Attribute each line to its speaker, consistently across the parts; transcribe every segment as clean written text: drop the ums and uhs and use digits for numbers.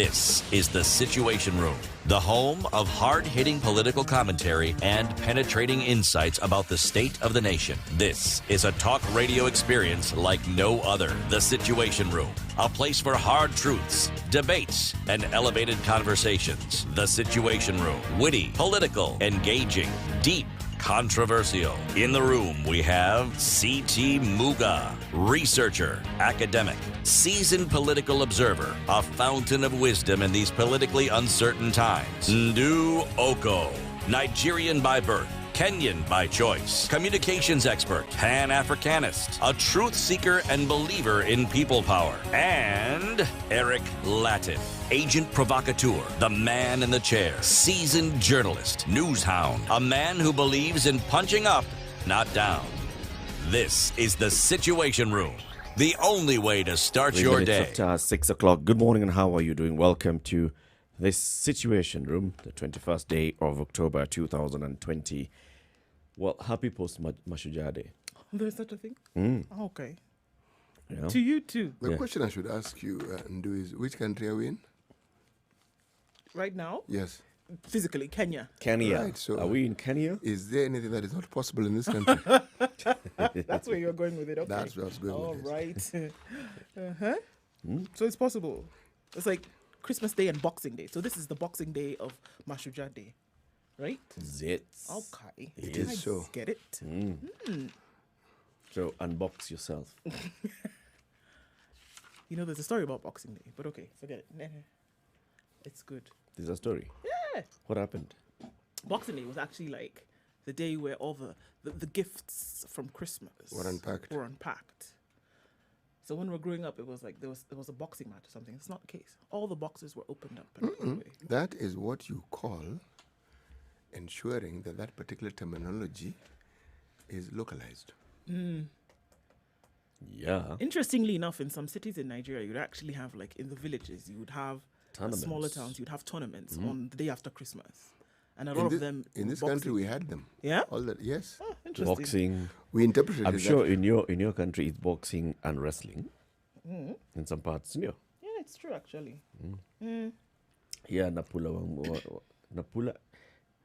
Speaker 1: This is The Situation Room, the home of hard-hitting political commentary and penetrating insights about the state of the nation. This is a talk radio experience like no other. The Situation Room, a place for hard truths, debates, and elevated conversations. The Situation Room, witty, political, engaging, deep, controversial. In the room, we have C.T. Muga, researcher, academic, seasoned political observer, a fountain of wisdom in these politically uncertain times. Ndu Oko, Nigerian by birth, Kenyan by choice, communications expert, Pan-Africanist, a truth seeker and believer in people power, and Eric Latin, agent provocateur, the man in the chair, seasoned journalist, news hound, a man who believes in punching up, not down. This is The Situation Room, the only way to start your day.
Speaker 2: After 6 o'clock. Good morning and how are you doing? Welcome to this Situation Room, the 21st day of October 2020. Well, happy post-Mashujaa Day.
Speaker 3: There's such a thing? Oh, okay.
Speaker 2: Yeah.
Speaker 3: To you too.
Speaker 4: The question I should ask you, Ndu, is which country are we in?
Speaker 3: Right now?
Speaker 4: Yes.
Speaker 3: Physically, Kenya.
Speaker 2: Kenya.
Speaker 4: Right, so
Speaker 2: are we in Kenya?
Speaker 4: Is there anything that is not possible in this country?
Speaker 3: That's where you're going with it, okay.
Speaker 4: That's where I was going
Speaker 3: All
Speaker 4: with this.
Speaker 3: right. So it's possible. It's like Christmas Day and Boxing Day. So this is the Boxing Day of Mashujaa Day, right?
Speaker 2: Zits.
Speaker 3: Okay.
Speaker 4: It is
Speaker 3: I
Speaker 4: so.
Speaker 3: Get it?
Speaker 2: So unbox yourself.
Speaker 3: You know, there's a story about Boxing Day, but okay, forget it. It's good.
Speaker 2: There's a story.
Speaker 3: Yeah.
Speaker 2: What happened?
Speaker 3: Boxing Day was actually like the day where all the gifts from Christmas
Speaker 4: Were unpacked.
Speaker 3: So when we were growing up, it was like there was a boxing match or something. It's not the case. All the boxes were opened up. And put away.
Speaker 4: That is what you call ensuring that that particular terminology is localized.
Speaker 2: Yeah.
Speaker 3: Interestingly enough, in some cities in Nigeria, you'd actually have, like in the villages, you would have
Speaker 2: Tournaments.
Speaker 3: smaller towns, you'd have tournaments on the day after Christmas. And a lot of them
Speaker 4: in this
Speaker 3: boxing.
Speaker 4: country we had them.
Speaker 3: Yeah?
Speaker 4: All that, yes.
Speaker 3: Oh, interesting.
Speaker 2: Boxing.
Speaker 4: We interpreted
Speaker 2: I'm
Speaker 4: it
Speaker 2: sure
Speaker 4: that
Speaker 2: in your country it's boxing and wrestling. In some parts,
Speaker 3: Yeah, it's true actually.
Speaker 2: Yeah, Napula.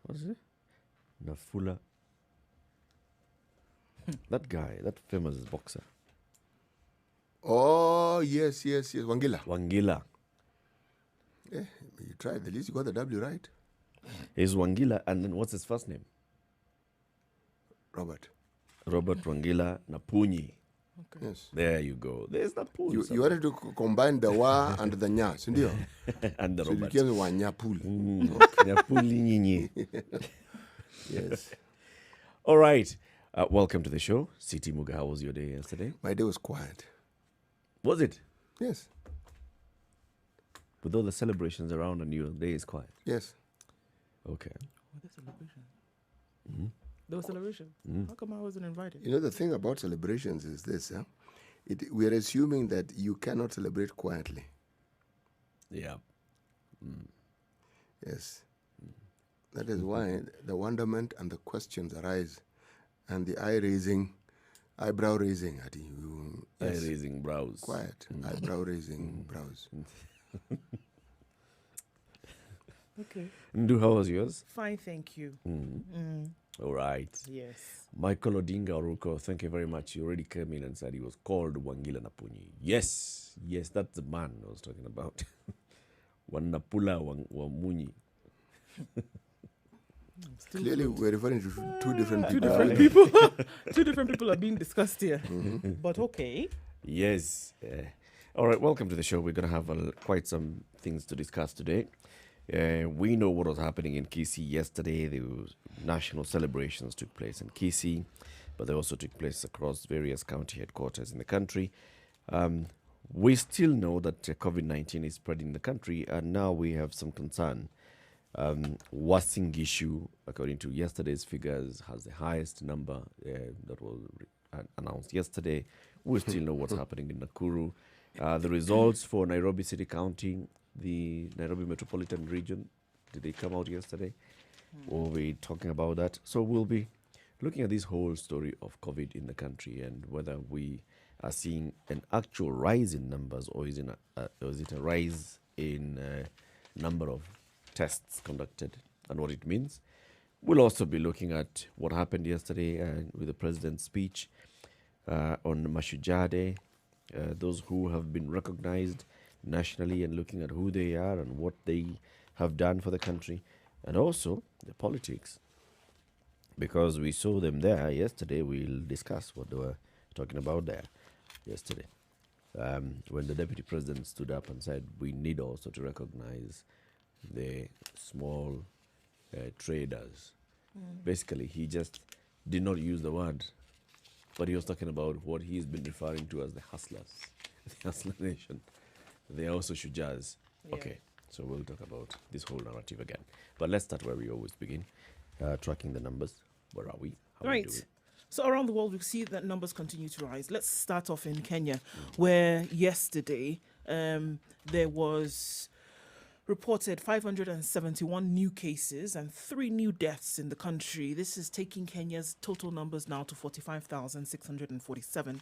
Speaker 2: What is it? Nafula. That guy, that famous boxer.
Speaker 4: Oh, yes. Wangila.
Speaker 2: Wangila.
Speaker 4: Yeah, you tried. At least you got the W right.
Speaker 2: He's Wangila, and then what's his first name?
Speaker 4: Robert.
Speaker 2: Robert Wangila Napunyi.
Speaker 3: Okay.
Speaker 4: Yes.
Speaker 2: There you go. There's Napul.
Speaker 4: You wanted to combine the wa and the nya, sindio?
Speaker 2: And the
Speaker 4: So it
Speaker 2: Robert.
Speaker 4: became Wanyapul.
Speaker 2: Napuli Nyinyi.
Speaker 4: Yes.
Speaker 2: All right. Welcome to the show. C.T. Muga, how was your day yesterday?
Speaker 4: My day was quiet.
Speaker 2: Was it?
Speaker 4: Yes.
Speaker 2: With all the celebrations around and your day is quiet.
Speaker 4: Yes.
Speaker 2: Okay.
Speaker 3: Oh, the celebration. There was celebration. How come I wasn't invited?
Speaker 4: You know, the thing about celebrations is this, we are assuming that you cannot celebrate quietly.
Speaker 2: Yeah.
Speaker 4: Yes. That is why the wonderment and the questions arise and the eyebrow raising. Yes.
Speaker 2: Eye-raising brows.
Speaker 4: Quiet. Eyebrow raising brows.
Speaker 3: Okay.
Speaker 2: Ndu, how was yours?
Speaker 3: Fine, thank you.
Speaker 2: All right.
Speaker 3: Yes.
Speaker 2: Michael Odinga Oruko, thank you very much. You already came in and said he was called Wangila Napunyi. Yes, that's the man I was talking about. Wanapula Wamunyi.
Speaker 4: Clearly, we're referring to two different
Speaker 3: Two
Speaker 4: people.
Speaker 3: different people. Two different people are being discussed here. But okay.
Speaker 2: Yes. All right, welcome to the show. We're going to have quite some things to discuss today. We know what was happening in Kisii yesterday. The national celebrations took place in Kisii, but they also took place across various county headquarters in the country. We still know that COVID-19 is spreading in the country, and now we have some concern. Uasin Gishu, according to yesterday's figures, has the highest number that was announced yesterday. We still know what's happening in Nakuru. The results for Nairobi City County, the Nairobi Metropolitan Region, did they come out yesterday? We'll be talking about that. So we'll be looking at this whole story of COVID in the country and whether we are seeing an actual rise in numbers or is it a rise in number of tests conducted and what it means. We'll also be looking at what happened yesterday with the president's speech on Mashujaa Day, those who have been recognized nationally, and looking at who they are and what they have done for the country, and also the politics. Because we saw them there yesterday, we'll discuss what they were talking about there yesterday. When the deputy president stood up and said, we need also to recognize the small traders. Basically, he just did not use the word, but he was talking about what he's been referring to as the hustlers, the hustler nation. They are also shujas.
Speaker 3: Yeah.
Speaker 2: Okay, so we'll talk about this whole narrative again. But let's start where we always begin, tracking the numbers. Where are we? How are we
Speaker 3: Right.
Speaker 2: doing?
Speaker 3: So around the world, we see that numbers continue to rise. Let's start off in Kenya, where yesterday there was reported 571 new cases and 3 new deaths in the country. This is taking Kenya's total numbers now to 45,647,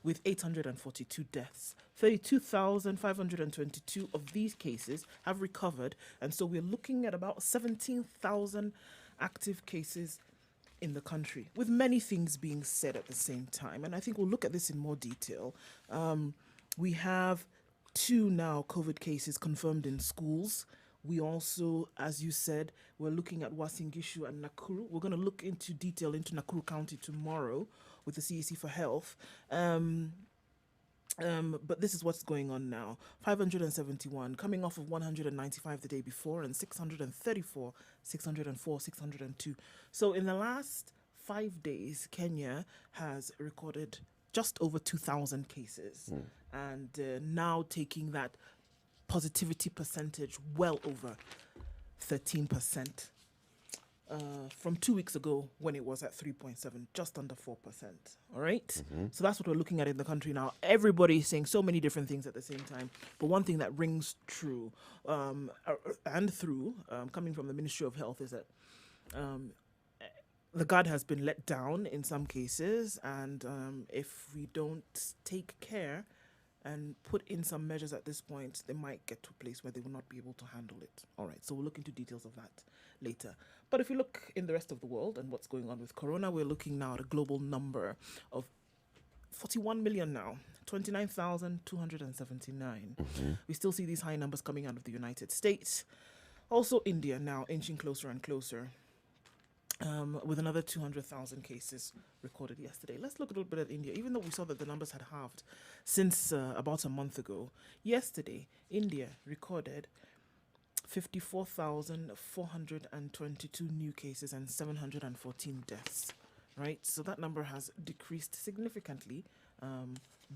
Speaker 3: with 842 deaths. 32,522 of these cases have recovered, and so we're looking at about 17,000 active cases in the country, with many things being said at the same time. And I think we'll look at this in more detail. We have 2 now COVID cases confirmed in schools. We also, as you said, we're looking at Uasin Gishu and Nakuru. We're going to look into detail into Nakuru County tomorrow with the CEC for Health. But this is what's going on now. 571, coming off of 195 the day before, and 634, 604, 602. So in the last 5 days, Kenya has recorded just over 2,000 cases, and now taking that positivity percentage well over 13%. From 2 weeks ago when it was at 3.7, just under 4%. All right? So that's what we're looking at in the country now. Everybody is saying so many different things at the same time. But one thing that rings true and through, coming from the Ministry of Health, is that the guard has been let down in some cases. And if we don't take care and put in some measures at this point, they might get to a place where they will not be able to handle it. All right, so we'll look into details of that later. But if we look in the rest of the world and what's going on with corona, we're looking now at a global number of 41 million now, 29,279. We still see these high numbers coming out of the United States. Also India now inching closer and closer, with another 200,000 cases recorded yesterday. Let's look a little bit at India. Even though we saw that the numbers had halved since about a month ago, yesterday India recorded 54,422 new cases and 714 deaths, right? So that number has decreased significantly,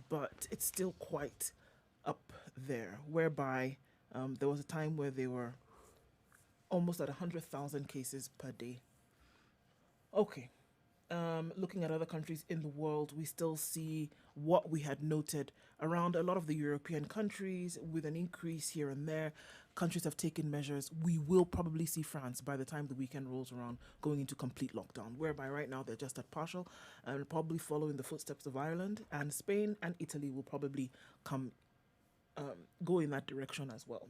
Speaker 3: but it's still quite up there, whereby there was a time where they were almost at 100,000 cases per day. Okay. Looking at other countries in the world, we still see what we had noted around a lot of the European countries, with an increase here and there. Countries have taken measures. We will probably see France, by the time the weekend rolls around, going into complete lockdown, whereby right now they're just at partial, and probably follow in the footsteps of Ireland, and Spain and Italy will probably go in that direction as well.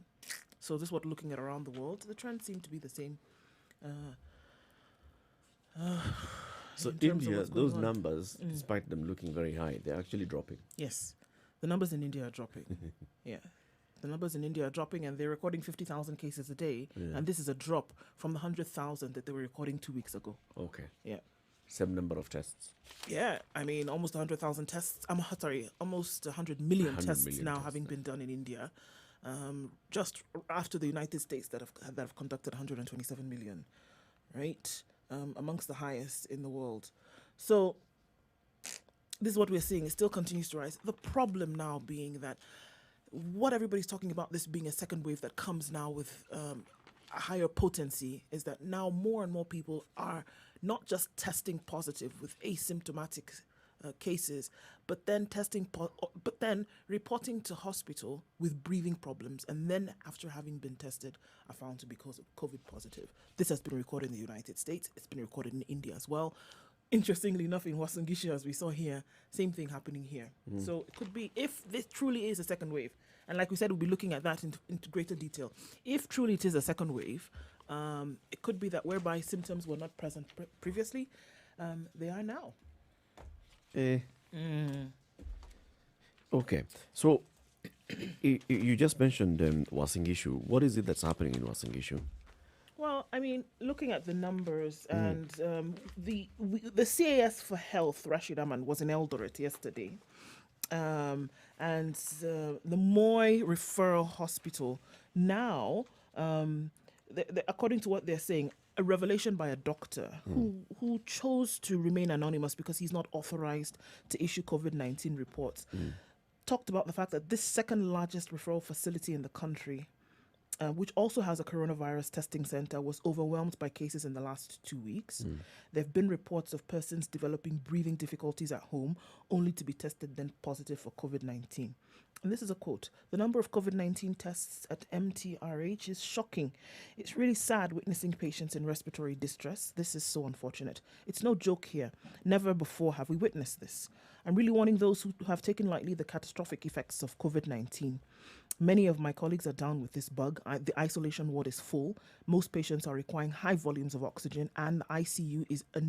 Speaker 3: So this is what we're looking at around the world. The trends seem to be the same.
Speaker 2: So
Speaker 3: in terms of
Speaker 2: India,
Speaker 3: what's going
Speaker 2: those
Speaker 3: on.
Speaker 2: numbers, despite them looking very high, they're actually dropping.
Speaker 3: Yes, the numbers in India are dropping. Yeah, the numbers in India are dropping, and they're recording 50,000 cases a day.
Speaker 2: Yeah.
Speaker 3: And this is a drop from the 100,000 that they were recording 2 weeks ago.
Speaker 2: Okay.
Speaker 3: Yeah.
Speaker 2: Same number of tests.
Speaker 3: Yeah, I mean, almost 100,000 tests. Almost 100 million
Speaker 2: 100
Speaker 3: tests
Speaker 2: million
Speaker 3: now
Speaker 2: tests,
Speaker 3: having been done in India, just after the United States that have conducted 127 million, right? Amongst the highest in the world. So this is what we're seeing. It still continues to rise. The problem now being that what everybody's talking about, this being a second wave that comes now with a higher potency, is that now more and more people are not just testing positive with asymptomatic cases, but then reporting to hospital with breathing problems, and then after having been tested are found to be COVID positive. This has been recorded in the United States. It's been recorded in India as well. Interestingly enough, in Uasin Gishu, as we saw here, same thing happening here. So it could be, if this truly is a second wave, And like we said, we'll be looking at that into greater detail. If truly it is a second wave, it could be that whereby symptoms were not present previously, they are now.
Speaker 2: Okay, so you just mentioned Wasingishu. What is it that's happening in Wasingishu?
Speaker 3: Well, I mean, looking at the numbers and the CAS for Health, Rashid Aman, was in Eldoret yesterday. And the Moy Referral Hospital now, according to what they're saying, a revelation by a doctor who chose to remain anonymous because he's not authorized to issue COVID-19 reports, talked about the fact that this second largest referral facility in the country, which also has a coronavirus testing center, was overwhelmed by cases in the last 2 weeks. There have been reports of persons developing breathing difficulties at home, only to be tested then positive for COVID-19. And this is a quote: "The number of COVID-19 tests at MTRH is shocking. It's really sad witnessing patients in respiratory distress. This is so unfortunate. It's no joke here. Never before have we witnessed this. I'm really warning those who have taken lightly the catastrophic effects of COVID-19. Many of my colleagues are down with this bug. The isolation ward is full. Most patients are requiring high volumes of oxygen, and the ICU is a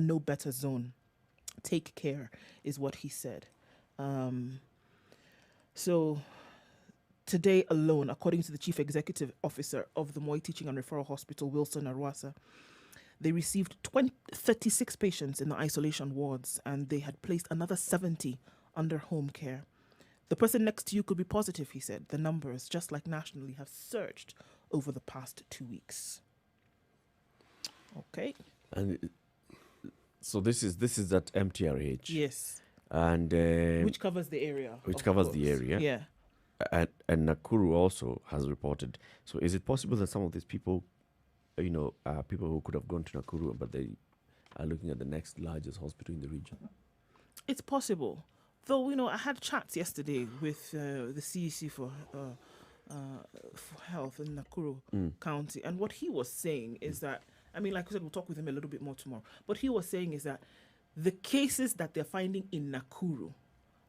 Speaker 3: no better zone. Take care," is what he said. So today alone, according to the Chief Executive Officer of the Moi Teaching and Referral Hospital, Wilson Arwasa, they received 36 patients in the isolation wards, and they had placed another 70 under home care. The person next to you could be positive, he said. The numbers, just like nationally, have surged over the past 2 weeks. Okay.
Speaker 2: And so this is at MTRH.
Speaker 3: Yes.
Speaker 2: And
Speaker 3: which covers the area.
Speaker 2: which covers the area.
Speaker 3: Yeah.
Speaker 2: And Nakuru also has reported. So is it possible that some of these people, are people who could have gone to Nakuru, but they are looking at the next largest hospital in the region?
Speaker 3: It's possible. Though, I had chats yesterday with the CEC for health in Nakuru County. And what he was saying is that, I mean, like I said, we'll talk with him a little bit more tomorrow. But he was saying is that the cases that they're finding in Nakuru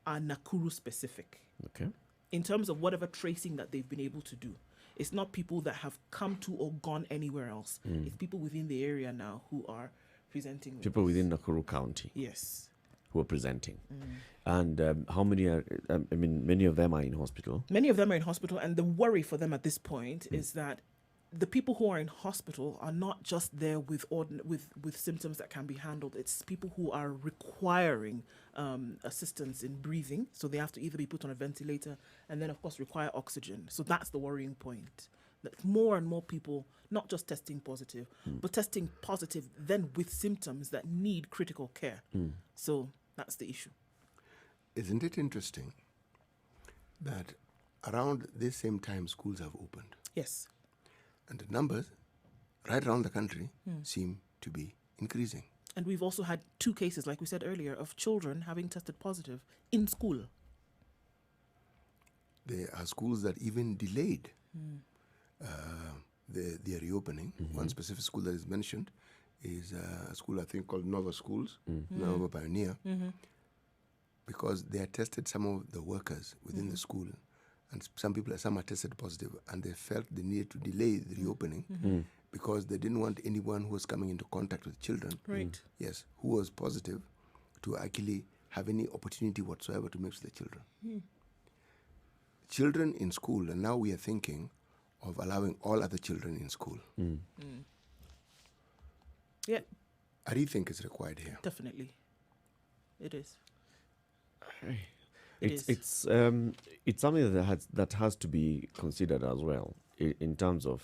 Speaker 3: are Nakuru specific.
Speaker 2: Okay.
Speaker 3: In terms of whatever tracing that they've been able to do. It's not people that have come to or gone anywhere else. It's people within the area now who are presenting.
Speaker 2: People within Nakuru County.
Speaker 3: Yes.
Speaker 2: Who are presenting. And how many are, many of them are in hospital.
Speaker 3: Many of them are in hospital, and the worry for them at this point is that the people who are in hospital are not just there with symptoms that can be handled. It's people who are requiring assistance in breathing. So they have to either be put on a ventilator and then, of course, require oxygen. So that's the worrying point. That more and more people, not just testing positive, but testing positive then with symptoms that need critical care. So that's the issue.
Speaker 4: Isn't it interesting that around this same time schools have opened?
Speaker 3: Yes.
Speaker 4: And the numbers right around the country seem to be increasing.
Speaker 3: And we've also had 2 cases, like we said earlier, of children having tested positive in school.
Speaker 4: There are schools that even delayed their reopening. One specific school that is mentioned is a school I think called Nova Schools, Nova Pioneer, because they had tested some of the workers within the school. And some are tested positive, and they felt the need to delay the reopening because they didn't want anyone who was coming into contact with children, yes, who was positive, to actually have any opportunity whatsoever to mix with the children. Children in school, and now we are thinking of allowing all other children in school.
Speaker 3: Yeah.
Speaker 4: A rethink is required here.
Speaker 3: Definitely. It is.
Speaker 2: It's something that has to be considered as well in terms of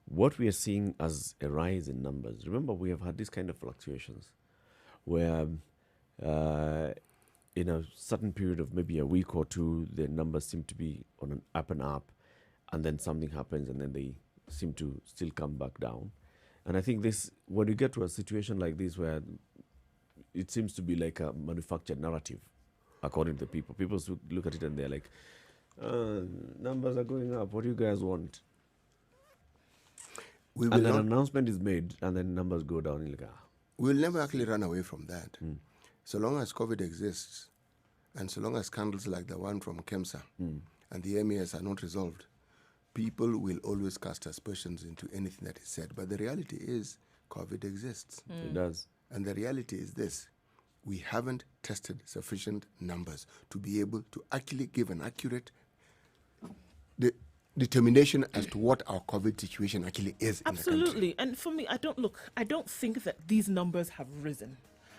Speaker 2: what we are seeing as a rise in numbers. Remember, we have had this kind of fluctuations where in a certain period of maybe a week or two, the numbers seem to be on an up and up, and then something happens and then they seem to still come back down. And I think when you get to a situation like this where it seems to be like a manufactured narrative, according to people look at it and they're like, numbers are going up. What do you guys want? And then an announcement is made, and then numbers go down.
Speaker 4: We'll never actually run away from that. So long as COVID exists, And so long as scandals like the one from KEMSA and the MES are not resolved, people will always cast aspersions into anything that is said. But the reality is COVID exists.
Speaker 2: It does.
Speaker 4: And the reality is this. We haven't tested sufficient numbers to be able to actually give an accurate determination as to what our COVID situation actually is in the country.
Speaker 3: Absolutely. And for me, I don't think that these numbers have risen.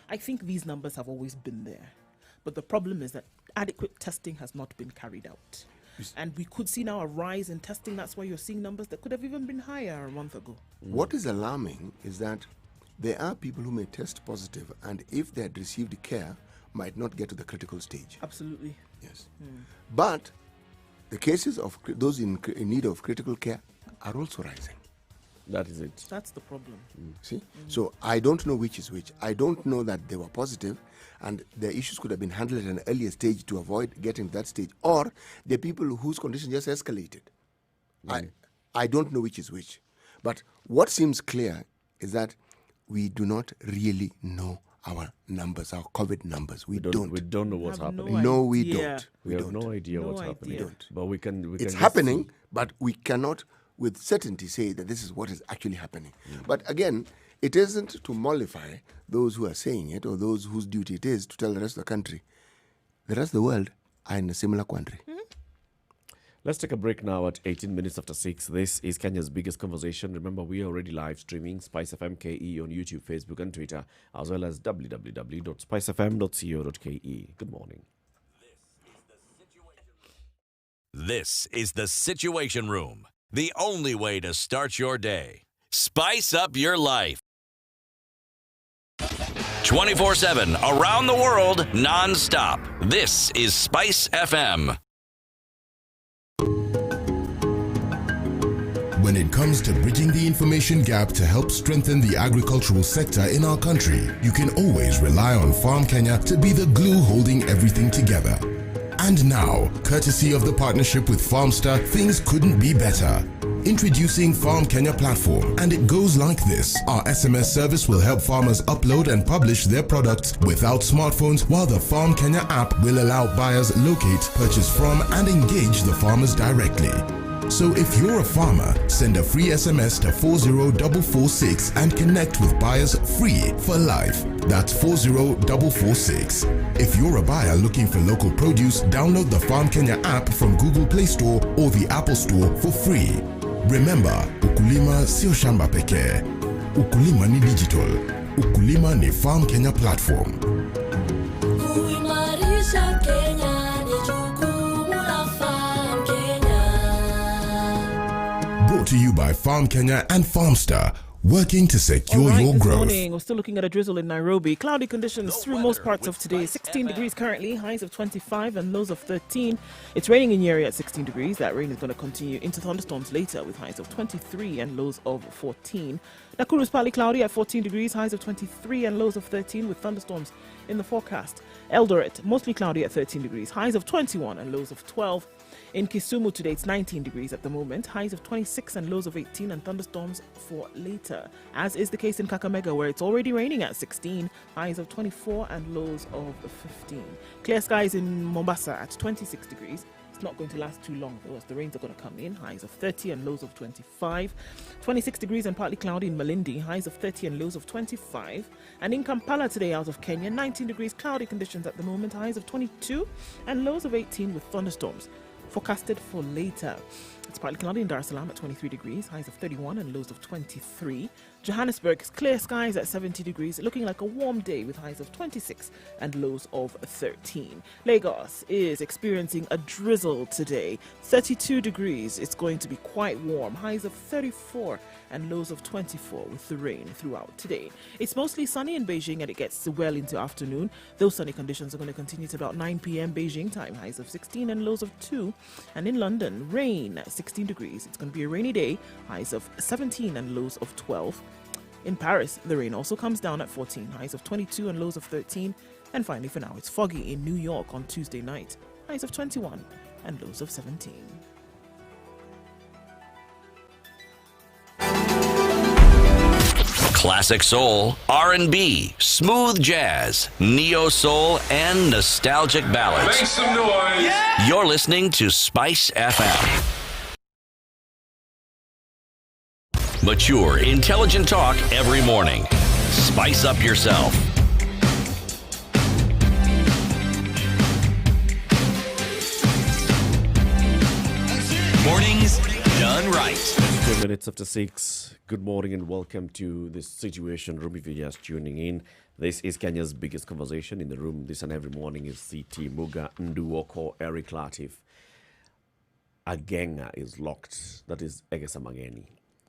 Speaker 3: I think these numbers have always been there. But the problem is that adequate testing has not been carried out. And we could see now a rise in testing. That's why you're seeing numbers that could have even been higher a month ago.
Speaker 4: What is alarming is that there are people who may test positive and if they had received care, might not get to the critical stage.
Speaker 3: Absolutely.
Speaker 4: Yes. But the cases of those in need of critical care are also rising.
Speaker 2: That is it.
Speaker 3: That's the problem.
Speaker 4: See? So I don't know which is which. I don't know that they were positive and their issues could have been handled at an earlier stage to avoid getting to that stage. Or the people whose condition just escalated. I don't know which is which. But what seems clear is that we do not really know our numbers, our COVID numbers. We don't.
Speaker 2: We don't know what's
Speaker 3: Have no
Speaker 2: happening.
Speaker 4: No, we
Speaker 3: idea.
Speaker 4: don't.
Speaker 2: We have no idea
Speaker 3: No
Speaker 2: what's
Speaker 3: idea.
Speaker 2: happening.
Speaker 3: We
Speaker 4: don't.
Speaker 2: But we can
Speaker 4: It's
Speaker 2: just
Speaker 4: happening,
Speaker 2: see.
Speaker 4: but we cannot with certainty say that this is what is actually happening. But again, it isn't to mollify those who are saying it or those whose duty it is to tell the rest of the country. The rest of the world are in a similar country.
Speaker 2: Let's take a break now at 18 minutes after 6. This is Kenya's biggest conversation. Remember, we are already live streaming Spice FM KE on YouTube, Facebook, and Twitter, as well as www.spicefm.co.ke. Good morning.
Speaker 1: This is the Situation Room, the only way to start your day. Spice up your life. 24/7, around the world, non-stop. This is Spice FM.
Speaker 5: When it comes to bridging the information gap to help strengthen the agricultural sector in our country, you can always rely on Farm Kenya to be the glue holding everything together. And now, courtesy of the partnership with Farmster, things couldn't be better. Introducing Farm Kenya platform, and it goes like this. Our SMS service will help farmers upload and publish their products without smartphones, while the Farm Kenya app will allow buyers locate, purchase from, and engage the farmers directly. So if you're a farmer, send a free SMS to 40446 and connect with buyers free for life. That's 40446. If you're a buyer looking for local produce, download the Farm Kenya app from Google Play Store or the Apple Store for free. Remember, ukulima sio shamba pekee. Ukulima ni digital. Ukulima ni Farm Kenya platform.
Speaker 6: Kuimarisha Kenya ni jukumu la Farm Kenya.
Speaker 5: Brought to you by Farm Kenya and Farmster, working to secure
Speaker 3: All right,
Speaker 5: your
Speaker 3: this
Speaker 5: growth.
Speaker 3: morning, we're still looking at a drizzle in Nairobi. Cloudy conditions through most parts of today. 16 degrees currently, highs of 25 and lows of 13. It's raining in Nyeri at 16 degrees. That rain is going to continue into thunderstorms later with highs of 23 and lows of 14. Nakuru is partly cloudy at 14 degrees, highs of 23 and lows of 13 with thunderstorms in the forecast. Eldoret, mostly cloudy at 13 degrees, highs of 21 and lows of 12. In Kisumu today, it's 19 degrees at the moment, highs of 26 and lows of 18 and thunderstorms for later. As is the case in Kakamega, where it's already raining at 16, highs of 24 and lows of 15. Clear skies in Mombasa at 26 degrees. It's not going to last too long, though, as the rains are going to come in. Highs of 30 and lows of 25. 26 degrees and partly cloudy in Malindi. Highs of 30 and lows of 25. And in Kampala today, out of Kenya, 19 degrees, cloudy conditions at the moment. Highs of 22 and lows of 18 with thunderstorms forecasted for later. It's partly cloudy in Dar es Salaam at 23 degrees, highs of 31 and lows of 23. Johannesburg, clear skies at 70 degrees, looking like a warm day with highs of 26 and lows of 13. Lagos is experiencing a drizzle today, 32 degrees. It's going to be quite warm, highs of 34 and lows of 24 with the rain throughout today. It's mostly sunny in Beijing and it gets well into afternoon. Those sunny conditions are going to continue to about 9 p.m. Beijing time, highs of 16 and lows of 2. And in London, rain at 16 degrees. It's going to be a rainy day, highs of 17 and lows of 12. In Paris, the rain also comes down at 14, highs of 22 and lows of 13. And finally, for now, it's foggy in New York on Tuesday night, highs of 21 and lows of 17.
Speaker 1: Classic soul, R&B, smooth jazz, neo soul, and nostalgic ballads.
Speaker 7: Make some noise.
Speaker 1: You're listening to Spice FM. Mature, intelligent talk every morning. Spice up yourself. Mornings done right.
Speaker 2: 2 minutes after 6. Good morning and welcome to this Situation Room. If you're just tuning in, this is Kenya's biggest conversation in the room. This and every morning is CT Muga Nduoko Eric Latif. Agenga is locked. That is Egesa Mageni.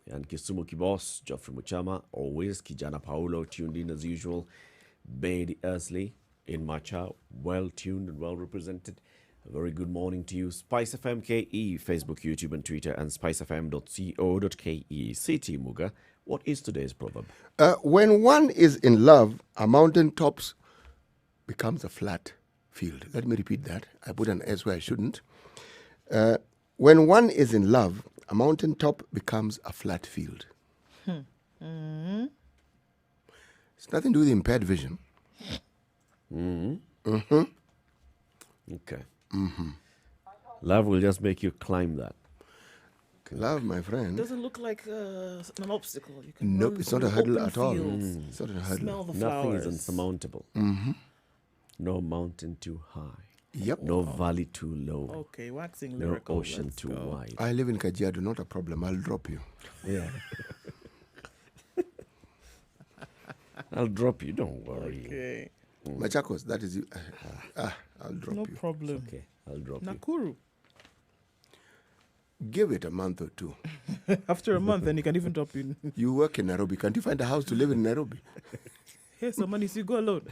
Speaker 2: And Kisumu Kibos, Geoffrey Muchama, always Kijana Paulo, tuned in as usual. Bedi Ersley in Macha, well tuned and well represented. A very good morning to you. Spice FM KE, Facebook, YouTube, and Twitter, and spicefm.co.ke. CT Muga, what is today's proverb?
Speaker 4: When one is in love, a mountain tops becomes a flat field. Let me repeat that. I put an S where I shouldn't. When one is in love, a mountain top becomes a flat field. It's nothing to do with impaired vision.
Speaker 2: Okay. Love will just make you climb that.
Speaker 4: Love, my friend.
Speaker 3: Doesn't look like an obstacle. You can
Speaker 4: Nope,
Speaker 3: run
Speaker 4: it's not a
Speaker 3: through
Speaker 4: hurdle
Speaker 3: open
Speaker 4: at all.
Speaker 3: fields,
Speaker 4: It's not a hurdle.
Speaker 3: Smell the
Speaker 2: Nothing
Speaker 3: flowers.
Speaker 2: is insurmountable. No mountain too high.
Speaker 4: Yep.
Speaker 2: No valley too low.
Speaker 3: Okay, waxing
Speaker 2: No
Speaker 3: lyrical.
Speaker 2: ocean
Speaker 3: Let's
Speaker 2: too
Speaker 3: go.
Speaker 2: wide.
Speaker 4: I live in Kajiado, not a problem. I'll drop you.
Speaker 2: Yeah. I'll drop you, don't worry.
Speaker 3: Okay,
Speaker 4: Machakos, that is you. I'll drop
Speaker 3: no
Speaker 4: you.
Speaker 3: problem.
Speaker 2: Okay, I'll drop you.
Speaker 3: Nakuru.
Speaker 4: Give it a month or two.
Speaker 3: After a month, then you can even drop in.
Speaker 4: You work in Nairobi. Can't you find a house to live in Nairobi?
Speaker 3: Here's some money, so you go alone.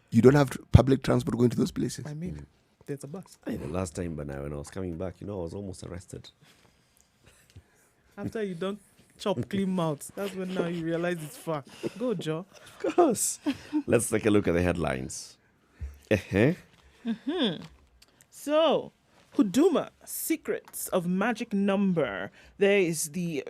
Speaker 4: You don't have public transport going to those places.
Speaker 3: I mean, there's a bus.
Speaker 2: Hey, the last time when I was coming back, I was almost arrested.
Speaker 3: After you don't chop clean mouths, that's when now you realize it's far. Go, Joe.
Speaker 2: Of course. Let's take a look at the headlines.
Speaker 3: So, Huduma, secrets of magic number. There is the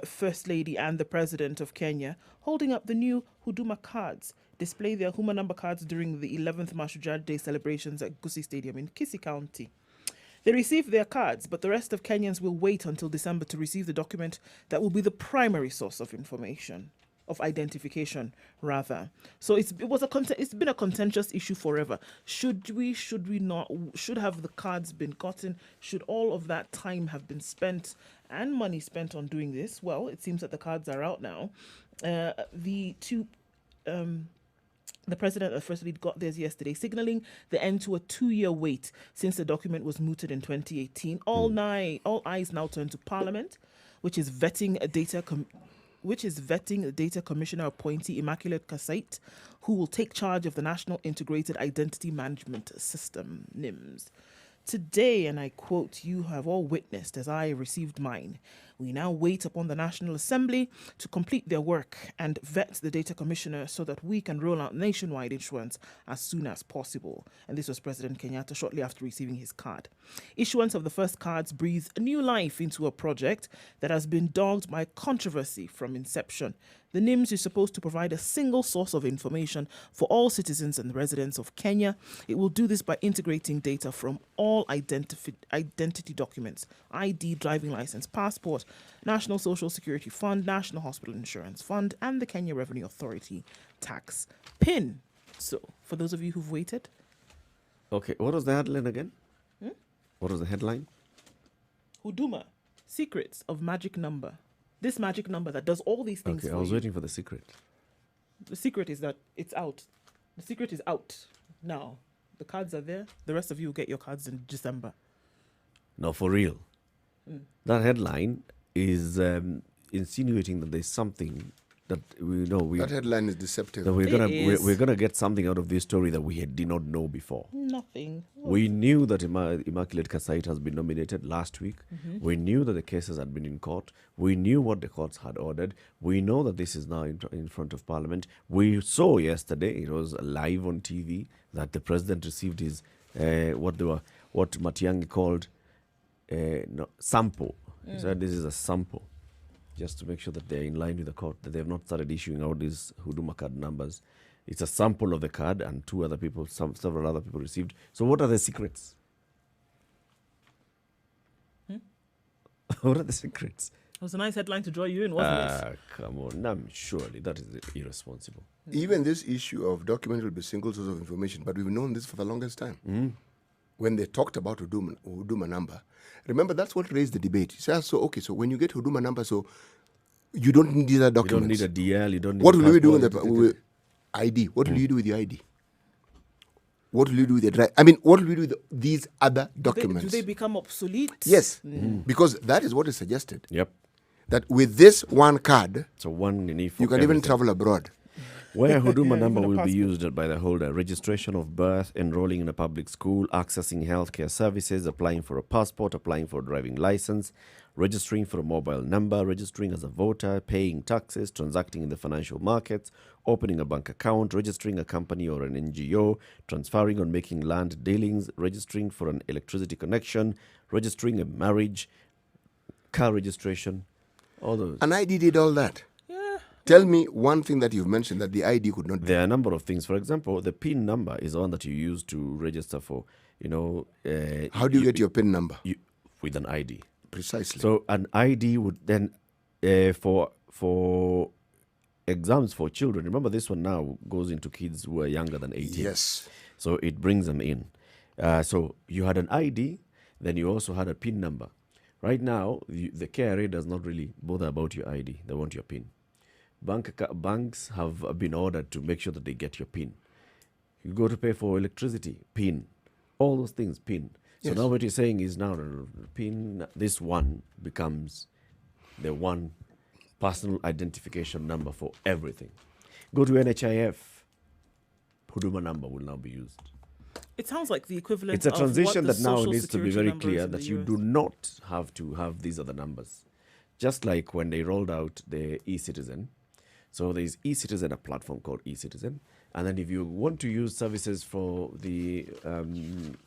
Speaker 3: First Lady and the President of Kenya holding up the new Huduma cards. Display their Huduma number cards during the 11th Mashujaa Day celebrations at Gusii Stadium in Kisii County. They received their cards, but the rest of Kenyans will wait until December to receive the document that will be the primary source of information, of identification, rather. So it's been a contentious issue forever. Should we not? Should have the cards been gotten? Should all of that time have been spent and money spent on doing this? Well, it seems that the cards are out now. The president and the first lady got theirs yesterday, signaling the end to a 2-year wait since the document was mooted in 2018. All eyes now turn to Parliament, which is vetting a data commissioner appointee, Immaculate Kasait, who will take charge of the National Integrated Identity Management System, NIMS. Today, and I quote, "You have all witnessed as I received mine. We now wait upon the National Assembly to complete their work and vet the data commissioner so that we can roll out nationwide issuance as soon as possible." And this was President Kenyatta shortly after receiving his card. Issuance of the first cards breathed new life into a project that has been dogged by controversy from inception. The NIMS is supposed to provide a single source of information for all citizens and residents of Kenya. It will do this by integrating data from all identity documents: ID, driving license, passport, National Social Security Fund, National Hospital Insurance Fund, and the Kenya Revenue Authority tax PIN. So, for those of you who've waited.
Speaker 2: Okay, what was the headline again? What was the headline?
Speaker 3: Huduma, secrets of magic number. This magic number that does all these things
Speaker 2: Okay,
Speaker 3: for
Speaker 2: I was
Speaker 3: you.
Speaker 2: waiting for the secret.
Speaker 3: The secret is that it's out. The secret is out now. The cards are there. The rest of you will get your cards in December.
Speaker 2: No, for real. That headline is insinuating that there's something that
Speaker 4: That headline is deceptive.
Speaker 2: that
Speaker 3: It
Speaker 2: we're
Speaker 3: is.
Speaker 2: gonna get something out of this story that we did not know before.
Speaker 3: Nothing.
Speaker 2: We knew that Immaculate Kasait has been nominated last week. We knew that the cases had been in court. We knew what the courts had ordered. We know that this is now in front of Parliament. We saw yesterday, it was live on TV, that the president received his what Matiang'i called sample. He said this is a sample. just to make sure that they're in line with the court, that they have not started issuing out these Huduma card numbers. It's a sample of the card, and several other people received. So what are the secrets? What are the secrets?
Speaker 3: It was a nice headline to draw you in, wasn't it?
Speaker 2: Come on. Surely that is irresponsible.
Speaker 4: Even this issue of document will be single source of information, but we've known this for the longest time. When they talked about Huduma number, remember that's what raised the debate. You say, so when you get Huduma number, so you don't need other documents.
Speaker 2: You don't need a DL. You don't need.
Speaker 4: What will you do with ID? What will you do with your ID? What will you do with your what will you do with these other documents?
Speaker 3: Do they become obsolete?
Speaker 4: Yes, because that is what is suggested.
Speaker 2: Yep.
Speaker 4: That with this one card,
Speaker 2: So one you need for
Speaker 4: you can even
Speaker 2: everything.
Speaker 4: travel abroad.
Speaker 2: Where Huduma number
Speaker 3: even a
Speaker 2: will be
Speaker 3: passport.
Speaker 2: used by the holder: registration of birth, enrolling in a public school, accessing healthcare services, applying for a passport, applying for a driving license, registering for a mobile number, registering as a voter, paying taxes, transacting in the financial markets, opening a bank account, registering a company or an NGO, transferring or making land dealings, registering for an electricity connection, registering a marriage, car registration, all those.
Speaker 4: An ID did all that.
Speaker 3: Yeah.
Speaker 4: Tell me one thing that you've mentioned that the ID could not do.
Speaker 2: There are a number of things. For example, the PIN number is the one that you use to register for,
Speaker 4: How do you get your PIN number?
Speaker 2: with an ID.
Speaker 4: Precisely.
Speaker 2: So an ID would then, for exams for children, remember this one now goes into kids who are younger than 18.
Speaker 4: yes.
Speaker 2: So it brings them in. So you had an ID, then you also had a PIN number. Right now, the KRA does not really bother about your ID. They want your PIN. Banks have been ordered to make sure that they get your PIN. You go to pay for electricity, PIN. All those things, PIN. So
Speaker 4: Yes.
Speaker 2: now what you're saying is now PIN, this one becomes the one personal identification number for everything. Go to NHIF, Huduma number will now be used.
Speaker 3: It sounds like the equivalent
Speaker 2: It's a
Speaker 3: of
Speaker 2: transition
Speaker 3: what the
Speaker 2: that now
Speaker 3: Social
Speaker 2: needs to be
Speaker 3: Security
Speaker 2: very
Speaker 3: number is
Speaker 2: clear
Speaker 3: in
Speaker 2: that
Speaker 3: the
Speaker 2: you
Speaker 3: US.
Speaker 2: do not have to have these other numbers. Just like when they rolled out the e-citizen. So there's e-citizen, a platform called e-citizen. And then if you want to use services for the,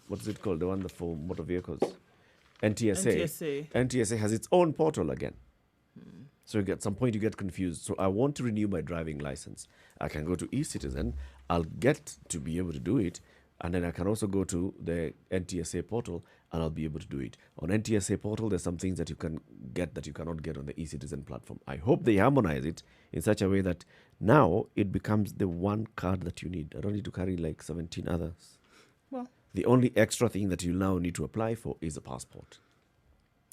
Speaker 2: what is it called? The one for motor vehicles. NTSA. NTSA has its own portal again. So at some point you get confused. So I want to renew my driving license. I can go to e-citizen. I'll get to be able to do it. And then I can also go to the NTSA portal and I'll be able to do it. On NTSA portal, there's some things that you can get that you cannot get on the e-citizen platform. I hope they harmonize it in such a way that now it becomes the one card that you need. I don't need to carry like 17 others.
Speaker 3: Well,
Speaker 2: The only extra thing that you now need to apply for is a passport.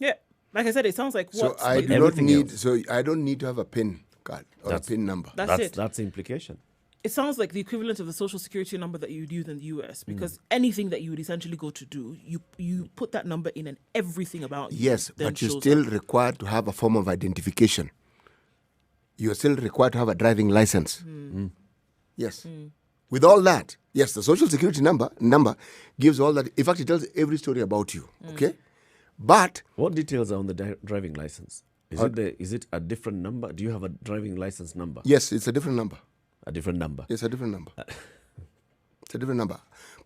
Speaker 3: yeah. Like I said, it sounds like
Speaker 4: So
Speaker 3: what
Speaker 4: I
Speaker 3: the-
Speaker 4: do not
Speaker 2: everything
Speaker 4: need.
Speaker 2: else.
Speaker 4: So I don't need to have a PIN card or
Speaker 2: That's-
Speaker 4: a PIN number.
Speaker 3: That's it.
Speaker 2: That's the implication.
Speaker 3: It sounds like the equivalent of the social security number that you would use in the US, because anything that you would essentially go to do, you put that number in and everything about you
Speaker 4: Yes,
Speaker 3: then
Speaker 4: but you're
Speaker 3: shows
Speaker 4: still
Speaker 3: up.
Speaker 4: required to have a form of identification. You're still required to have a driving license. Yes. With all that, yes, the social security number gives all that. In fact, it tells every story about you. Okay, but
Speaker 2: What details are on the driving license? Is it a different number? Do you have a driving license number?
Speaker 4: yes, it's a different number.
Speaker 2: A different number.
Speaker 4: Yes, a different number. It's a different number.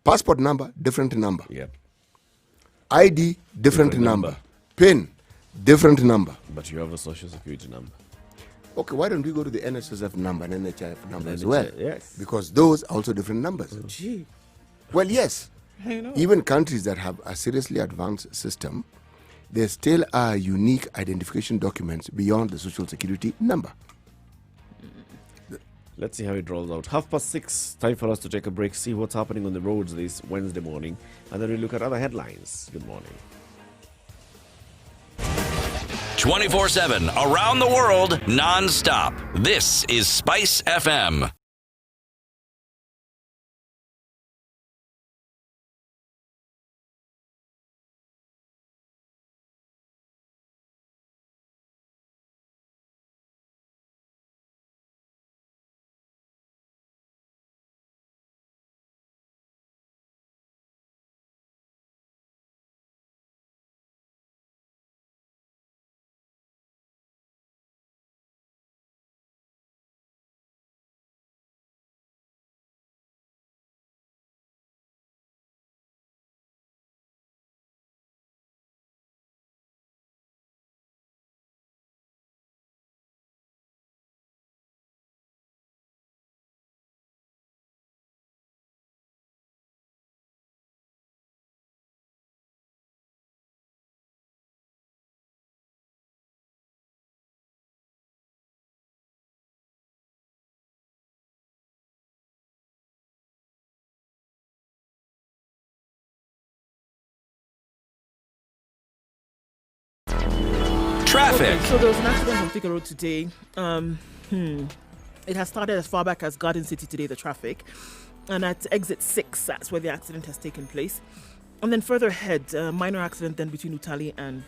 Speaker 4: Passport number, different number.
Speaker 2: Yeah.
Speaker 4: ID, different
Speaker 2: Different
Speaker 4: number.
Speaker 2: number.
Speaker 4: PIN, different number.
Speaker 2: But you have a social security number.
Speaker 4: Okay, why don't we go to the NSSF number and NHIF number as
Speaker 2: NHIF,
Speaker 4: well?
Speaker 2: yes.
Speaker 4: Because those are also different numbers.
Speaker 3: Gee,
Speaker 4: Well, yes.
Speaker 3: I know.
Speaker 4: Even countries that have a seriously advanced system, there still are unique identification documents beyond the social security number.
Speaker 2: Let's see how it rolls out. 6:30, time for us to take a break, see what's happening on the roads this Wednesday morning, and then we look at other headlines. Good morning.
Speaker 1: 24/7 around the world, non-stop. This is Spice FM. Traffic.
Speaker 3: So there was an accident on Thika Road today. It has started as far back as Garden City today, the traffic. And at exit 6, that's where the accident has taken place. And then further ahead, a minor accident then between Utali and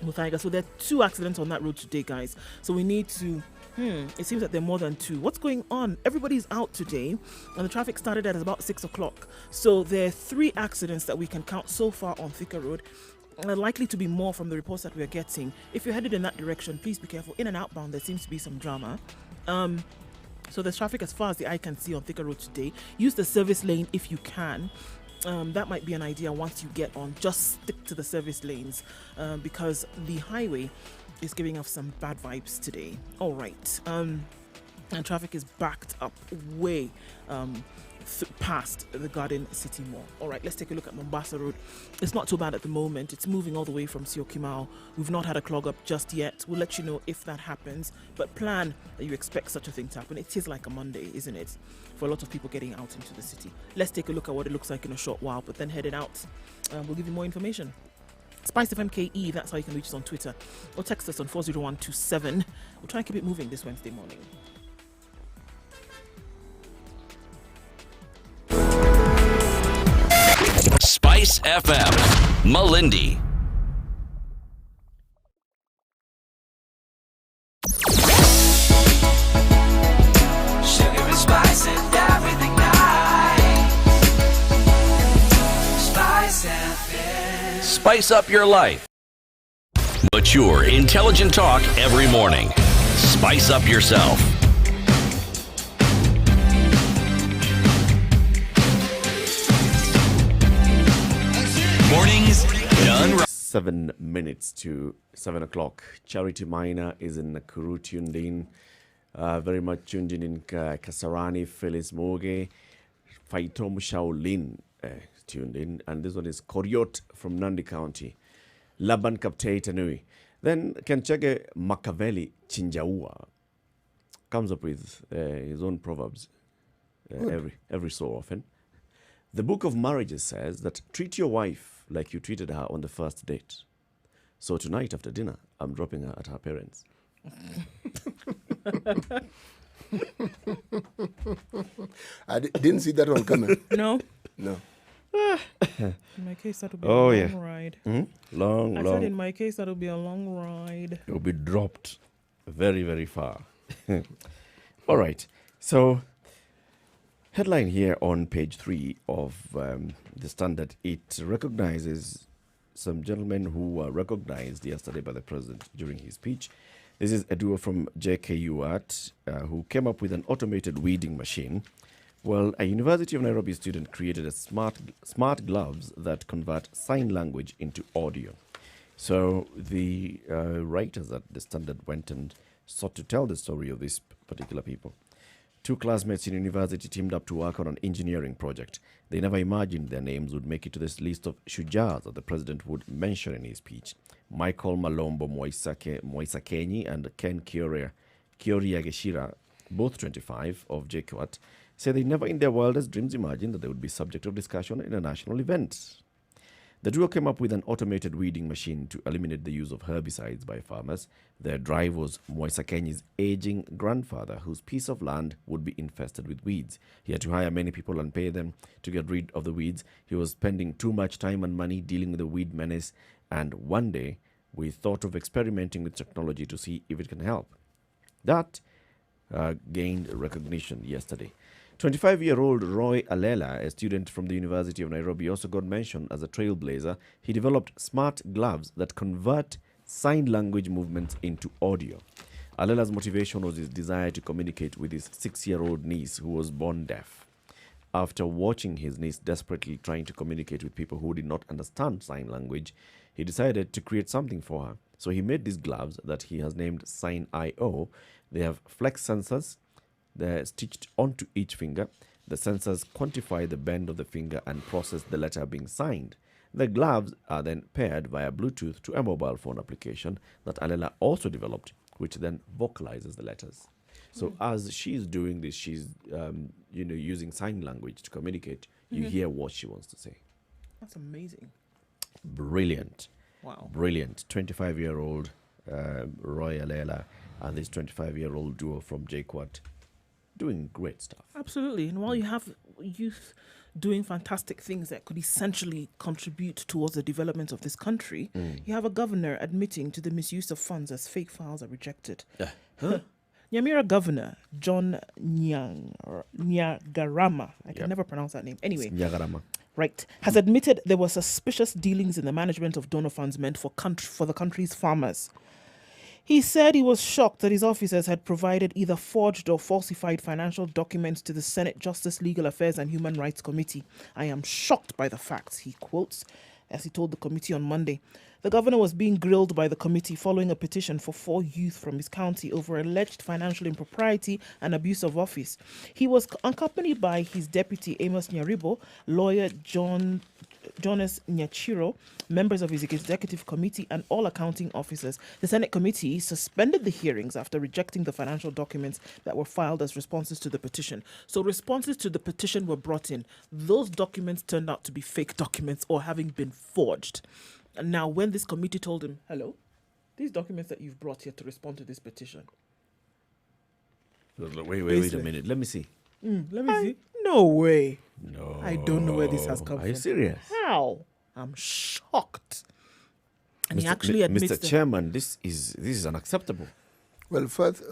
Speaker 3: Muthaiga. So there are 2 accidents on that road today, guys. So we need to... it seems that there are more than 2. What's going on? Everybody's out today, and the traffic started at about 6 o'clock. So there are 3 accidents that we can count so far on Thika Road. Likely to be more from the reports that we are getting. If you're headed in that direction, please be careful. In and outbound, there seems to be some drama. So there's traffic as far as the eye can see on Thika Road today. Use the service lane if you can. That might be an idea once you get on. Just stick to the service lanes because the highway is giving off some bad vibes today. All right. And traffic is backed up way past the Garden City Mall. All right, let's take a look at Mombasa Road. It's not too bad at the moment. It's moving all the way from Syokimau. We've not had a clog up just yet. We'll let you know if that happens, but plan that you expect such a thing to happen. It is like a Monday, isn't it, for a lot of people getting out into the city. Let's take a look at what it looks like in a short while, but then headed out. We'll give you more information. Spice FMKE, that's how you can reach us on Twitter, or text us on 40127. We'll try and keep it moving this Wednesday morning.
Speaker 1: Spice FM, Malindi.
Speaker 7: Sugar and spice and everything nice. Spice FM.
Speaker 1: Spice up your life. Mature, intelligent talk every morning. Spice up yourself. Mornings done right.
Speaker 2: 7 minutes to 7 o'clock. Charity Minor is in Nakuru, tuned in. Very much tuned in Kasarani, Phyllis Moge, Faitom Shaolin, tuned in. And this one is Koryot from Nandi County. Laban Kaptei Tanui. Then Kenchege Makaveli Chinjaua comes up with his own proverbs every so often. The Book of Marriages says that treat your wife like you treated her on the first date. So tonight after dinner, I'm dropping her at her parents'.
Speaker 4: I didn't see that one coming.
Speaker 3: No?
Speaker 4: No.
Speaker 3: In my case, that'll be a long ride.
Speaker 2: Long.
Speaker 3: I said in my case, that'll be a long ride.
Speaker 2: It will be dropped very, very far. All right. So, headline here on page 3 of the Standard, it recognizes some gentlemen who were recognized yesterday by the president during his speech. This is a duo from JKUAT who came up with an automated weeding machine. Well, a University of Nairobi student created a smart gloves that convert sign language into audio. So the writers at the Standard went and sought to tell the story of these particular people. 2 classmates in university teamed up to work on an engineering project. They never imagined their names would make it to this list of shujars that the president would mention in his speech. Michael Malombo Moisakenyi and Ken Kioria Geshira, both 25 of JKUAT, say they never in their wildest dreams imagined that they would be subject of discussion in a national event. The duo came up with an automated weeding machine to eliminate the use of herbicides by farmers. Their drive was Moisakenyi's aging grandfather, whose piece of land would be infested with weeds. He had to hire many people and pay them to get rid of the weeds. He was spending too much time and money dealing with the weed menace, and one day we thought of experimenting with technology to see if it can help. That gained recognition yesterday. 25-year-old Roy Alela, a student from the University of Nairobi, also got mentioned as a trailblazer. He developed smart gloves that convert sign language movements into audio. Alela's motivation was his desire to communicate with his 6-year-old niece who was born deaf. After watching his niece desperately trying to communicate with people who did not understand sign language, he decided to create something for her. So he made these gloves that he has named Sign IO. They have flex sensors. They're stitched onto each finger. The sensors quantify the bend of the finger and process the letter being signed. The gloves are then paired via Bluetooth to a mobile phone application that Alela also developed, which then vocalizes the letters. So as she's doing this, she's using sign language to communicate. You hear what she wants to say.
Speaker 3: That's amazing.
Speaker 2: Brilliant.
Speaker 3: Wow.
Speaker 2: Brilliant. 25-year-old Roy Alela, and this 25-year-old duo from JKUAT doing great stuff.
Speaker 3: Absolutely. And while you have youth doing fantastic things that could essentially contribute towards the development of this country, you have a governor admitting to the misuse of funds as fake files are rejected. Nyamira Governor John Nyagarama, I can never pronounce that name. Anyway,
Speaker 2: Nyagarama.
Speaker 3: Right, has admitted there were suspicious dealings in the management of donor funds meant for the country's farmers. He said he was shocked that his officers had provided either forged or falsified financial documents to the Senate Justice, Legal Affairs and Human Rights Committee. I am shocked by the facts, he quotes, as he told the committee on Monday. The governor was being grilled by the committee following a petition for 4 youth from his county over alleged financial impropriety and abuse of office. He was accompanied by his deputy Amos Nyaribo, lawyer Jonas Nyachiro, members of his executive committee and all accounting officers. The Senate committee suspended the hearings after rejecting the financial documents that were filed as responses to the petition. So responses to the petition were brought in. Those documents turned out to be fake documents or having been forged. And now when this committee told him, hello, these documents that you've brought here to respond to this petition.
Speaker 2: Wait a minute. Let me see.
Speaker 3: Let me see. No way.
Speaker 2: No.
Speaker 3: I don't know where this has come
Speaker 2: Are
Speaker 3: from.
Speaker 2: you serious?
Speaker 3: How? I'm shocked. And he actually admits
Speaker 2: Mr. Chairman, this is unacceptable.
Speaker 4: Well, first,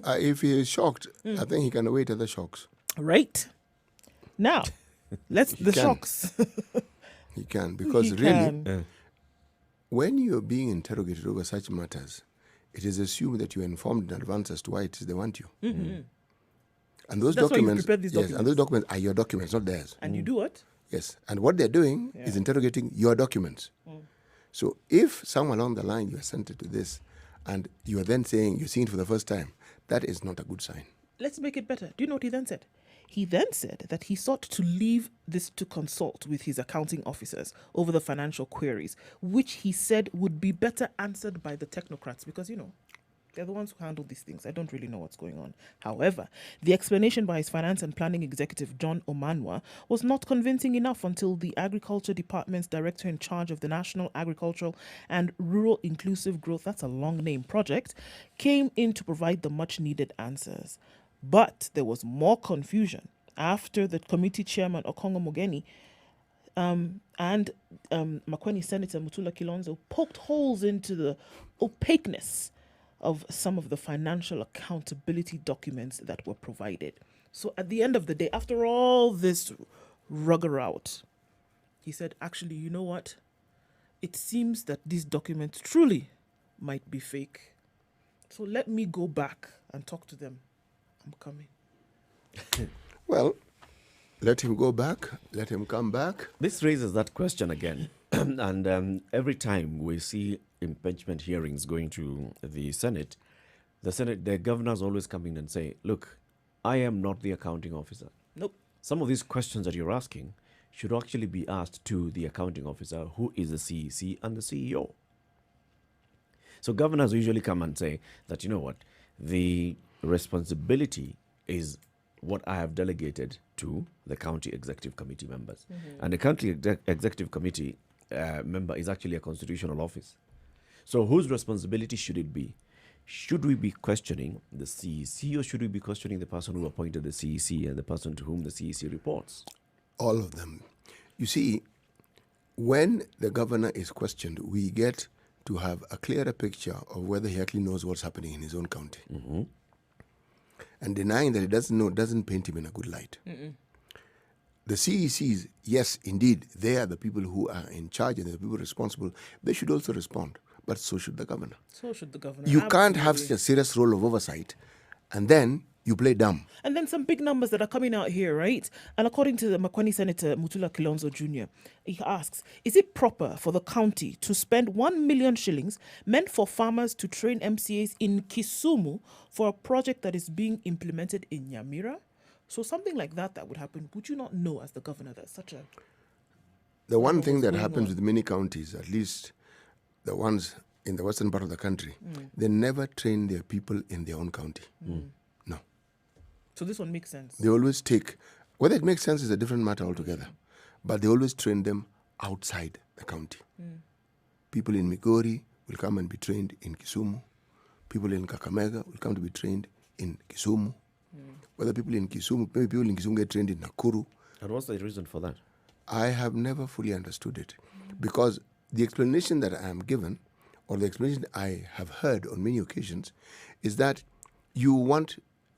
Speaker 4: if he is shocked, I think he can await other shocks.
Speaker 3: Right. Now, let's the
Speaker 4: can.
Speaker 3: shocks.
Speaker 4: He can, because
Speaker 3: He
Speaker 4: really,
Speaker 3: can.
Speaker 4: when you're being interrogated over such matters, it is assumed that you're informed in advance as to why it is they want you. And those
Speaker 3: That's why you
Speaker 4: documents,
Speaker 3: prepared these
Speaker 4: yes, and those
Speaker 3: documents.
Speaker 4: documents are your documents, not theirs.
Speaker 3: And you do what?
Speaker 4: Yes, and what they're doing is interrogating your documents. So if somewhere along the line you are sent to this, and you are then saying you're seeing it for the first time, that is not a good sign.
Speaker 3: Let's make it better. Do you know what he then said? He then said that he sought to leave this to consult with his accounting officers over the financial queries, which he said would be better answered by the technocrats because, they're the ones who handle these things. I don't really know what's going on. However, the explanation by his finance and planning executive, John Omanwa, was not convincing enough until the Agriculture Department's director in charge of the National Agricultural and Rural Inclusive Growth, that's a long name project, came in to provide the much needed answers. But there was more confusion after the committee chairman, Okongo Mogeni, and Makweni Senator Mutula Kilonzo poked holes into the opaqueness of some of the financial accountability documents that were provided. So at the end of the day, after all this rugger-out, he said, actually, you know what? It seems that these documents truly might be fake. So let me go back and talk to them. I'm coming.
Speaker 4: Well, let him go back, let him come back.
Speaker 2: This raises that question again. And every time we see impeachment hearings going to the Senate, the governors always come in and say, look, I am not the accounting officer.
Speaker 3: Nope.
Speaker 2: Some of these questions that you're asking should actually be asked to the accounting officer, who is the CEC and the CEO. So governors usually come and say that, you know what, the responsibility is what I have delegated to the county executive committee members. And the county executive committee member is actually a constitutional office. So whose responsibility should it be? Should we be questioning the CEC or should we be questioning the person who appointed the CEC and the person to whom the CEC reports?
Speaker 4: All of them. You see, when the governor is questioned, we get to have a clearer picture of whether he actually knows what's happening in his own county. And denying that he doesn't know doesn't paint him in a good light. The CECs, yes, indeed, they are the people who are in charge and the people responsible. They should also respond, but so should the governor.
Speaker 3: So should the governor.
Speaker 4: You can't have such a serious role of oversight and then you play dumb.
Speaker 3: And then some big numbers that are coming out here, right? And according to the Makweni Senator Mutula Kilonzo Jr., he asks, is it proper for the county to spend 1 million shillings meant for farmers to train MCAs in Kisumu for a project that is being implemented in Nyamira? So something like that would happen. Would you not know as the governor that such a...
Speaker 4: The one thing that
Speaker 3: going
Speaker 4: happens
Speaker 3: on?
Speaker 4: with many counties, at least the ones in the western part of the country, they never train their people in their own county. No.
Speaker 3: So this one makes sense.
Speaker 4: They always take, whether it makes sense is a different matter altogether, but they always train them outside the county. People in Migori, will come and be trained in Kisumu. People in Kakamega will come to be trained in Kisumu. Whether people in Kisumu, maybe people in Kisumu get trained in Nakuru.
Speaker 2: And what's the reason for that?
Speaker 4: I have never fully understood it. Because the explanation that I am given, or the explanation I have heard on many occasions, is that you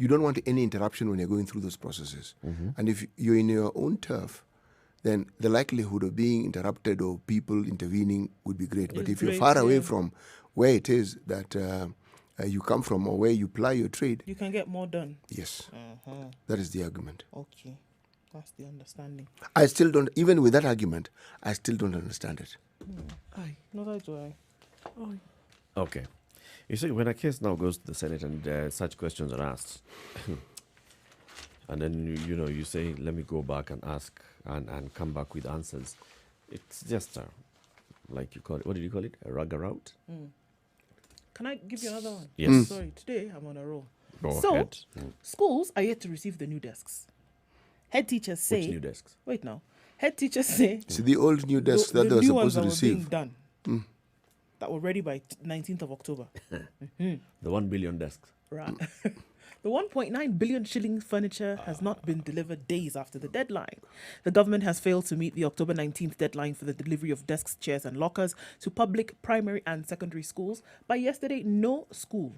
Speaker 4: don't want any interruption when you're going through those processes. And if you're in your own turf, then the likelihood of being interrupted or people intervening would be great. But
Speaker 3: It's
Speaker 4: if you're
Speaker 3: great,
Speaker 4: far away
Speaker 3: yeah.
Speaker 4: from where it is that you come from or where you ply your trade,
Speaker 3: You can get more done.
Speaker 4: yes, that is the argument.
Speaker 3: Okay. That's the understanding.
Speaker 4: I still don't, even with that argument, I still don't understand it.
Speaker 3: Aye. Neither do I.
Speaker 2: Okay. You see, when a case now goes to the Senate and such questions are asked, and then, you say, let me go back and ask and come back with answers, it's just, like you call it, what did you call it? A rug around?
Speaker 3: Can I give you another one?
Speaker 2: Yes.
Speaker 3: Sorry, today I'm on a roll.
Speaker 2: Go
Speaker 3: So,
Speaker 2: ahead.
Speaker 3: schools are yet to receive the new desks. Head teachers say...
Speaker 2: Which new desks?
Speaker 3: Wait now. Head teachers say...
Speaker 4: See, the old new desks
Speaker 3: the
Speaker 4: that they were
Speaker 3: new ones
Speaker 4: supposed to
Speaker 3: that were being
Speaker 4: receive.
Speaker 3: done. That were ready by 19th of October.
Speaker 2: The 1 billion desks.
Speaker 3: Right. The 1.9 billion shilling furniture has not been delivered days after the deadline. The government has failed to meet the October 19th deadline for the delivery of desks, chairs and lockers to public, primary and secondary schools. By yesterday, no school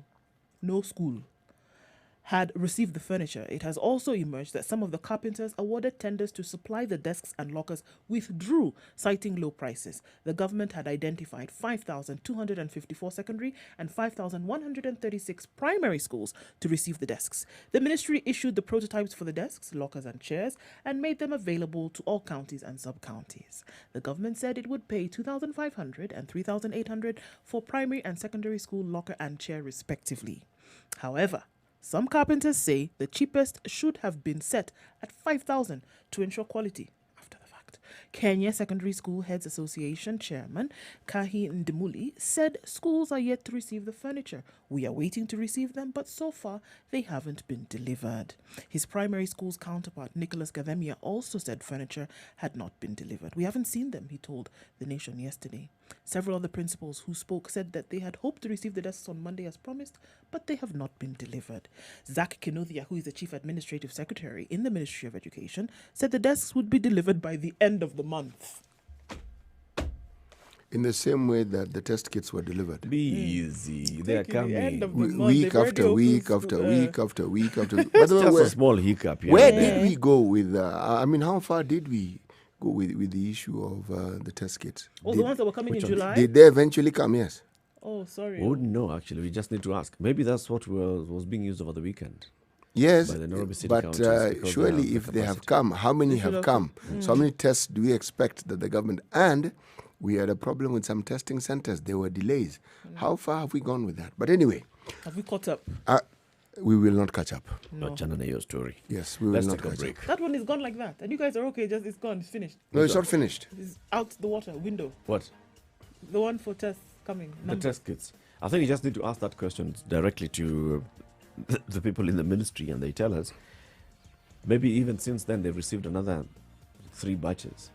Speaker 3: had received the furniture. It has also emerged that some of the carpenters awarded tenders to supply the desks and lockers withdrew, citing low prices. The government had identified 5,254 secondary and 5,136 primary schools to receive the desks. The ministry issued the prototypes for the desks, lockers and chairs and made them available to all counties and sub-counties. The government said it would pay 2,500 and 3,800 for primary and secondary school locker and chair respectively. However, some carpenters say the cheapest should have been set at 5,000 to ensure quality after the fact. Kenya Secondary School Heads Association Chairman Kahi Ndimuli said schools are yet to receive the furniture. We are waiting to receive them, but so far they haven't been delivered. His primary school's counterpart, Nicholas Gavemia, also said furniture had not been delivered. We haven't seen them, he told the nation yesterday. Several other principals who spoke said that they had hoped to receive the desks on Monday as promised, but they have not been delivered. Zach Kinothia, who is the Chief Administrative Secretary in the Ministry of Education, said the desks would be delivered by the end of the month.
Speaker 4: In the same way that the test kits were delivered.
Speaker 2: Be easy. They are
Speaker 3: Taking the end
Speaker 2: coming.
Speaker 3: of the month,
Speaker 4: Week
Speaker 3: they've already
Speaker 4: after
Speaker 3: opened
Speaker 4: week
Speaker 3: school,
Speaker 4: after week after week after week. By
Speaker 2: It's
Speaker 4: the way,
Speaker 2: just a
Speaker 4: where,
Speaker 2: small hiccup. Here
Speaker 4: where
Speaker 2: and there.
Speaker 4: did we go with, how far did we go with the issue of the test kits?
Speaker 3: Oh, the ones that were coming in
Speaker 2: which ones?
Speaker 3: July?
Speaker 4: Did they eventually come? Yes.
Speaker 3: Oh, sorry.
Speaker 2: We wouldn't know, actually. We just need to ask. Maybe that's what was being used over the weekend.
Speaker 4: Yes,
Speaker 2: By the Nairobi City
Speaker 4: but
Speaker 2: Councils because they
Speaker 4: surely
Speaker 2: have the
Speaker 4: if they have
Speaker 2: capacity.
Speaker 4: come, how many
Speaker 3: They should
Speaker 4: have
Speaker 3: have
Speaker 4: come? So how many tests do we expect that the government... And we had a problem with some testing centers. There were delays. How far have we gone with that? But anyway,
Speaker 3: Have we caught up?
Speaker 4: we will not catch up.
Speaker 3: No.
Speaker 2: Not Chana your story.
Speaker 4: Yes, we will
Speaker 2: Let's
Speaker 4: not
Speaker 2: take a
Speaker 4: catch
Speaker 2: break.
Speaker 4: up.
Speaker 3: That one is gone like that. And you guys are okay, just it's gone, it's finished.
Speaker 4: No, it's not finished.
Speaker 3: It's out the water, window.
Speaker 2: What?
Speaker 3: The one for tests coming.
Speaker 2: The
Speaker 3: number.
Speaker 2: test kits. I think you just need to ask that question directly to the people in the ministry, and they tell us. Maybe even since then they've received another 3 batches.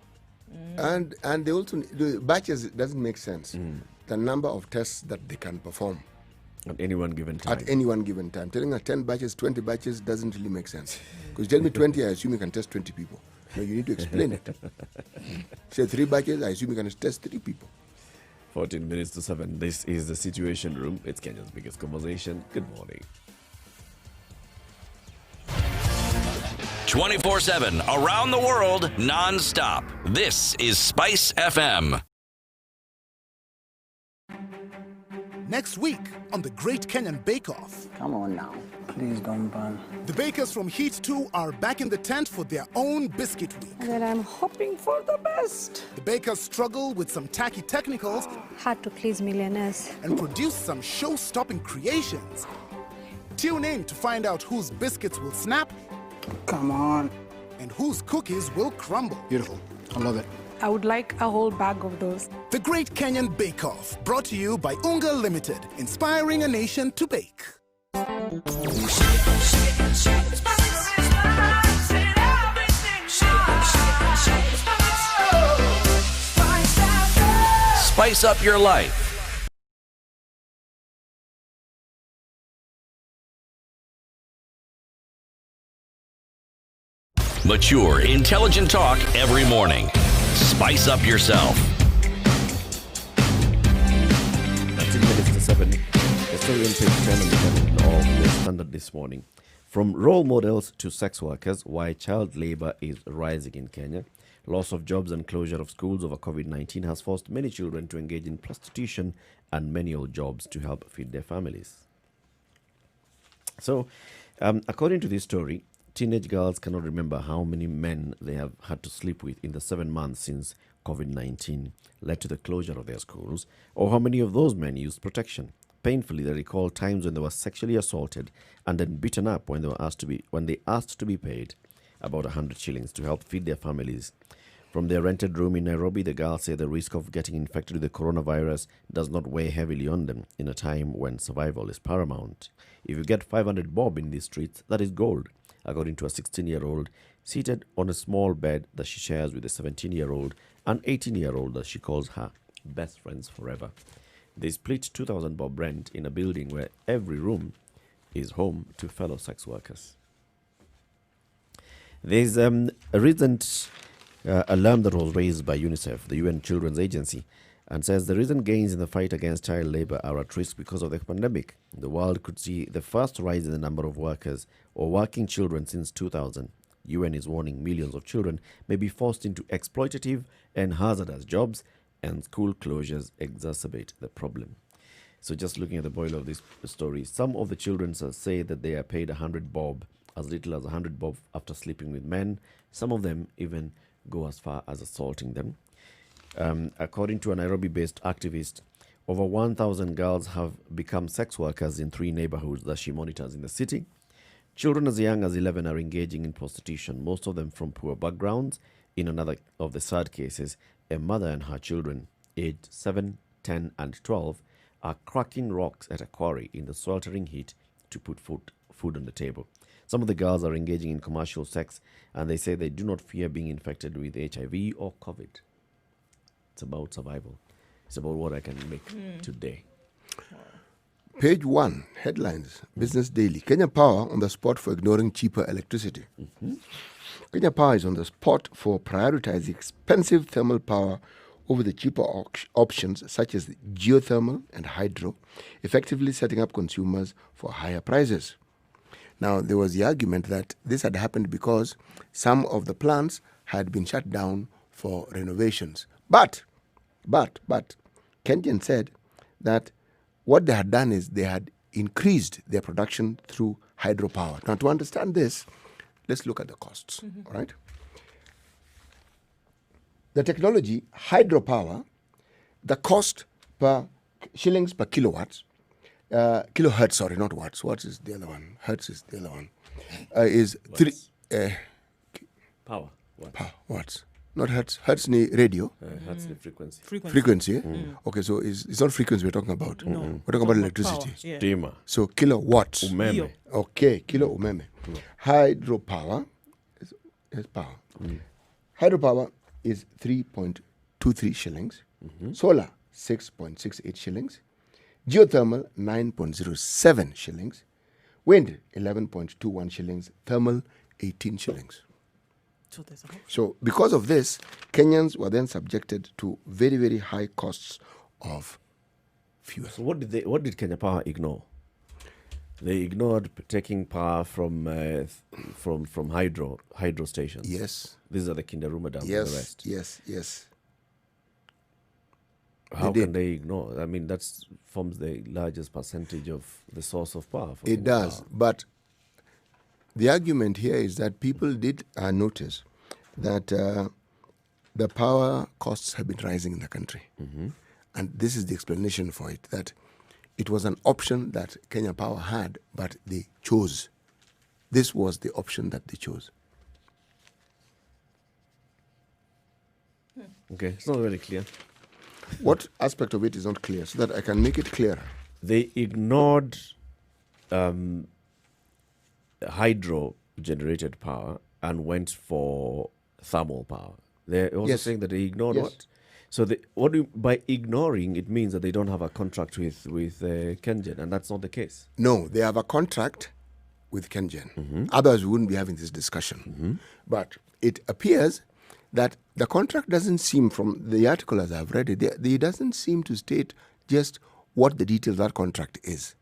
Speaker 4: And they also... The batches doesn't make sense. The number of tests that they can perform
Speaker 2: At any one given time.
Speaker 4: at any one given time. Telling us 10 batches, 20 batches doesn't really make sense. Because you tell me 20, I assume you can test 20 people. No, you need to explain it. Say 3 batches, I assume you can test 3 people.
Speaker 2: 14 minutes to 7. This is the Situation Room. It's Kenya's biggest conversation. Good morning.
Speaker 1: 24/7 around the world, non-stop. This is Spice FM.
Speaker 8: Next week on the Great Kenyan Bake Off,
Speaker 9: Come on now. Please don't burn.
Speaker 8: the bakers from Heat 2 are back in the tent for their own biscuit week.
Speaker 10: Well, I'm hoping for the best.
Speaker 8: The bakers struggle with some tacky technicals
Speaker 10: Hard to please millionaires.
Speaker 8: and produce some show-stopping creations. Tune in to find out whose biscuits will snap
Speaker 9: Come on.
Speaker 8: and whose cookies will crumble.
Speaker 9: Beautiful. I love it.
Speaker 10: I would like a whole bag of those.
Speaker 8: The Great Kenyan Bake Off, brought to you by Unga Limited, inspiring a nation to bake.
Speaker 1: Spice up your life. Mature, intelligent talk every morning. Spice up yourself.
Speaker 2: 13 minutes to 7. The story on page 10 and 11 of the Standard this morning. From role models to sex workers, why child labor is rising in Kenya. Loss of jobs and closure of schools over COVID-19 has forced many children to engage in prostitution and menial jobs to help feed their families. So, according to this story, teenage girls cannot remember how many men they have had to sleep with in the 7 months since COVID-19 led to the closure of their schools, or how many of those men used protection. Painfully, they recall times when they were sexually assaulted and then beaten up when they asked to be paid about 100 shillings to help feed their families. From their rented room in Nairobi, the girls say the risk of getting infected with the coronavirus does not weigh heavily on them in a time when survival is paramount. If you get 500 bob in these streets, that is gold, according to a 16-year-old seated on a small bed that she shares with a 17-year-old and 18-year-old that she calls her best friends forever. They split 2,000 bob rent in a building where every room is home to fellow sex workers. There's a recent alarm that was raised by UNICEF, the UN Children's Agency, and says the recent gains in the fight against child labor are at risk because of the pandemic. The world could see the first rise in the number of workers or working children since 2000. UN is warning millions of children may be forced into exploitative and hazardous jobs, and school closures exacerbate the problem. So just looking at the boil of this story, some of the children say that they are paid 100 bob, as little as 100 bob after sleeping with men. Some of them even go as far as assaulting them. According to a Nairobi-based activist, over 1,000 girls have become sex workers in 3 neighborhoods that she monitors in the city. Children as young as 11 are engaging in prostitution, most of them from poor backgrounds. In another of the sad cases, a mother and her children, aged 7, 10 and 12, are cracking rocks at a quarry in the sweltering heat to put food on the table. Some of the girls are engaging in commercial sex, and they say they do not fear being infected with HIV or COVID. It's about survival. It's about what I can make today.
Speaker 4: Page 1, headlines, Business Daily. Kenya Power on the spot for ignoring cheaper electricity. Kenya Power is on the spot for prioritizing expensive thermal power over the cheaper options such as geothermal and hydro, effectively setting up consumers for higher prices. Now, there was the argument that this had happened because some of the plants had been shut down for renovations. But, Kenyan said that what they had done is they had increased their production through hydropower. Now, to understand this, let's look at the costs, all right? The technology, hydropower, the cost per shillings per kilowatts, kilohertz, sorry, not watts. Watts is the other one. Hertz is the other one. Is
Speaker 2: Watts.
Speaker 4: 3...
Speaker 2: Power. What?
Speaker 4: power, watts. Not hertz. Hertz ni radio.
Speaker 2: That's the frequency.
Speaker 4: Frequency. Okay, so it's not frequency we're talking about.
Speaker 3: No.
Speaker 4: We're talking about electricity.
Speaker 3: Power, yeah.
Speaker 2: Steamer.
Speaker 4: So kilowatts.
Speaker 2: Umeme.
Speaker 4: Okay, kilo umeme. Hydropower is power. Hydropower is 3.23 shillings. Solar, 6.68 shillings. Geothermal, 9.07 shillings. Wind, 11.21 shillings. Thermal, 18 shillings.
Speaker 3: So there's a whole
Speaker 4: So because of this, Kenyans were then subjected to very, very high costs of fuel.
Speaker 2: So what did Kenya Power ignore? They ignored taking power from hydro stations.
Speaker 4: Yes.
Speaker 2: These are the Kindaruma Dam and the rest.
Speaker 4: Yes.
Speaker 2: How
Speaker 4: They
Speaker 2: can
Speaker 4: did.
Speaker 2: they ignore? I mean, that forms the largest percentage of the source of power. For
Speaker 4: It
Speaker 2: Kenya
Speaker 4: does.
Speaker 2: Power.
Speaker 4: But the argument here is that people did notice that the power costs have been rising in the country. And this is the explanation for it, that it was an option that Kenya Power had, but they chose. This was the option that they chose.
Speaker 2: Okay, it's not very clear.
Speaker 4: What aspect of it is not clear, so that I can make it clearer?
Speaker 2: They ignored hydro-generated power and went for thermal power. They're also
Speaker 4: Yes.
Speaker 2: saying that they ignored
Speaker 4: Yes.
Speaker 2: what? So by ignoring, it means that they don't have a contract with Kenyan, and that's not the case.
Speaker 4: No, they have a contract, with Kenyan. Otherwise, we wouldn't be having this discussion. But it appears that the contract doesn't seem, from the article as I've read it, it doesn't seem to state just what the details of that contract is.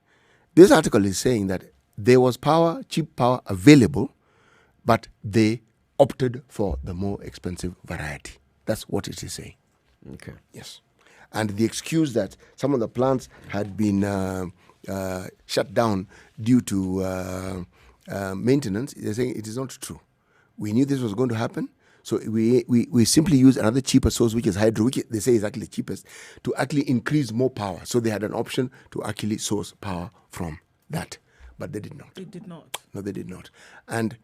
Speaker 4: This article is saying that there was power, cheap power available, but they opted for the more expensive variety. That's what it is saying.
Speaker 2: Okay.
Speaker 4: Yes. And the excuse that some of the plants had been shut down due to maintenance, they're saying it is not true. We knew this was going to happen, so we simply use another cheaper source, which is hydro, which they say is actually the cheapest, to actually increase more power. So they had an option to actually source power from that, but they did not.
Speaker 3: They did not.
Speaker 4: No, they did not. And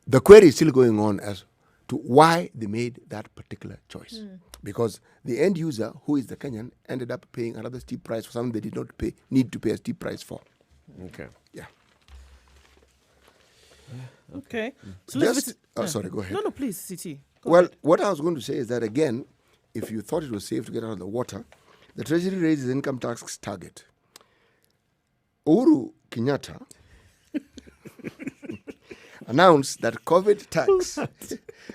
Speaker 4: the query is still going on as to why they made that particular choice. Because the end user, who is the Kenyan, ended up paying another steep price for something they did not need to pay a steep price for.
Speaker 2: Okay.
Speaker 4: Yeah.
Speaker 3: Okay. So
Speaker 4: sorry, go ahead.
Speaker 3: No, please, CT. Go
Speaker 4: Well,
Speaker 3: ahead.
Speaker 4: what I was going to say is that, again, if you thought it was safe to get out of the water, the Treasury raised its income tax target. Uhuru Kenyatta announced that COVID tax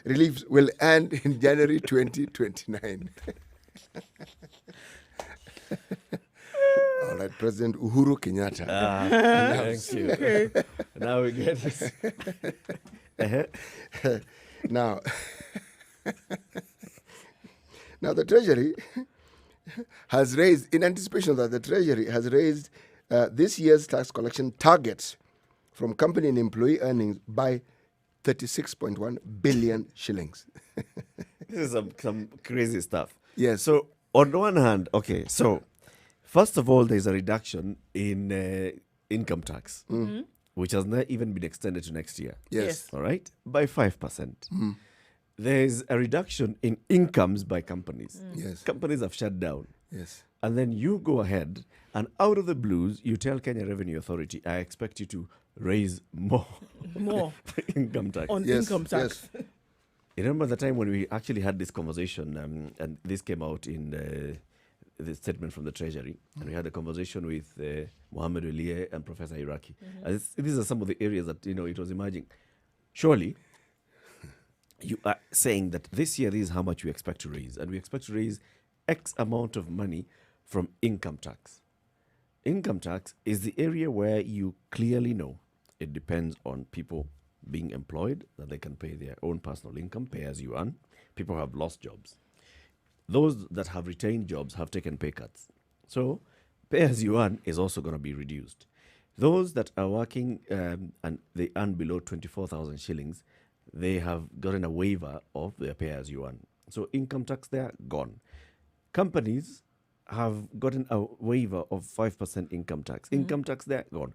Speaker 4: relief will end in January 2029. All right, President Uhuru Kenyatta.
Speaker 2: Thank you. Okay. Now we get this.
Speaker 4: Now, the Treasury has raised, in anticipation that the Treasury has raised this year's tax collection targets from company and employee earnings by 36.1 billion shillings.
Speaker 2: This is some crazy stuff.
Speaker 4: Yes.
Speaker 2: So on one hand, okay, so first of all, there's a reduction in income tax, which has not even been extended to next year.
Speaker 4: Yes.
Speaker 2: All right, by 5%. There's a reduction in incomes by companies.
Speaker 4: Yes.
Speaker 2: Companies have shut down.
Speaker 4: Yes.
Speaker 2: And then you go ahead and out of the blues, you tell Kenya Revenue Authority, I expect you to raise more income tax.
Speaker 3: On income tax.
Speaker 2: You remember the time when we actually had this conversation, and this came out in the statement from the Treasury, and we had a conversation with Mohammed Elie and Professor Iraki. These are some of the areas that, it was emerging. Surely, you are saying that this year, this is how much we expect to raise, and we expect to raise X amount of money from income tax. Income tax is the area where you clearly know it depends on people being employed, that they can pay their own personal income, pay as you earn. People have lost jobs. Those that have retained jobs have taken pay cuts. So pay as you earn is also going to be reduced. Those that are working and they earn below 24,000 shillings, they have gotten a waiver of their pay as you earn. So income tax there, gone. Companies have gotten a waiver of 5% income tax. Income tax there, gone.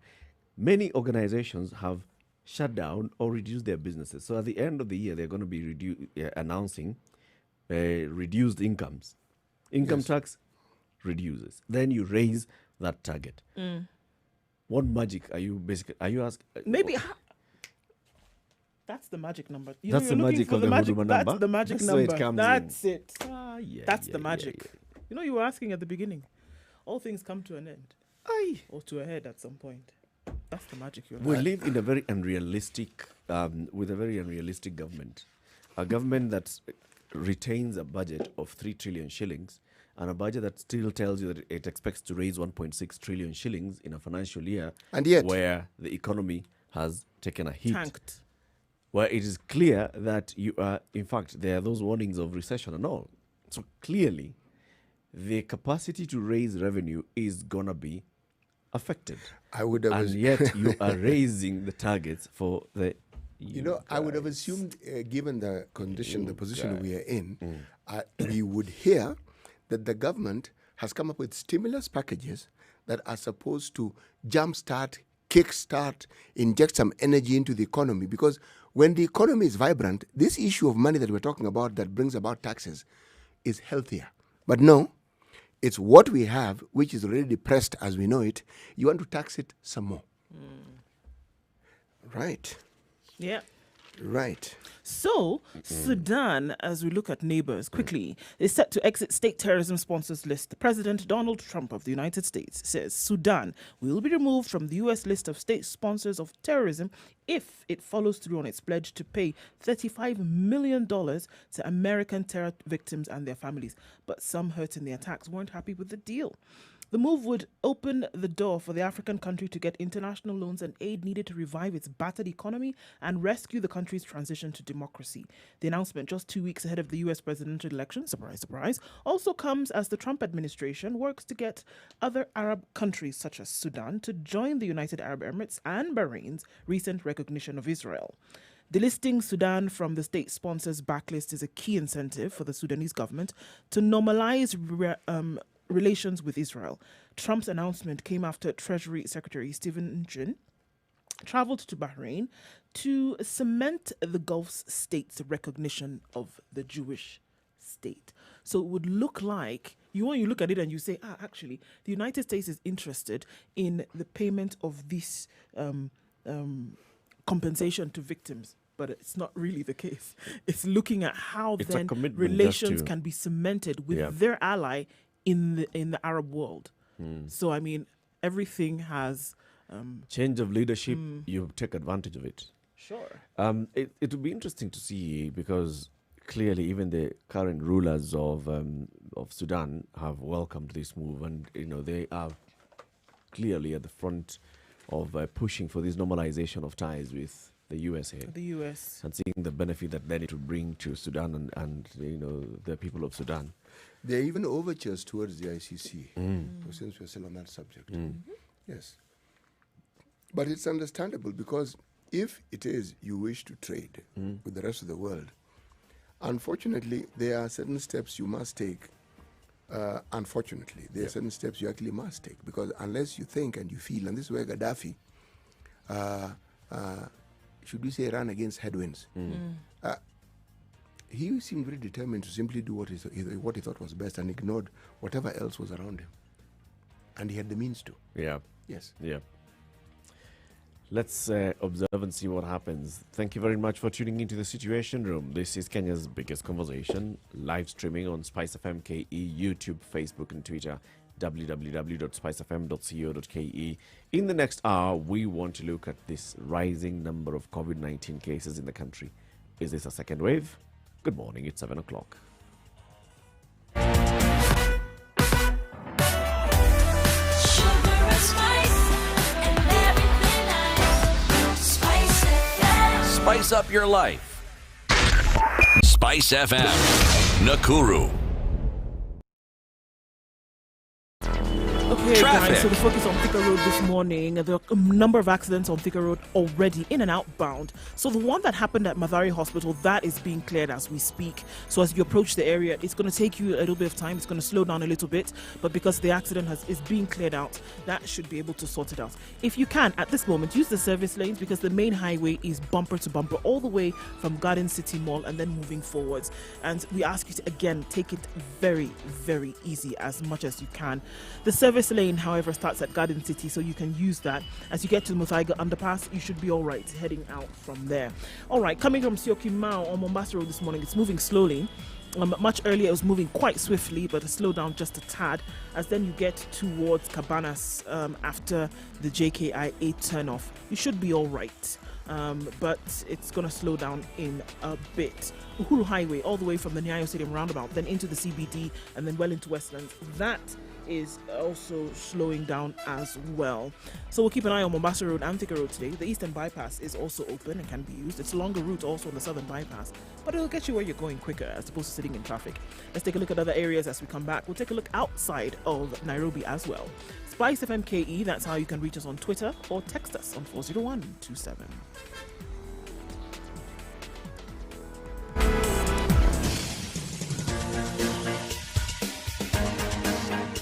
Speaker 2: Many organizations have shut down or reduced their businesses. So at the end of the year, they're going to be announcing reduced incomes. Income tax reduces. Then you raise that target. What magic are you asking?
Speaker 3: Maybe that's the magic number.
Speaker 2: That's the magic of the Huduma number.
Speaker 3: That's the magic
Speaker 2: That's
Speaker 3: number.
Speaker 2: where it comes
Speaker 3: That's
Speaker 2: in.
Speaker 3: it. That's the magic. You were asking at the beginning. All things come to an end. Or to a head at some point. That's the magic.
Speaker 2: We live in a very unrealistic, with a very unrealistic government. A government that retains a budget of 3 trillion shillings and a budget that still tells you that it expects to raise 1.6 trillion shillings in a financial year,
Speaker 4: and yet
Speaker 2: where the economy has taken a hit.
Speaker 3: Tanked.
Speaker 2: Where it is clear that you are, in fact, there are those warnings of recession and all. So clearly, the capacity to raise revenue is going to be affected. And yet you are raising the targets for the...
Speaker 4: I would have assumed, given the condition, the position we are in, we would hear that the government has come up with stimulus packages that are supposed to jumpstart, kickstart, inject some energy into the economy. Because when the economy is vibrant, this issue of money that we're talking about that brings about taxes is healthier. But no, it's what we have, which is already depressed as we know it. You want to tax it some more. Right.
Speaker 3: Yeah.
Speaker 4: Right.
Speaker 3: So, Sudan, as we look at neighbors quickly, is set to exit state terrorism sponsors list. President Donald Trump of the United States says Sudan will be removed from the U.S. list of state sponsors of terrorism if it follows through on its pledge to pay $35 million to American terror victims and their families. But some hurt in the attacks weren't happy with the deal. The move would open the door for the African country to get international loans and aid needed to revive its battered economy and rescue the country's transition to democracy. The announcement, just 2 weeks ahead of the U.S. presidential election, surprise, surprise, also comes as the Trump administration works to get other Arab countries such as Sudan to join the United Arab Emirates and Bahrain's recent recognition of Israel. Delisting Sudan from the state sponsors backlist is a key incentive for the Sudanese government to normalize relations with Israel. Trump's announcement came after Treasury Secretary Stephen Mnuchin traveled to Bahrain to cement the Gulf states' recognition of the Jewish state. So it would look like, when you look at it and you say, actually, the United States is interested in the payment of this compensation to victims. But it's not really the case. It's looking at how then relations can be cemented with their ally in the Arab world. So, I mean, everything has...
Speaker 2: change of leadership, you take advantage of it.
Speaker 3: Sure.
Speaker 2: It would be interesting to see because clearly even the current rulers of Sudan have welcomed this move, and they are clearly at the front of pushing for this normalization of ties with the USA.
Speaker 3: The US.
Speaker 2: And seeing the benefit that then it would bring to Sudan and the people of Sudan.
Speaker 4: There are even overtures towards the ICC, since we're still on that subject. Yes. But it's understandable because if it is you wish to trade with the rest of the world, unfortunately, there are certain steps you must take. Unfortunately, there are certain steps you actually must take because unless you think and you feel, and this is where Gaddafi, should we say, ran against headwinds. He seemed very determined to simply do what he thought was best and ignored whatever else was around him. And he had the means to.
Speaker 2: Yeah.
Speaker 4: Yes.
Speaker 2: Yeah. Let's observe and see what happens. Thank you very much for tuning into the Situation Room. This is Kenya's biggest conversation, live streaming on Spice FM KE, YouTube, Facebook, and Twitter, www.spicefm.co.ke. In the next hour, we want to look at this rising number of COVID-19 cases in the country. Is this a second wave? Good morning, it's 7 o'clock.
Speaker 1: Spice up your life. Spice FM, Nakuru.
Speaker 3: Okay,
Speaker 1: Traffic.
Speaker 3: guys, so the focus on Thika Road this morning. There are a number of accidents on Thika Road already, in and outbound. So the one that happened at Mathare Hospital, that is being cleared as we speak. So as you approach the area, it's going to take you a little bit of time. It's going to slow down a little bit. But because the accident is being cleared out, that should be able to sort it out. If you can, at this moment, use the service lanes because the main highway is bumper to bumper all the way from Garden City Mall and then moving forwards. And we ask you to, again, take it very, very easy as much as you can. The service lane, however, starts at Garden City, so you can use that. As you get to the Muthaiga underpass, you should be all right heading out from there. All right, coming from Syokimau on Mombasa Road this morning, it's moving slowly. Much earlier, it was moving quite swiftly, but it slowed down just a tad. As then you get towards Cabanas after the JKIA turnoff, you should be all right. But it's going to slow down in a bit. Uhuru Highway, all the way from the Nyayo Stadium roundabout, then into the CBD, and then well into Westlands. That is also slowing down as well. So we'll keep an eye on Mombasa Road and Thika Road today. The Eastern Bypass is also open and can be used. It's a longer route also on the Southern Bypass, but it'll get you where you're going quicker as opposed to sitting in traffic. Let's take a look at other areas as we come back. We'll take a look outside of Nairobi as well. Spice FM KE, that's how you can reach us on Twitter or text us on 40127.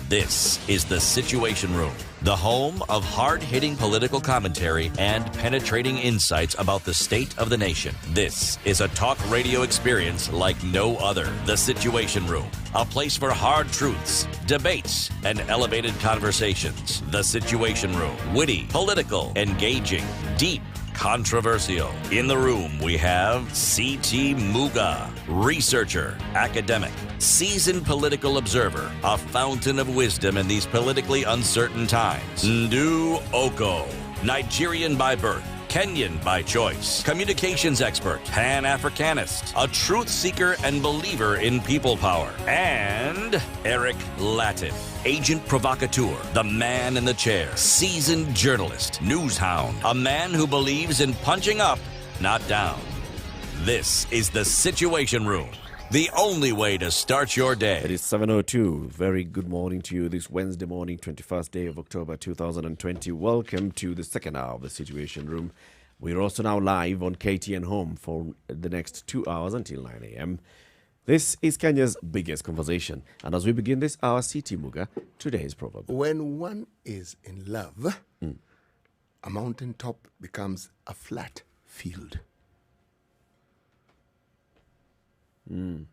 Speaker 1: This is the Situation Room, the home of hard-hitting political commentary and penetrating insights about the state of the nation. This is a talk radio experience like no other. The Situation Room, a place for hard truths, debates, and elevated conversations. The Situation Room, witty, political, engaging, deep, controversial. In the room, we have C.T. Muga, researcher, academic, seasoned political observer, a fountain of wisdom in these politically uncertain times. Ndu Oko, Nigerian by birth, Kenyan by choice, communications expert, Pan-Africanist, a truth seeker and believer in people power, and Eric Latin, agent provocateur, the man in the chair, seasoned journalist, news hound, a man who believes in punching up, not down. This is the Situation Room, the only way to start your day.
Speaker 2: It is 7:02. Very good morning to you this Wednesday morning, 21st day of October 2020. Welcome to the second hour of the Situation Room. We're also now live on KTN Home for the next 2 hours until 9 a.m. This is Kenya's biggest conversation. And as we begin this hour, C.T. Muga, today's proverb.
Speaker 4: When one is in love, a mountaintop becomes a flat field.
Speaker 2: When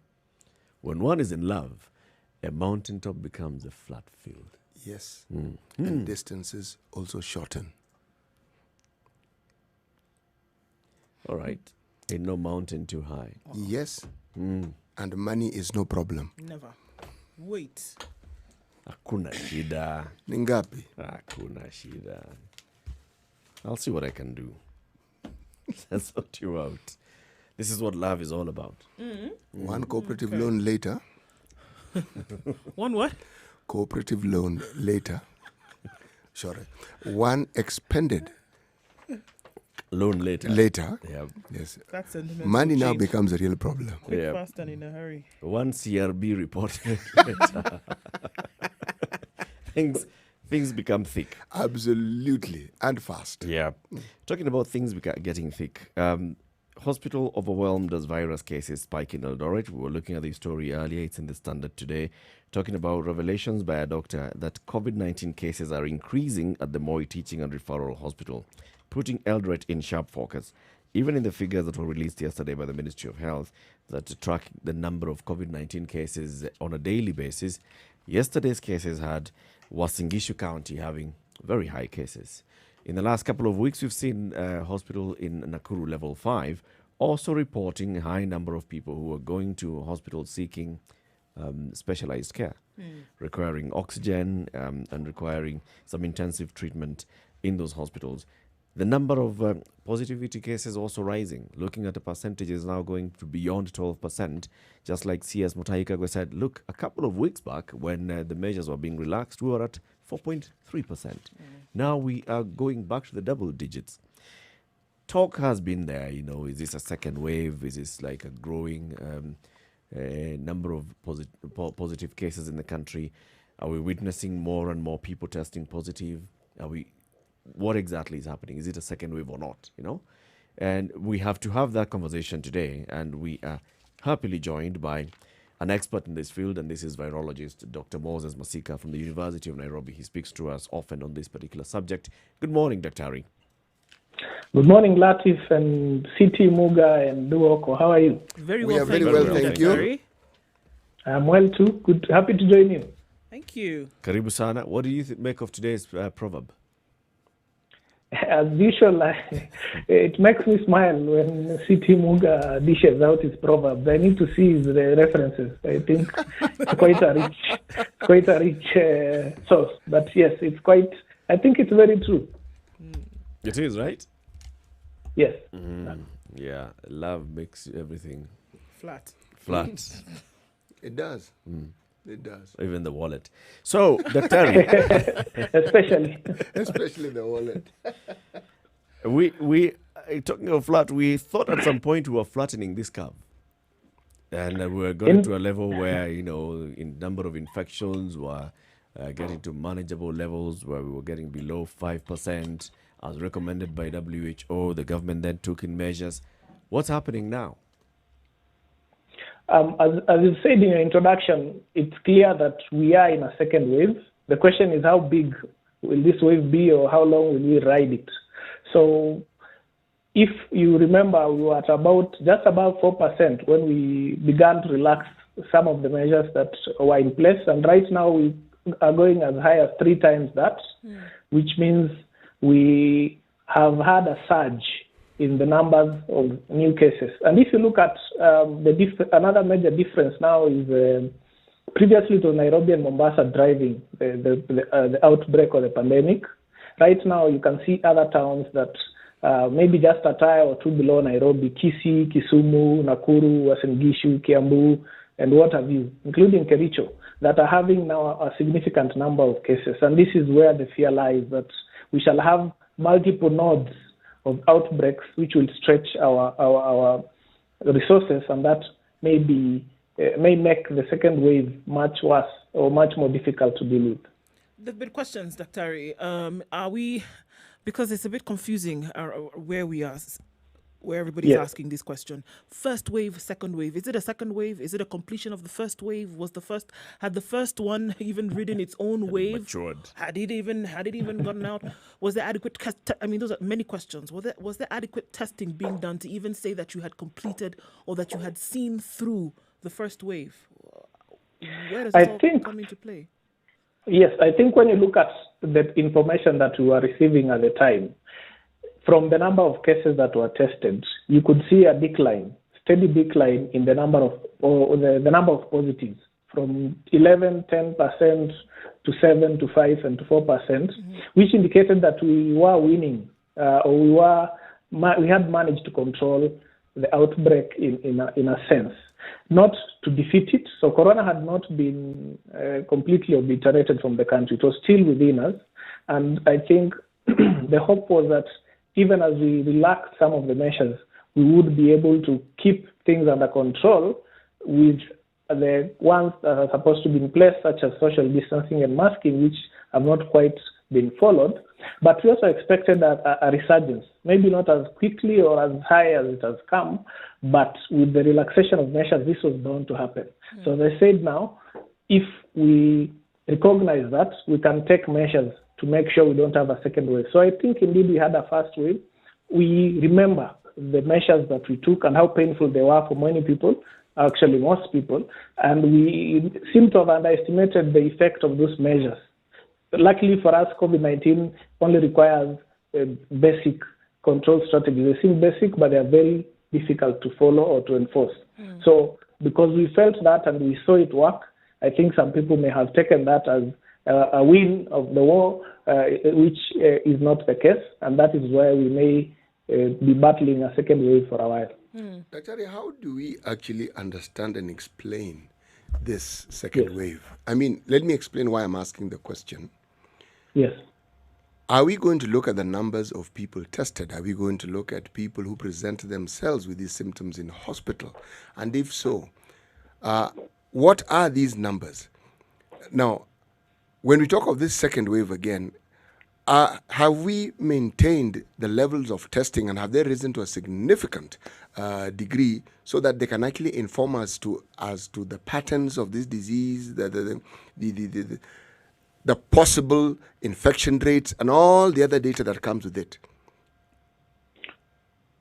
Speaker 2: one is in love, a mountaintop becomes a flat field.
Speaker 4: Yes. And distances also shorten.
Speaker 2: All right. Ain't no mountain too high.
Speaker 4: Yes. And money is no problem.
Speaker 3: Never. Wait.
Speaker 2: Hakuna shida.
Speaker 4: Ningapi?
Speaker 2: Hakuna shida. I'll see what I can do. Let's sort you out. This is what love is all about.
Speaker 4: One cooperative loan later.
Speaker 3: One what?
Speaker 4: Cooperative loan later. Sorry. One expended
Speaker 2: Loan later.
Speaker 4: later.
Speaker 2: Yeah.
Speaker 4: Yes.
Speaker 3: That's sentimental.
Speaker 4: Money now
Speaker 3: change.
Speaker 4: becomes a real problem.
Speaker 3: Quick,
Speaker 2: Yeah.
Speaker 3: fast, and in a hurry.
Speaker 2: One CRB report later. Things become thick.
Speaker 4: Absolutely. And fast.
Speaker 2: Yeah. Talking about things getting thick. Hospital overwhelmed as virus cases spike in Eldoret. We were looking at the story earlier. It's in the Standard today. Talking about revelations by a doctor that COVID-19 cases are increasing at the Moi Teaching and Referral Hospital, putting Eldoret in sharp focus. Even in the figures that were released yesterday by the Ministry of Health that track the number of COVID-19 cases on a daily basis, yesterday's cases had Uasin Gishu County having very high cases. In the last couple of weeks, we've seen a hospital in Nakuru level 5 also reporting a high number of people who are going to hospitals seeking specialized care, requiring oxygen and requiring some intensive treatment in those hospitals. The number of positivity cases also rising. Looking at the percentages now going to beyond 12%, just like CS Mutaikagwe said, look, a couple of weeks back when the measures were being relaxed, we were at 4.3%. Now we are going back to the double digits. Talk has been there, is this a second wave? Is this like a growing number of positive cases in the country? Are we witnessing more and more people testing positive? What exactly is happening? Is it a second wave or not? And we have to have that conversation today, and we are happily joined by an expert in this field, and this is virologist Dr. Moses Masika from the University of Nairobi. He speaks to us often on this particular subject. Good morning, Dr. Ari.
Speaker 11: Good morning, Latif and C.T. Muga and Duoko. How are you?
Speaker 3: Very
Speaker 4: We
Speaker 3: well.
Speaker 4: are very well, thank you.
Speaker 3: Sorry.
Speaker 11: I'm well too. Good, happy to join you.
Speaker 3: Thank you.
Speaker 2: Karibu sana. What do you make of today's proverb?
Speaker 11: As usual, it makes me smile when C.T. Muga dishes out his proverbs. I need to see his references. I think it's quite a rich source. But yes, I think it's very true.
Speaker 2: It is, right?
Speaker 11: Yes.
Speaker 2: Yeah, love makes everything
Speaker 3: Flat.
Speaker 2: flat.
Speaker 4: It does. It does.
Speaker 2: Even the wallet. So, Dr. Ari,
Speaker 4: Especially the wallet.
Speaker 2: we talking of flat, we thought at some point we were flattening this curve. And we were going to a level where, in number of infections were getting to manageable levels where we were getting below 5%, as recommended by WHO. The government then took in measures. What's happening now?
Speaker 11: As you said in your introduction, it's clear that we are in a second wave. The question is how big will this wave be, or how long will we ride it? So if you remember, we were at just about 4% when we began to relax some of the measures that were in place. And right now we are going as high as 3 times that, which means we have had a surge in the numbers of new cases. And if you look at another major difference now is previously to Nairobi and Mombasa driving the outbreak of the pandemic. Right now, you can see other towns that maybe just a tire or two below Nairobi, Kisii, Kisumu, Nakuru, Uasin Gishu, Kiambu, and what have you, including Kericho, that are having now a significant number of cases. And this is where the fear lies, that we shall have multiple nodes of outbreaks which will stretch our resources, and that may make the second wave much worse or much more difficult to deal with.
Speaker 3: There have been questions, Dr. Are we, because it's a bit confusing where we are, where everybody's asking this question. First wave, second wave. Is it a second wave? Is it a completion of the first wave? Had the first one even ridden its own wave?
Speaker 2: Matured.
Speaker 3: Had it even gotten out? Was there adequate those are many questions. Was there adequate testing being done to even say that you had completed or that you had seen through the first wave? Where does this all come into play?
Speaker 11: Yes, I think when you look at the information that we were receiving at the time, from the number of cases that were tested, you could see a steady decline in the number of positives from 11, 10% to 7 to 5 and to 4%, which indicated that we were winning, or we had managed to control the outbreak in a sense. Not to defeat it. So Corona had not been completely obliterated from the country. It was still within us. And I think the hope was that even as we relaxed some of the measures, we would be able to keep things under control with the ones that are supposed to be in place, such as social distancing and masking, which have not quite been followed. But we also expected a resurgence, maybe not as quickly or as high as it has come, but with the relaxation of measures, this was bound to happen. So as I said now, if we recognize that, we can take measures to make sure we don't have a second wave. So I think indeed we had a first wave. We remember the measures that we took and how painful they were for many people, actually most people, and we seem to have underestimated the effect of those measures. Luckily for us, COVID-19 only requires basic control strategies. They seem basic, but they are very difficult to follow or to enforce. So because we felt that and we saw it work, I think some people may have taken that as a win of the war, which is not the case, and that is why we may be battling a second wave for a while.
Speaker 4: Dr. How do we actually understand and explain this second wave? I mean, let me explain why I'm asking the question.
Speaker 11: Yes.
Speaker 4: Are we going to look at the numbers of people tested? Are we going to look at people who present themselves with these symptoms in hospital? And if so, what are these numbers? Now, when we talk of this second wave again, have we maintained the levels of testing, and have they risen to a significant degree so that they can actually inform us as to the patterns of this disease, the possible infection rates, and all the other data that comes with it?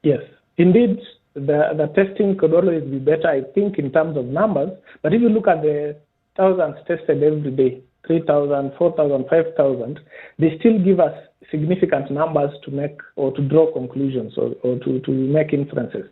Speaker 11: Yes, indeed, the testing could always be better, I think, in terms of numbers. But if you look at the thousands tested every day, 3,000, 4,000, 5,000, they still give us significant numbers to make or to draw conclusions or to make inferences.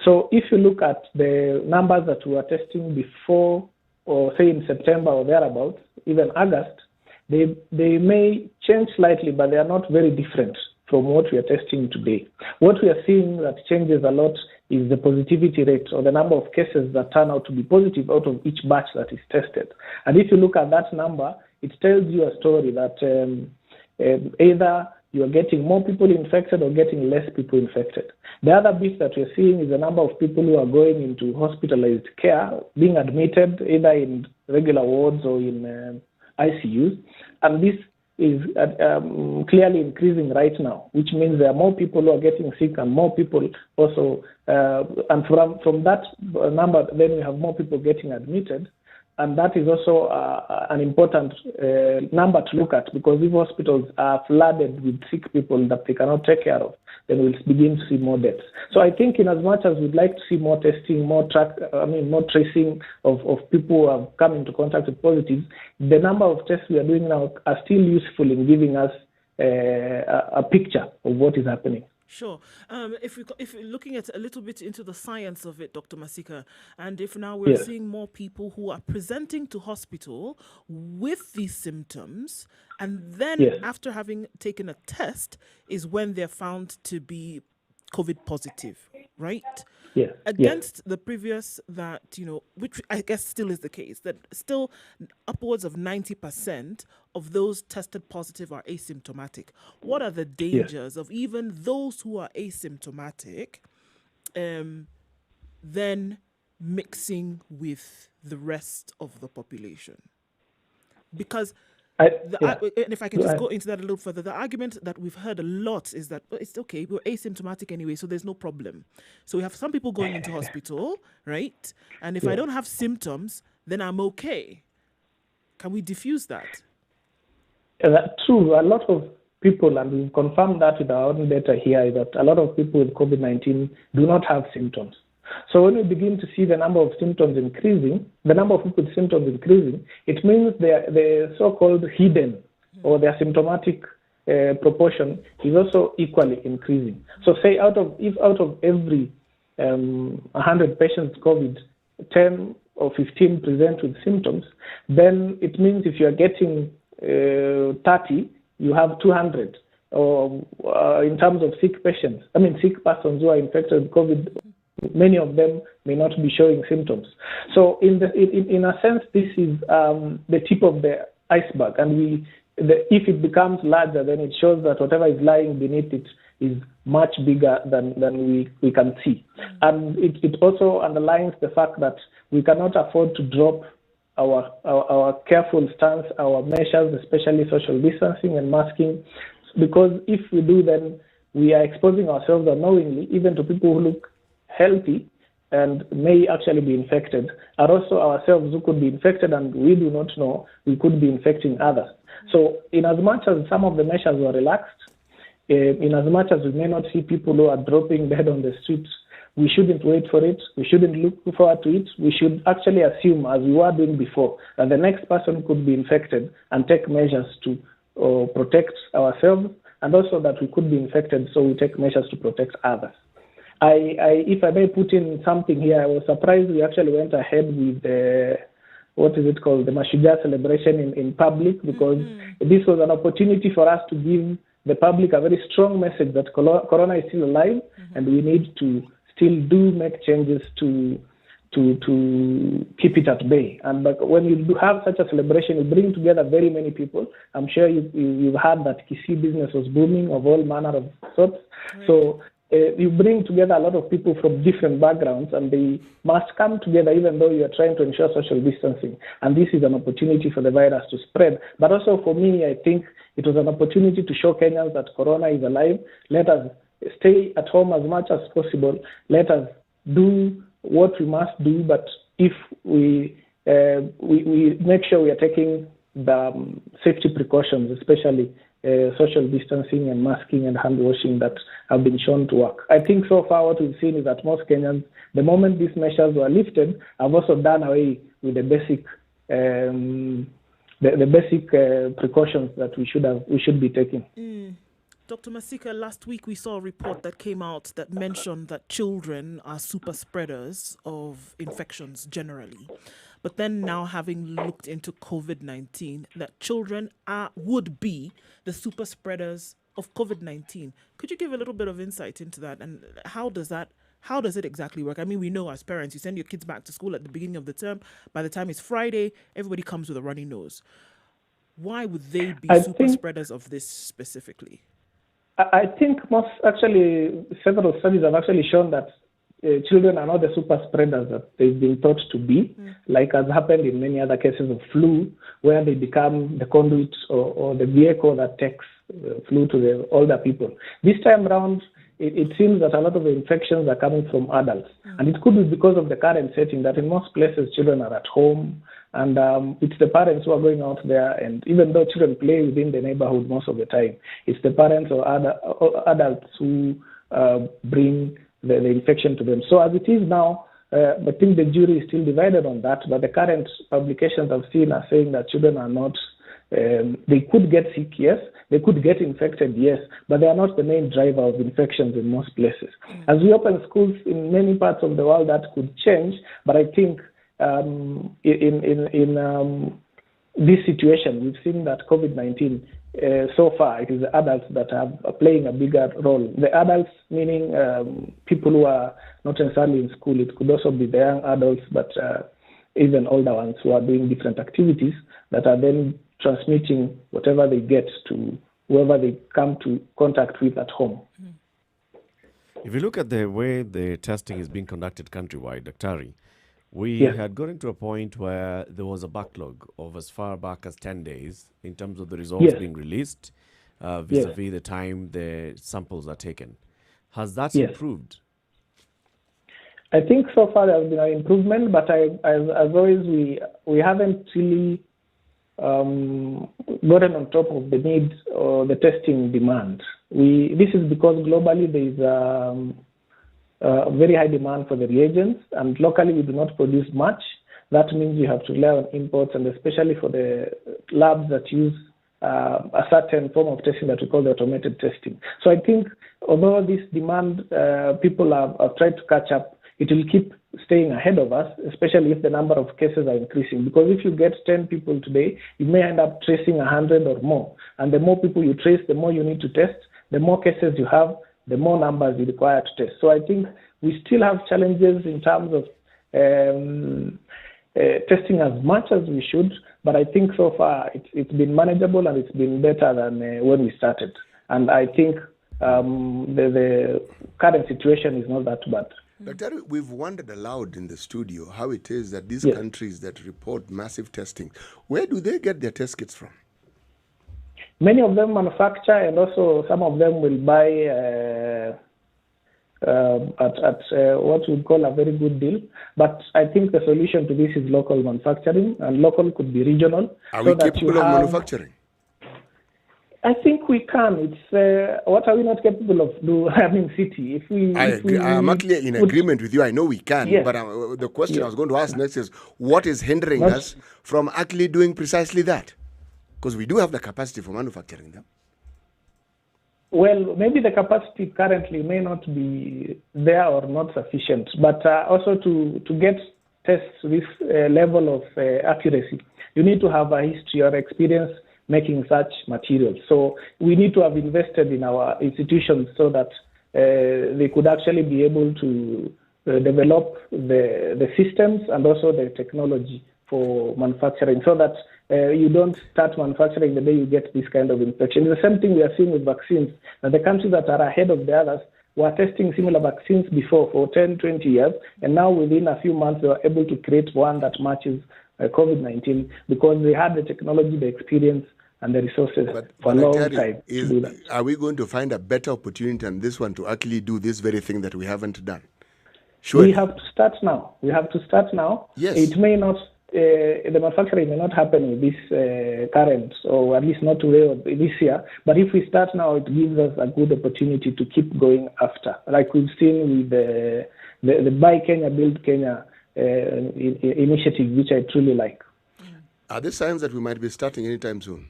Speaker 11: So if you look at the numbers that we were testing before, or say in September or thereabouts, even August, they may change slightly, but they are not very different from what we are testing today. What we are seeing that changes a lot is the positivity rate, or the number of cases that turn out to be positive out of each batch that is tested. And if you look at that number, it tells you a story that either you are getting more people infected or getting less people infected. The other bit that we're seeing is the number of people who are going into hospitalized care, being admitted either in regular wards or in ICUs. And this is clearly increasing right now, which means there are more people who are getting sick and more people also, and from that number, then we have more people getting admitted. And that is also an important number to look at, because if hospitals are flooded with sick people that they cannot take care of, then we'll begin to see more deaths. So I think in as much as we'd like to see more testing, more tracing of people who have come into contact with positives, the number of tests we are doing now are still useful in giving us a picture of what is happening.
Speaker 3: Sure. If we're looking at a little bit into the science of it, Dr. Masika, and if now we're
Speaker 11: Yes.
Speaker 3: seeing more people who are presenting to hospital with these symptoms, and then
Speaker 11: Yes.
Speaker 3: after having taken a test is when they're found to be COVID positive, right?
Speaker 11: Yes.
Speaker 3: Against the previous that, which I guess still is the case, that still upwards of 90% of those tested positive are asymptomatic. What are the dangers of even those who are asymptomatic then mixing with the rest of the population? Because and if I can just go into that a little further, the argument that we've heard a lot is that it's okay, we're asymptomatic anyway, so there's no problem. So we have some people going into hospital, right? And if I don't have symptoms, then I'm okay. Can we diffuse that?
Speaker 11: True. A lot of people, and we've confirmed that with our own data here, is that a lot of people with COVID-19 do not have symptoms. So when we begin to see the number of symptoms increasing, the number of people with symptoms increasing, it means the so-called hidden or the asymptomatic proportion is also equally increasing. So say out of every 100 patients with COVID, 10 or 15 present with symptoms, then it means if you are getting 30, you have 200. Or in terms of sick persons who are infected with COVID, many of them may not be showing symptoms. So in a sense, this is the tip of the iceberg. And if it becomes larger, then it shows that whatever is lying beneath it is much bigger than we can see. And it also underlines the fact that we cannot afford to drop our careful stance, our measures, especially social distancing and masking, because if we do, then we are exposing ourselves unknowingly, even to people who look healthy and may actually be infected, and also ourselves who could be infected and we do not know, we could be infecting others. So in as much as some of the measures were relaxed, in as much as we may not see people who are dropping dead on the streets, we shouldn't wait for it. We shouldn't look forward to it. We should actually assume, as we were doing before, that the next person could be infected and take measures to protect ourselves, and also that we could be infected, so we take measures to protect others. If I may put in something here, I was surprised we actually went ahead with the Mashujaa celebration in public, because this was an opportunity for us to give the public a very strong message that Corona is still alive, and we need to still make changes to keep it at bay. And when you do have such a celebration, you bring together very many people. I'm sure you've heard that Kisii business was booming of all manner of sorts. Right. So you bring together a lot of people from different backgrounds, and they must come together even though you are trying to ensure social distancing. And this is an opportunity for the virus to spread. But also for me, I think it was an opportunity to show Kenyans that Corona is alive. Let us stay at home as much as possible. Let us do what we must do, but if we make sure we are taking the safety precautions, especially social distancing and masking and hand washing that have been shown to work. I think so far what we've seen is that most Kenyans, the moment these measures were lifted, have also done away with the basic precautions that we should be taking.
Speaker 3: Dr. Masika, last week we saw a report that came out that mentioned that children are super spreaders of infections generally. But then now, having looked into COVID-19, that children would be the super spreaders of COVID-19. Could you give a little bit of insight into that? And how does it exactly work? I mean, we know as parents, you send your kids back to school at the beginning of the term. By the time it's Friday, everybody comes with a runny nose. Why would they be super spreaders of this specifically?
Speaker 11: I think several studies have actually shown that children are not the super spreaders that they've been thought to be, like has happened in many other cases of flu, where they become the conduit or the vehicle that takes flu to the older people. This time around, it seems that a lot of the infections are coming from adults. And it could be because of the current setting that in most places children are at home, and it's the parents who are going out there, and even though children play within the neighborhood most of the time, it's the parents or adults who bring the infection to them. So as it is now, I think the jury is still divided on that, but the current publications I've seen are saying that children are not, they could get sick, yes, They could get infected, yes, but they are not the main driver of infections in most places. As we open schools in many parts of the world, that could change, but I think in this situation, we've seen that COVID-19, so far, it is the adults that are playing a bigger role. The adults, meaning people who are not necessarily in school. It could also be the young adults, but even older ones who are doing different activities that are then transmitting whatever they get to whoever they come to contact with at home.
Speaker 2: If you look at the way the testing is being conducted countrywide, Daktari, we had gotten to a point where there was a backlog of as far back as 10 days in terms of the results being released vis-a-vis the time the samples are taken. Has that improved?
Speaker 11: I think so far there has been an improvement, but as always, we haven't really gotten on top of the need or the testing demand. This is because globally there is a very high demand for the reagents, and locally we do not produce much. That means you have to rely on imports, and especially for the labs that use a certain form of testing that we call the automated testing. So I think although this demand, people have tried to catch up, it will keep staying ahead of us, especially if the number of cases are increasing. Because if you get 10 people today, you may end up tracing 100 or more. And the more people you trace, the more you need to test. The more cases you have, the more numbers you require to test. So I think we still have challenges in terms of testing as much as we should. But I think so far it's been manageable and it's been better than when we started. And I think the current situation is not that bad.
Speaker 4: Dr. We've wondered aloud in the studio how it is that these countries that report massive testing, where do they get their test kits from?
Speaker 11: Many of them manufacture, and also some of them will buy at what we call a very good deal. But I think the solution to this is local manufacturing, and local could be regional.
Speaker 4: Are we capable of manufacturing?
Speaker 11: I think we can. It's what are we not capable of doing? I mean, city.
Speaker 4: I'm actually in agreement with you. I know we can.
Speaker 11: Yes.
Speaker 4: But the question I was going to ask next is, what is hindering us from actually doing precisely that? Because we do have the capacity for manufacturing them.
Speaker 11: Well, maybe the capacity currently may not be there or not sufficient. But also to get tests this level of accuracy, you need to have a history or experience making such materials. So we need to have invested in our institutions so that they could actually be able to develop the systems and also the technology for manufacturing, so that you don't start manufacturing the day you get this kind of infection. It's the same thing we are seeing with vaccines. Now, the countries that are ahead of the others were testing similar vaccines before for 10, 20 years, and now within a few months they were able to create one that matches COVID-19 because they had the technology, the experience, and the resources for a long time to do that.
Speaker 4: Are we going to find a better opportunity than this one to actually do this very thing that we haven't done? Sure.
Speaker 11: We have to start now.
Speaker 4: Yes.
Speaker 11: It may not, the manufacturing may not happen with this current, or at least not today or this year. But if we start now, it gives us a good opportunity to keep going after, like we've seen with the Buy Kenya, Build Kenya initiative, which I truly like.
Speaker 4: Are there signs that we might be starting anytime soon?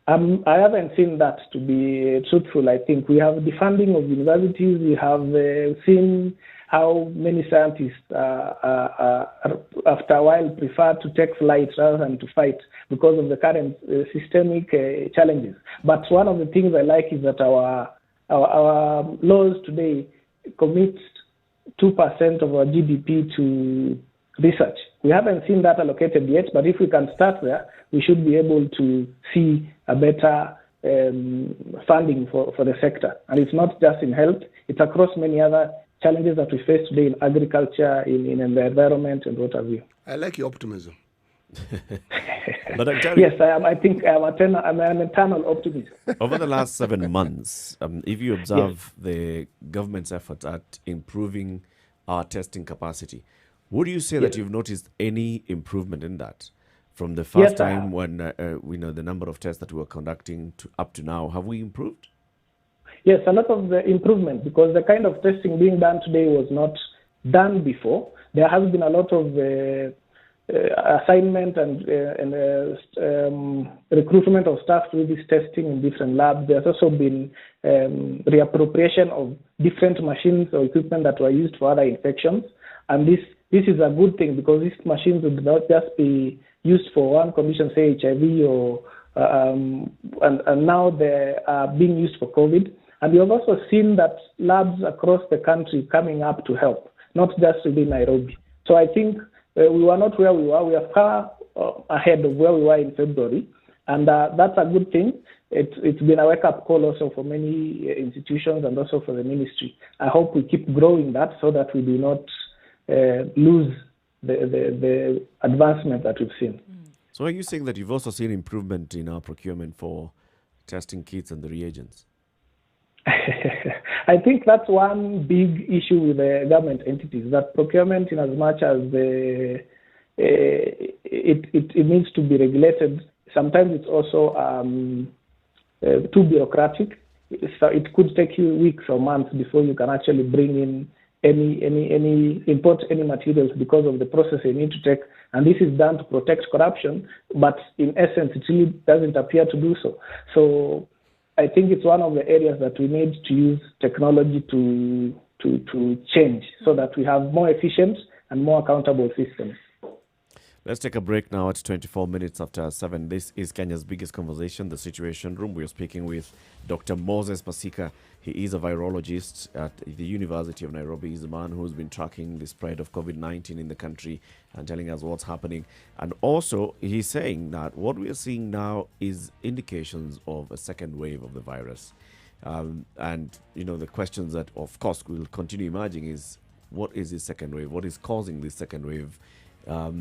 Speaker 11: I haven't seen that, to be truthful. I think we have the funding of universities. We have seen how many scientists, after a while, prefer to take flight rather than to fight because of the current systemic challenges. But one of the things I like is that our laws today commit 2% of our GDP to research. We haven't seen that allocated yet, but if we can start there, we should be able to see a better funding for the sector. And it's not just in health, it's across many other challenges that we face today in agriculture, in the environment, and what have you.
Speaker 4: I like your optimism.
Speaker 2: But
Speaker 11: yes, I think I'm an eternal optimist.
Speaker 2: Over the last 7 months, if you observe the government's efforts at improving our testing capacity, would you say that you've noticed any improvement in that? From the first time when we know the number of tests that we were conducting to up to now, have we improved?
Speaker 11: Yes, a lot of the improvement, because the kind of testing being done today was not done before. There has been a lot of assignment and recruitment of staff to do this testing in different labs. There's also been reappropriation of different machines or equipment that were used for other infections. And this is a good thing because these machines would not just be used for one condition, say HIV, or and now they are being used for COVID. And we have also seen that labs across the country coming up to help, not just within Nairobi. So I think we were not where we were. We are far ahead of where we were in February, and that's a good thing. It's been a wake-up call also for many institutions and also for the ministry. I hope we keep growing that so that we do not lose the advancement that we've seen.
Speaker 2: So are you saying that you've also seen improvement in our procurement for testing kits and the reagents?
Speaker 11: I think that's one big issue with the government entities, that procurement, in as much as it needs to be regulated, sometimes it's also too bureaucratic. So it could take you weeks or months before you can actually bring in import any materials because of the process you need to take. And this is done to protect corruption, but in essence, it really doesn't appear to do so. So I think it's one of the areas that we need to use technology to change so that we have more efficient and more accountable systems.
Speaker 2: Let's take a break now. It's 24 minutes after 7. This is Kenya's biggest conversation, The Situation Room. We are speaking with Dr. Moses Masika. He is a virologist at the University of Nairobi. He's the man who's been tracking the spread of COVID-19 in the country and telling us what's happening. And also, he's saying that what we are seeing now is indications of a second wave of the virus. And, you know, the questions that, of course, will continue emerging is, what is this second wave? What is causing this second wave? Are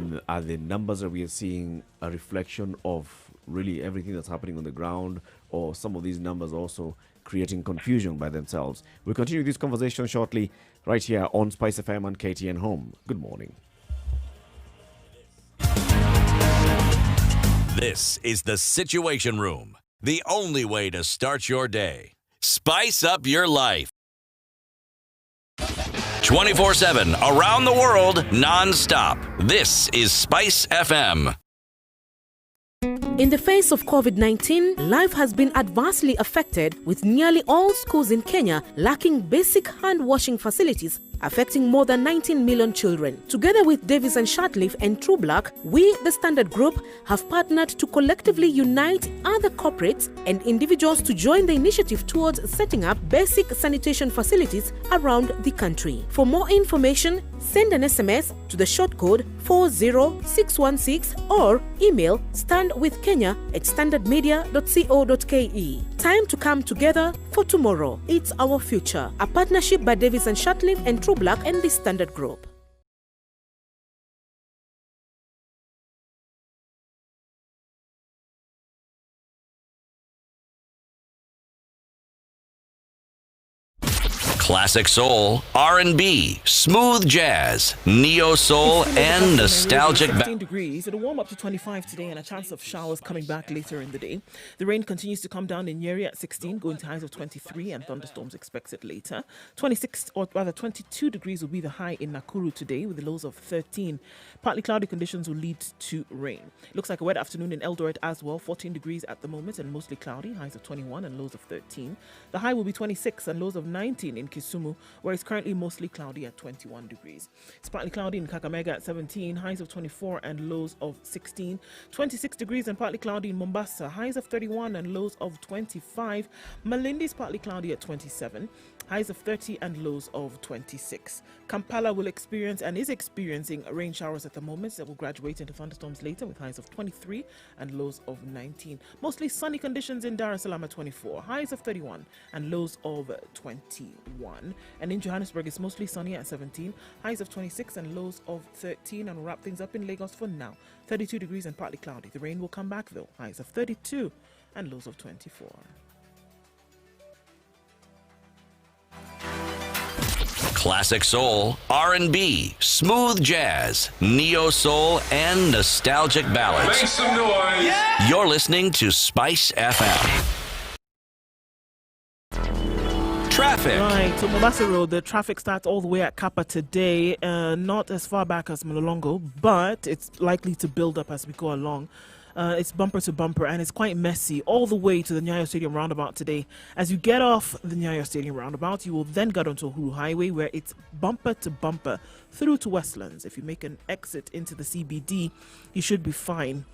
Speaker 2: the numbers that we are seeing a reflection of really everything that's happening on the ground, or some of these numbers also creating confusion by themselves? We'll continue this conversation shortly right here on Spice FM and KTN Home. Good morning.
Speaker 1: This is The Situation Room, the only way to start your day. Spice up your life. 24/7, around the world, non-stop. This is Spice FM.
Speaker 12: In the face of COVID-19, life has been adversely affected, with nearly all schools in Kenya lacking basic hand-washing facilities, affecting more than 19 million children. Together with Davis and Shartleaf and True Black, we, the Standard Group, have partnered to collectively unite other corporates and individuals to join the initiative towards setting up basic sanitation facilities around the country. For more information, send an SMS to the short code 40616 or email standwithkenya@standardmedia.co.ke. Time to come together for tomorrow. It's our future. A partnership by Davis and Shartleaf and True Black and the Standard Group.
Speaker 1: Classic soul, R&B, smooth jazz, neo soul, and nostalgic.
Speaker 3: 16 degrees. It'll warm up to 25 today, and a chance of showers coming back later in the day. The rain continues to come down in Nyeri at 16, going to highs of 23, and thunderstorms expected later. 26, or rather 22 degrees will be the high in Nakuru today, with the lows of 13. Partly cloudy conditions will lead to rain. Looks like a wet afternoon in Eldoret as well. 14 degrees at the moment and mostly cloudy, highs of 21 and lows of 13. The high will be 26 and lows of 19 in Kisumu, where it's currently mostly cloudy at 21 degrees. It's partly cloudy in Kakamega at 17, highs of 24 and lows of 16. 26 degrees and partly cloudy in Mombasa, highs of 31 and lows of 25. Malindi is partly cloudy at 27, highs of 30 and lows of 26. Kampala will experience and is experiencing rain showers at the moment that will graduate into thunderstorms later, with highs of 23 and lows of 19. Mostly sunny conditions in Dar es Salaam at 24, highs of 31 and lows of 21. And in Johannesburg, it's mostly sunny at 17, highs of 26 and lows of 13. And we'll wrap things up in Lagos for now. 32 degrees and partly cloudy. The rain will come back though, highs of 32 and lows of 24.
Speaker 1: Classic soul, R&B, smooth jazz, neo soul, and nostalgic ballads.
Speaker 7: Make some noise. Yeah!
Speaker 1: You're listening to Spice FM. Traffic. traffic.
Speaker 3: Right, so Mombasa Road, the traffic starts all the way at Kappa today, not as far back as Mlolongo, but it's likely to build up as we go along. It's bumper to bumper, and it's quite messy all the way to the Nyayo Stadium roundabout today. As you get off the Nyayo Stadium roundabout, you will then get onto Hulu Highway, where it's bumper to bumper through to Westlands. If you make an exit into the CBD, you should be fine.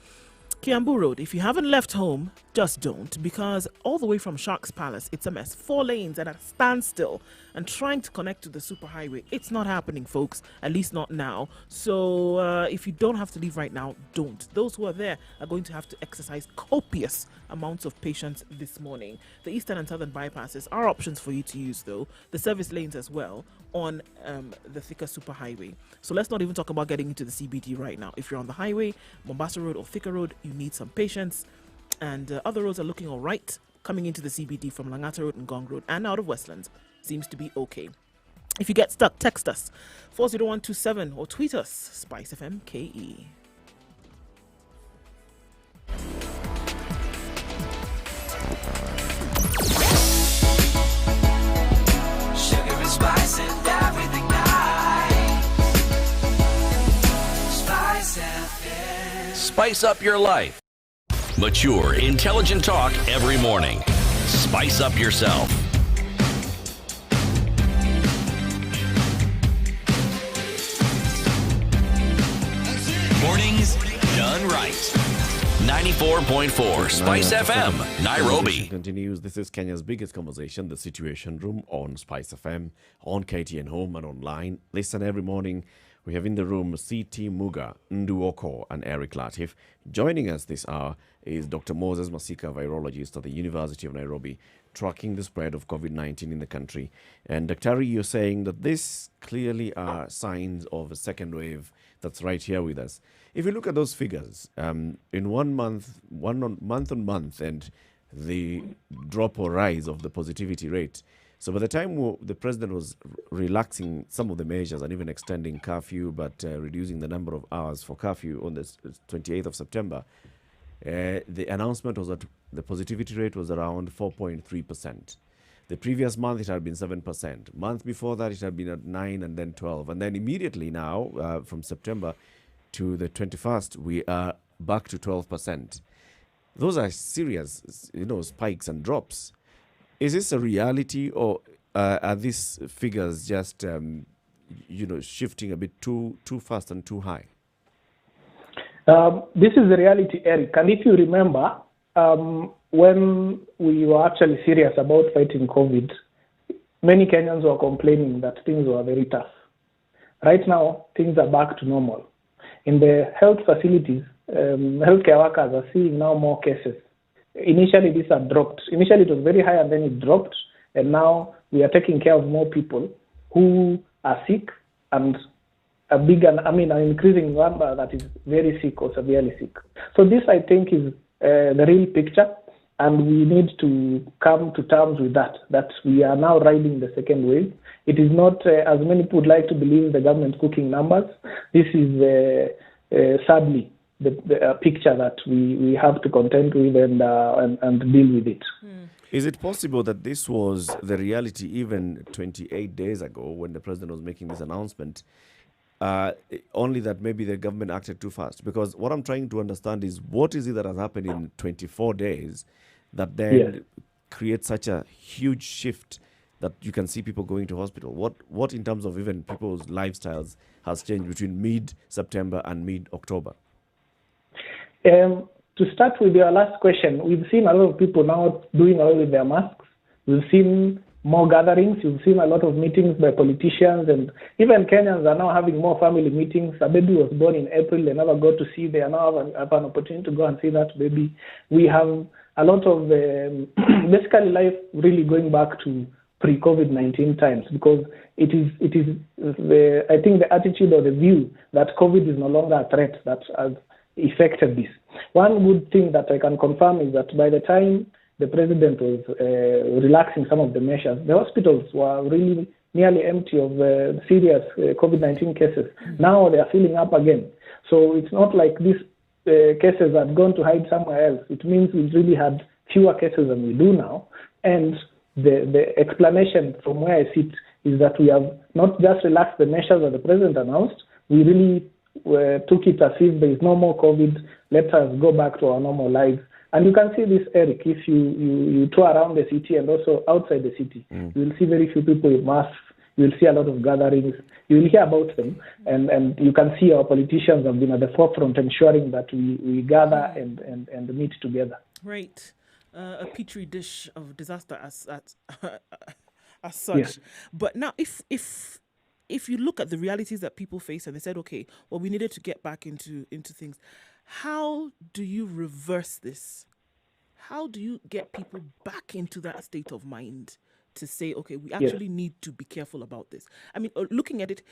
Speaker 3: Kiambu Road, if you haven't left home, just don't, because all the way from Sharks Palace, it's a mess. 4 lanes at a standstill, and trying to connect to the superhighway, it's not happening, folks, at least not now. So if you don't have to leave right now, don't. Those who are there are going to have to exercise copious amounts of patience this morning. The eastern and southern bypasses are options for you to use, though. The service lanes as well on the thicker superhighway. So let's not even talk about getting into the CBD right now. If you're on the highway, Mombasa Road or Thika Road, you need some patience. And other roads are looking all right. Coming into the CBD from Langata Road and Gong Road and out of Westlands seems to be okay. If you get stuck, text us 40127 or tweet us Spice FM KE.
Speaker 7: Sugar and spice and everything nice. Spice FM.
Speaker 1: Spice up your life. Mature, intelligent talk every morning. Spice up yourself. Mornings done right. 94.4 Spice FM, Nairobi.
Speaker 2: Continues. This is Kenya's biggest conversation, the Situation Room on Spice FM, on KTN Home and online. Listen every morning. We have in the room C.T. Muga, Nduoko, and Eric Latif. Joining us this hour is Dr. Moses Masika, virologist at the University of Nairobi, tracking the spread of COVID-19 in the country. And Dr. you're saying that this clearly are signs of a second wave that's right here with us. If you look at those figures, in 1 month, month on month, and the drop or rise of the positivity rate. So by the time the president was relaxing some of the measures and even extending curfew, but reducing the number of hours for curfew on the 28th of September, the announcement was that the positivity rate was around 4.3%. The previous month, it had been 7%. Month before that, it had been at 9 and then 12. And then immediately now, from September to the 21st, we are back to 12%. Those are serious, spikes and drops. Is this a reality, or are these figures just, shifting a bit too fast and too high?
Speaker 11: This is the reality, Eric. And if you remember, when we were actually serious about fighting COVID, many Kenyans were complaining that things were very tough. Right now, things are back to normal. In the health facilities, healthcare workers are seeing now more cases. Initially, these are dropped. Initially, it was very high and then it dropped. And now we are taking care of more people who are sick and an increasing number that is very sick or severely sick. So this, I think, is the real picture. And we need to come to terms with that we are now riding the second wave. It is not, as many people would like to believe, the government cooking numbers. This is, sadly, the picture that we have to contend with and deal with it.
Speaker 2: Is it possible that this was the reality even 28 days ago when the president was making this announcement, only that maybe the government acted too fast? Because what I'm trying to understand is what is it that has happened in 24 days that then creates such a huge shift that you can see people going to hospital? What in terms of even people's lifestyles has changed between mid-September and mid-October?
Speaker 11: To start with your last question, we've seen a lot of people now doing away with their masks. We've seen more gatherings. You've seen a lot of meetings by politicians, and even Kenyans are now having more family meetings. A baby was born in April. They never got to see. They are now have an opportunity to go and see that baby. We have a lot of basically life really going back to pre-COVID-19 times, because it is I think the attitude or the view that COVID is no longer a threat that has affected this. One good thing that I can confirm is that by the time the president was relaxing some of the measures, the hospitals were really nearly empty of serious COVID-19 cases. Now they are filling up again. So it's not like these cases had gone to hide somewhere else. It means we really had fewer cases than we do now. And the explanation from where I sit is that we have not just relaxed the measures that the president announced, we really took it as if there is no more COVID, let us go back to our normal lives. And you can see this, Eric, if you tour around the city and also outside the city, you will see very few people with masks, you will see a lot of gatherings, you will hear about them, and you can see our politicians have been at the forefront ensuring that we gather and meet together.
Speaker 3: Right. A petri dish of disaster as such.
Speaker 11: Yes.
Speaker 3: But now if you look at the realities that people face and they said, okay, well, we needed to get back into things, how do you reverse this? How do you get people back into that state of mind to say, okay, we actually need to be careful about this? I mean, looking at it,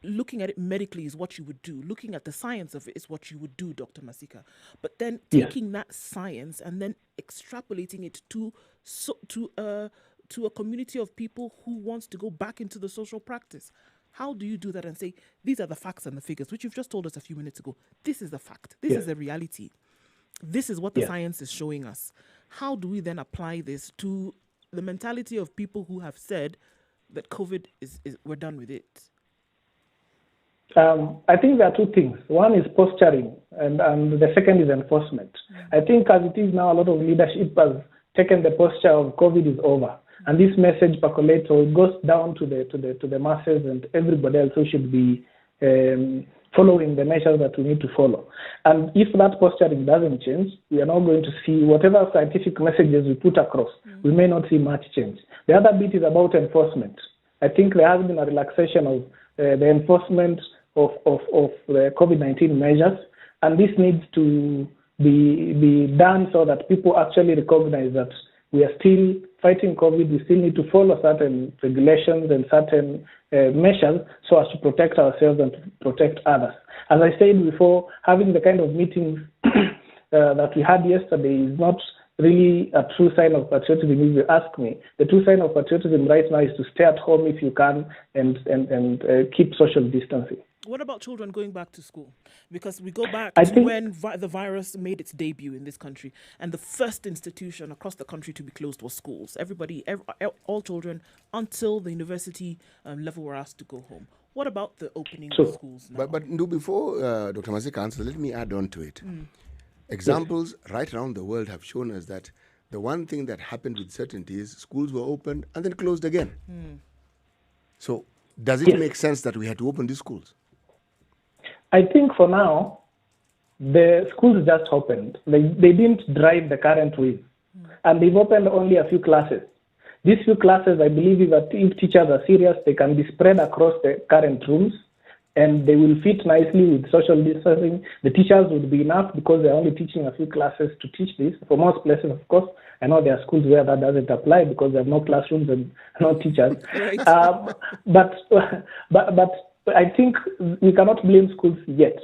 Speaker 3: looking at it medically is what you would do. Looking at the science of it is what you would do, Dr. Masika. But then taking that science and then extrapolating it to a community of people who wants to go back into the social practice. How do you do that and say, these are the facts and the figures, which you've just told us a few minutes ago. This is the fact. This is the reality. This is what the science is showing us. How do we then apply this to the mentality of people who have said that COVID is we're done with it?
Speaker 11: I think there are two things. One is posturing, and the second is enforcement. I think as it is now, a lot of leadership has taken the posture of COVID is over. And this message percolates, or it goes down to the masses and everybody else who should be following the measures that we need to follow. And if that posturing doesn't change, we are not going to see whatever scientific messages we put across. We may not see much change. The other bit is about enforcement. I think there has been a relaxation of the enforcement of the COVID-19 measures, and this needs to be done so that people actually recognize that we are still fighting COVID. We still need to follow certain regulations and certain measures so as to protect ourselves and to protect others. As I said before, having the kind of meetings that we had yesterday is not really a true sign of patriotism, if you ask me. The true sign of patriotism right now is to stay at home if you can and keep social distancing.
Speaker 3: What about children going back to school? Because we go back to when the virus made its debut in this country, and the first institution across the country to be closed was schools. All children until the university level were asked to go home. What about the opening of schools now?
Speaker 4: But before Dr. Masika answers, let me add on to it. Examples right around the world have shown us that the one thing that happened with certainty is schools were opened and then closed again. So does it make sense that we had to open these schools?
Speaker 11: I think for now, the schools just opened. They didn't drive the current wave. And they've opened only a few classes. These few classes, I believe, if teachers are serious, they can be spread across the current rooms, and they will fit nicely with social distancing. The teachers would be enough because they're only teaching a few classes to teach this. For most places, of course, I know there are schools where that doesn't apply because there are no classrooms and no teachers. But I think we cannot blame schools yet.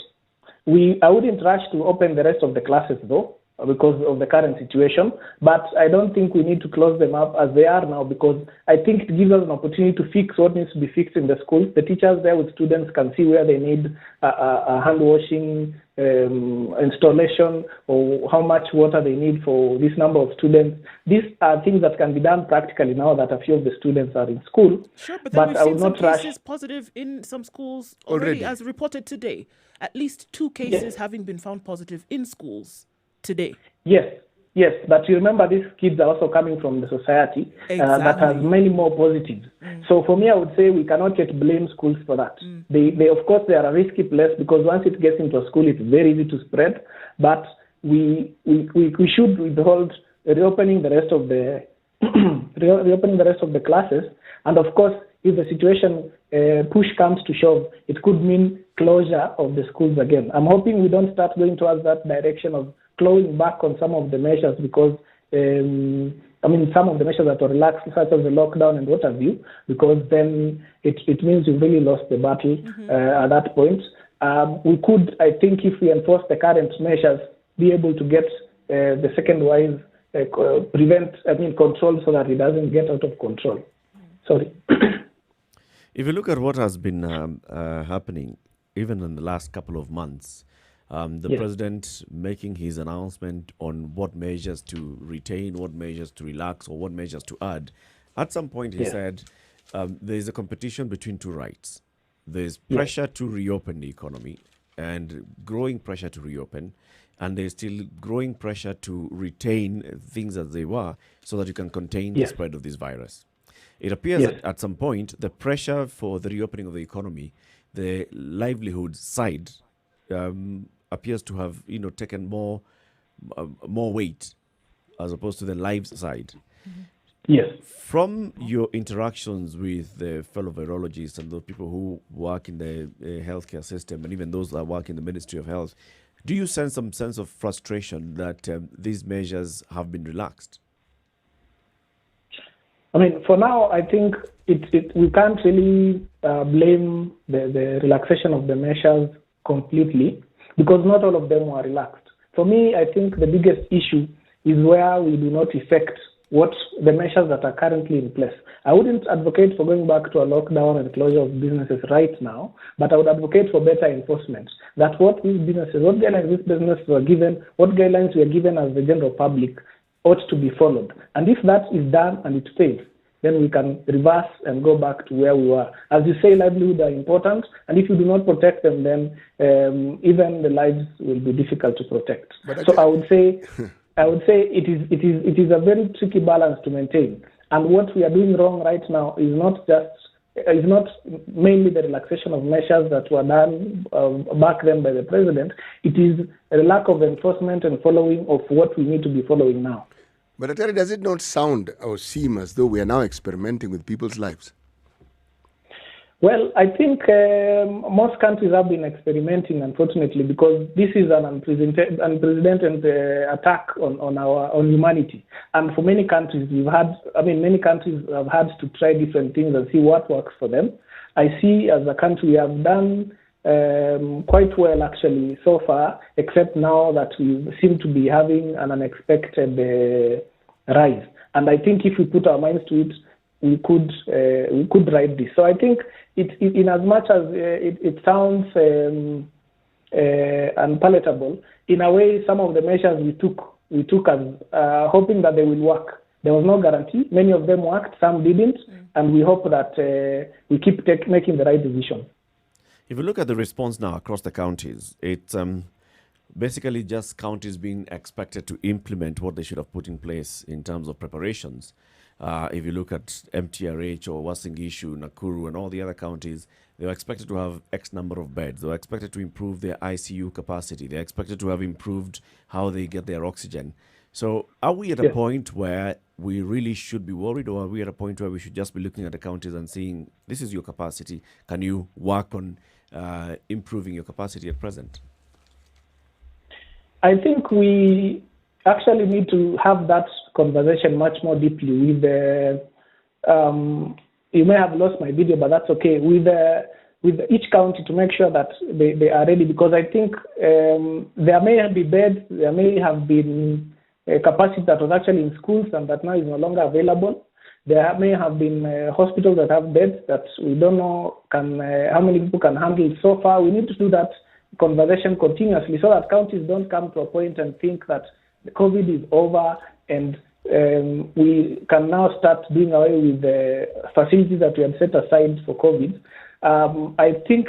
Speaker 11: I wouldn't rush to open the rest of the classes, though, because of the current situation. But I don't think we need to close them up as they are now, because I think it gives us an opportunity to fix what needs to be fixed in the schools. The teachers there with students can see where they need a hand washing installation, or how much water they need for this number of students. These are things that can be done practically now that a few of the students are in school.
Speaker 3: Sure, but then we've seen some cases positive in some schools already, as reported today. At least 2 cases having been found positive in schools today. Yes, but you remember these kids are also coming from the society that has many more positives. So for me, I would say we cannot yet blame schools for that. They of course, they are a risky place because once it gets into a school, it's very easy to spread. But we should withhold reopening the rest of the reopening the rest of the classes. And of course, if the situation push comes to shove, it could mean closure of the schools again. I'm hoping we don't start going towards that direction of clawing back on some of the measures, because some of the measures that were relaxed, such as the lockdown and what have you, because then it means you've really lost the battle at that point. We could, I think, if we enforce the current measures, be able to get the second wave control so that it doesn't get out of control. Sorry.
Speaker 2: If you look at what has been happening, even in the last couple of months, The president making his announcement on what measures to retain, what measures to relax, or what measures to add. At some point, he said there is a competition between two rights. There's pressure to reopen the economy and growing pressure to reopen, and there's still growing pressure to retain things as they were so that you can contain the spread of this virus. It appears that at some point, the pressure for the reopening of the economy, the livelihood side, appears to have taken more weight as opposed to the lives side.
Speaker 11: Yes.
Speaker 2: From your interactions with the fellow virologists and those people who work in the healthcare system and even those that work in the Ministry of Health, do you sense some sense of frustration that these measures have been relaxed?
Speaker 11: I mean, for now, I think we can't really blame the relaxation of the measures completely because not all of them were relaxed. For me, I think the biggest issue is where we do not effect what the measures that are currently in place. I wouldn't advocate for going back to a lockdown and closure of businesses right now, but I would advocate for better enforcement. That what guidelines these businesses were given, what guidelines were given as the general public ought to be followed. And if that is done and it fails, then we can reverse and go back to where we were. As you say, livelihoods are important, and if you do not protect them, then even the lives will be difficult to protect. So I would say it is a very tricky balance to maintain. And what we are doing wrong right now is not mainly the relaxation of measures that were done back then by the president. It is a lack of enforcement and following of what we need to be following now.
Speaker 4: But Atari, does it not sound or seem as though we are now experimenting with people's lives?
Speaker 11: Well, I think most countries have been experimenting, unfortunately, because this is an unprecedented attack on humanity. And for many countries, many countries have had to try different things and see what works for them. I see as a country we have done quite well, actually, so far, except now that we seem to be having an unexpected rise. And I think if we put our minds to it, we could ride this. So I think in as much as it sounds unpalatable, in a way, some of the measures we took as hoping that they will work. There was no guarantee. Many of them worked, some didn't, and we hope that we keep making the right decision.
Speaker 2: If you look at the response now across the counties, it's basically just counties being expected to implement what they should have put in place in terms of preparations. If you look at MTRH or Wasingishu, Nakuru, and all the other counties, they were expected to have X number of beds. They were expected to improve their ICU capacity. They're expected to have improved how they get their oxygen. So are we at a point where we really should be worried, or are we at a point where we should just be looking at the counties and saying, this is your capacity, can you work on improving your capacity at present?
Speaker 11: I think we actually need to have that conversation much more deeply with the, you may have lost my video, but that's okay, with each county to make sure that they are ready, because I think there may be beds, there may have been a capacity that was actually in schools and that now is no longer available. There may have been hospitals that have beds that we don't know how many people can handle. So far, we need to do that conversation continuously so that counties don't come to a point and think that the COVID is over and we can now start doing away with the facilities that we had set aside for COVID. I think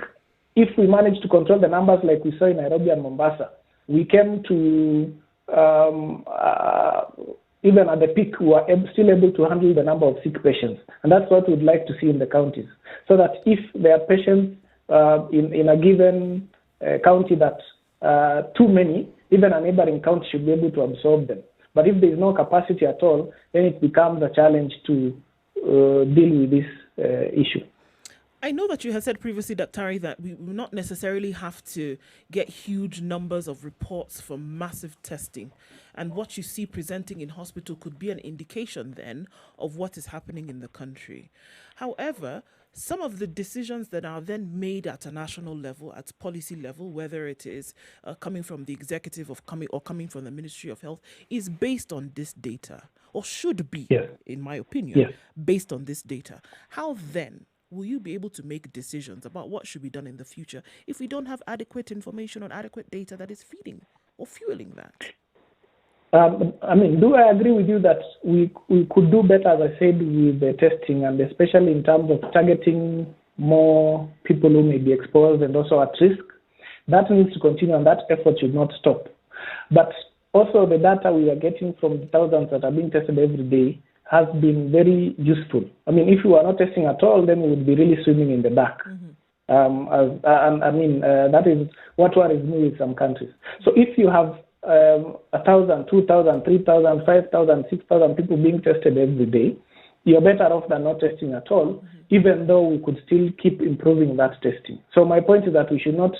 Speaker 11: if we manage to control the numbers like we saw in Nairobi and Mombasa, we came to even at the peak, we are still able to handle the number of sick patients. And that's what we'd like to see in the counties. So that if there are patients in a given county that too many, even a neighboring county should be able to absorb them. But if there is no capacity at all, then it becomes a challenge to deal with this issue.
Speaker 3: I know that you had said previously, Dr. that we will not necessarily have to get huge numbers of reports from massive testing. And what you see presenting in hospital could be an indication then of what is happening in the country. However, some of the decisions that are then made at a national level, at policy level, whether it is coming from the executive or coming from the Ministry of Health, is based on this data, or should be, in my opinion, based on this data. How then will you be able to make decisions about what should be done in the future if we don't have adequate information or adequate data that is feeding or fueling that?
Speaker 11: Do I agree with you that we could do better, as I said, with the testing, and especially in terms of targeting more people who may be exposed and also at risk? That needs to continue, and that effort should not stop. But also the data we are getting from the thousands that are being tested every day has been very useful. If we were not testing at all, then we would be really swimming in the dark. That is what worries me with some countries. So if you have 1,000, 2,000, 3,000, 5,000, 6,000 people being tested every day, you're better off than not testing at all, even though we could still keep improving that testing. So my point is that we should not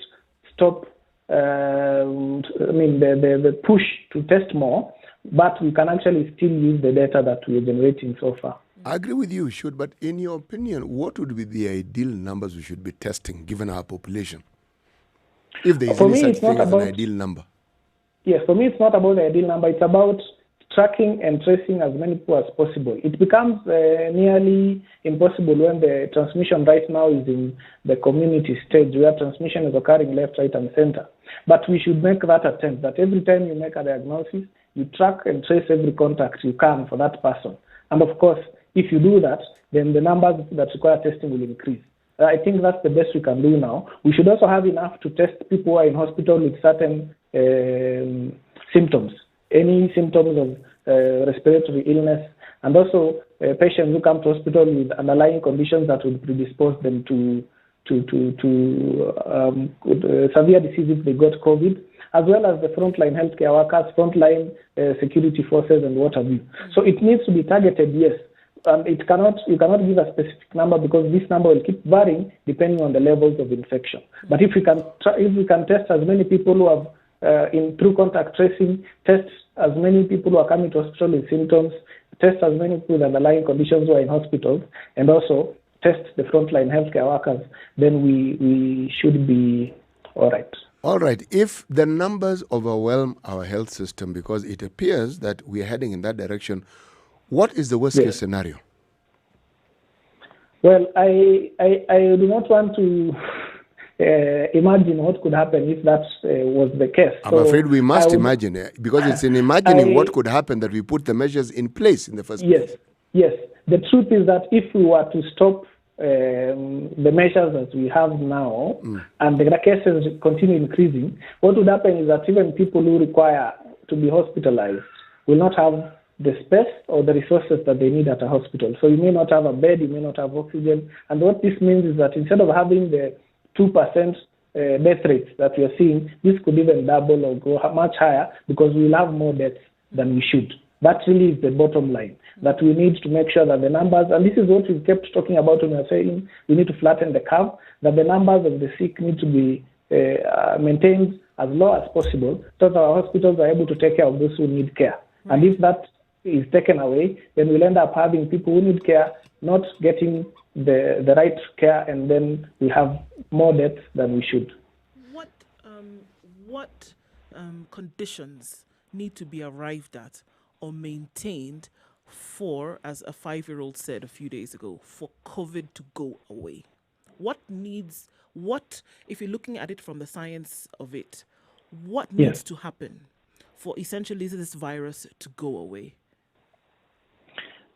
Speaker 11: stop the push to test more, but we can actually still use the data that we're generating so far.
Speaker 4: I agree with you, but in your opinion, what would be the ideal numbers we should be testing given our population? If there is any such thing as an ideal number.
Speaker 11: Yes, for me, it's not about the ideal number. It's about tracking and tracing as many people as possible. It becomes nearly impossible when the transmission right now is in the community stage, where transmission is occurring left, right, and center. But we should make that attempt, that every time you make a diagnosis, you track and trace every contact you can for that person. And of course, if you do that, then the numbers that require testing will increase. I think that's the best we can do now. We should also have enough to test people who are in hospital with certain symptoms, any symptoms of respiratory illness, and also patients who come to hospital with underlying conditions that would predispose them to severe disease if they got COVID, as well as the frontline healthcare workers, frontline security forces, and what have you. So it needs to be targeted, yes. You cannot give a specific number, because this number will keep varying depending on the levels of infection. But if we can test as many people who have through contact tracing, test as many people who are coming to hospital with symptoms, test as many people with underlying conditions who are in hospitals, and also test the frontline healthcare workers, then we should be all right.
Speaker 4: All right. If the numbers overwhelm our health system, because it appears that we are heading in that direction, what is the worst case scenario?
Speaker 11: Well, I do not want to imagine what could happen if that was the case.
Speaker 4: I'm afraid we must imagine it, because it's in imagining what could happen that we put the measures in place in the first place.
Speaker 11: Yes. The truth is that if we were to stop the measures that we have now and the cases continue increasing, what would happen is that even people who require to be hospitalized will not have the space or the resources that they need at a hospital. So you may not have a bed, you may not have oxygen. And what this means is that instead of having the 2% death rates that we are seeing, this could even double or go much higher, because we will have more deaths than we should. That really is the bottom line, that we need to make sure that the numbers, and this is what we've kept talking about when we're saying we need to flatten the curve, that the numbers of the sick need to be maintained as low as possible, so that our hospitals are able to take care of those who need care. Right. And if that is taken away, then we'll end up having people who need care not getting the right care, and then we have more deaths than we should.
Speaker 3: What conditions need to be arrived at or maintained for, as a 5-year-old said a few days ago, for COVID to go away? If you're looking at it from the science of it, what needs to happen for essentially this virus to go away?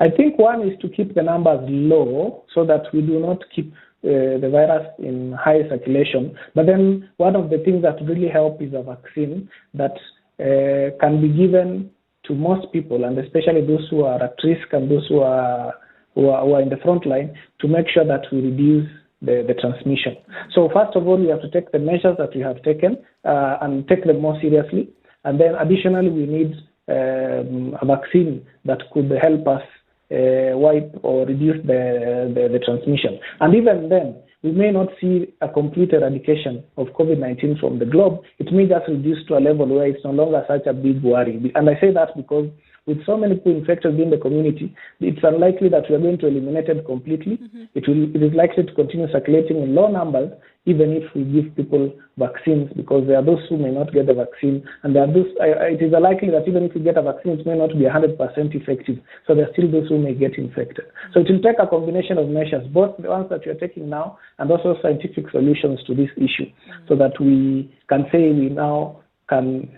Speaker 11: I think one is to keep the numbers low so that we do not keep the virus in high circulation. But then one of the things that really help is a vaccine that can be given to most people, and especially those who are at risk and those who are in the front line, to make sure that we reduce the transmission. So first of all, we have to take the measures that we have taken and take them more seriously. And then additionally, we need a vaccine that could help us wipe or reduce the transmission. And even then, we may not see a complete eradication of COVID-19 from the globe. It may just reduce to a level where it's no longer such a big worry. And I say that because with so many people infected in the community, it's unlikely that we are going to eliminate it completely. It is likely to continue circulating in low numbers, even if we give people vaccines, because there are those who may not get the vaccine, and there are those, it is likely that even if we get a vaccine, it may not be 100% effective. So there are still those who may get infected. So it will take a combination of measures, both the ones that we are taking now and also scientific solutions to this issue, so that we can say we now can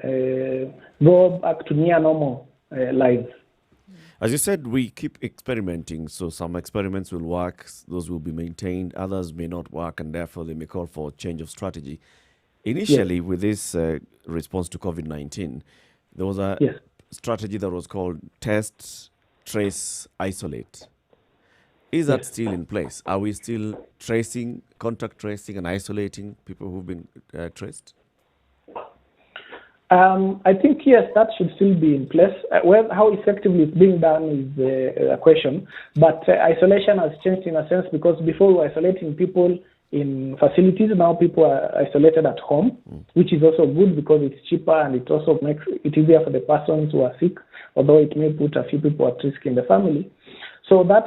Speaker 11: go back to near normal lives.
Speaker 2: As you said, we keep experimenting, so some experiments will work, those will be maintained, others may not work, and therefore they may call for change of strategy. Initially, with this response to COVID-19, there was a strategy that was called test, trace, isolate. Is that still in place? Are we still tracing, contact tracing and isolating people who've been traced?
Speaker 11: I think, yes, that should still be in place. How effectively it's being done is a question. But isolation has changed in a sense, because before we were isolating people in facilities, now people are isolated at home, which is also good because it's cheaper and it also makes it easier for the persons who are sick, although it may put a few people at risk in the family. So that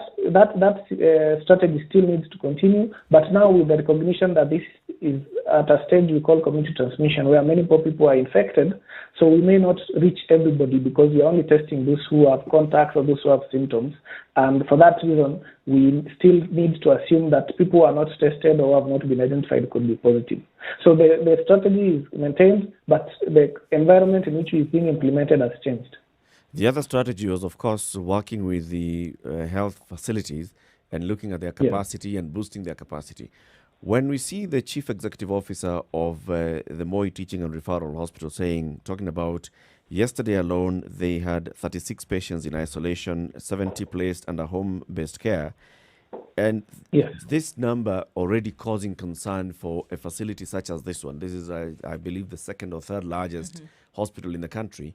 Speaker 11: strategy still needs to continue, but now with the recognition that this is at a stage we call community transmission, where many more people are infected, so we may not reach everybody because we are only testing those who have contacts or those who have symptoms. And for that reason, we still need to assume that people who are not tested or have not been identified could be positive. So the strategy is maintained, but the environment in which it is being implemented has changed.
Speaker 2: The other strategy was, of course, working with the health facilities and looking at their capacity and boosting their capacity. When we see the chief executive officer of the Moi Teaching and Referral Hospital talking about yesterday alone, they had 36 patients in isolation, 70 placed under home-based care. And this number already causing concern for a facility such as this one. This is, I believe, the second or third largest hospital in the country.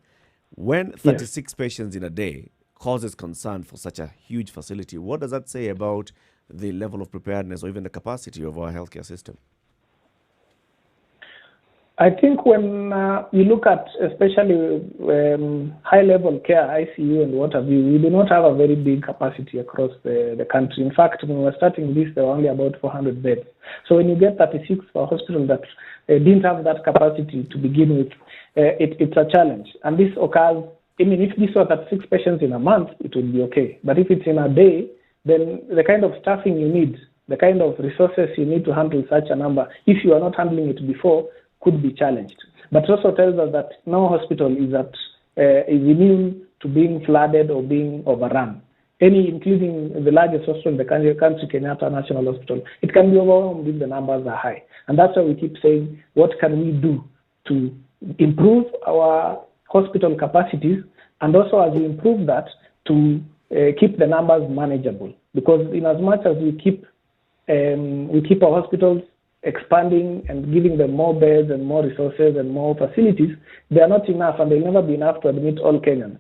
Speaker 2: When 36 patients in a day causes concern for such a huge facility, what does that say about the level of preparedness or even the capacity of our healthcare system?
Speaker 11: I think when you look at especially high-level care, ICU and what have you, we do not have a very big capacity across the country. In fact, when we were starting this, there were only about 400 beds. So when you get 36 for a hospital that didn't have that capacity to begin with, it's a challenge. And this occurs, I mean, if this was 36 patients in a month, it would be okay. But if it's in a day, then the kind of staffing you need, the kind of resources you need to handle such a number, if you are not handling it before, could be challenged. But it also tells us that no hospital is immune to being flooded or being overrun. Including the largest hospital in the country, Kenyatta National Hospital, it can be overwhelmed if the numbers are high. And that's why we keep saying, what can we do to improve our hospital capacities, and also as we improve that, to keep the numbers manageable. Because in as much as we keep our hospitals expanding and giving them more beds and more resources and more facilities, they are not enough, and they'll never be enough to admit all Kenyans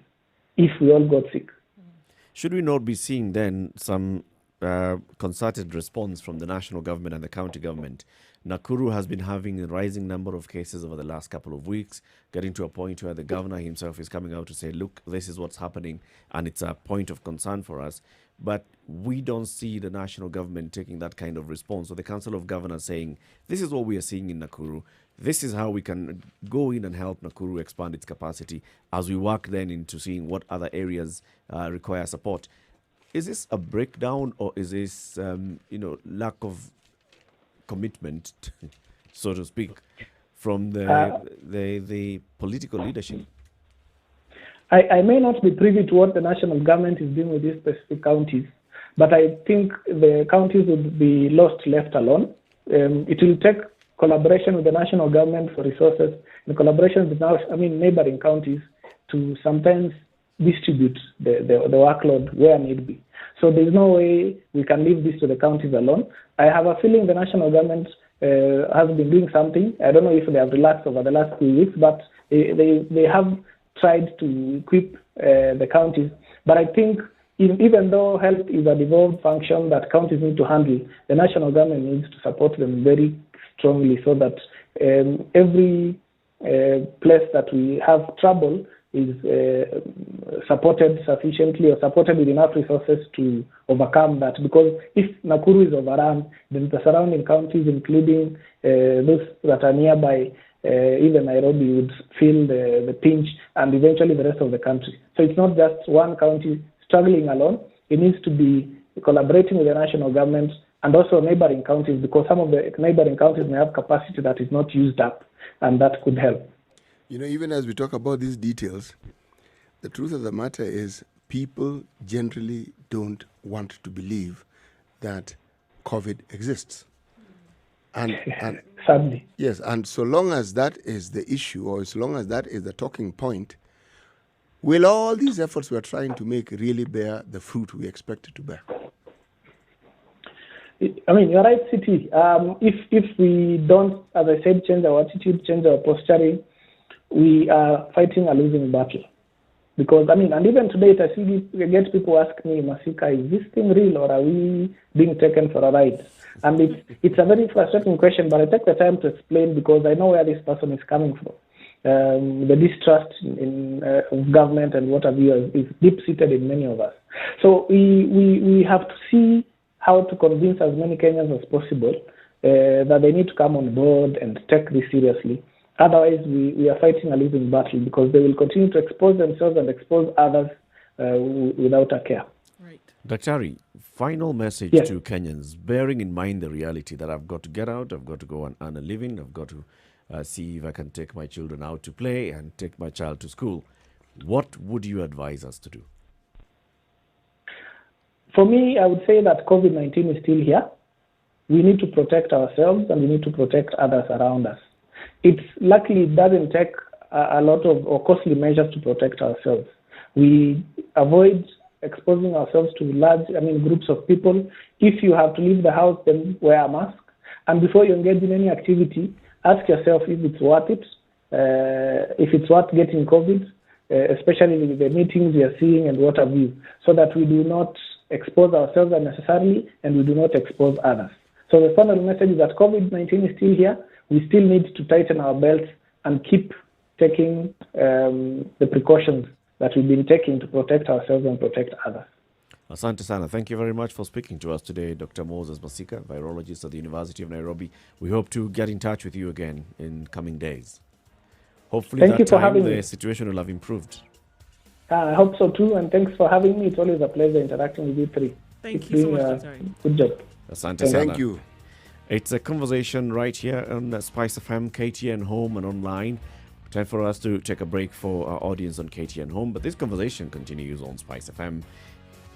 Speaker 11: if we all got sick.
Speaker 2: Should we not be seeing then some concerted response from the national government and the county government? Nakuru has been having a rising number of cases over the last couple of weeks, getting to a point where the governor himself is coming out to say, look, this is what's happening, and it's a point of concern for us. But we don't see the national government taking that kind of response. So the Council of Governors saying, this is what we are seeing in Nakuru. This is how we can go in and help Nakuru expand its capacity as we work then into seeing what other areas require support. Is this a breakdown, or is this, lack of commitment, so to speak, from the political leadership?
Speaker 11: I may not be privy to what the national government is doing with these specific counties, but I think the counties would be left alone. It will take collaboration with the national government for resources, and collaboration with neighboring counties to sometimes distribute the workload where need be. So there's no way we can leave this to the counties alone. I have a feeling the national government has been doing something. I don't know if they have relaxed over the last few weeks, but they have tried to equip the counties. But I think even though health is a devolved function that counties need to handle, the national government needs to support them very strongly so that every place that we have trouble, is supported sufficiently or supported with enough resources to overcome that. Because if Nakuru is overrun, then the surrounding counties, including those that are nearby, even Nairobi, would feel the pinch, and eventually the rest of the country. So it's not just one county struggling alone. It needs to be collaborating with the national government and also neighboring counties, because some of the neighboring counties may have capacity that is not used up, and that could help.
Speaker 4: You know, even as we talk about these details, the truth of the matter is people generally don't want to believe that COVID exists. And
Speaker 11: sadly.
Speaker 4: Yes, and so long as that is the issue, or as long as that is the talking point, will all these efforts we're trying to make really bear the fruit we expect it to bear?
Speaker 11: I mean, you're right, City. If we don't, as I said, change our attitude, change our posturing, we are fighting a losing battle. Because, I mean, and even today, I get people ask me, Masika, is this thing real, or are we being taken for a ride? And it's a very frustrating question, but I take the time to explain because I know where this person is coming from. The distrust of government and what have you is deep-seated in many of us. So we have to see how to convince as many Kenyans as possible that they need to come on board and take this seriously. Otherwise, we are fighting a losing battle because they will continue to expose themselves and expose others without a care.
Speaker 3: Right.
Speaker 2: Daktari, final message
Speaker 11: Yes.
Speaker 2: to Kenyans, bearing in mind the reality that I've got to get out, I've got to go and earn a living, I've got to see if I can take my children out to play and take my child to school. What would you advise us to do?
Speaker 11: For me, I would say that COVID-19 is still here. We need to protect ourselves and we need to protect others around us. It luckily doesn't take a lot of or costly measures to protect ourselves. We avoid exposing ourselves to groups of people. If you have to leave the house, then wear a mask. And before you engage in any activity, ask yourself if it's worth it, if it's worth getting COVID, especially with the meetings we are seeing and what have you, so that we do not expose ourselves unnecessarily and we do not expose others. So the final message is that COVID-19 is still here. We still need to tighten our belts and keep taking the precautions that we've been taking to protect ourselves and protect others.
Speaker 2: Asante sana. Thank you very much for speaking to us today, Dr. Moses Masika, virologist at the University of Nairobi. We hope to get in touch with you again in coming days. Hopefully
Speaker 11: Thank
Speaker 2: that
Speaker 11: you for
Speaker 2: time
Speaker 11: having
Speaker 2: the
Speaker 11: me.
Speaker 2: situation will have improved.
Speaker 11: I hope so too, and thanks for having me. It's always a pleasure interacting with you three.
Speaker 3: Thank
Speaker 11: Keep
Speaker 3: you so
Speaker 11: doing
Speaker 3: much,
Speaker 11: a
Speaker 3: Dr.
Speaker 11: good job.
Speaker 2: Asante
Speaker 11: Thank
Speaker 2: sana.
Speaker 4: Thank you.
Speaker 2: It's a conversation right here on Spice FM, KTN Home and online. Time for us to take a break for our audience on KTN Home, but this conversation continues on Spice FM.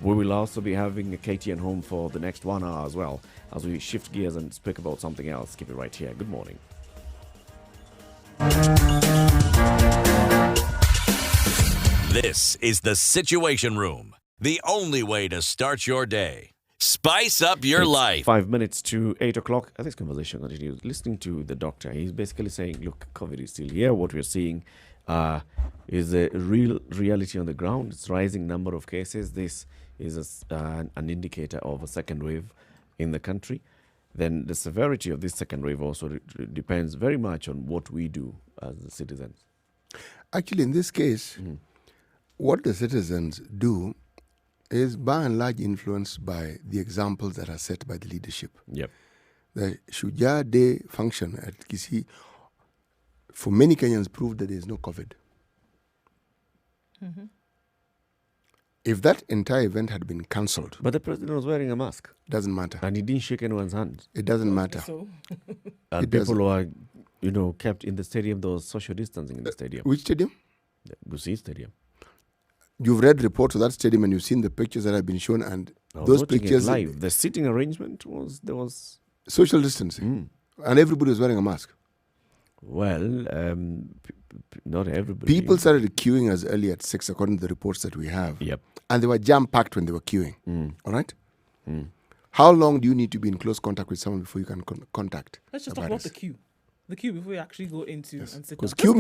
Speaker 2: We will also be having a KTN Home for the next 1 hour as well, as we shift gears and speak about something else. Keep it right here. Good morning.
Speaker 1: This is the Situation Room, the only way to start your day. Spice up your
Speaker 2: It's
Speaker 1: life.
Speaker 2: 5 minutes to 8 o'clock. As this conversation continues, listening to the doctor, he's basically saying, look, COVID is still here. What we're seeing is a real reality on the ground. It's rising number of cases. This is an indicator of a second wave in the country. Then the severity of this second wave also depends very much on what we do as citizens.
Speaker 4: Actually, in this case, what the citizens do is by and large influenced by the examples that are set by the leadership.
Speaker 2: Yep.
Speaker 4: The Shujaa Day function at Kisii, for many Kenyans, proved that there is no COVID.
Speaker 3: Mm-hmm.
Speaker 4: If that entire event had been cancelled,
Speaker 2: But the president was wearing a mask
Speaker 4: doesn't matter.
Speaker 2: and he didn't shake anyone's hand.
Speaker 4: It doesn't matter.
Speaker 3: So,
Speaker 2: And
Speaker 4: It
Speaker 2: people
Speaker 4: doesn't.
Speaker 2: were, kept in the stadium. There was social distancing in the stadium.
Speaker 4: Which stadium?
Speaker 2: The Gusii Stadium.
Speaker 4: You've read reports of that stadium and you've seen the pictures that have been shown, and
Speaker 2: I was
Speaker 4: those
Speaker 2: watching it
Speaker 4: pictures,
Speaker 2: live. The sitting arrangement there was
Speaker 4: social distancing, and everybody was wearing a mask.
Speaker 2: well, not everybody.
Speaker 4: People started queuing as early at 6, according to the reports that we have.
Speaker 2: Yep.
Speaker 4: And they were jam-packed when they were queuing. All right? How long do you need to be in close contact with someone before you can contact
Speaker 3: let's just
Speaker 4: the
Speaker 3: talk about
Speaker 4: virus?
Speaker 3: the queue. The queue before we actually go into and sit
Speaker 4: Because
Speaker 3: down.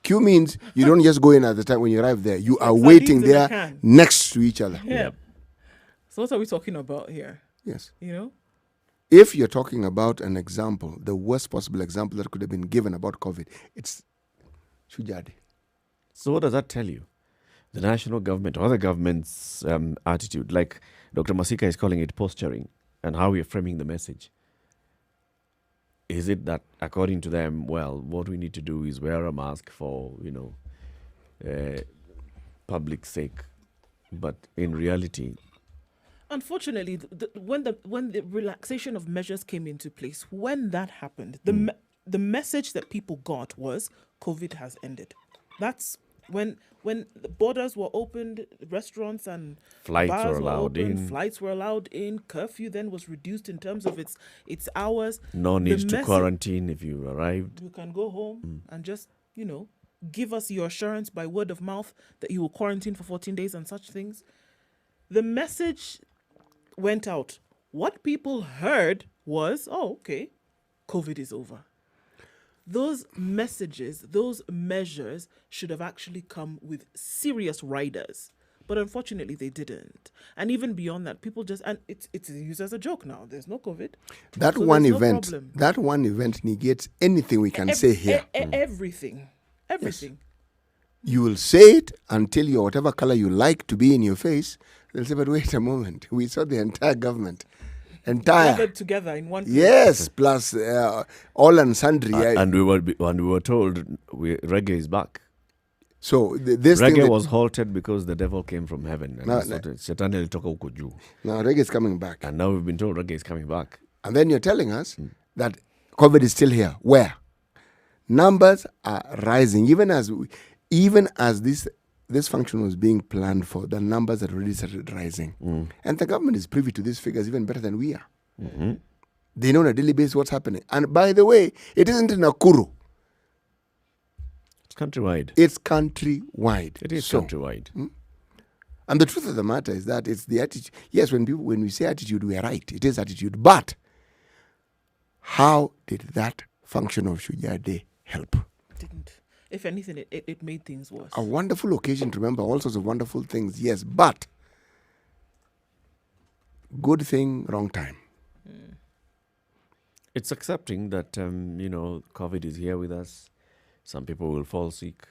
Speaker 4: queue means you don't just go in at the time when you arrive there. You are
Speaker 3: like
Speaker 4: waiting
Speaker 3: sardines in a
Speaker 4: there
Speaker 3: can.
Speaker 4: next to each other.
Speaker 3: Yeah. So what are we talking about here?
Speaker 4: Yes.
Speaker 3: You know?
Speaker 4: If you're talking about an example, the worst possible example that could have been given about COVID, it's Shujaa Day.
Speaker 2: So what does that tell you? The national government or other government's attitude, like Dr. Masika is calling it posturing, and how we are framing the message. Is it that, according to them, well, what we need to do is wear a mask for, public sake, but in reality,
Speaker 3: unfortunately, when the relaxation of measures came into place, when that happened, the message that people got was COVID has ended. That's when the borders were opened, restaurants and
Speaker 2: flights
Speaker 3: bars
Speaker 2: were allowed
Speaker 3: open,
Speaker 2: in.
Speaker 3: Flights were allowed in. Curfew then was reduced in terms of its hours.
Speaker 2: No need to quarantine if you arrived.
Speaker 3: You can go home and just give us your assurance by word of mouth that you will quarantine for 14 days and such things. The message went out. What people heard was, oh, okay, COVID is over. Those messages, those measures should have actually come with serious riders. But unfortunately, they didn't. And even beyond that, people just, and it's used as a joke now. There's no COVID.
Speaker 4: That
Speaker 3: so
Speaker 4: one
Speaker 3: there's no
Speaker 4: event,
Speaker 3: problem.
Speaker 4: that one event negates anything we can say here.
Speaker 3: Everything. Everything.
Speaker 4: You will say it until your whatever color you like to be in your face. They'll say, but wait a moment. We saw the entire government.
Speaker 3: Gathered together in one place.
Speaker 4: Yes, plus all and sundry.
Speaker 2: And we were told reggae is back.
Speaker 4: So this
Speaker 2: reggae was halted because the devil came from heaven. And Shetani alitoka huko juu.
Speaker 4: Now reggae is coming back.
Speaker 2: And now we've been told reggae is coming back.
Speaker 4: And then you're telling us that COVID is still here. Where? Numbers are rising. Even as this function was being planned for, the numbers had already started rising. And the government is privy to these figures even better than we are. They know on a daily basis what's happening. And by the way, it isn't in Nakuru.
Speaker 2: It's countrywide.
Speaker 4: It's countrywide.
Speaker 2: It is countrywide.
Speaker 4: And the truth of the matter is that it's the attitude. Yes, when we say attitude, we are right. It is attitude. But how did that function of Shujaa Day help?
Speaker 3: Didn't. If anything, it made things worse.
Speaker 4: A wonderful occasion to remember all sorts of wonderful things, yes, but good thing, wrong time.
Speaker 2: It's accepting that, COVID is here with us. Some people will fall sick.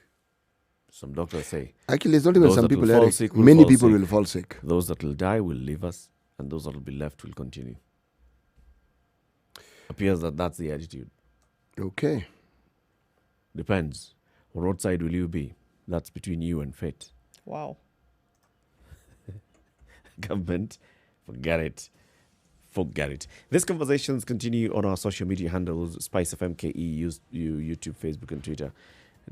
Speaker 2: Some doctors say.
Speaker 4: Actually, it's not even some people, Eric.
Speaker 2: Sick
Speaker 4: Many people will fall sick.
Speaker 2: Those that will die will leave us, and those that will be left will continue. Appears that that's the attitude.
Speaker 4: Okay.
Speaker 2: Depends. On what side will you be? That's between you and fate.
Speaker 3: Wow.
Speaker 2: Government, forget it. Forget it. These conversations continue on our social media handles, Spice FM KE, YouTube, Facebook, and Twitter.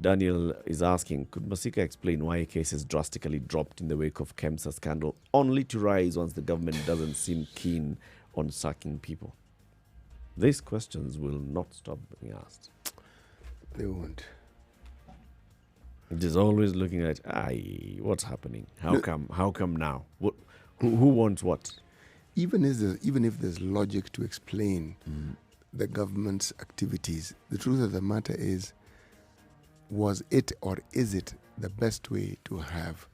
Speaker 2: Daniel is asking, could Masika explain why cases drastically dropped in the wake of KEMSA scandal, only to rise once the government doesn't seem keen on sacking people? These questions will not stop being asked.
Speaker 4: They won't.
Speaker 2: It is always looking at, what's happening? How come now? Who wants what?
Speaker 4: Even if there's logic to explain the government's activities, the truth of the matter is, was it or is it the best way to have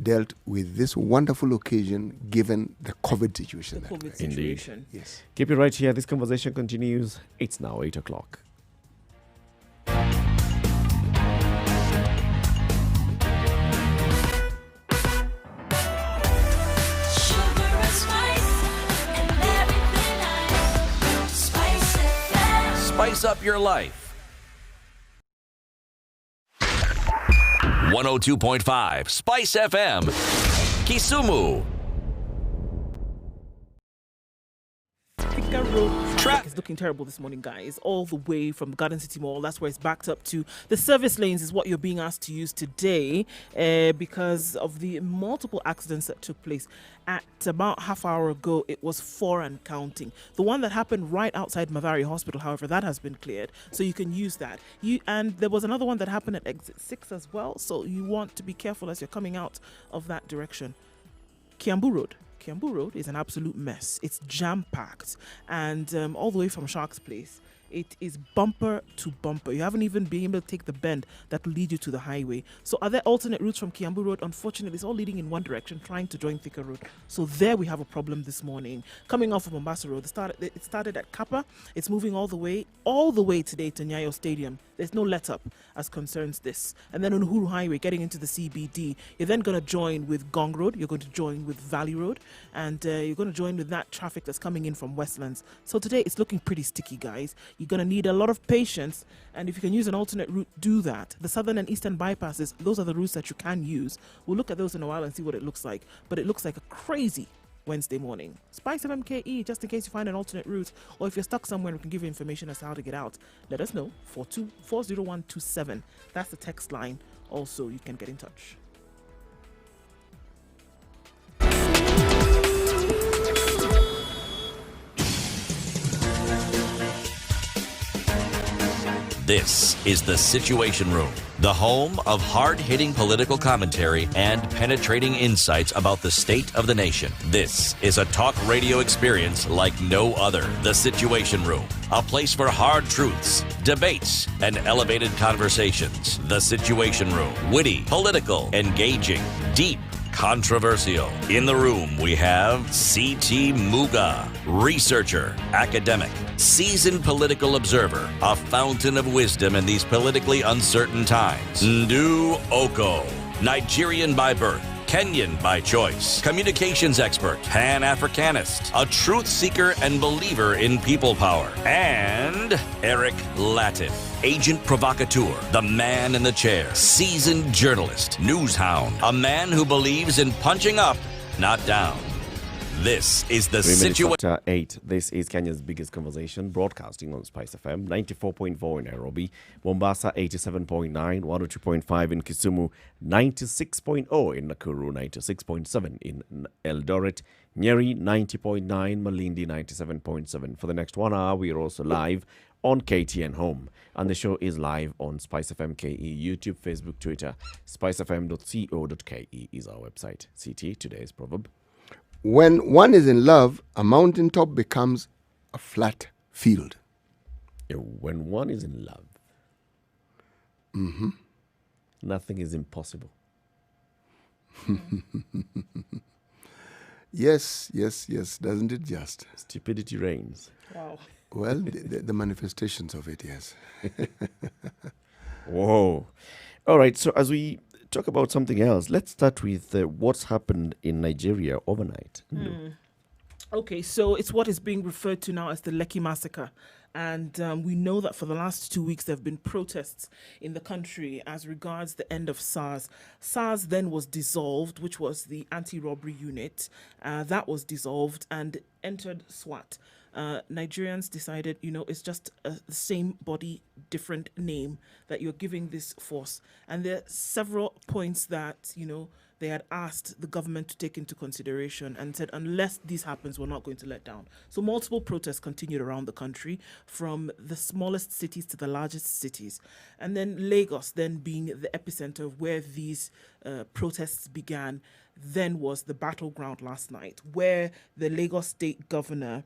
Speaker 4: dealt with this wonderful occasion given the COVID situation?
Speaker 3: The COVID situation.
Speaker 2: Indeed. Yes. Keep it right here. This conversation continues. It's now 8 o'clock.
Speaker 1: Spice up your life. 102.5 Spice FM, Kisumu.
Speaker 3: Traffic is looking terrible this morning, guys. All the way from the Garden City Mall. That's where it's backed up to. The service lanes is what you're being asked to use today because of the multiple accidents that took place. At about half hour ago, it was 4 and counting. The one that happened right outside Mathari Hospital, however, that has been cleared, so you can use that. And there was another one that happened at exit 6 as well, so you want to be careful as you're coming out of that direction. Kiambu Road is an absolute mess. It's jam-packed, and all the way from Shark's Place, It is bumper to bumper. You haven't even been able to take the bend that will lead you to the highway. So are there alternate routes from Kiambu Road? Unfortunately, it's all leading in one direction, trying to join Thika Road. So there we have a problem this morning. Coming off of Mombasa Road, it started at Kappa. It's moving all the way today to Nyayo Stadium. There's no let up as concerns this. And then on Uhuru Highway, getting into the CBD, you're then going to join with Gong Road, you're going to join with Valley Road, and you're going to join with that traffic that's coming in from Westlands. So today it's looking pretty sticky, guys. You're going to need a lot of patience, and if you can use an alternate route, do that. The southern and eastern bypasses, those are the routes that you can use. We'll look at those in a while and see what it looks like. But it looks like a crazy Wednesday morning. Spice of MKE, just in case you find an alternate route, or if you're stuck somewhere and we can give you information as to how to get out, let us know. 40127. That's the text line. Also, you can get in touch.
Speaker 1: This is the Situation Room, the home of hard-hitting political commentary and penetrating insights about the state of the nation. This is a talk radio experience like no other. The Situation Room, a place for hard truths, debates, and elevated conversations. The Situation Room, witty, political, engaging, deep, controversial. In the room, we have C.T. Muga, researcher, academic, seasoned political observer, a fountain of wisdom in these politically uncertain times. Ndu Oko, Nigerian by birth, Kenyan by choice, communications expert, Pan-Africanist, a truth seeker and believer in people power, and Eric Latin, agent provocateur, the man in the chair, seasoned journalist, news hound, a man who believes in punching up, not down. This is the Situation.
Speaker 2: 8. This is Kenya's biggest conversation, broadcasting on Spice FM, 94.4 in Nairobi, Mombasa 87.9, 102.5 in Kisumu, 96.0 in Nakuru, 96.7 in Eldoret, Nyeri 90.9, Malindi 97.7. For the next 1 hour, we are also live on KTN Home. And the show is live on Spice FM KE, YouTube, Facebook, Twitter. spicefm.co.ke is our website. CT, today's proverb.
Speaker 4: When one is in love, a mountaintop becomes a flat field.
Speaker 2: Yeah, when one is in love, nothing is impossible.
Speaker 4: Yes. Doesn't it just?
Speaker 2: Stupidity reigns.
Speaker 3: Wow.
Speaker 4: Well, the manifestations of it, yes.
Speaker 2: Whoa. All right, so as we talk about something else, let's start with what's happened in Nigeria overnight.
Speaker 3: Okay, so it's what is being referred to now as the Lekki massacre. And we know that for the last 2 weeks, there have been protests in the country as regards the end of SARS. SARS then was dissolved, which was the anti-robbery unit. That was dissolved and entered SWAT. Nigerians decided, it's just the same body, different name that you're giving this force. And there are several points that, they had asked the government to take into consideration and said, unless this happens, we're not going to let down. So multiple protests continued around the country, from the smallest cities to the largest cities. And then Lagos, then being the epicenter of where these protests began, then was the battleground last night, where the Lagos state governor,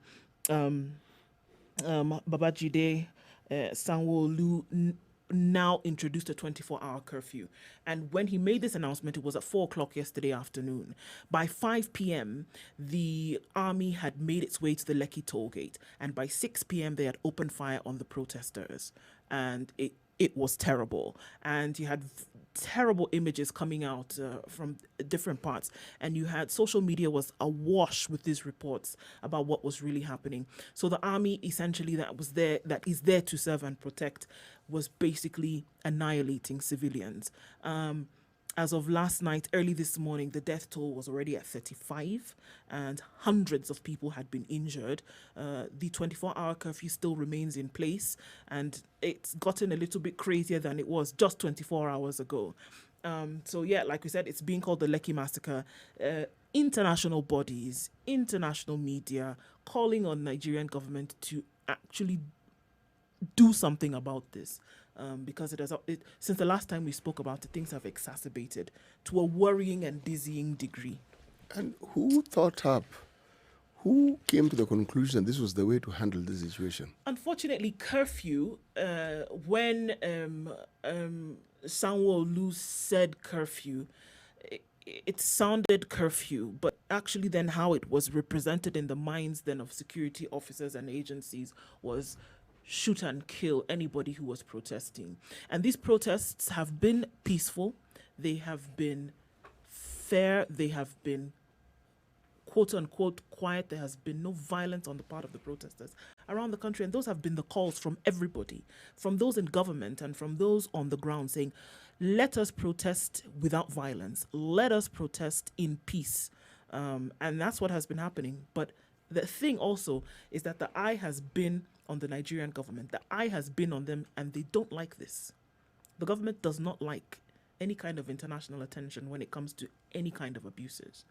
Speaker 3: Babajide Sanwo-Olu, now introduced a 24-hour curfew. And when he made this announcement, it was at 4 o'clock yesterday afternoon. By 5 p.m., the army had made its way to the Lekki toll gate. And by 6 p.m., they had opened fire on the protesters. And it was terrible. And you had terrible images coming out from different parts, and you had social media was awash with these reports about what was really happening. So the army, essentially, that is there to serve and protect, was basically annihilating civilians. As of last night, early this morning, the death toll was already at 35, and hundreds of people had been injured. The 24-hour curfew still remains in place, and it's gotten a little bit crazier than it was just 24 hours ago. So yeah, like we said, it's being called the Lekki massacre. International bodies, international media calling on Nigerian government to actually do something about this. Because since the last time we spoke about it, things have exacerbated to a worrying and dizzying degree.
Speaker 4: And who thought up Who came to the conclusion this was the way to handle this situation?
Speaker 3: Unfortunately, curfew, when Sanwo-Olu said curfew, it sounded curfew, but actually then how it was represented in the minds then of security officers and agencies was shoot and kill anybody who was protesting. And these protests have been peaceful, they have been fair, they have been quote unquote quiet. There has been no violence on the part of the protesters around the country, and those have been the calls from everybody, from those in government and from those on the ground, saying, let us protest without violence, let us protest in peace. And that's what has been happening. But the thing also is that the eye has been on the Nigerian government, the eye has been on them, and they don't like this. The government does not like any kind of international attention when it comes to any kind of abuses.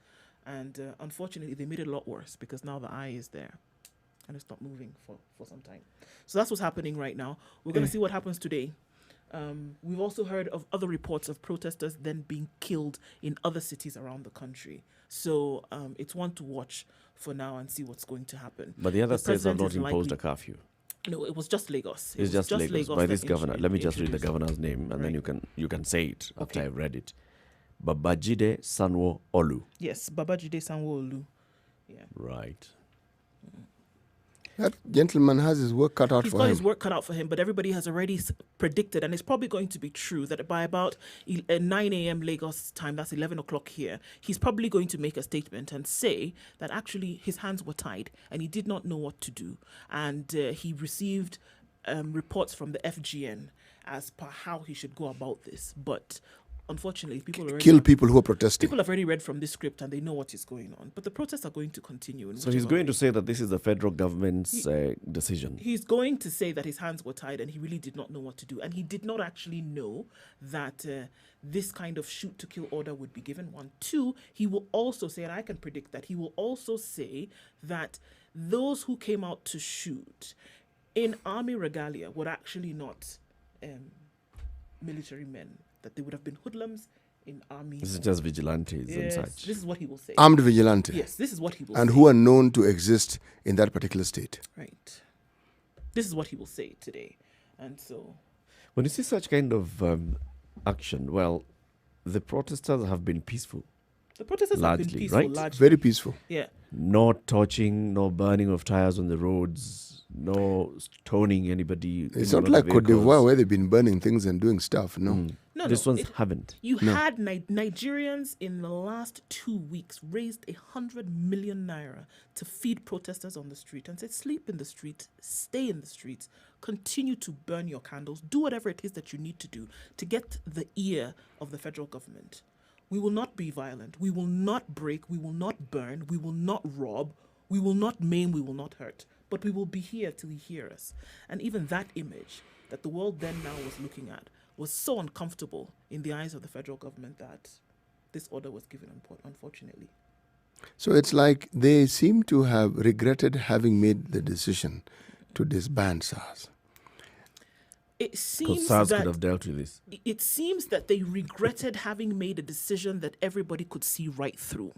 Speaker 3: And unfortunately, they made it a lot worse because now the eye is there and it's not moving for some time. So that's what's happening right now. We're going to see what happens today. We've also heard of other reports of protesters then being killed in other cities around the country. So it's one to watch for now and see what's going to happen.
Speaker 2: But the other states have not imposed a curfew.
Speaker 3: No, it was just Lagos.
Speaker 2: It's just Lagos by this governor. Let me just read the governor's name, and then you can say it after I've read it. Babajide Sanwo-Olu.
Speaker 3: Yes, Babajide Sanwo-Olu. Yeah.
Speaker 2: Right.
Speaker 4: That gentleman has his work cut out for him.
Speaker 3: He's got his work cut out for him, but everybody has already predicted, and it's probably going to be true, that by about 9 a.m. Lagos time, that's 11 o'clock here, he's probably going to make a statement and say that actually his hands were tied and he did not know what to do. And he received reports from the FGN as per how he should go about this. But unfortunately, people already
Speaker 4: kill people who are protesting.
Speaker 3: People have already read from this script and they know what is going on. But the protests are going to continue.
Speaker 2: So he's going to say that this is the federal government's decision.
Speaker 3: He's going to say that his hands were tied and he really did not know what to do. And he did not actually know that this kind of shoot to kill order would be given. 1. 2, he will also say, and I can predict that, he will also say that those who came out to shoot in army regalia were actually not military men, that they would have been hoodlums in army.
Speaker 2: This is just vigilantes and such.
Speaker 3: This is what he will say.
Speaker 4: Armed vigilante.
Speaker 3: Yes, this is what he will say.
Speaker 4: And who are known to exist in that particular state.
Speaker 3: Right. This is what he will say today. And so,
Speaker 2: when you see such kind of action, well, the protesters have been peaceful.
Speaker 3: The protesters
Speaker 2: largely,
Speaker 3: have been peaceful,
Speaker 2: right?
Speaker 3: largely.
Speaker 4: Very peaceful.
Speaker 3: Yeah.
Speaker 2: No torching, no burning of tires on the roads, no stoning anybody.
Speaker 4: It's not like Cote d'Ivoire where they've been burning things and doing stuff. No.
Speaker 3: No,
Speaker 2: this ones haven't.
Speaker 3: You had Nigerians in the last 2 weeks raised 100 million naira to feed protesters on the street and said, sleep in the street, stay in the streets, continue to burn your candles, do whatever it is that you need to do to get the ear of the federal government. We will not be violent. We will not break. We will not burn. We will not rob. We will not maim. We will not hurt. But we will be here till you hear us. And even that image that the world then now was looking at was so uncomfortable in the eyes of the federal government that this order was given, unfortunately.
Speaker 4: So it's like they seem to have regretted having made the decision to disband SARS.
Speaker 3: It seems
Speaker 2: SARS
Speaker 3: that
Speaker 2: could have dealt with this.
Speaker 3: It seems that they regretted having made a decision that everybody could see right through.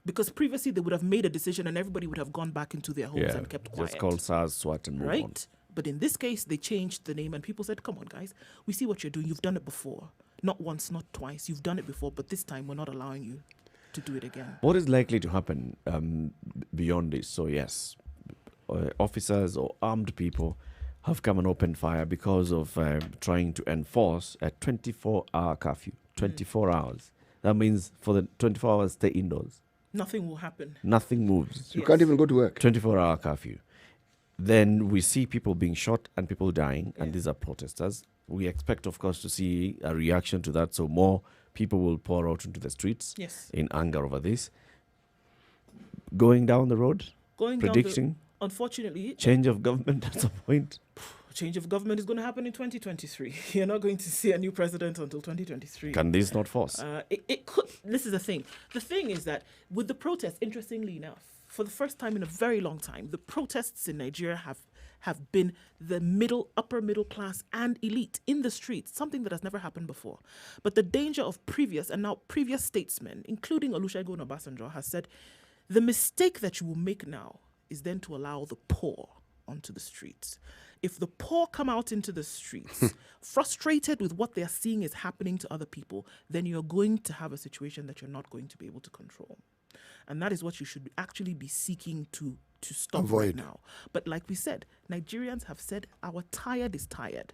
Speaker 3: Because previously they would have made a decision and everybody would have gone back into their homes and kept quiet.
Speaker 2: Just call SARS, SWAT, and move on.
Speaker 3: Right? But in this case, they changed the name and people said, come on, guys, we see what you're doing. You've done it before. Not once, not twice. You've done it before, but this time we're not allowing you to do it again.
Speaker 2: What is likely to happen beyond this? So, yes, officers or armed people have come and opened fire because of trying to enforce a 24-hour curfew. 24 hours. That means for the 24 hours, stay indoors.
Speaker 3: Nothing will happen.
Speaker 2: Nothing moves.
Speaker 4: You can't even go to work.
Speaker 2: 24-hour curfew. Then we see people being shot and people dying, and these are protesters. We expect, of course, to see a reaction to that, so more people will pour out into the streets in anger over this. Going down the road, predicting,
Speaker 3: unfortunately,
Speaker 2: change of government at some point.
Speaker 3: Change of government is going to happen in 2023. You're not going to see a new president until 2023.
Speaker 2: Can this not force?
Speaker 3: It could. This is the thing. The thing is that with the protests, interestingly enough, for the first time in a very long time, the protests in Nigeria have been the upper middle class and elite in the streets, something that has never happened before. But the danger of previous statesmen, including Olusegun Obasanjo, has said The mistake that you will make now is then to allow the poor onto the streets. If the poor come out into the streets, frustrated with what they're seeing is happening to other people, then you're going to have a situation that you're not going to be able to control. And that is what you should actually be seeking to stop right now. But like we said, Nigerians have said our tired is tired.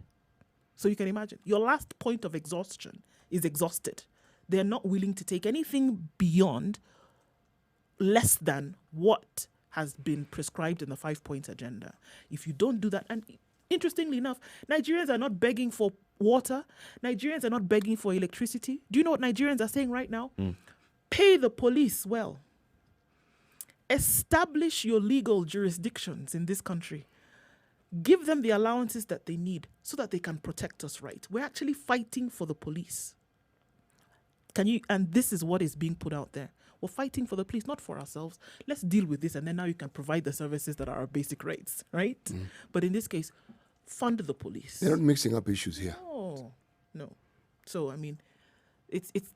Speaker 3: So you can imagine, your last point of exhaustion is exhausted. They're not willing to take anything beyond less than what has been prescribed in the 5-point agenda. If you don't do that, and interestingly enough, Nigerians are not begging for water. Nigerians are not begging for electricity. Do you know what Nigerians are saying right now? Pay the police well. Establish your legal jurisdictions in this country. Give them the allowances that they need so that they can protect us right. We're actually fighting for the police. And this is what is being put out there. We're fighting for the police, not for ourselves. Let's deal with this, and then now you can provide the services that are our basic rights, right? But in this case, fund the police.
Speaker 4: They're not mixing up issues here.
Speaker 3: No. So, I mean,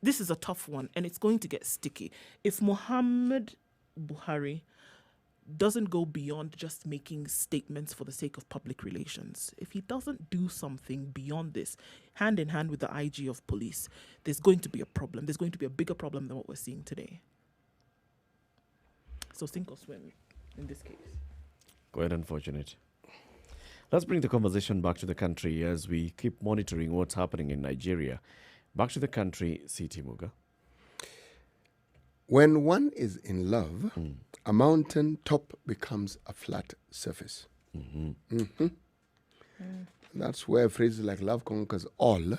Speaker 3: this is a tough one, and it's going to get sticky. If Muhammad Buhari doesn't go beyond just making statements for the sake of public relations, if he doesn't do something beyond this, hand in hand with the IG of police, there's going to be a problem. There's going to be a bigger problem than what we're seeing today. So sink or swim in this case.
Speaker 2: Quite unfortunate. Let's bring the conversation back to the country as we keep monitoring what's happening in Nigeria. Back to the country, C.T. Muga.
Speaker 4: When one is in love, a mountain top becomes a flat surface. That's where phrases like love conquers all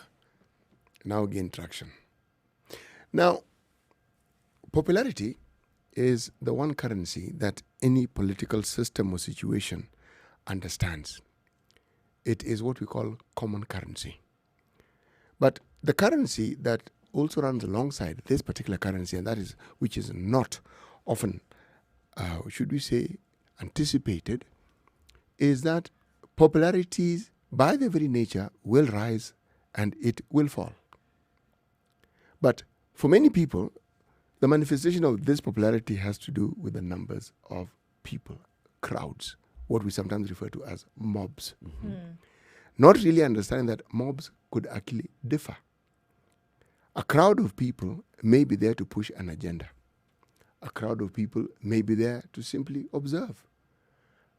Speaker 4: now gain traction. Now, popularity is the one currency that any political system or situation understands. It is what we call common currency. But the currency that also runs alongside this particular currency, and that is which is not often, should we say, anticipated, is that popularities by their very nature will rise and it will fall. But for many people, the manifestation of this popularity has to do with the numbers of people, crowds, what we sometimes refer to as mobs. Not really understanding that mobs could actually differ. A crowd of people may be there to push an agenda. A crowd of people may be there to simply observe.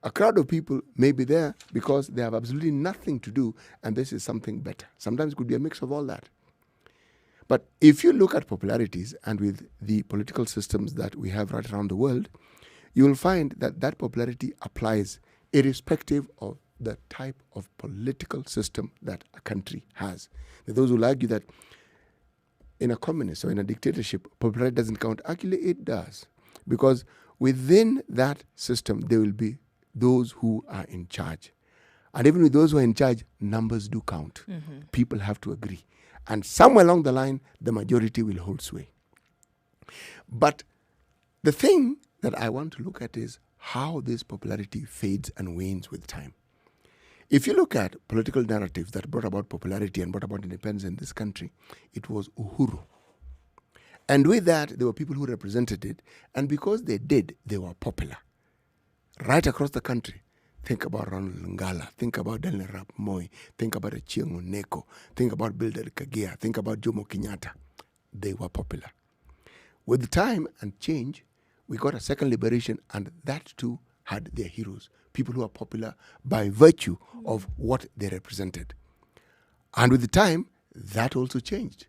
Speaker 4: A crowd of people may be there because they have absolutely nothing to do and this is something better. Sometimes it could be a mix of all that. But if you look at popularities and with the political systems that we have right around the world, you will find that that popularity applies irrespective of the type of political system that a country has. There are those who will argue that in a communist or in a dictatorship, popularity doesn't count. Actually, it does. Because within that system, there will be those who are in charge. And even with those who are in charge, numbers do count. People have to agree. And somewhere along the line, the majority will hold sway. But the thing that I want to look at is how this popularity fades and wanes with time. If you look at political narratives that brought about popularity and brought about independence in this country, it was Uhuru. And with that, there were people who represented it. And because they did, they were popular. Right across the country. Think about Ronald Ngala. Think about Daniel Arap Moi. Think about Achieng' Oneko. Think about Bilder Kagea. Think about Jomo Kenyatta. They were popular. With time and change, we got a second liberation, and that too had their heroes. People who are popular by virtue of what they represented. And with the time, that also changed.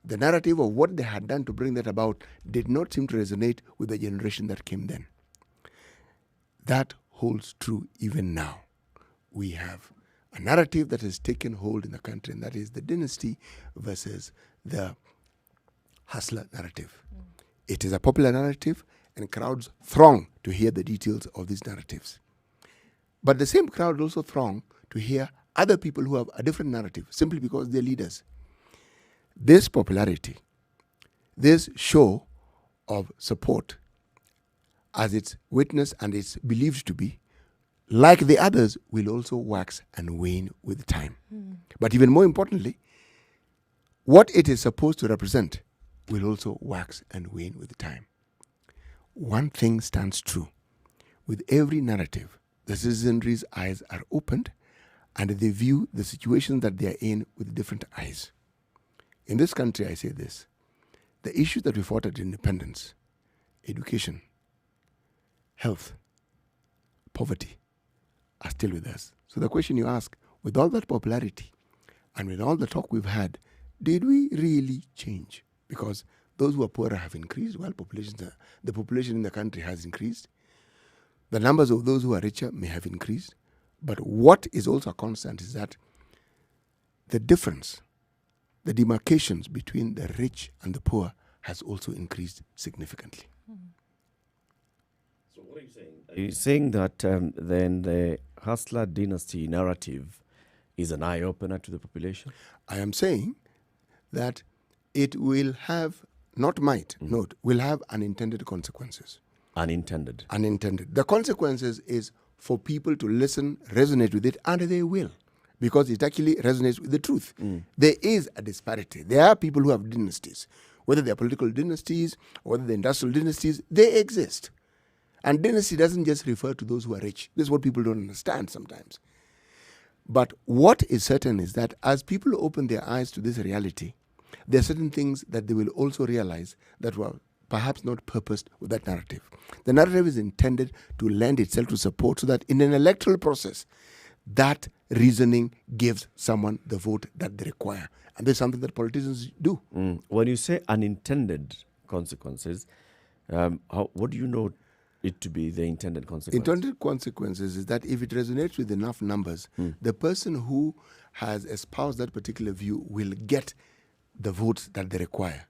Speaker 4: The narrative of what they had done to bring that about did not seem to resonate with the generation that came then. That holds true even now. We have a narrative that has taken hold in the country, and that is the dynasty versus the hustler narrative. It is a popular narrative, and crowds throng to hear the details of these narratives. But the same crowd also throng to hear other people who have a different narrative, simply because they're leaders. This popularity, this show of support, as it's witnessed and it's believed to be, like the others, will also wax and wane with time. But even more importantly, what it is supposed to represent will also wax and wane with time. one thing stands true. With every narrative, the citizenry's eyes are opened and they view the situation that they are in with different eyes. In this country, I say this, the issues that we fought at independence, education, health, poverty, are still with us. So the question you ask, with all that popularity and with all the talk we've had, did we really change? Because those who are poorer have increased, while the population in the country has increased. The numbers of those who are richer may have increased. But what is also a constant is that the difference, the demarcations between the rich and the poor has also increased significantly.
Speaker 2: So what are you saying? Are you saying that then the hustler dynasty narrative is an eye-opener to the population?
Speaker 4: I am saying that it will have, not might, note, will have unintended consequences.
Speaker 2: Unintended.
Speaker 4: The consequences is for people to listen, resonate with it, and they will, because it actually resonates with the truth. There is a disparity. There are people who have dynasties, whether they are political dynasties or whether they're industrial dynasties, they exist. And dynasty doesn't just refer to those who are rich. This is what people don't understand sometimes. But what is certain is that as people open their eyes to this reality, there are certain things that they will also realize that were perhaps not purposed with that narrative. The narrative is intended to lend itself to support so that in an electoral process, that reasoning gives someone the vote that they require. And there's something that politicians do.
Speaker 2: When you say unintended consequences, what do you know it to be the intended consequences?
Speaker 4: Intended consequences is that if it resonates with enough numbers, the person who has espoused that particular view will get the votes that they require.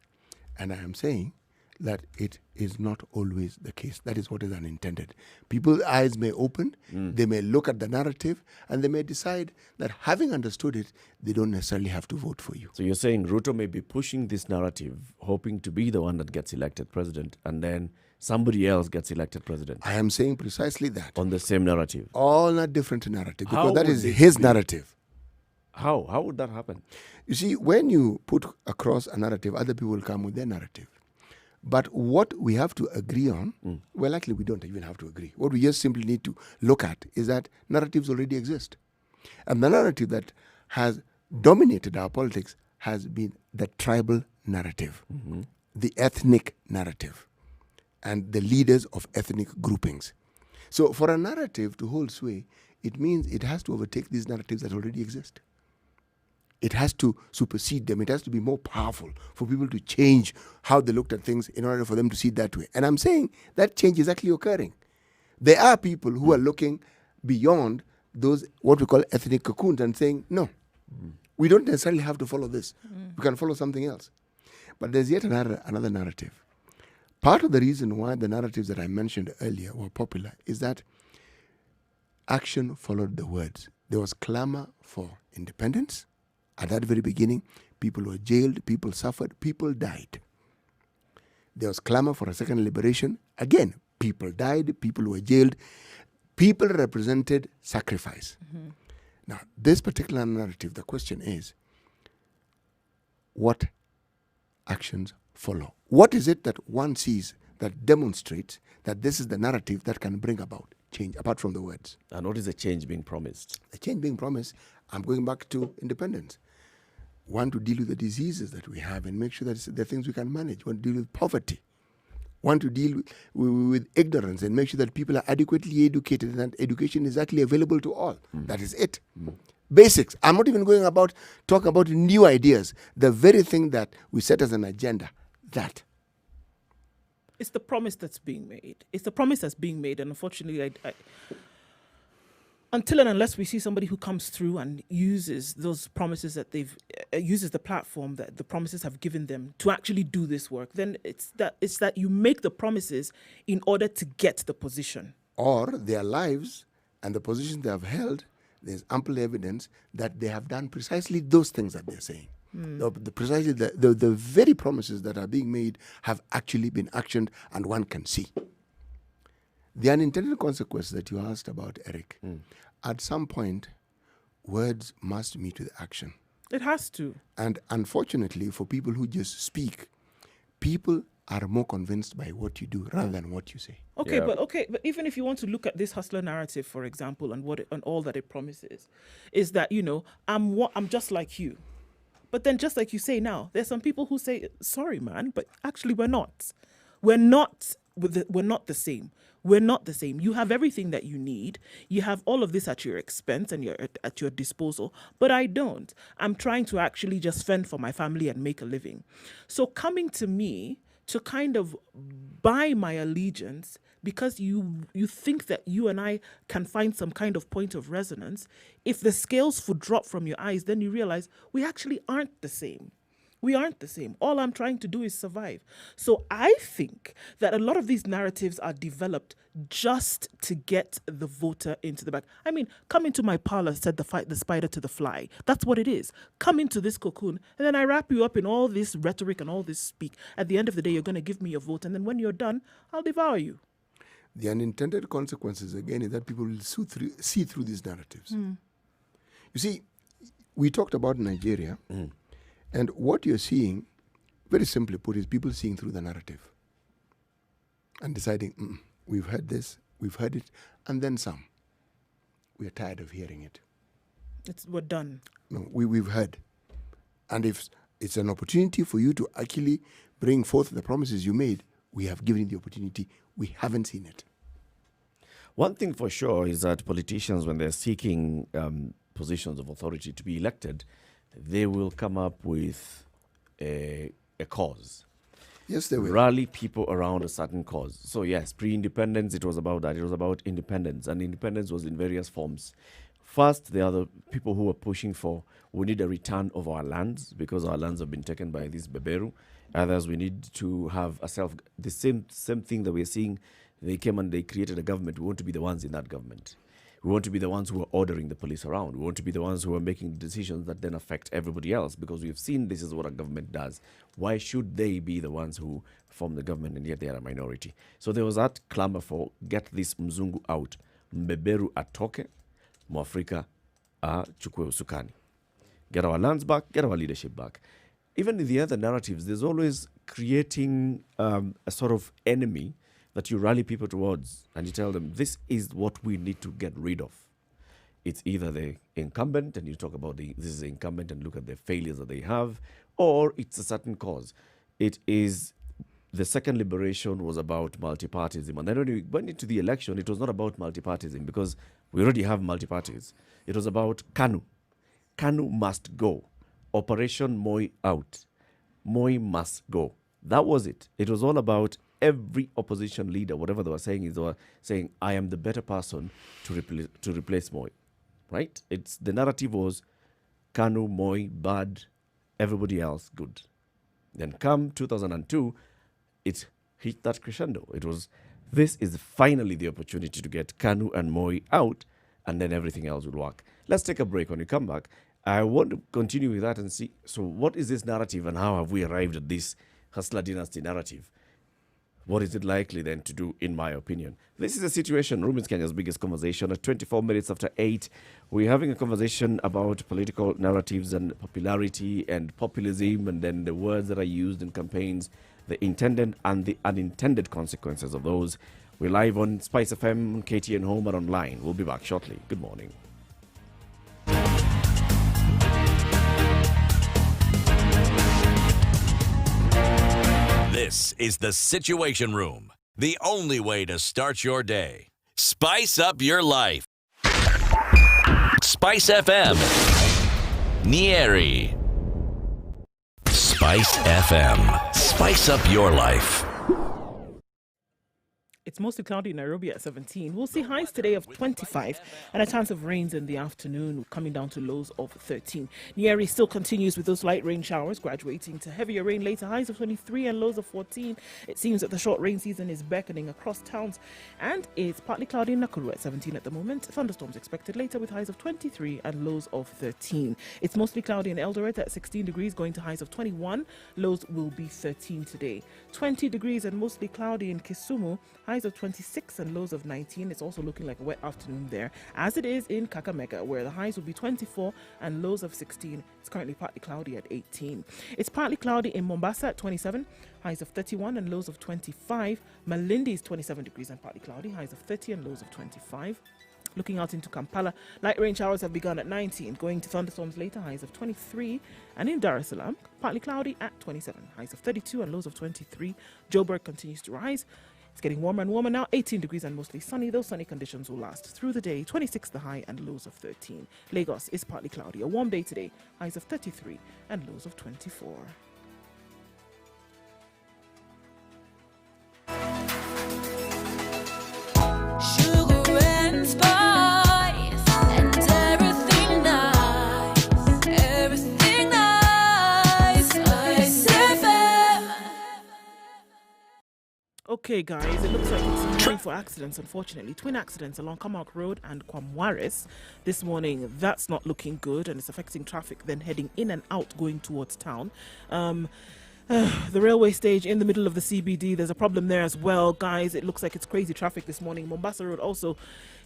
Speaker 4: And I am saying that it is not always the case. That is what is unintended. People's eyes may open, they may look at the narrative, and they may decide that having understood it, they don't necessarily have to vote for you.
Speaker 2: So you're saying Ruto may be pushing this narrative, hoping to be the one that gets elected president, and then somebody else gets elected president.
Speaker 4: I am saying precisely that.
Speaker 2: On the same narrative.
Speaker 4: All a different narrative, because
Speaker 2: How
Speaker 4: that
Speaker 2: would
Speaker 4: is
Speaker 2: this
Speaker 4: his
Speaker 2: be?
Speaker 4: narrative.
Speaker 2: How would that happen?
Speaker 4: You see, when you put across a narrative, other people will come with their narrative. But what we have to agree on, well, actually, we don't even have to agree. What we just simply need to look at is that narratives already exist. And the narrative that has dominated our politics has been the tribal narrative, the ethnic narrative, and the leaders of ethnic groupings. So for a narrative to hold sway, it means it has to overtake these narratives that already exist. It has to supersede them. It has to be more powerful for people to change how they looked at things in order for them to see it that way. And I'm saying that change is actually occurring. There are people who are looking beyond those, what we call ethnic cocoons, and saying, no, we don't necessarily have to follow this. We can follow something else. But there's yet another narrative. Part of the reason why the narratives that I mentioned earlier were popular is that action followed the words. There was clamor for independence. At that very beginning, people were jailed, people suffered, people died. There was clamor for a second liberation. Again, people died, people were jailed. People represented sacrifice. Now, this particular narrative, the question is, what actions follow? What is it that one sees that demonstrates that this is the narrative that can bring about change, apart from the words?
Speaker 2: And what is the change being promised?
Speaker 4: The change being promised, I'm going back to independence. One, to deal with the diseases that we have and make sure that there are things we can manage. One, to deal with poverty. One, to deal with ignorance and make sure that people are adequately educated and that education is actually available to all. That is it. Basics. I'm not even going about talk about new ideas. The very thing that we set as an agenda, that.
Speaker 3: It's the promise that's being made. It's the promise that's being made, and unfortunately, until and unless we see somebody who comes through and uses those promises that uses the platform that the promises have given them to actually do this work, then it's that you make the promises in order to get the position.
Speaker 4: Or their lives and the position they have held, there's ample evidence that they have done precisely those things that they're saying. Precisely the very promises that are being made have actually been actioned, and one can see. The unintended consequences that you asked about, Eric, at some point, words must meet with action.
Speaker 3: It has to.
Speaker 4: And unfortunately, for people who just speak, people are more convinced by what you do rather than what you say.
Speaker 3: Okay, but even if you want to look at this hustler narrative, for example, and all that it promises, is that I'm just like you, but then just like you say now, there's some people who say, sorry, man, but actually we're not the same. We're not the same. You have everything that you need. You have all of this at your expense and at your disposal, but I don't. I'm trying to actually just fend for my family and make a living. So coming to me to kind of buy my allegiance because you think that you and I can find some kind of point of resonance, if the scales would drop from your eyes, then you realize we actually aren't the same. We aren't the same. All I'm trying to do is survive. So I think that a lot of these narratives are developed just to get the voter into the back. I mean, come into my parlor, said the spider to the fly. That's what it is. Come into this cocoon, and then I wrap you up in all this rhetoric and all this speak. At the end of the day, you're going to give me your vote, and then when you're done, I'll devour you.
Speaker 4: The unintended consequences, again, is that people will see through these narratives. You see, we talked about Nigeria. And what you're seeing, very simply put, is people seeing through the narrative and deciding, we've heard this, we've heard it, and then some. We are tired of hearing it.
Speaker 3: We're done.
Speaker 4: No, we've heard. And if it's an opportunity for you to actually bring forth the promises you made, we have given you the opportunity. We haven't seen it.
Speaker 2: One thing for sure is that politicians, when they're seeking positions of authority to be elected, they will come up with a cause.
Speaker 4: Yes, they will.
Speaker 2: Rally people around a certain cause. So yes, pre-independence, it was about that. It was about independence. And independence was in various forms. First, there are the people who were pushing for, we need a return of our lands because our lands have been taken by this beberu. Others, we need to have the same thing that we're seeing. They came and they created a government. We want to be the ones in that government. We want to be the ones who are ordering the police around. We want to be the ones who are making decisions that then affect everybody else because we've seen this is what a government does. Why should they be the ones who form the government and yet they are a minority? So there was that clamor for get this mzungu out. Mbeberu atoke, Mwafrika achukue usukani. Get our lands back, get our leadership back. Even in the other narratives, there's always creating a sort of enemy that you rally people towards and you tell them, this is what we need to get rid of. It's either the incumbent and you talk about this is the incumbent and look at the failures that they have, or it's a certain cause. It is the second liberation was about multipartyism. And then when we went into the election, it was not about multipartyism because we already have multi-parties. It was about KANU. KANU must go. Operation Moi out. Moi must go. That was it. It was all about every opposition leader, whatever they were saying, is they were saying, I am the better person to replace Moi. Right? The narrative was KANU, Moi, bad, everybody else, good. Then come 2002, it hit that crescendo. It was, this is finally the opportunity to get KANU and Moi out, and then everything else will work. Let's take a break. When we come back, I want to continue with that and see, so what is this narrative and how have we arrived at this Hustler Dynasty narrative? What is it likely then to do, in my opinion? This is a Situation Room. It's Kenya's biggest conversation. At 24 minutes after 8, we're having a conversation about political narratives and popularity and populism, and then the words that are used in campaigns, the intended and the unintended consequences of those. We're live on Spice FM, KTN Home, and online. We'll be back shortly. Good morning.
Speaker 1: This is the Situation Room, the only way to start your day. Spice up your life. Spice FM, Nyeri. Spice FM, spice up your life.
Speaker 3: It's mostly cloudy in Nairobi at 17. We'll see highs today of 25 and a chance of rains in the afternoon, coming down to lows of 13. Nyeri still continues with those light rain showers, graduating to heavier rain later, highs of 23 and lows of 14. It seems that the short rain season is beckoning across towns, and it's partly cloudy in Nakuru at 17 at the moment. Thunderstorms expected later with highs of 23 and lows of 13. It's mostly cloudy in Eldoret at 16 degrees, going to highs of 21. Lows will be 13 today. 20 degrees and mostly cloudy in Kisumu, highs highs of 26 and lows of 19. It's also looking like a wet afternoon there, as it is in Kakamega, where the highs will be 24 and lows of 16. It's currently partly cloudy at 18. It's partly cloudy in Mombasa at 27, highs of 31 and lows of 25. Malindi is 27 degrees and partly cloudy, highs of 30 and lows of 25. Looking out into Kampala, light rain showers have begun at 19, going to thunderstorms later, highs of 23. And in Dar es Salaam, partly cloudy at 27, highs of 32 and lows of 23. Joburg continues to rise. It's getting warmer and warmer now, 18 degrees and mostly sunny. Those sunny conditions will last through the day, 26 the high and lows of 13. Lagos is partly cloudy, a warm day today, highs of 33 and lows of 24.
Speaker 6: Sugar and spice and everything nice, everything nice. Spice FM.
Speaker 3: Okay, guys, it looks like it's time for accidents, unfortunately. Twin accidents along Kamak Road and Kwamwaris this morning. That's not looking good, and it's affecting traffic then heading in and out going towards town. The railway stage in the middle of the CBD, there's a problem there as well, guys. It looks like it's crazy traffic this morning. Mombasa Road also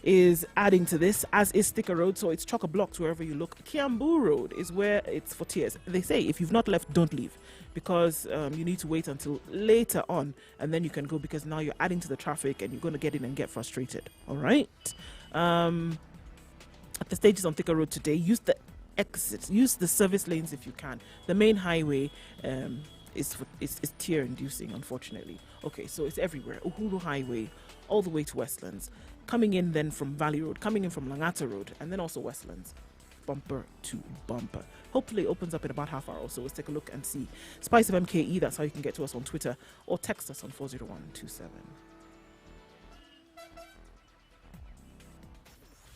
Speaker 3: is adding to this, as is Sticker Road, so it's chock-a-blocked wherever you look. Kiambu Road is where it's for tears. They say if you've not left, don't leave, because you need to wait until later on, and then you can go, because now you're adding to the traffic and you're going to get in and get frustrated. All right. At the stages on Thika Road today, use the exits, use the service lanes if you can. The main highway is tear inducing, unfortunately. Okay, so it's everywhere. Uhuru Highway all the way to Westlands, coming in then from Valley Road, coming in from Langata Road, and then also Westlands, bumper to bumper. Hopefully it opens up in about half hour or so. Let's take a look and see. Spice of MKE, that's how you can get to us on Twitter, or text us on 40127.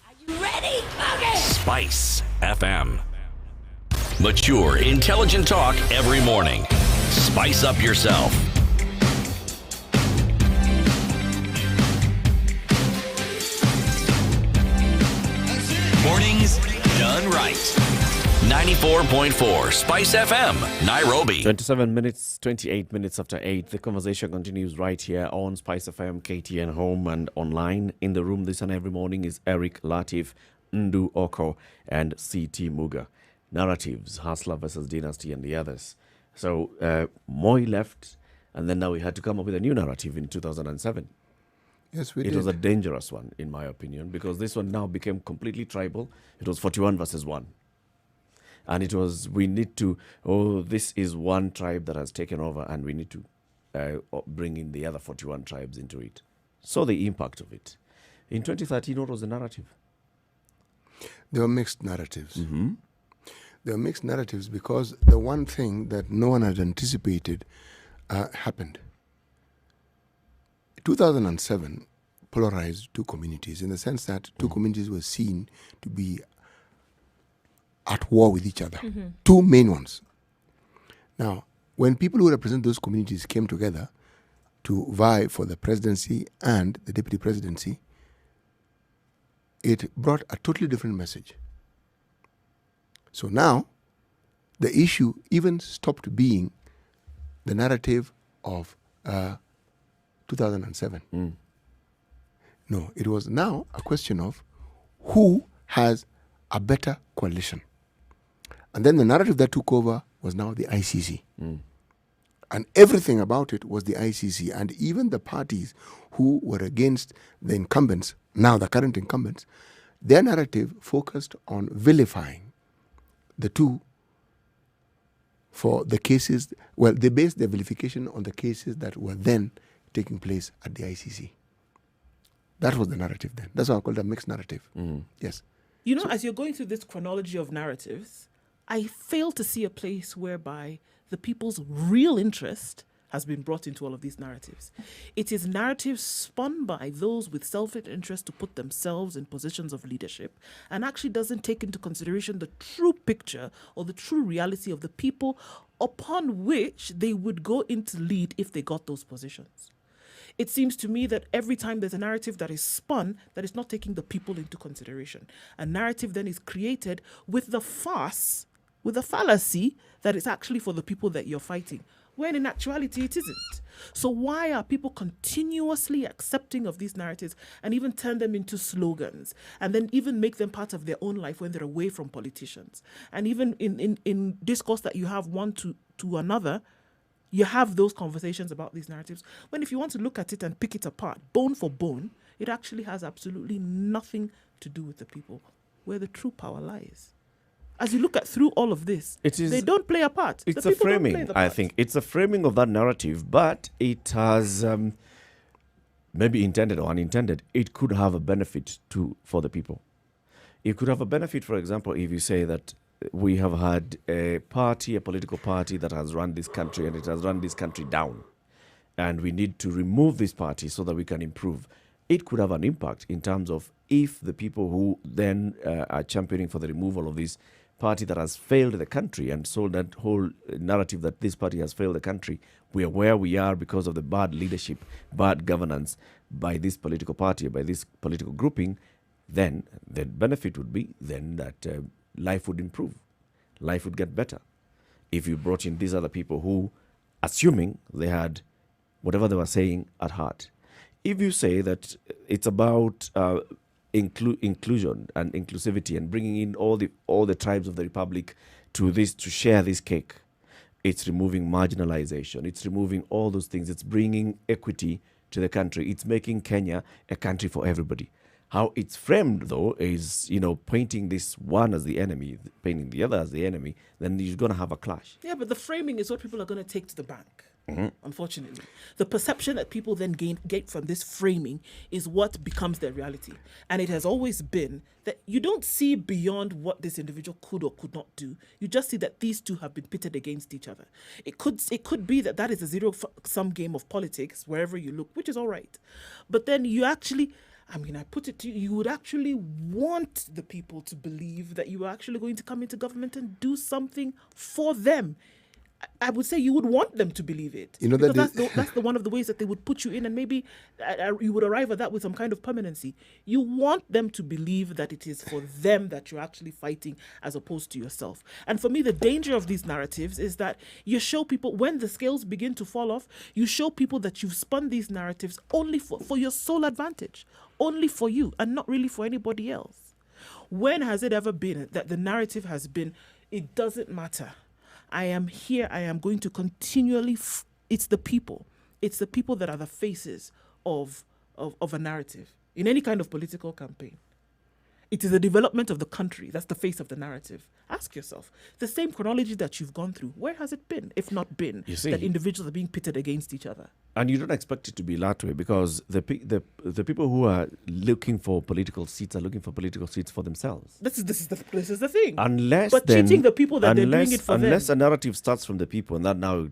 Speaker 6: Are you ready? Okay.
Speaker 1: Spice FM. Mature, intelligent talk every morning. Spice up yourself. Mornings done right. 94.4 Spice FM, Nairobi.
Speaker 2: 28 minutes after 8. The conversation continues right here on Spice FM, KTN Home and online. In the room this and every morning is Eric Latif, Ndu Oko and CT Muga. Narratives, Hustler versus Dynasty and the others. So Moi left, and then now we had to come up with a new narrative in 2007.
Speaker 4: Yes, we did.
Speaker 2: It was a dangerous one, in my opinion, because this one now became completely tribal. It was 41 versus 1. And it was, we need to, this is one tribe that has taken over, and we need to bring in the other 41 tribes into it. So the impact of it. In 2013, what was the narrative?
Speaker 4: There were mixed narratives.
Speaker 2: Mm-hmm.
Speaker 4: There were mixed narratives because the one thing that no one had anticipated happened. 2007 polarized two communities in the sense that two communities were seen to be at war with each other. Mm-hmm. Two main ones. Now, when people who represent those communities came together to vie for the presidency and the deputy presidency, it brought a totally different message. So now, the issue even stopped being the narrative of 2007. No, it was now a question of who has a better coalition. And then the narrative that took over was now the ICC. And everything about it was the ICC. And even the parties who were against the incumbents, now the current incumbents, their narrative focused on vilifying the two for the cases. Well, they based their vilification on the cases that were then taking place at the ICC. That was the narrative then. That's why I call it a mixed narrative. Yes.
Speaker 3: You know, as you're going through this chronology of narratives, I fail to see a place whereby the people's real interest has been brought into all of these narratives. It is narratives spun by those with self-interest to put themselves in positions of leadership, and actually doesn't take into consideration the true picture or the true reality of the people upon which they would go into lead if they got those positions. It seems to me that every time there's a narrative that is spun, that is not taking the people into consideration. A narrative then is created with the farce, with the fallacy that it's actually for the people that you're fighting. when in actuality it isn't. So why are people continuously accepting of these narratives and even turn them into slogans and then even make them part of their own life when they're away from politicians? And even in discourse that you have one to another, you have those conversations about these narratives. When if you want to look at it and pick it apart, bone for bone, it actually has absolutely nothing to do with the people, where the true power lies. As you look at through all of this, they don't play a part.
Speaker 2: It's a framing, I think. It's a framing of that narrative, but it has, maybe intended or unintended, it could have a benefit for the people. It could have a benefit, for example, if you say that we have had a political party that has run this country and it has run this country down, and we need to remove this party so that we can improve. It could have an impact in terms of if the people who then are championing for the removal of this party that has failed the country and sold that whole narrative that this party has failed the country, we are where we are because of the bad leadership, bad governance by this political party, by this political grouping, then the benefit would be then that life would improve, life would get better. If you brought in these other people who, assuming they had whatever they were saying at heart. If you say that it's about inclusion and inclusivity and bringing in all the tribes of the republic to share this cake, it's removing marginalization, it's removing all those things, it's bringing equity to the country, it's making Kenya a country for everybody. How it's framed, though, is, painting this one as the enemy, painting the other as the enemy, then you're going to have a clash.
Speaker 3: Yeah, but the framing is what people are going to take to the bank. Unfortunately, the perception that people then get from this framing is what becomes their reality. And it has always been that you don't see beyond what this individual could or could not do. You just see that these two have been pitted against each other. It could be that is a zero-sum game of politics wherever you look, which is all right. But then you actually, I put it to you, you would actually want the people to believe that you are actually going to come into government and do something for them. I would say you would want them to believe it. Because that's the one of the ways that they would put you in, and maybe you would arrive at that with some kind of permanency. You want them to believe that it is for them that you're actually fighting as opposed to yourself. And for me, the danger of these narratives is that you show people, when the scales begin to fall off, you show people that you've spun these narratives only for your sole advantage, only for you, and not really for anybody else. When has it ever been that the narrative has been, it doesn't matter, I am here, I am going to continually, it's the people. It's the people that are the faces of a narrative in any kind of political campaign. It is the development of the country that's the face of the narrative. Ask yourself, the same chronology that you've gone through, where has it been, if not been, that individuals are being pitted against each other?
Speaker 2: And you don't expect it to be that way, because the people who are looking for political seats are looking for political seats for themselves.
Speaker 3: This is the thing.
Speaker 2: But
Speaker 3: cheating the people that they're doing it for them.
Speaker 2: Unless a narrative starts from the people, and that now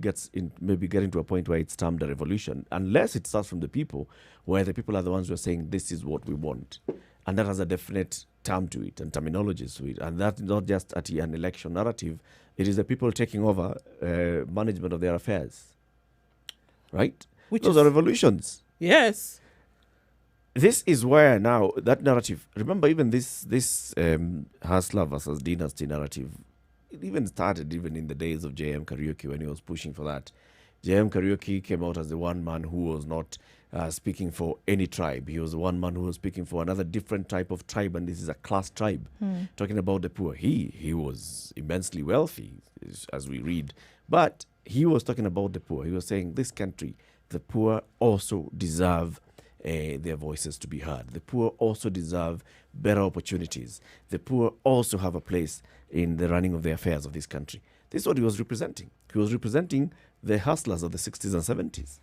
Speaker 2: gets to a point where it's termed a revolution. Unless it starts from the people, where the people are the ones who are saying this is what we want. And that has a definite term to it and terminologies to it. And that's not just an election narrative. It is the people taking over management of their affairs. Right? Those are revolutions.
Speaker 3: Yes.
Speaker 2: This is where now that narrative, remember even this Hustler versus Dynasty narrative, it even started even in the days of J.M. Kariuki when he was pushing for that. J.M. Kariuki came out as the one man who was not speaking for any tribe. He was the one man who was speaking for another different type of tribe, and this is a class tribe. Talking about the poor. He was immensely wealthy, as we read, but he was talking about the poor. He was saying this country, the poor also deserve their voices to be heard. The poor also deserve better opportunities. The poor also have a place in the running of the affairs of this country. This is what he was representing. He was representing the hustlers of the 60s and 70s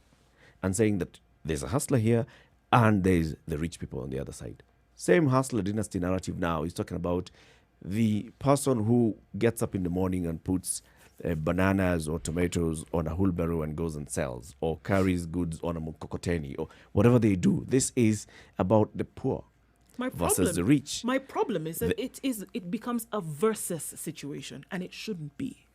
Speaker 2: and saying that there's a hustler here and there's the rich people on the other side. Same hustler dynasty narrative now is talking about the person who gets up in the morning and puts bananas or tomatoes on a wheelbarrow and goes and sells, or carries goods on a mkokoteni, or whatever they do. This is about the poor versus the rich.
Speaker 3: My problem is that it becomes a versus situation, and it shouldn't be.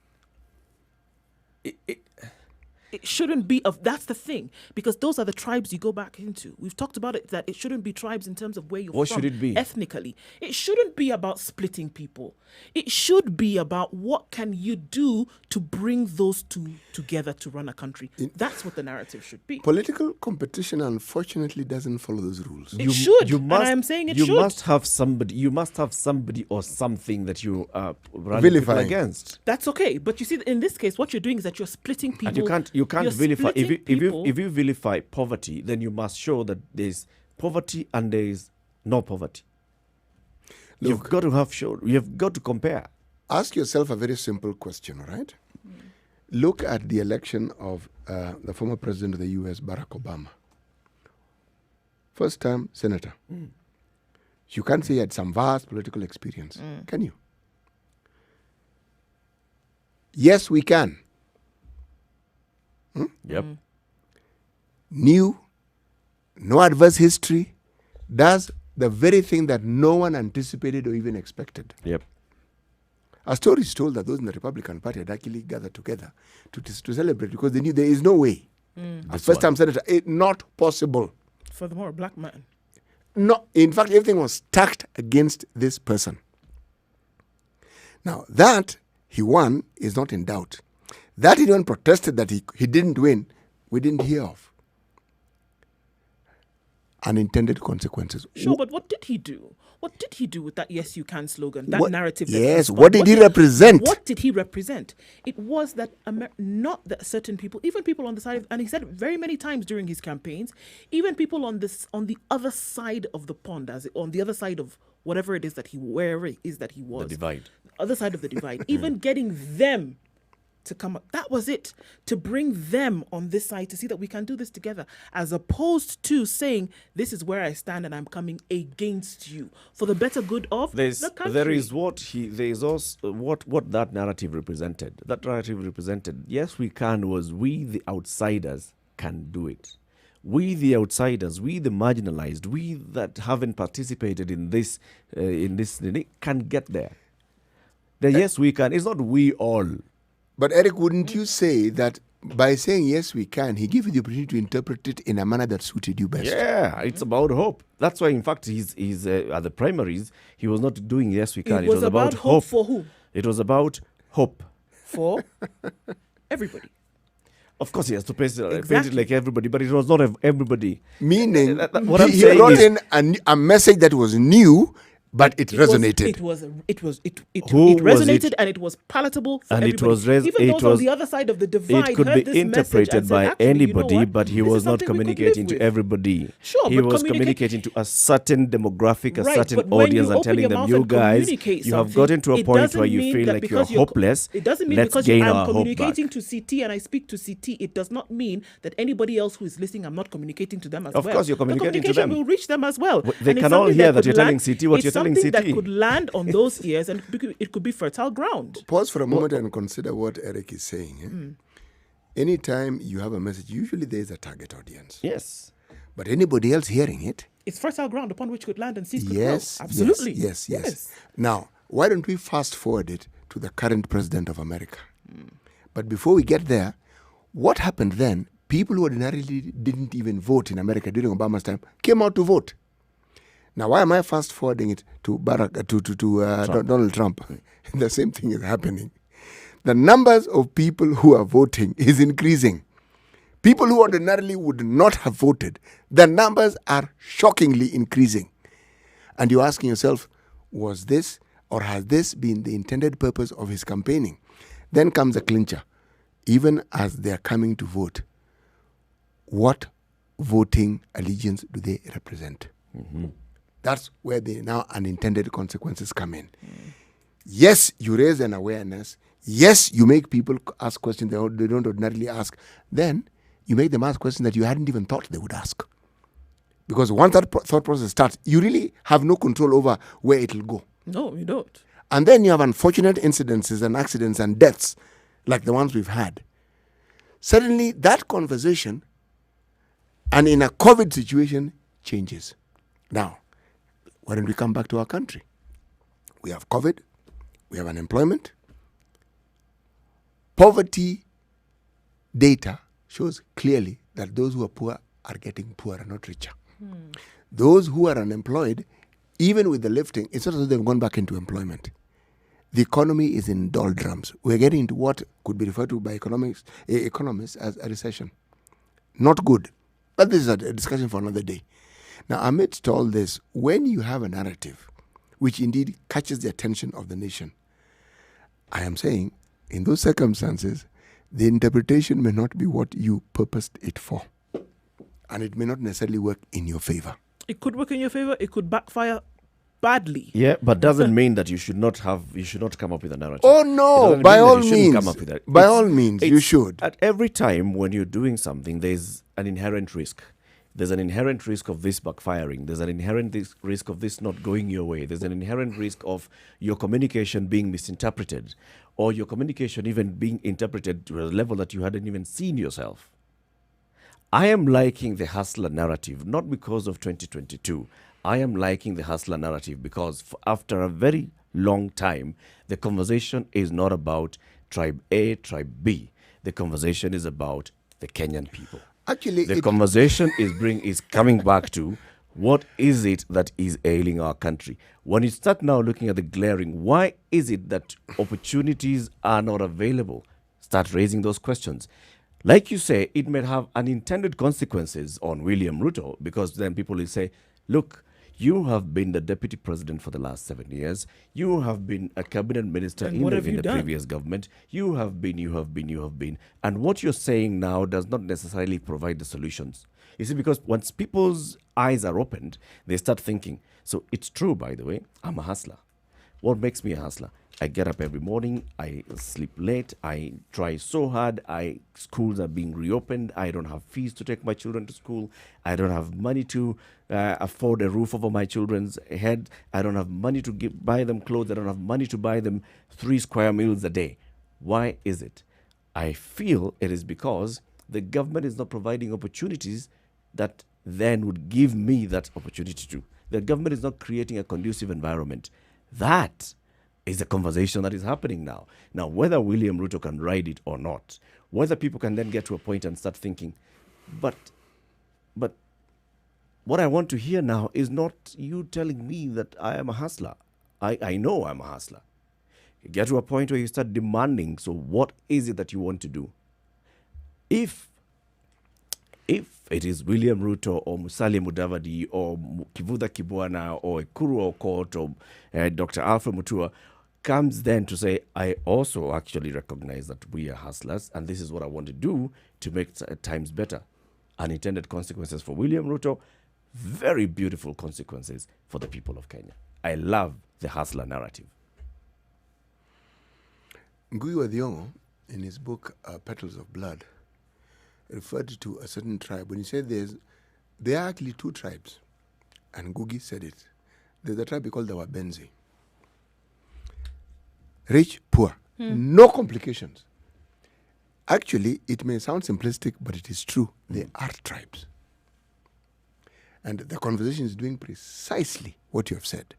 Speaker 3: It shouldn't be of. That's the thing, because those are the tribes you go back into. We've talked about it, that it shouldn't be tribes in terms of where you're
Speaker 2: What
Speaker 3: from.
Speaker 2: should it be?
Speaker 3: Ethnically. It shouldn't be about splitting people. It should be about what can you do to bring those two together to run a country. That's what the narrative should be.
Speaker 4: Political competition, unfortunately, doesn't follow those rules.
Speaker 3: It should. And I'm saying it should.
Speaker 2: You must have somebody or something that you run
Speaker 4: Vilifying.
Speaker 2: people against.
Speaker 3: That's okay, but you see, in this case, what you're doing is that you're splitting people.
Speaker 2: And you can't
Speaker 3: You're
Speaker 2: vilify.
Speaker 3: splitting
Speaker 2: If you vilify poverty, then you must show that there's poverty and there's no poverty. You've got to compare.
Speaker 4: Ask yourself a very simple question, all right? Look at the election of the former president of the US, Barack Obama. First time senator. You can't say he had some vast political experience, can you? Yes, we can.
Speaker 2: Yep.
Speaker 4: New, no adverse history, does the very thing that no one anticipated or even expected.
Speaker 2: Yep.
Speaker 4: A story is told that those in the Republican Party had actually gathered together to celebrate because they knew there is no way. A first-time senator, not possible.
Speaker 3: Furthermore, a black man.
Speaker 4: No, in fact, everything was stacked against this person. Now, that he won is not in doubt. That he even protested that he didn't win, we didn't hear of. Unintended consequences.
Speaker 3: Sure, but what did he do? What did he do with that "Yes, you can" slogan? That narrative.
Speaker 4: Yes. What did he represent?
Speaker 3: What did he represent? It was that not that certain people, even people on the side, and he said it very many times during his campaigns, even people on the other side of the pond, on the other side of whatever it is wherever it is that he was,
Speaker 2: The divide.
Speaker 3: Other side of the divide, even getting them to come up. That was it, to bring them on this side to see that we can do this together, as opposed to saying, this is where I stand and I'm coming against you for the better good of the country.
Speaker 2: There is also what that narrative represented. That narrative represented, yes, we can, was we the outsiders can do it. We the outsiders, we the marginalized, we that haven't participated in this can get there. Yes, we can. It's not we all.
Speaker 4: But Eric, wouldn't you say that by saying yes, we can, he gave you the opportunity to interpret it in a manner that suited you best?
Speaker 2: Yeah, it's about hope. That's why, in fact, he's at the primaries, he was not doing yes, we can.
Speaker 3: It was about hope for who?
Speaker 2: It was about hope.
Speaker 3: For everybody.
Speaker 2: Of course, he has to paint it like everybody, but it was not everybody.
Speaker 4: Meaning,
Speaker 2: what
Speaker 4: he brought in a message that was new, but it resonated.
Speaker 3: It resonated, and it was palatable for everybody. Even those on the other side of the divide,
Speaker 2: it could
Speaker 3: heard
Speaker 2: be
Speaker 3: this
Speaker 2: interpreted by
Speaker 3: actually,
Speaker 2: anybody, but he was not communicating to everybody.
Speaker 3: Sure,
Speaker 2: he was communicating to a certain demographic, a certain audience, and telling them, you guys, you have gotten to a point where you feel like you're hopeless.
Speaker 3: It doesn't mean because I'm communicating to CT and I speak to CT, it does not mean that anybody else who is listening, I'm not communicating to them as well.
Speaker 2: Of course, you're communicating to them.
Speaker 3: The communication will reach them as well.
Speaker 2: They can all hear that you're telling CT what you're telling CT.
Speaker 3: Something that could land on those ears, and it could be fertile ground.
Speaker 4: Pause for a moment and consider what Eric is saying. Anytime you have a message, usually there is a target audience.
Speaker 2: Yes.
Speaker 4: But anybody else hearing it,
Speaker 3: it's fertile ground upon which could land and seeds could
Speaker 4: yes,
Speaker 3: grow. Absolutely.
Speaker 4: Yes. Now, why don't we fast forward it to the current president of America? But before we get there, what happened then? People who ordinarily didn't even vote in America during Obama's time came out to vote. Now, why am I fast forwarding it to Donald Trump? The same thing is happening. The numbers of people who are voting is increasing. People who ordinarily would not have voted, the numbers are shockingly increasing. And you're asking yourself, was this or has this been the intended purpose of his campaigning? Then comes a clincher. Even as they're coming to vote, what voting allegiance do they represent? That's where the now unintended consequences come in. Yes, you raise an awareness. Yes, you make people ask questions they don't ordinarily ask. Then you make them ask questions that you hadn't even thought they would ask. Because once that thought process starts, you really have no control over where it'll go.
Speaker 3: No, you don't.
Speaker 4: And then you have unfortunate incidences and accidents and deaths like the ones we've had. Suddenly, that conversation, and in a COVID situation, changes. Now, why don't we come back to our country? We have COVID, we have unemployment. Poverty data shows clearly that those who are poor are getting poorer, not richer. Those who are unemployed, even with the lifting, it's not as though they've gone back into employment. The economy is in doldrums. We're getting into what could be referred to by economists as a recession. Not good. But this is a discussion for another day. Now, amidst all this, when you have a narrative which indeed catches the attention of the nation, I am saying, in those circumstances, the interpretation may not be what you purposed it for. And it may not necessarily work in your favor.
Speaker 3: It could work in your favor. It could backfire badly.
Speaker 2: Yeah, but doesn't mean that you should not come up with a narrative.
Speaker 4: Oh no! By all means, you should.
Speaker 2: At every time when you're doing something, there's an inherent risk. There's an inherent risk of this backfiring. There's an inherent risk of this not going your way. There's an inherent risk of your communication being misinterpreted, or your communication even being interpreted to a level that you hadn't even seen yourself. I am liking the hustler narrative, not because of 2022. I am liking the hustler narrative because after a very long time, the conversation is not about tribe A, tribe B. The conversation is about the Kenyan people.
Speaker 4: Actually,
Speaker 2: the conversation is coming back to what is it that is ailing our country. When you start now looking at the glaring, why is it that opportunities are not available? Start raising those questions. Like you say, it may have unintended consequences on William Ruto, because then people will say, look, you have been the deputy president for the last 7 years. You have been a cabinet minister in the previous government. You have been. And what you're saying now does not necessarily provide the solutions. You see, because once people's eyes are opened, they start thinking. So it's true, by the way, I'm a hustler. What makes me a hustler? I get up every morning, I sleep late, I try so hard, schools are being reopened, I don't have fees to take my children to school, I don't have money to afford a roof over my children's head, I don't have money to buy them clothes, I don't have money to buy them 3 square meals a day. Why is it? I feel it is because the government is not providing opportunities that then would give me that opportunity to. The government is not creating a conducive environment. That is the conversation that is happening now. Now, whether William Ruto can ride it or not, whether people can then get to a point and start thinking, but what I want to hear now is not you telling me that I am a hustler. I know I'm a hustler. You get to a point where you start demanding, so what is it that you want to do? If it is William Ruto or Musalia Mudavadi or Kivutha Kibwana or Ekuru Okot or Dr. Alfred Mutua comes then to say, I also actually recognize that we are hustlers and this is what I want to do to make times better. Unintended consequences for William Ruto, very beautiful consequences for the people of Kenya. I love the hustler narrative.
Speaker 4: Ngui wa Thiong'o, in his book Petals of Blood, referred to a certain tribe. When he said there are actually 2 tribes, and Ngugi said it. There's a tribe called the Wabenzi. Rich, poor, no complications. Actually, it may sound simplistic, but it is true. They are tribes. And the conversation is doing precisely what you have said.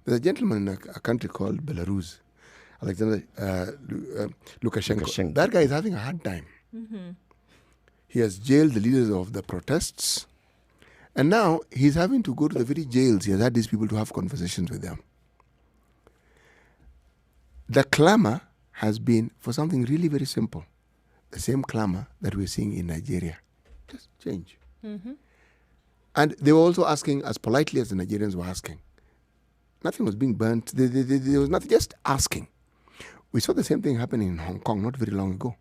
Speaker 4: There's a gentleman in a country called Belarus, Alexander Lukashenko. That guy is having a hard time. Mm-hmm. He has jailed the leaders of the protests. And now he's having to go to the very jails. He has had these people to have conversations with them. The clamor has been for something really very simple. The same clamor that we're seeing in Nigeria. Just change. Mm-hmm. And they were also asking, as politely as the Nigerians were asking. Nothing was being burnt. There was nothing, just asking. We saw the same thing happening in Hong Kong not very long ago.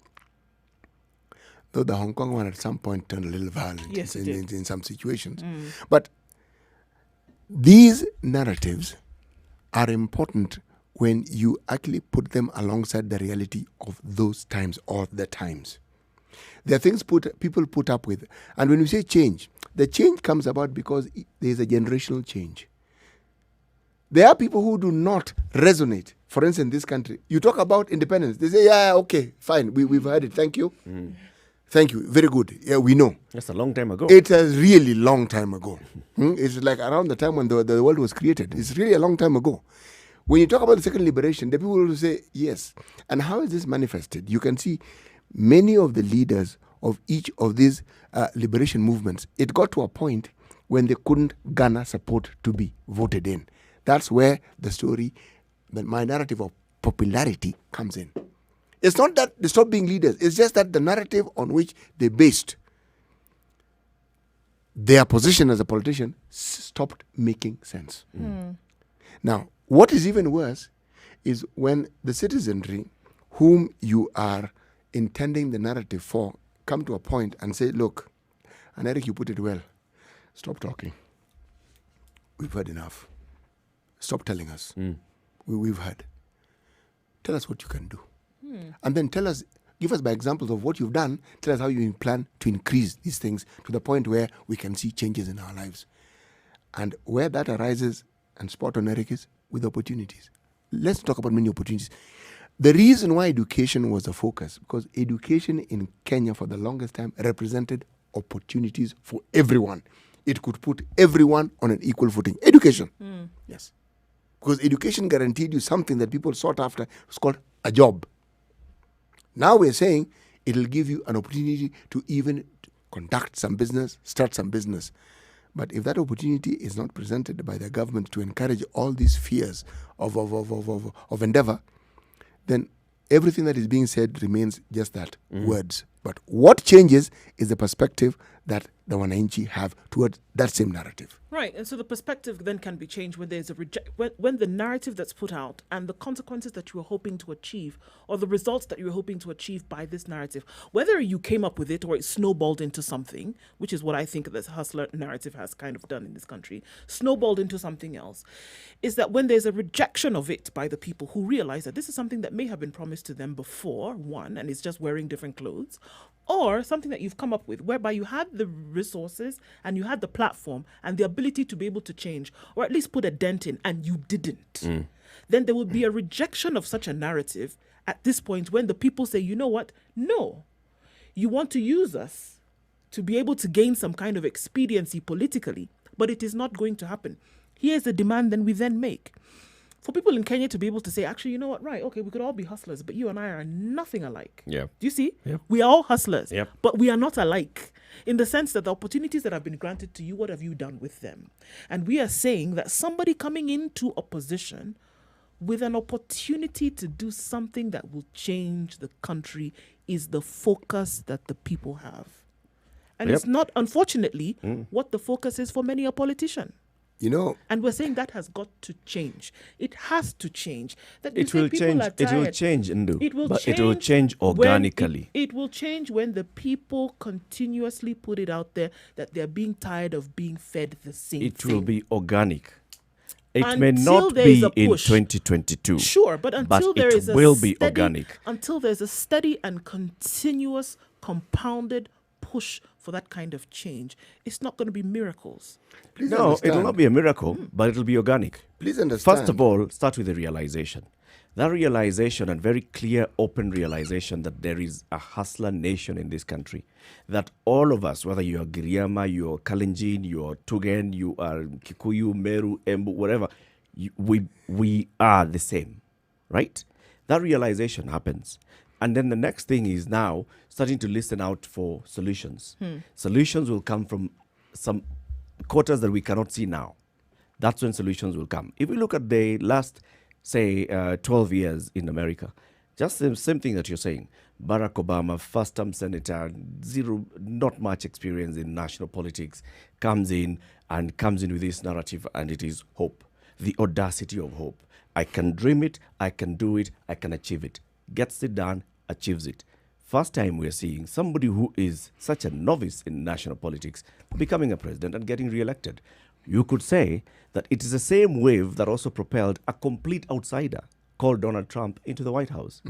Speaker 4: Though the Hong Kong one at some point turned a little violent in some situations. But these narratives are important when you actually put them alongside the reality of those times or the times. There are things people put up with. And when you say change, the change comes about because there is a generational change. There are people who do not resonate. For instance, in this country, you talk about independence. They say, yeah, okay, fine, we've heard it. Thank you. Thank you. Very good. Yeah, we know.
Speaker 2: That's a long time ago.
Speaker 4: It's a really long time ago. It's like around the time when the world was created. It's really a long time ago. When you talk about the second liberation, the people will say, yes. And how is this manifested? You can see many of the leaders of each of these liberation movements, it got to a point when they couldn't garner support to be voted in. That's where the story, my narrative of popularity comes in. It's not that they stopped being leaders. It's just that the narrative on which they based their position as a politician stopped making sense. Now, what is even worse is when the citizenry whom you are intending the narrative for come to a point and say, look, and Eric, you put it well, stop talking. We've heard enough. Stop telling us. We've heard. Tell us what you can do. And then give us by examples of what you've done. Tell us how you plan to increase these things to the point where we can see changes in our lives. And where that arises, and spot on Eric, is with opportunities. Let's talk about many opportunities. The reason why education was the focus, because education in Kenya for the longest time represented opportunities for everyone. It could put everyone on an equal footing. Education. Yes. Because education guaranteed you something that people sought after. It's called a job. Now we're saying it'll give you an opportunity to even conduct some business, start some business. But if that opportunity is not presented by the government to encourage all these fears of endeavor, then everything that is being said remains just that, words. But what changes is the perspective that the Wananchi have towards that same narrative.
Speaker 3: Right, and so the perspective then can be changed when there's when the narrative that's put out and the consequences that you were hoping to achieve, or the results that you were hoping to achieve by this narrative, whether you came up with it or it snowballed into something, which is what I think this hustler narrative has kind of done in this country, snowballed into something else, is that when there's a rejection of it by the people who realize that this is something that may have been promised to them before, one, and it's just wearing different clothes, or something that you've come up with whereby you had the resources and you had the platform and the ability to be able to change, or at least put a dent in, and you didn't, then there would be a rejection of such a narrative at this point when the people say, you know what, no, you want to use us to be able to gain some kind of expediency politically, but it is not going to happen. Here's the demand then we then make. For people in Kenya to be able to say, actually, you know what, right, okay, we could all be hustlers, but you and I are nothing alike.
Speaker 2: Yeah.
Speaker 3: Do you see?
Speaker 2: Yep.
Speaker 3: We are all hustlers,
Speaker 2: Yep.
Speaker 3: but we are not alike in the sense that the opportunities that have been granted to you, what have you done with them? And we are saying that somebody coming into a position with an opportunity to do something that will change the country is the focus that the people have. And
Speaker 2: Yep.
Speaker 3: it's not, unfortunately, what the focus is for many a politician.
Speaker 4: You know,
Speaker 3: and we're saying that has got to change. It has to change. That
Speaker 2: It will change. It will change, Ndu.
Speaker 3: It will
Speaker 2: but
Speaker 3: change.
Speaker 2: It will change organically.
Speaker 3: It will change when the people continuously put it out there that they're being tired of being fed the same
Speaker 2: It
Speaker 3: thing.
Speaker 2: will be organic. It
Speaker 3: Until
Speaker 2: may not
Speaker 3: there is
Speaker 2: be
Speaker 3: a
Speaker 2: in
Speaker 3: push.
Speaker 2: 2022.
Speaker 3: Sure, but until there is
Speaker 2: it will be
Speaker 3: steady,
Speaker 2: organic.
Speaker 3: until there's a steady and continuous compounded push for that kind of change, it's not going to be miracles.
Speaker 4: Please
Speaker 2: No,
Speaker 4: understand.
Speaker 2: it'll not be a miracle, but it'll be organic.
Speaker 4: Please understand.
Speaker 2: First of all, start with the realization. That realization, and very clear, open realization that there is a hustler nation in this country. That all of us, whether you are Giriama, you are Kalenjin, you are Tugen, you are Kikuyu, Meru, Embu, whatever, we are the same, right? That realization happens. And then the next thing is now starting to listen out for solutions. Solutions will come from some quarters that we cannot see now. That's when solutions will come. If we look at the last, say, 12 years in America, just the same thing that you're saying. Barack Obama, first-term senator, not much experience in national politics, comes in with this narrative, and it is hope, the audacity of hope. I can dream it, I can do it, I can achieve it. Gets it done, achieves it. First time we're seeing somebody who is such a novice in national politics becoming a president and getting re-elected. You could say that it is the same wave that also propelled a complete outsider called Donald Trump into the White House.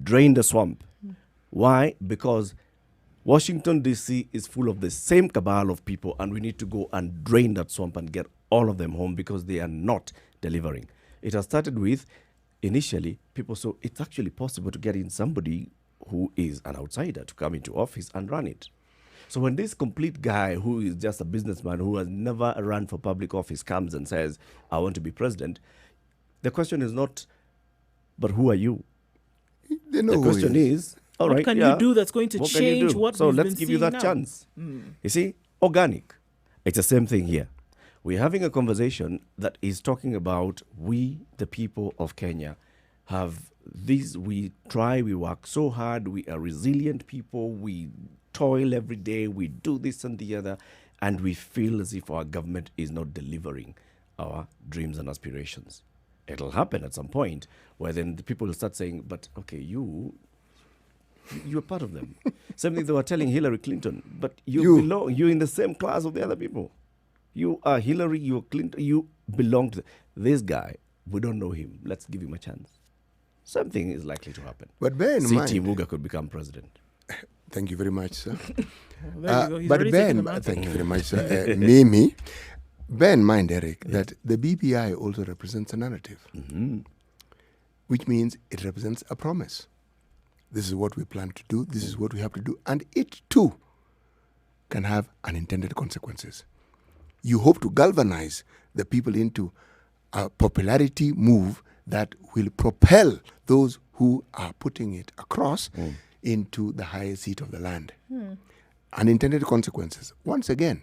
Speaker 2: Drained the swamp. Why? Because Washington, D.C. is full of the same cabal of people, and we need to go and drain that swamp and get all of them home because they are not delivering. It has started with, initially, people saw it's actually possible to get in somebody who is an outsider to come into office and run it. So when this complete guy who is just a businessman who has never run for public office comes and says, I want to be president, the question is not, but who are you?
Speaker 4: They know
Speaker 2: The
Speaker 4: who
Speaker 2: question
Speaker 4: he
Speaker 2: is, All
Speaker 3: what
Speaker 2: right,
Speaker 3: can
Speaker 2: yeah.
Speaker 3: you do that's going to
Speaker 2: What can you
Speaker 3: change
Speaker 2: do?
Speaker 3: what
Speaker 2: So
Speaker 3: we've
Speaker 2: let's
Speaker 3: been
Speaker 2: give you
Speaker 3: seeing
Speaker 2: that
Speaker 3: now?
Speaker 2: chance. You see, organic. It's the same thing here. We're having a conversation that is talking about we, the people of Kenya, have this. We try, we work so hard, we are resilient people, we toil every day, we do this and the other, and we feel as if our government is not delivering our dreams and aspirations. It'll happen at some point where then the people will start saying, but okay, you're part of them. Same thing they were telling Hillary Clinton, but you're in the same class of the other people. You are Hillary, you're Clinton, you belong to this guy. We don't know him. Let's give him a chance. Something is likely to happen.
Speaker 4: But bear in
Speaker 2: C.T.
Speaker 4: mind,
Speaker 2: Muga could become president.
Speaker 4: Thank you very much, sir.
Speaker 3: There you go. He's
Speaker 4: But
Speaker 3: already
Speaker 4: bear
Speaker 3: taken
Speaker 4: in
Speaker 3: the mantle.
Speaker 4: thank you very much, sir. Mimi, bear in mind, Eric, that the BBI also represents a narrative, which means it represents a promise. This is what we plan to do. This is what we have to do. And it, too, can have unintended consequences. You hope to galvanize the people into a popularity move that will propel those who are putting it across into the highest seat of the land. Unintended consequences. Once again,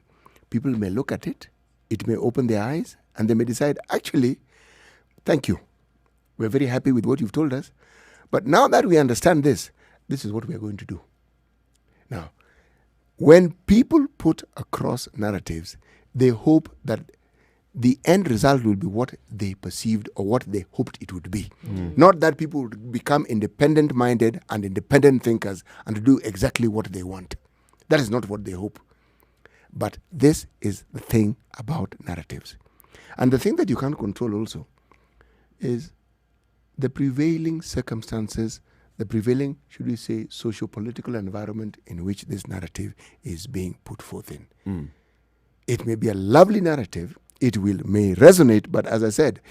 Speaker 4: people may look at it, it may open their eyes, and they may decide, actually, thank you. We're very happy with what you've told us. But now that we understand this is what we are going to do. Now, when people put across narratives, they hope that the end result will be what they perceived or what they hoped it would be. Not that people would become independent-minded and independent thinkers and do exactly what they want. That is not what they hope. But this is the thing about narratives. And the thing that you can't control also is the prevailing circumstances, the prevailing, should we say, socio-political environment in which this narrative is being put forth in. It may be a lovely narrative, it may resonate, but as I said,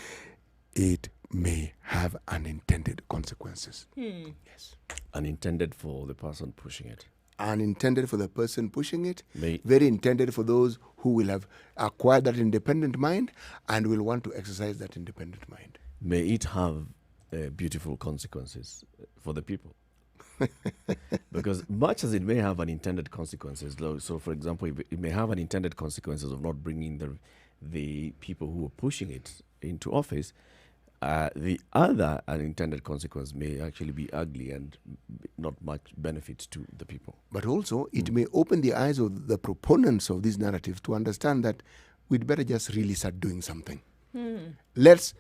Speaker 4: it may have unintended consequences. Yes.
Speaker 2: Unintended for the person pushing it.
Speaker 4: Unintended for the person pushing it,
Speaker 2: May-
Speaker 4: very intended for those who will have acquired that independent mind and will want to exercise that independent mind.
Speaker 2: May it have beautiful consequences for the people. Because much as it may have unintended consequences, so for example, it may have unintended consequences of not bringing the people who are pushing it into office, the other unintended consequence may actually be ugly and not much benefit to the people.
Speaker 4: But also, it may open the eyes of the proponents of these narratives to understand that we'd better just really start doing something. Let's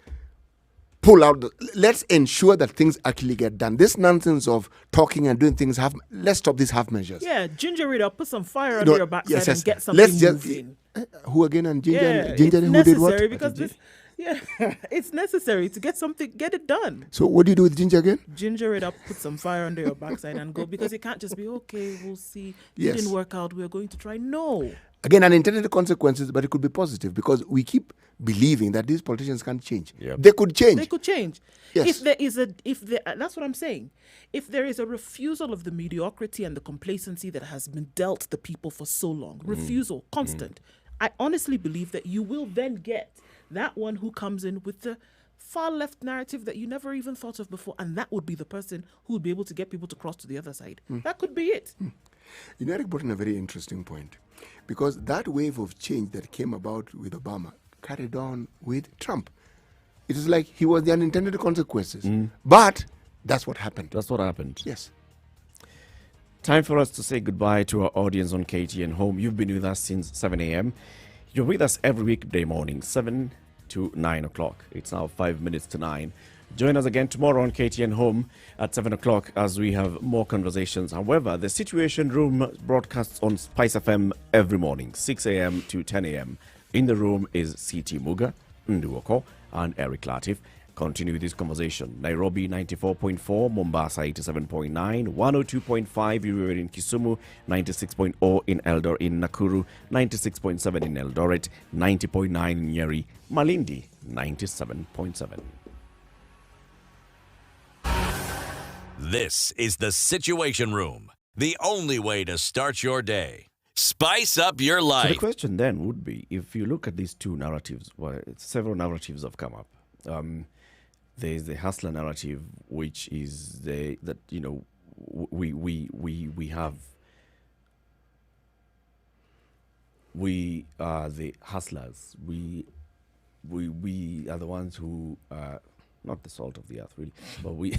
Speaker 4: pull out, let's ensure that things actually get done. This nonsense of talking and doing things, let's stop these half measures.
Speaker 3: Yeah, ginger it up, put some fire under your backside
Speaker 4: yes,
Speaker 3: and get something moving.
Speaker 4: Who again? And ginger,
Speaker 3: Yeah,
Speaker 4: ginger
Speaker 3: it's
Speaker 4: who did what?
Speaker 3: necessary because this, it's necessary to get it done.
Speaker 4: So what do you do with ginger again?
Speaker 3: Ginger it up, put some fire under your backside and go, because it can't just be, okay, we'll see.
Speaker 4: Yes.
Speaker 3: It didn't work out, we're going to try. No.
Speaker 4: Again, unintended consequences, but it could be positive because we keep believing that these politicians can't change.
Speaker 2: Yep.
Speaker 4: They could change.
Speaker 3: They could change.
Speaker 4: Yes.
Speaker 3: That's what I'm saying. If there is a refusal of the mediocrity and the complacency that has been dealt the people for so long, refusal, constant, I honestly believe that you will then get that one who comes in with the far left narrative that you never even thought of before, and that would be the person who would be able to get people to cross to the other side. That could be it.
Speaker 4: You know, Eric brought in a very interesting point because that wave of change that came about with Obama carried on with Trump. It is like he was the unintended consequences. But that's what happened.
Speaker 2: That's what happened.
Speaker 4: Yes.
Speaker 2: Time for us to say goodbye to our audience on KTN Home. You've been with us since 7 a.m. You're with us every weekday morning, 7 to 9 o'clock. It's now 5 minutes to 9. Join us again tomorrow on KTN Home at 7 o'clock as we have more conversations. However, the Situation Room broadcasts on Spice FM every morning, 6 a.m. to 10 a.m. In the room is C.T. Muga, Nduoko, and Eric Latif. Continue this conversation. Nairobi 94.4, Mombasa 87.9, 102.5 you were in Kisumu, 96.0 in Eldoret, in Nakuru, 96.7 in Eldoret, 90.9 in Nyeri, Malindi 97.7.
Speaker 1: This is the Situation Room, the only way to start your day. Spice up your
Speaker 2: So
Speaker 1: life.
Speaker 2: the question then would be, if you look at these two narratives, well, several narratives have come up. There's the hustler narrative, which is that we are the hustlers. We are the ones who are not the salt of the earth, really, but we.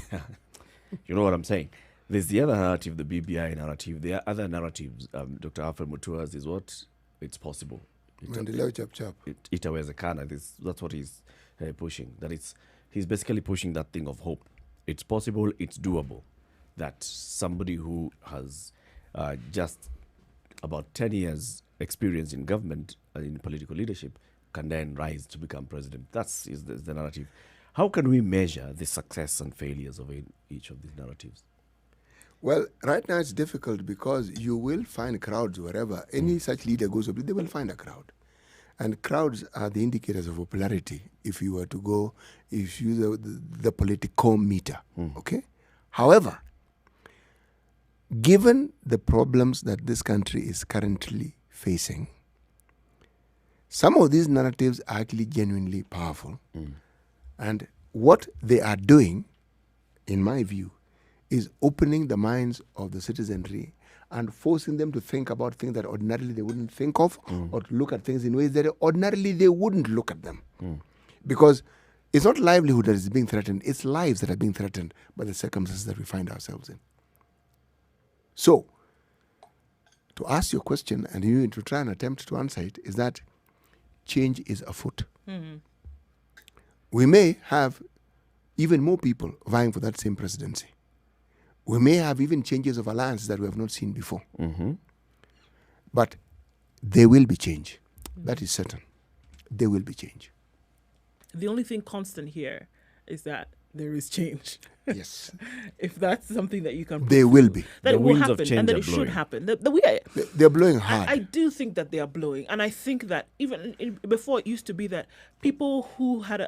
Speaker 2: You know what I'm saying? There's the other narrative, the BBI narrative. There are other narratives. Dr. Alfred Mutua's is what it's possible. Itawezekana. That's what he's pushing. He's basically pushing that thing of hope. It's possible. It's doable. That somebody who has just about 10 years experience in government and in political leadership can then rise to become president. That's the narrative. How can we measure the success and failures of each of these narratives?
Speaker 4: Well, right now it's difficult because you will find crowds wherever any such leader goes, they will find a crowd. And crowds are the indicators of popularity if you were to go, if you use the political meter, okay? However, given the problems that this country is currently facing, some of these narratives are actually genuinely powerful. And what they are doing, in my view, is opening the minds of the citizenry and forcing them to think about things that ordinarily they wouldn't think of, or to look at things in ways that ordinarily they wouldn't look at them. Because it's not livelihood that is being threatened, it's lives that are being threatened by the circumstances that we find ourselves in. So, to ask your question and you to try and attempt to answer it, is that change is afoot. We may have even more people vying for that same presidency. We may have even changes of alliances that we have not seen before. But there will be change. That is certain. There will be change.
Speaker 3: The only thing constant here is that there is change.
Speaker 4: Yes.
Speaker 3: If that's something that you can...
Speaker 4: There will be.
Speaker 3: That it will happen and that it should happen.
Speaker 4: They're blowing hard.
Speaker 3: I do think that they are blowing. And I think that even before it used to be that people who had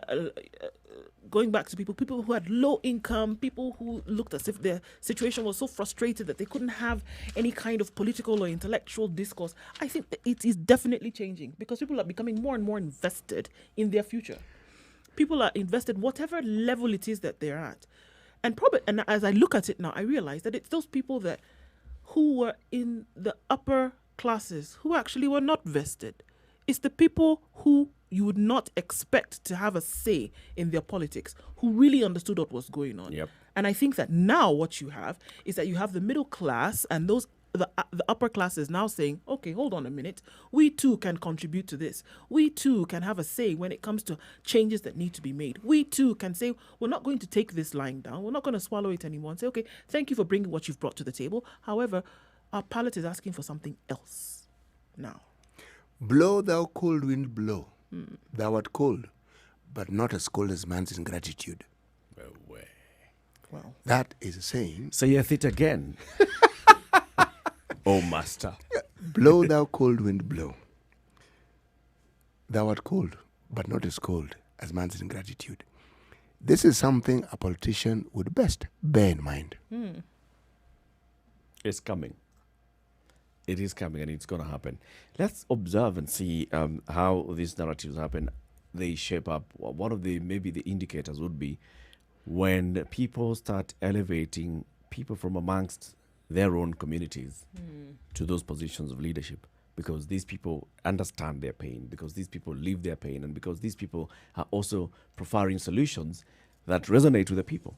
Speaker 3: going back to people who had low income, people who looked as if their situation was so frustrated that they couldn't have any kind of political or intellectual discourse. I think that it is definitely changing because people are becoming more and more invested in their future. People are invested whatever level it is that they're at. And as I look at it now, I realize that it's those people who were in the upper classes who actually were not vested. It's the people who you would not expect to have a say in their politics, who really understood what was going on. And I think that now what you have is that you have the middle class and the upper classes now saying, okay, hold on a minute, we too can contribute to this. We too can have a say when it comes to changes that need to be made. We too can say, we're not going to take this lying down. We're not going to swallow it anymore and say, okay, thank you for bringing what you've brought to the table. However, our palate is asking for something else now.
Speaker 4: Blow thou cold wind, blow. Thou art cold, but not as cold as man's ingratitude.
Speaker 3: Wow.
Speaker 4: That is a saying.
Speaker 2: Saith it again. Oh, master.
Speaker 4: Blow thou cold wind, blow. Thou art cold, but not as cold as man's ingratitude. This is something a politician would best bear in mind.
Speaker 2: It's coming. It is coming and it's going to happen. Let's observe and see how these narratives happen. They shape up. One of maybe the indicators would be when people start elevating people from amongst their own communities to those positions of leadership, because these people understand their pain, because these people live their pain, and because these people are also proffering solutions that resonate with the people.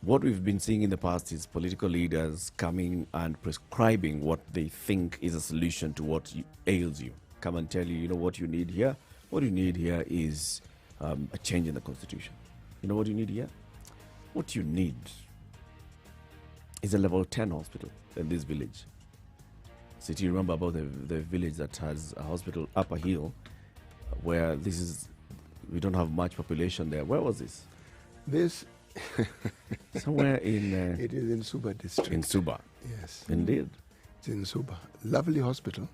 Speaker 2: What we've been seeing in the past is political leaders coming and prescribing what they think is a solution to what ails you. Come and tell you, you know what you need here? What you need here is a change in the constitution. You know what you need here? What you need is a level 10 hospital in this village. So do you remember about the village that has a hospital up a hill where we don't have much population there. Where was this?
Speaker 4: This...
Speaker 2: Somewhere in...
Speaker 4: it is in Suba district.
Speaker 2: In Suba.
Speaker 4: Yes.
Speaker 2: Indeed.
Speaker 4: It's in Suba. Lovely hospital.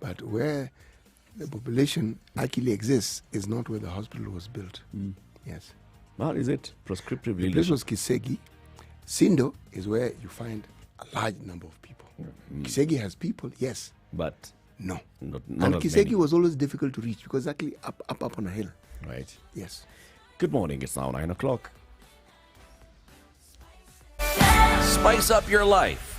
Speaker 4: But where the population actually exists is not where the hospital was built. Yes.
Speaker 2: Well, is it prescriptive leadership?
Speaker 4: This was Kisegi. Sindo is where you find a large number of people. Kisegi has people, yes.
Speaker 2: But
Speaker 4: no.
Speaker 2: Not
Speaker 4: and Kisegi was always difficult to reach because actually up on a hill.
Speaker 2: Right.
Speaker 4: Yes.
Speaker 2: Good morning. It's now 9 o'clock.
Speaker 1: spice up your life.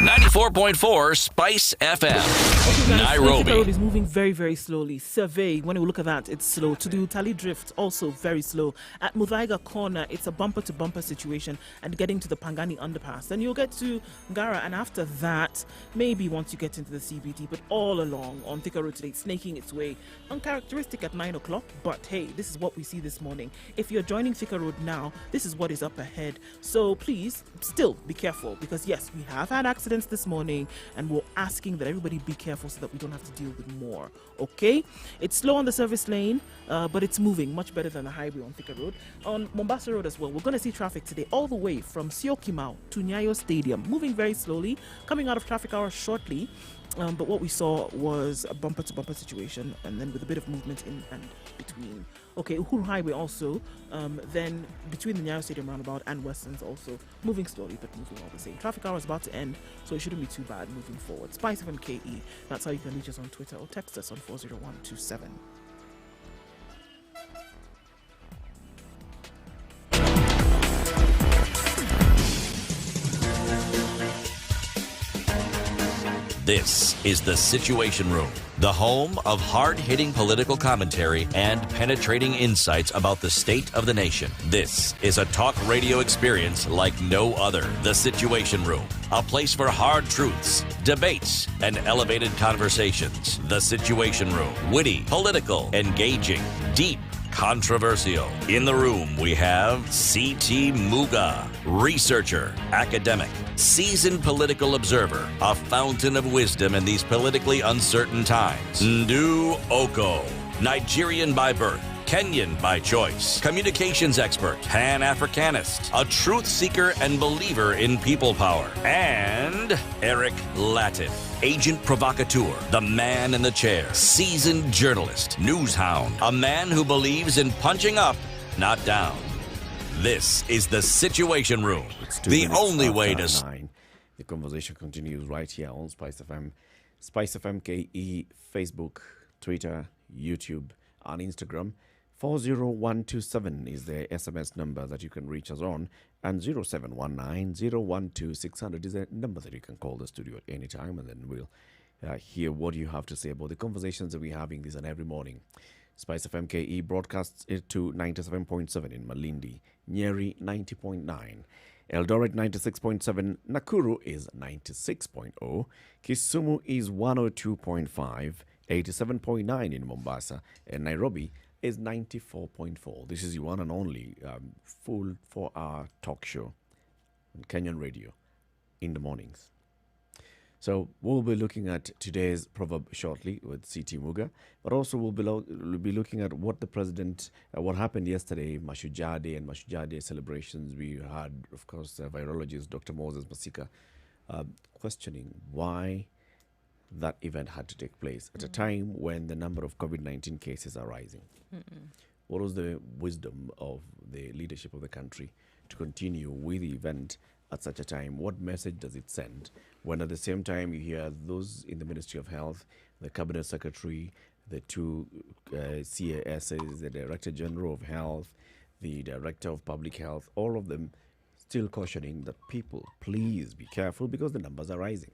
Speaker 1: 94.4 Spice FM,
Speaker 3: Thika
Speaker 1: Nairobi.
Speaker 3: Road is moving very, very slowly. Survey, when you look at that, it's slow. To do Tally Drift, also very slow. At Muthaiga Corner, it's a bumper-to-bumper situation, and getting to the Pangani Underpass. Then you'll get to Ngara, and after that, maybe once you get into the CBD, but all along on Thika Road today, it's snaking its way. Uncharacteristic at 9 o'clock, but hey, this is what we see this morning. If you're joining Thika Road now, this is what is up ahead. So please, still be careful, because yes, we have had accidents this morning, and we're asking that everybody be careful so that we don't have to deal with more. Okay, it's slow on the service lane, but it's moving much better than the highway on Thika Road. On Mombasa Road as well, we're going to see traffic today all the way from Syokimau to Nyayo Stadium, moving very slowly, coming out of traffic hours shortly. But what we saw was a bumper-to-bumper situation, and then with a bit of movement in and between. Okay, Uhuru Highway also, then between the Nyayo Stadium roundabout and Westlands also, moving slowly but moving all the same. Traffic hour is about to end, so it shouldn't be too bad moving forward. Spice FM KE, that's how you can reach us on Twitter or text us on 40127.
Speaker 1: This is The Situation Room, the home of hard-hitting political commentary and penetrating insights about the state of the nation. This is a talk radio experience like no other. The Situation Room, a place for hard truths, debates, and elevated conversations. The Situation Room, witty, political, engaging, deep, controversial. In the room, we have C.T. Muga, researcher, academic, seasoned political observer, a fountain of wisdom in these politically uncertain times. Ndu Oko, Nigerian by birth, Kenyan by choice, communications expert, Pan-Africanist, a truth seeker and believer in people power, and Eric Latif, agent provocateur, the man in the chair, seasoned journalist, news hound, a man who believes in punching up, not down. This is The Situation Room, the only way to...
Speaker 2: 9. The conversation continues right here on Spice FM, Spice FM KE, Facebook, Twitter, YouTube, and Instagram. 40127 is the SMS number that you can reach us on, and 0719-012-600 is the number that you can call the studio at any time, and then we'll hear what you have to say about the conversations that we're having this and every morning. Spice FM KE broadcasts it to 97.7 in Malindi, Nyeri 90.9, Eldoret 96.7, Nakuru is 96.0, Kisumu is 102.5, 87.9 in Mombasa, and Nairobi is 94.4. This is the one and only full 4-hour talk show on Kenyan radio in the mornings. So we'll be looking at today's proverb shortly with C.T. Muga, but also we'll be looking at what the president, what happened yesterday, Mashujaa Day and Mashujaa Day celebrations. We had, of course, virologist Dr. Moses Masika questioning why that event had to take place at a time when the number of COVID-19 cases are rising. What was the wisdom of the leadership of the country to continue with the event at such a time? What message does it send when at the same time you hear those in the Ministry of Health, the Cabinet Secretary, the two CASs, the Director General of Health, the Director of Public Health, all of them still cautioning that people, please be careful because the numbers are rising.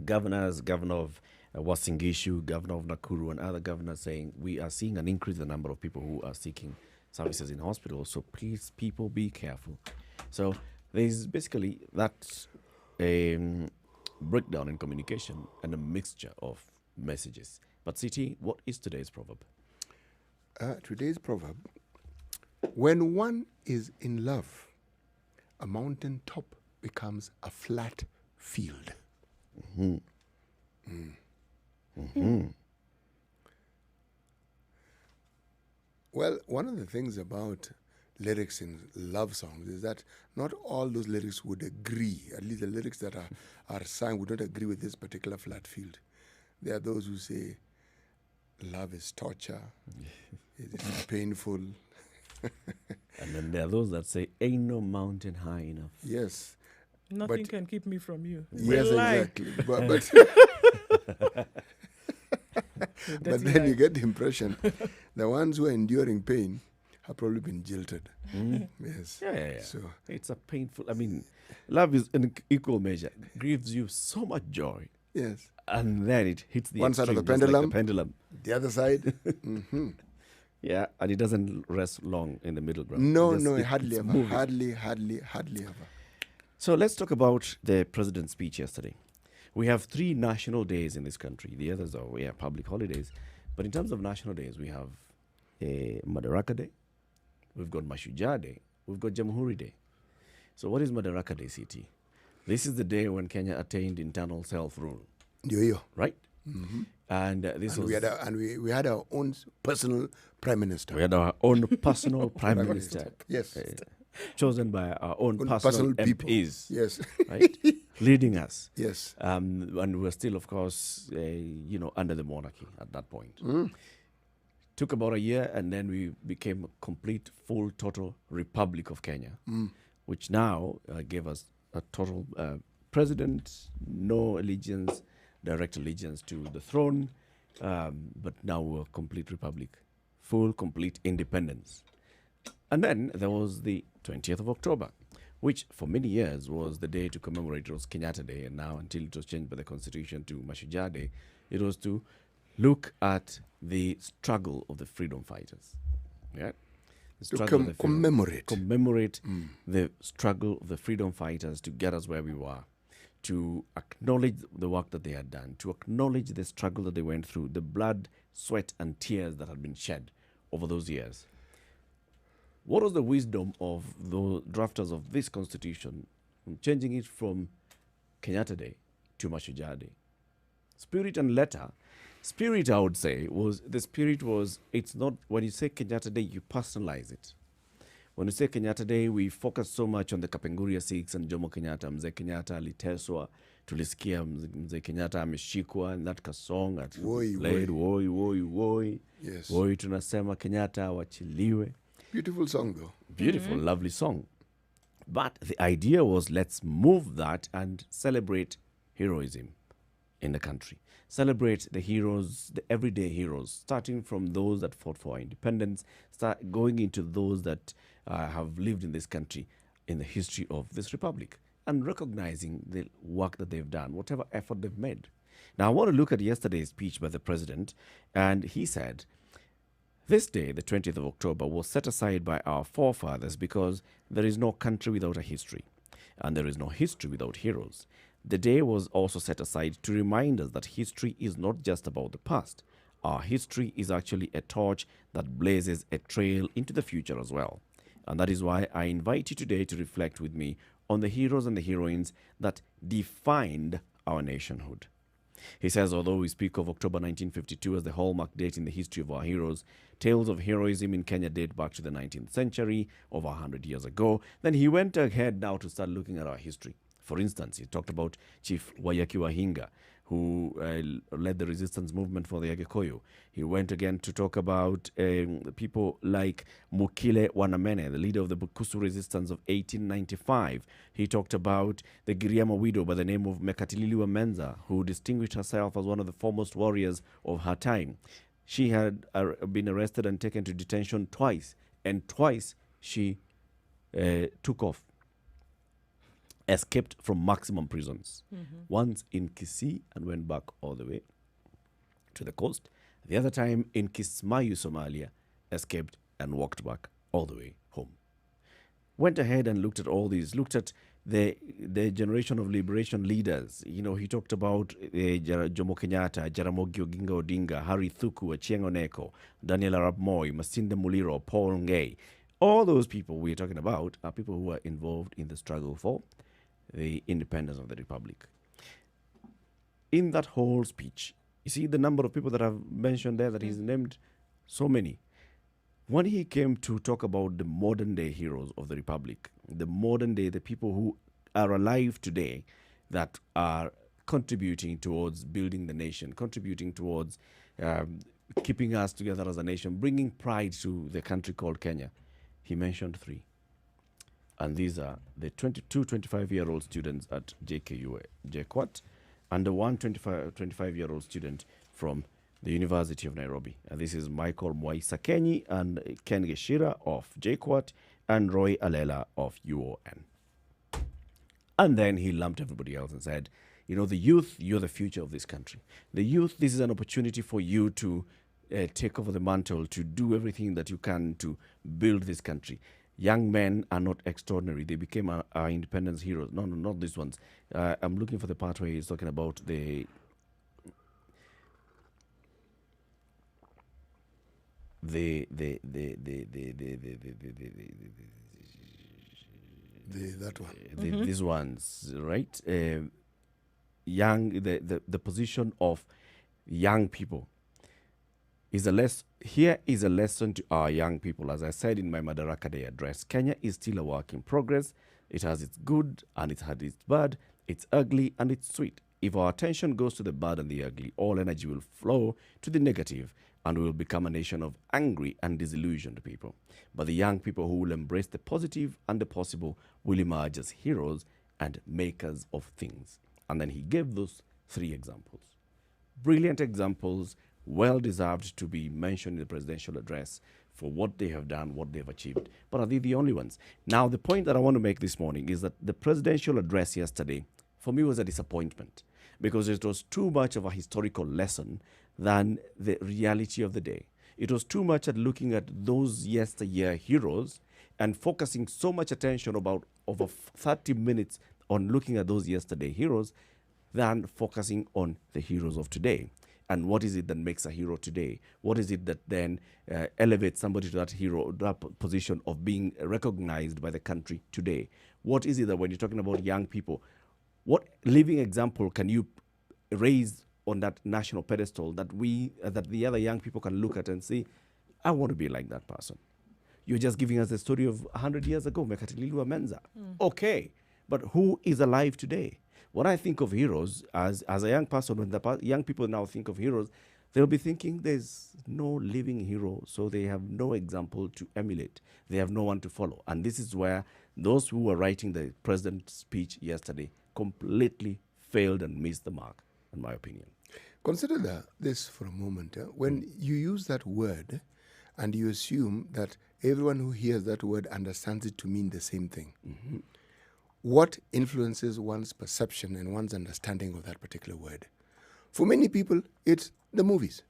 Speaker 2: Governor of Wasingishu, Governor of Nakuru, and other governors saying we are seeing an increase in the number of people who are seeking services in hospitals. So please, people, be careful. So there's basically that breakdown in communication and a mixture of messages. But CT, what is today's proverb?
Speaker 4: Today's proverb: when one is in love, a mountain top becomes a flat field.
Speaker 2: Mm-hmm. Mm-hmm.
Speaker 4: Well, one of the things about lyrics in love songs is that not all those lyrics would agree. At least the lyrics that are sung would not agree with this particular flat field. There are those who say love is torture, it is painful.
Speaker 2: And then there are those that say ain't no mountain high enough.
Speaker 4: Yes.
Speaker 3: Nothing can keep me from you.
Speaker 4: Yes, exactly. But then you get the impression the ones who are enduring pain have probably been jilted. Yes.
Speaker 2: Yeah.
Speaker 4: So
Speaker 2: it's a painful. I mean, love is in equal measure. Gives you so much joy.
Speaker 4: Yes.
Speaker 2: And then it hits the
Speaker 4: one side of the
Speaker 2: extreme, just like
Speaker 4: pendulum. The other side.
Speaker 2: Yeah, and it doesn't rest long in the middle ground.
Speaker 4: No,
Speaker 2: hardly
Speaker 4: ever. Hardly ever.
Speaker 2: So let's talk about the president's speech yesterday. We have 3 national days in this country. The others are public holidays. But in terms of national days, we have Madaraka Day, we've got Mashujaa Day, we've got Jamhuri Day. So what is Madaraka Day, CT? This is the day when Kenya attained internal self-rule. Right? And
Speaker 4: we had our own personal prime minister.
Speaker 2: We had our own personal prime minister.
Speaker 4: Yes.
Speaker 2: Chosen by our own personal
Speaker 4: people.
Speaker 2: MPs.
Speaker 4: Yes.
Speaker 2: Right? Leading us.
Speaker 4: Yes.
Speaker 2: And we're still, of course, under the monarchy at that point. Took about a year, and then we became a complete, full, total Republic of Kenya, which now gave us a total president, no allegiance, direct allegiance to the throne, but now we're a complete republic, full, complete independence. And then there was the 20th of October, which for many years was the day to commemorate. It was Kenyatta Day, and now until it was changed by the Constitution to Mashujaa Day, it was to look at the struggle of the freedom fighters. Yeah,
Speaker 4: commemorate
Speaker 2: the struggle of the freedom fighters to get us where we were, to acknowledge the work that they had done, to acknowledge the struggle that they went through, the blood, sweat, and tears that had been shed over those years. What was the wisdom of the drafters of this constitution, changing it from Kenyatta Day to Mashujaa Day? Spirit and letter. Spirit, I would say, it's not, when you say Kenyatta Day, you personalize it. When you say Kenyatta Day, we focus so much on the Kapenguria 6 and Jomo Kenyatta. Mzee Kenyatta aliteswa, tulisikia Mzee Kenyatta ameshikwa, and that kasong at played, woi, woi, woi.
Speaker 4: Yes.
Speaker 2: Woi tunasema Kenyatta wachiliwe.
Speaker 4: Beautiful song, though.
Speaker 2: Beautiful, lovely song. But the idea was, let's move that and celebrate heroism in the country. Celebrate the heroes, the everyday heroes, starting from those that fought for our independence, start going into those that have lived in this country in the history of this republic, and recognizing the work that they've done, whatever effort they've made. Now, I want to look at yesterday's speech by the president, and he said, this day, the 20th of October, was set aside by our forefathers because there is no country without a history, and there is no history without heroes. The day was also set aside to remind us that history is not just about the past. Our history is actually a torch that blazes a trail into the future as well. And that is why I invite you today to reflect with me on the heroes and the heroines that defined our nationhood. He says, although we speak of October 1952 as the hallmark date in the history of our heroes, tales of heroism in Kenya date back to the 19th century, over 100 years ago. Then he went ahead now to start looking at our history. For instance, he talked about Chief Wayaki Wahinga, who led the resistance movement for the Agikoyo. He went again to talk about people like Mukile Wanamene, the leader of the Bukusu resistance of 1895. He talked about the Giriama widow by the name of Mekatilili Menza, who distinguished herself as one of the foremost warriors of her time. She had been arrested and taken to detention twice, and twice she took off. Escaped from maximum prisons. Once in Kisii and went back all the way to the coast. The other time in Kismayu, Somalia, escaped and walked back all the way home. Went ahead and looked at all these, looked at the generation of liberation leaders. You know, he talked about Jomo Kenyatta, Jaramogi Oginga Odinga, Harry Thuku, Achieng' Oneko, Daniel Arap Moi, Masinde Muliro, Paul Ngei. All those people we're talking about are people who are involved in the struggle for the independence of the republic. In that whole speech, you see the number of people that I've mentioned there, that he's named so many. When he came to talk about the modern day heroes of the republic, the modern day, the people who are alive today that are contributing towards building the nation, contributing towards keeping us together as a nation, bringing pride to the country called Kenya, he mentioned 3. And these are the 22, 25-year-old students at JKU, JKUAT, and the 25-year-old student from the University of Nairobi. And this is Michael Mwaisakenyi and Ken Geshira of JKUAT and Roy Alela of UON. And then he lumped everybody else and said, you know, the youth, you're the future of this country. The youth, this is an opportunity for you to take over the mantle, to do everything that you can to build this country. Young men are not extraordinary. They became our independence heroes. No, not these ones. I'm looking for the part where he's talking about the
Speaker 4: that one.
Speaker 2: These ones, right? Young, the position of young people is here is a lesson to our young people. As I said in my Madaraka Day address, Kenya is still a work in progress. It has its good and it has its bad, it's ugly and it's sweet. If our attention goes to the bad and the ugly, all energy will flow to the negative and we will become a nation of angry and disillusioned people. But the young people who will embrace the positive and the possible will emerge as heroes and makers of things. And then he gave those 3 examples. Brilliant examples, well deserved to be mentioned in the presidential address for what they have done, what they've achieved. But are they the only ones? Now, the point that I want to make this morning is that the presidential address yesterday, for me, was a disappointment because it was too much of a historical lesson than the reality of the day. It was too much at looking at those yesteryear heroes and focusing so much attention about over 30 minutes on looking at those yesterday heroes than focusing on the heroes of today. And what is it that makes a hero today? What is it that then elevates somebody to that hero, that position of being recognized by the country today? What is it that when you're talking about young people, what living example can you raise on that national pedestal that that the other young people can look at and say, I want to be like that person? You're just giving us the story of 100 years ago, Mekatililua Menza. Okay, but who is alive today? When I think of heroes, as a young person, when the young people now think of heroes, they'll be thinking there's no living hero, so they have no example to emulate. They have no one to follow. And this is where those who were writing the president's speech yesterday completely failed and missed the mark, in my opinion.
Speaker 4: Consider this for a moment. When you use that word and you assume that everyone who hears that word understands it to mean the same thing, what influences one's perception and one's understanding of that particular word? For many people, it's the movies.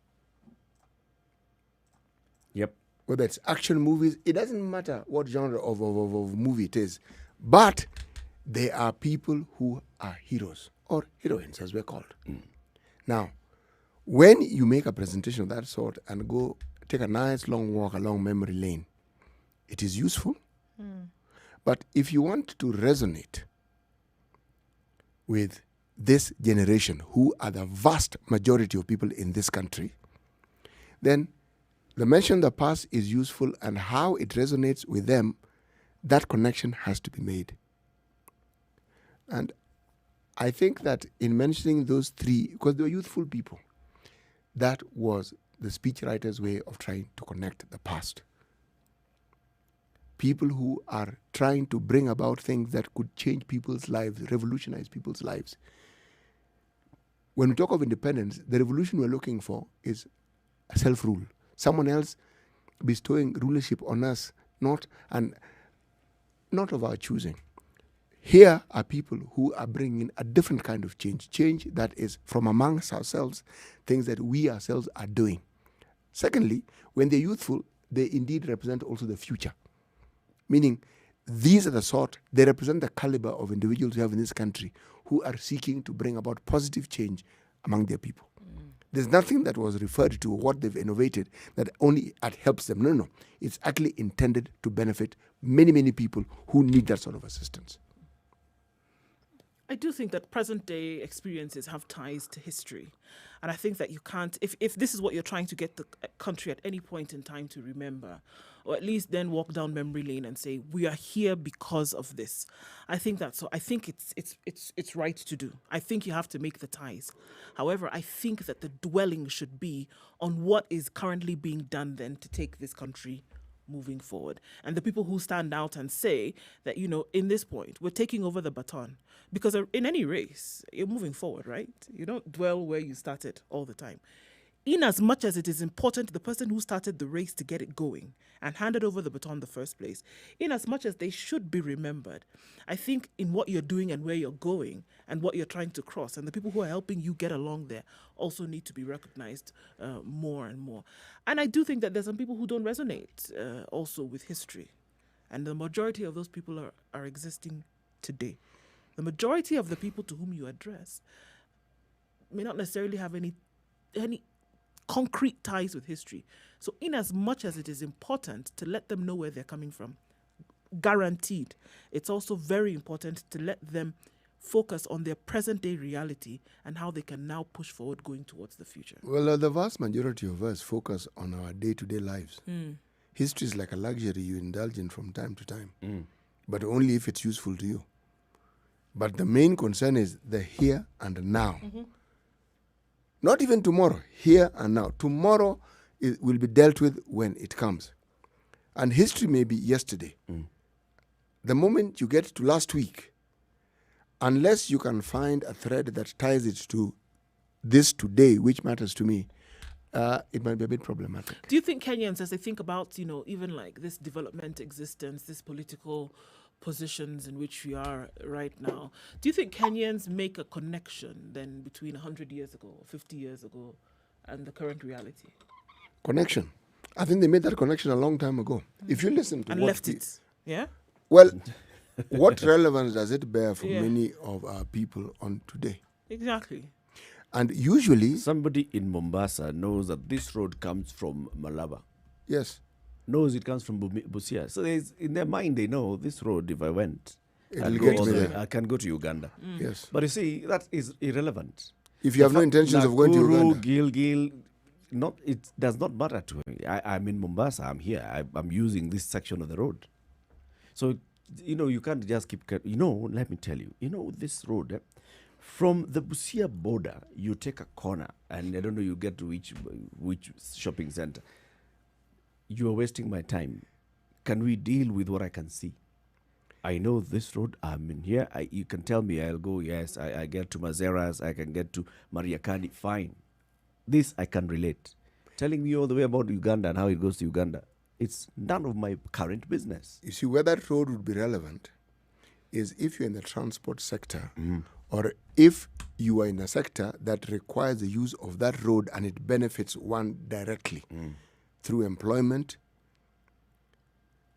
Speaker 2: Yep.
Speaker 4: Whether it's action movies, it doesn't matter what genre of movie it is. But there are people who are heroes or heroines, as we're called. Now, when you make a presentation of that sort and go take a nice long walk along memory lane, it is useful. But if you want to resonate with this generation, who are the vast majority of people in this country, then the mention of the past is useful, and how it resonates with them, that connection has to be made. And I think that in mentioning those 3, because they were youthful people, that was the speechwriter's way of trying to connect the past. People who are trying to bring about things that could change people's lives, revolutionize people's lives. When we talk of independence, the revolution we're looking for is self-rule. Someone else bestowing rulership on us, not of our choosing. Here are people who are bringing a different kind of change that is from amongst ourselves, things that we ourselves are doing. Secondly, when they're youthful, they indeed represent also the future. Meaning, these are the sort, they represent the caliber of individuals we have in this country who are seeking to bring about positive change among their people. There's nothing that was referred to, what they've innovated, that only helps them. No. It's actually intended to benefit many, many people who need that sort of assistance.
Speaker 3: I do think that present day experiences have ties to history. And I think that you can't, if this is what you're trying to get the country at any point in time to remember, or at least then walk down memory lane and say, we are here because of this. I think that's so. I think it's right to do. I think you have to make the ties. However, I think that the dwelling should be on what is currently being done then to take this country moving forward. And the people who stand out and say that, in this point, we're taking over the baton. Because in any race, you're moving forward, right? You don't dwell where you started all the time. in as much as it is important to the person who started the race to get it going and handed over the baton in the first place, in as much as they should be remembered, I think in what you're doing and where you're going and what you're trying to cross, and the people who are helping you get along there also need to be recognized more and more. And I do think that there's some people who don't resonate also with history. And the majority of those people are existing today. The majority of the people to whom you address may not necessarily have any concrete ties with history. So in as much as it is important to let them know where they're coming from, guaranteed, it's also very important to let them focus on their present day reality and how they can now push forward going towards the future.
Speaker 4: Well, the vast majority of us focus on our day-to-day lives. History is like a luxury you indulge in from time to time, but only if it's useful to you. But the main concern is the here and now. Not even tomorrow, here and now. Tomorrow will be dealt with when it comes. And history may be yesterday. The moment you get to last week, unless you can find a thread that ties it to this today, which matters to me, it might be a bit problematic.
Speaker 3: Do you think Kenyans, as they think about, even like this development existence, this political positions in which we are right now, do you think Kenyans make a connection then between 100 years ago, 50 years ago, and the current reality?
Speaker 4: Connection. I think they made that connection a long time ago. If you listen to
Speaker 3: and left it, yeah?
Speaker 4: Well, what relevance does it bear for many of our people on today?
Speaker 3: Exactly.
Speaker 4: And usually...
Speaker 2: Somebody in Mombasa knows that this road comes from Malaba.
Speaker 4: Yes.
Speaker 2: Knows it comes from Busia. So in their mind, they know this road, if I went, I can go to Uganda.
Speaker 4: Yes.
Speaker 2: But you see, that is irrelevant.
Speaker 4: If you have no intentions of going to Uganda.
Speaker 2: Gilgil, it does not matter to me. I'm in Mombasa. I'm here. I'm using this section of the road. So, you can't just keep... let me tell you. This road... From the Busia border, you take a corner, and I don't know, you get to which shopping center. You are wasting my time. Can we deal with what I can see? I know this road, I'm in here. You can tell me, I'll go, yes, I get to Mazeras, I can get to Mariakani, fine. This I can relate. Telling me all the way about Uganda and how it goes to Uganda, it's none of my current business.
Speaker 4: You see, where that road would be relevant is if you're in the transport sector, or if you are in a sector that requires the use of that road and it benefits one directly through employment,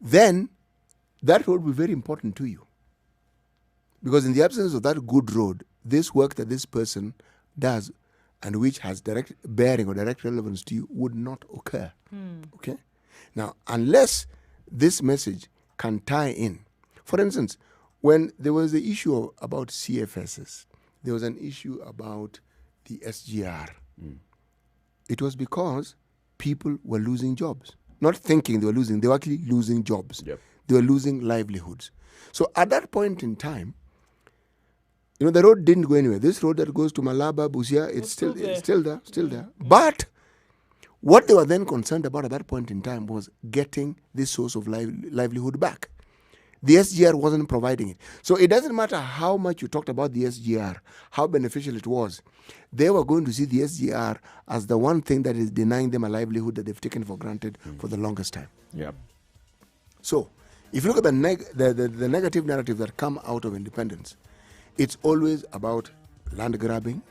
Speaker 4: then that road will be very important to you. Because in the absence of that good road, this work that this person does and which has direct bearing or direct relevance to you would not occur. Okay? Now, unless this message can tie in, for instance, when there was the issue about CFSs, there was an issue about the SGR. It was because people were losing jobs. Not thinking they were losing, they were actually losing jobs.
Speaker 2: Yep.
Speaker 4: They were losing livelihoods. So at that point in time, the road didn't go anywhere. This road that goes to Malaba, Busia, it's still there. But what they were then concerned about at that point in time was getting this source of livelihood back. The SGR wasn't providing it. So it doesn't matter how much you talked about the SGR, how beneficial it was. They were going to see the SGR as the one thing that is denying them a livelihood that they've taken for granted for the longest time.
Speaker 2: Yep.
Speaker 4: So if you look at the negative narrative that come out of independence, it's always about land grabbing.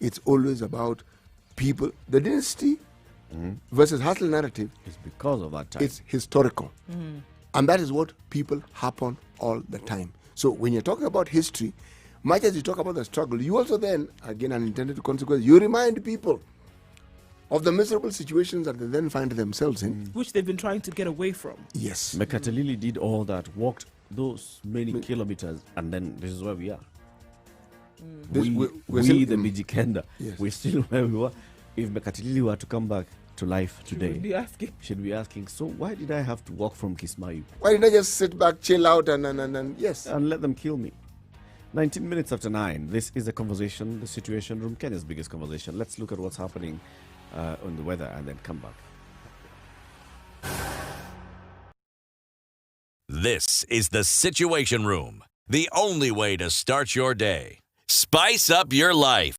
Speaker 4: It's always about people. The dynasty versus hustle narrative
Speaker 2: is because of that time.
Speaker 4: It's historical. And that is what people harp on all the time. So when you're talking about history, much as you talk about the struggle, you also then, again, unintended consequence, you remind people of the miserable situations that they then find themselves in.
Speaker 3: Which they've been trying to get away from.
Speaker 4: Yes.
Speaker 2: Mekatilili did all that, walked those many kilometers, and then this is where we are. We the Mijikenda, we're still where we were. If Mekatilili were to come back to life today, she'd be asking, so why did I have to walk from Kismayu?
Speaker 4: Why didn't I just sit back, chill out, and yes,
Speaker 2: and let them kill me? 19 minutes after 9. This is the conversation, the Situation Room, Kenya's biggest conversation. Let's look at what's happening on the weather and then come back.
Speaker 1: This is the Situation Room, the only way to start your day. Spice up your life.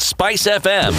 Speaker 1: Spice FM.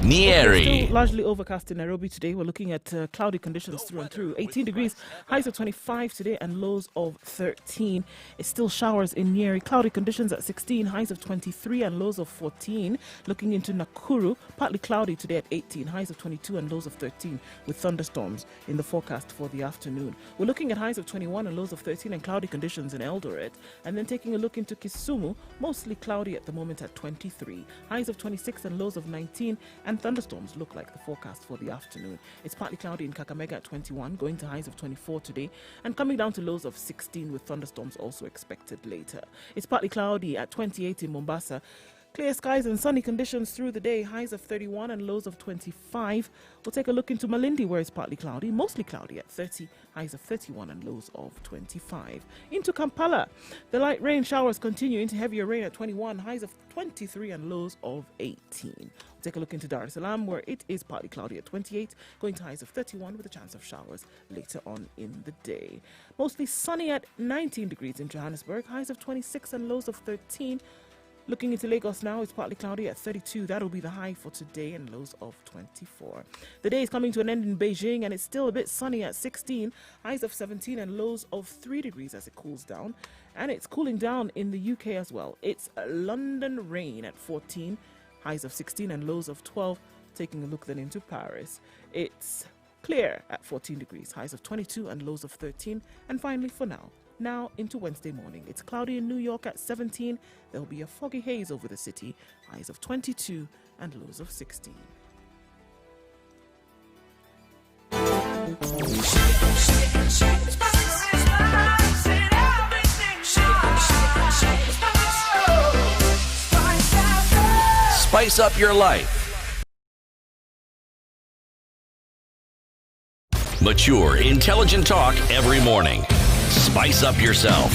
Speaker 1: Nyeri.
Speaker 3: Still largely overcast in Nairobi today. We're looking at cloudy conditions through and through. 18 degrees, highs of 25 today and lows of 13. It's still showers in Nyeri. Cloudy conditions at 16, highs of 23 and lows of 14. Looking into Nakuru, partly cloudy today at 18, highs of 22 and lows of 13, with thunderstorms in the forecast for the afternoon. We're looking at highs of 21 and lows of 13 and cloudy conditions in Eldoret. And then taking a look into Kisumu, mostly cloudy at the moment at 23, highs of 26 and lows of 19, and thunderstorms look like the forecast for the afternoon. It's partly cloudy in Kakamega at 21, going to highs of 24 today, and coming down to lows of 16 with thunderstorms also expected later. It's partly cloudy at 28 in Mombasa. Clear skies and sunny conditions through the day, highs of 31 and lows of 25. We'll take a look into Malindi, where it's partly cloudy, mostly cloudy at 30, highs of 31 and lows of 25. Into Kampala, the light rain showers continue into heavier rain at 21, highs of 23 and lows of 18. We'll take a look into Dar es Salaam, where it is partly cloudy at 28, going to highs of 31 with a chance of showers later on in the day. Mostly sunny at 19 degrees in Johannesburg, highs of 26 and lows of 13. Looking into Lagos now, it's partly cloudy at 32. That'll be the high for today and lows of 24. The day is coming to an end in Beijing and it's still a bit sunny at 16. Highs of 17 and lows of 3 degrees as it cools down. And it's cooling down in the UK as well. It's London rain at 14. Highs of 16 and lows of 12. Taking a look then into Paris. It's clear at 14 degrees. Highs of 22 and lows of 13. And finally for now into Wednesday morning. It's cloudy in New York at 17. There will be a foggy haze over the city. Highs of 22 and lows of 16.
Speaker 1: Spice up your life. Mature, intelligent talk every morning. Spice up yourself.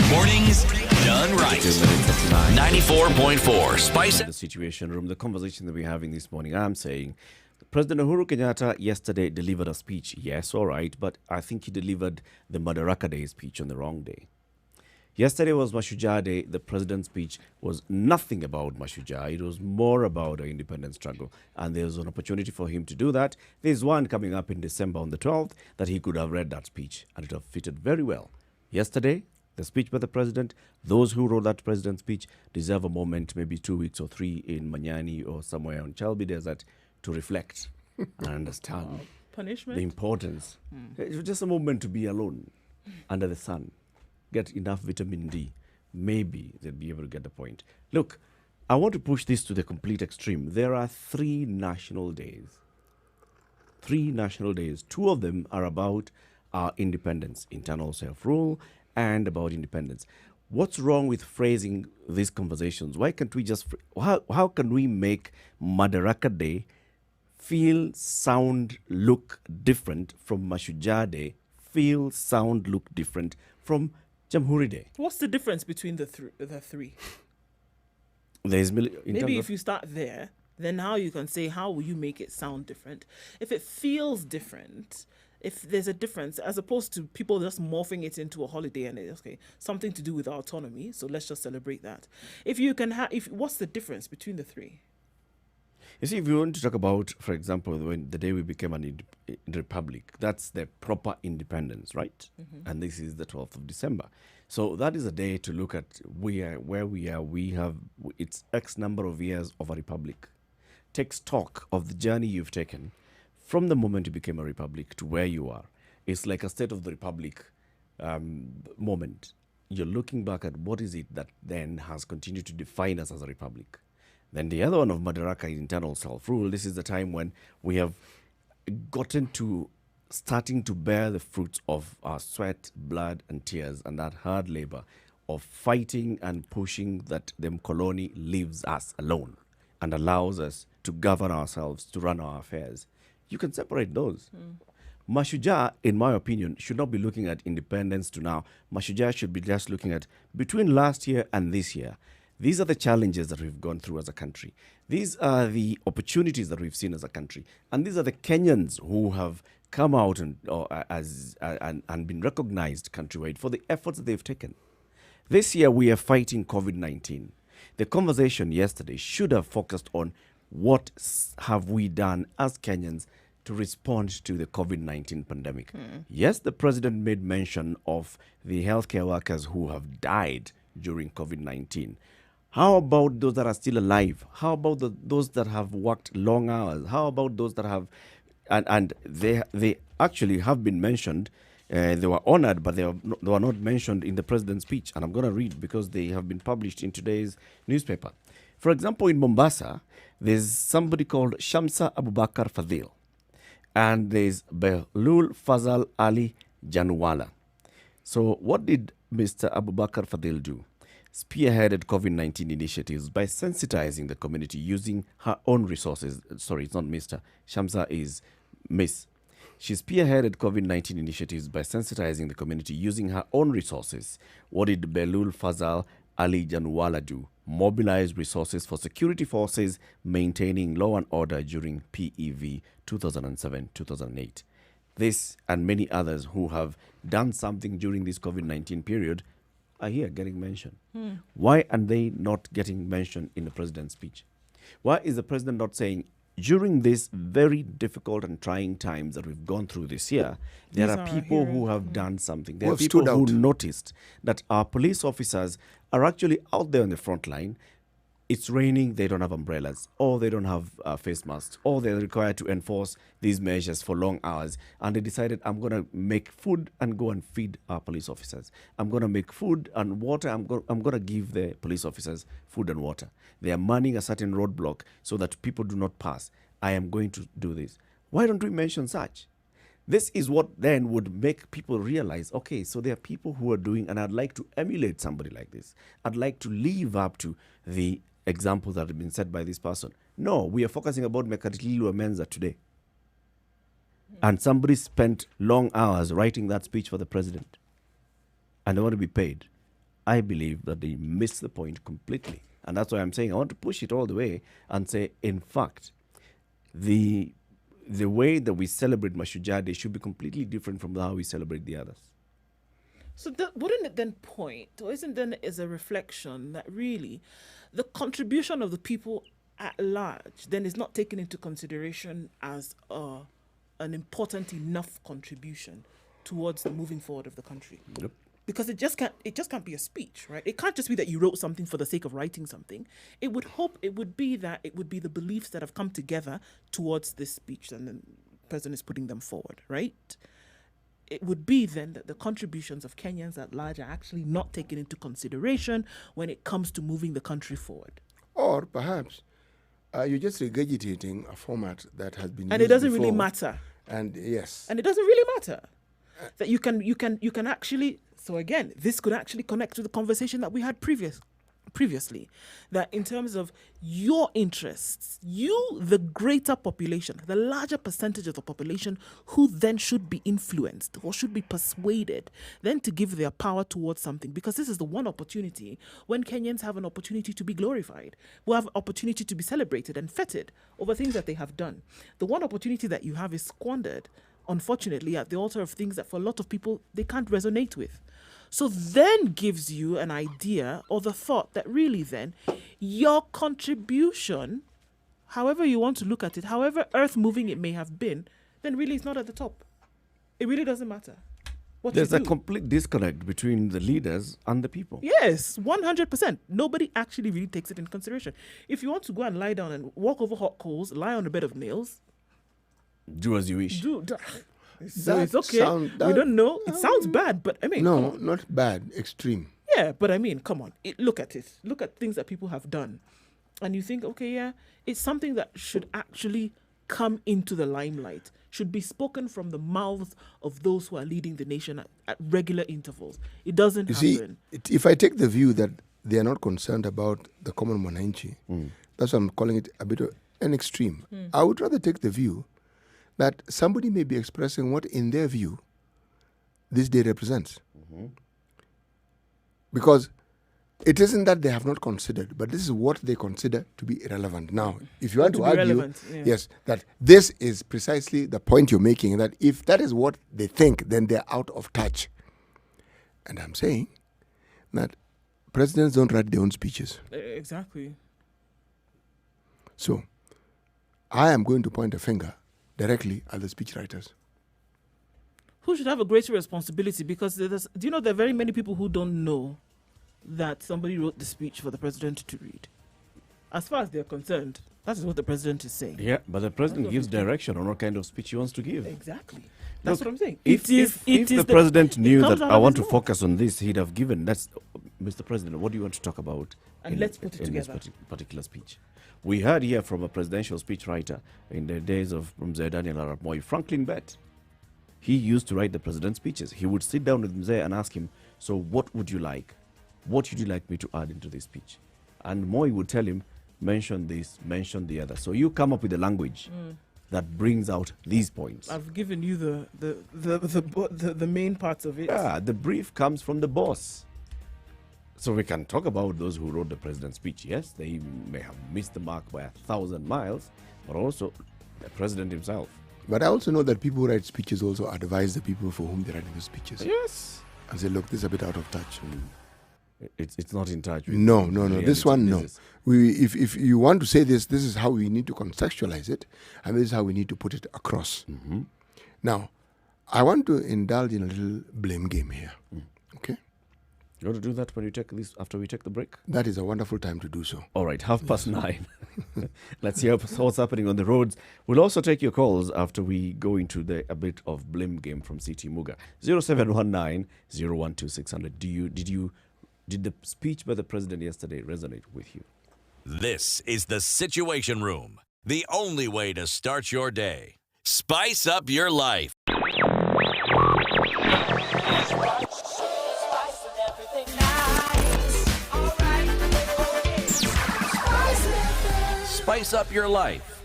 Speaker 1: Mornings done right. 94.4 Spice.
Speaker 2: The Situation Room, the conversation that we're having this morning, I'm saying President Uhuru Kenyatta yesterday delivered a speech. Yes, all right, but I think he delivered the Madaraka Day speech on the wrong day. Yesterday was Mashujaa Day. The president's speech was nothing about Mashujaa. It was more about our independence struggle. And there's an opportunity for him to do that. There's one coming up in December on the 12th that he could have read that speech and it would have fitted very well. Yesterday, the speech by the president, those who wrote that president's speech deserve a moment, maybe 2 weeks or 3 in Manyani or somewhere on Chalbi Desert to reflect and understand
Speaker 3: Punishment?
Speaker 2: the importance. It was just a moment to be alone under the sun. Get enough vitamin D, maybe they'll be able to get the point. Look, I want to push this to the complete extreme. There are 3 national days. 3 national days. 2 of them are about our independence, internal self-rule, and about independence. What's wrong with phrasing these conversations? Why can't we just... How can we make Madaraka Day feel, sound, look different from Mashujaa Day, feel, sound, look different from Jamhuri Day?
Speaker 3: What's the difference between the three?
Speaker 2: There's
Speaker 3: Maybe if you start there, then now you can say, how will you make it sound different? If it feels different, if there's a difference, as opposed to people just morphing it into a holiday and it's okay, something to do with our autonomy, so let's just celebrate that. If you can what's the difference between the 3?
Speaker 2: You see, if you want to talk about, for example, when the day we became a republic, that's the proper independence, right? And this is the 12th of December. So that is a day to look at where we are. We have, it's X number of years of a republic. Take stock of the journey you've taken from the moment you became a republic to where you are. It's like a state of the republic moment. You're looking back at what is it that then has continued to define us as a republic. Then the other one of Madaraka is internal self-rule. This is the time when we have gotten to starting to bear the fruits of our sweat, blood, and tears, and that hard labor of fighting and pushing that the colony leaves us alone and allows us to govern ourselves, to run our affairs. You can separate those. Mashujaa, in my opinion, should not be looking at independence to now. Mashujaa should be just looking at between last year and this year. These are the challenges that we've gone through as a country. These are the opportunities that we've seen as a country. And these are the Kenyans who have come out and been recognized countrywide for the efforts that they've taken. This year we are fighting COVID-19. The conversation yesterday should have focused on what have we done as Kenyans to respond to the COVID-19 pandemic. Yes, the president made mention of the healthcare workers who have died during COVID-19. How about those that are still alive? How about those that have worked long hours? How about those that have, and they actually have been mentioned. They were honored, but they were not mentioned in the president's speech. And I'm going to read because they have been published in today's newspaper. For example, in Mombasa, there's somebody called Shamsa Abubakar Fadil. And there's Belul Fazal Ali Janwala. So what did Mr. Abubakar Fadil do? Spearheaded COVID-19 initiatives by sensitizing the community using her own resources. Sorry, it's not Mr. Shamsa is Miss. She spearheaded COVID-19 initiatives by sensitizing the community using her own resources. What did Belul Fazal Ali Janwala do? Mobilize resources for security forces maintaining law and order during PEV 2007-2008. This and many others who have done something during this COVID-19 period are here getting mentioned. Why are they not getting mentioned in the president's speech? Why is the president not saying, during these very difficult and trying times that we've gone through this year, there are people who have done something. There are people who noticed that our police officers are actually out there on the front line. It's raining, they don't have umbrellas, or they don't have face masks, or they're required to enforce these measures for long hours. And they decided, I'm going to make food and go and feed our police officers. I'm going to make food and water. I'm going to give the police officers food and water. They are manning a certain roadblock so that people do not pass. I am going to do this. Why don't we mention such? This is what then would make people realize, okay, so there are people who are doing, and I'd like to emulate somebody like this. I'd like to live up to the examples that have been set by this person. No, we are focusing about Mekatililu Menza today. And somebody spent long hours writing that speech for the president. And they want to be paid. I believe that they missed the point completely. And that's why I'm saying I want to push it all the way and say, in fact, the way that we celebrate Mashujaa Day should be completely different from how we celebrate the others.
Speaker 3: So wouldn't it then point, or isn't then is a reflection that really the contribution of the people at large then is not taken into consideration as an important enough contribution towards the moving forward of the country?
Speaker 2: Yep.
Speaker 3: Because it just can't be a speech, right? It can't just be that you wrote something for the sake of writing something. It would be the beliefs that have come together towards this speech, and the president is putting them forward, right? It would be then that the contributions of Kenyans at large are actually not taken into consideration when it comes to moving the country forward.
Speaker 4: Or perhaps you're just regurgitating a format that has been used
Speaker 3: and it doesn't
Speaker 4: before.
Speaker 3: really matter.
Speaker 4: And yes,
Speaker 3: and it doesn't really matter that you can actually. So again, this could actually connect to the conversation that we had previously, that in terms of your interests, the greater population, the larger percentage of the population who then should be influenced or should be persuaded then to give their power towards something, because this is the one opportunity when Kenyans have an opportunity to be glorified, who have opportunity to be celebrated and feted over things that they have done. The one opportunity that you have is squandered, unfortunately, at the altar of things that for a lot of people they can't resonate with. So then gives you an idea or the thought that really then your contribution, however you want to look at it, however earth-moving it may have been, then really it's not at the top. It really doesn't matter.
Speaker 2: There's a complete disconnect between the leaders and the people.
Speaker 3: Yes, 100%. Nobody actually really takes it into consideration. If you want to go and lie down and walk over hot coals, lie on a bed of nails,
Speaker 2: do as you wish.
Speaker 3: So it's okay. We don't know. It sounds bad, but I mean...
Speaker 4: No, not bad. Extreme.
Speaker 3: Yeah, but I mean, come on. Look at it. Look at things that people have done. And you think, okay, yeah, it's something that should actually come into the limelight, should be spoken from the mouths of those who are leading the nation at regular intervals. It doesn't happen.
Speaker 4: See, if I take the view that they are not concerned about the common mwananchi, that's why I'm calling it a bit of an extreme. I would rather take the view that somebody may be expressing what, in their view, this day represents. Because It isn't that they have not considered, but this is what they consider to be irrelevant. Now, if you want to argue, yes, that this is precisely the point you're making, that if that is what they think, then they're out of touch. And I'm saying that presidents don't write their own speeches.
Speaker 3: Exactly.
Speaker 4: So, I am going to point a finger directly at the speechwriters.
Speaker 3: Who should have a greater responsibility? Because do you know there are very many people who don't know that somebody wrote the speech for the president to read. As far as they're concerned, that is what the president is saying.
Speaker 2: Yeah, but the president gives direction on what kind of speech he wants to give.
Speaker 3: Exactly. That's what I'm saying.
Speaker 2: If the president knew that I want to focus on this, he'd have given, that's, Mr. President, what do you want to talk about?
Speaker 3: And let's put it together.
Speaker 2: This particular speech. We heard here from a presidential speechwriter in the days of Mzee Daniel Arap Moi, Franklin Bett. He used to write the president's speeches. He would sit down with Mzee and ask him, so what would you like? What would you like me to add into this speech? And Moi would tell him, mention this, mention the other. So you come up with a language that brings out these points.
Speaker 3: I've given you the main parts of it.
Speaker 2: Yeah, the brief comes from the boss. So we can talk about those who wrote the president's speech. Yes, they may have missed the mark by 1,000 miles, but also the president himself.
Speaker 4: But I also know that people who write speeches also advise the people for whom they're writing the speeches.
Speaker 2: Yes.
Speaker 4: And say, look, this is a bit out of touch.
Speaker 2: It's not in touch with
Speaker 4: No. This one, no. If you want to say this is how we need to contextualize it, and this is how we need to put it across.
Speaker 2: Mm-hmm.
Speaker 4: Now, I want to indulge in a little blame game here. Okay?
Speaker 2: You want to do that when you take this after we take the break?
Speaker 4: That is a wonderful time to do so.
Speaker 2: All right, 9:30. Let's hear what's happening on the roads. We'll also take your calls after we go into a bit of blame game from CT Muga. 0719 012 Did the speech by the president yesterday resonate with you?
Speaker 1: This is the Situation Room, the only way to start your day. Spice up your life. Spice up your life.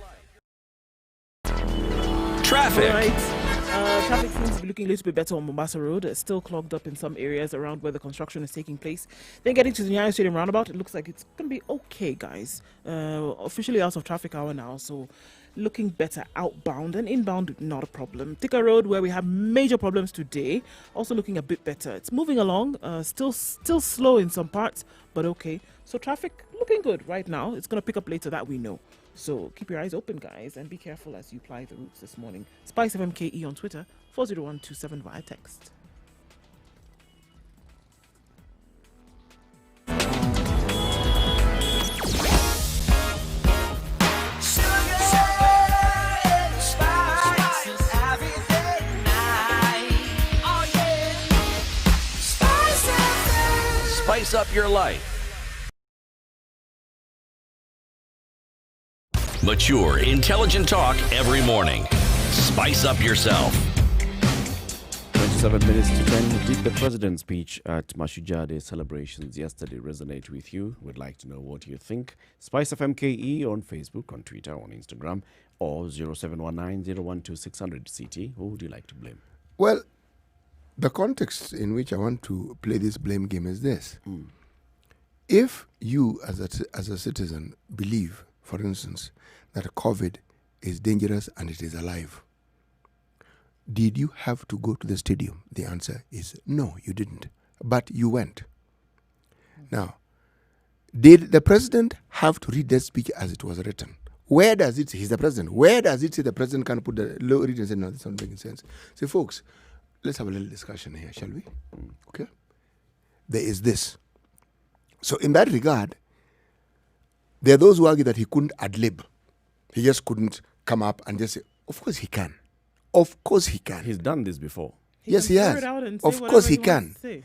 Speaker 1: Traffic.
Speaker 3: All right. Traffic seems to be looking a little bit better on Mombasa Road. It's still clogged up in some areas around where the construction is taking place. Then getting to the Nyeri Stadium roundabout, it looks like it's going to be okay, guys. Officially out of traffic hour now, so looking better outbound, and inbound, not a problem. Thika Road, where we have major problems today, also looking a bit better. It's moving along, still slow in some parts, but okay. So traffic looking good right now. It's going to pick up later, that we know. So keep your eyes open, guys, and be careful as you ply the routes this morning. Spice FMKE on Twitter, 40127 via text.
Speaker 1: Spice up your life. Mature, intelligent talk every morning. Spice up yourself.
Speaker 2: 27 minutes to 10. Did the president's speech at Mashujaa Day celebrations yesterday resonate with you? We'd like to know what you think. Spice FMKE on Facebook, on Twitter, on Instagram, or 0719 012 600 CT. Who would you like to blame?
Speaker 4: Well, the context in which I want to play this blame game is this. If you, as a citizen, believe, for instance, that COVID is dangerous and it is alive, did you have to go to the stadium? The answer is no, you didn't. But you went. Now, did the president have to read that speech as it was written? Where does it say he's the president? Where does it say the president can put the low read and say, no, this doesn't make sense? So, folks, let's have a little discussion here, shall we? Okay? There is this. So, in that regard, there are those who argue that he couldn't ad-lib. He just couldn't come up and just say, of course he can. Of course he can.
Speaker 2: He's done this before.
Speaker 4: Yes, he has. Of course he can.
Speaker 3: Yeah.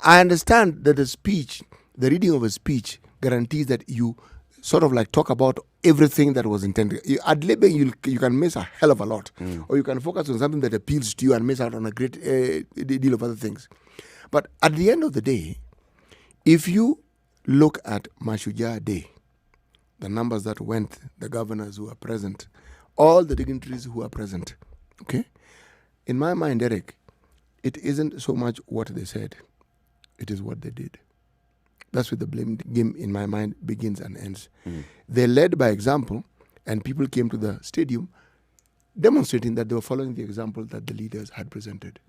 Speaker 4: I understand that the reading of a speech guarantees that you sort of like talk about everything that was intended. Ad-libbing, you can miss a hell of a lot. Or you can focus on something that appeals to you and miss out on a great deal of other things. But at the end of the day, if you look at Mashujaa Day, the numbers that went, the governors who are present, all the dignitaries who are present, okay? In my mind, Eric, it isn't so much what they said, it is what they did. That's where the blame game, in my mind, begins and ends. They led by example, and people came to the stadium demonstrating that they were following the example that the leaders had presented.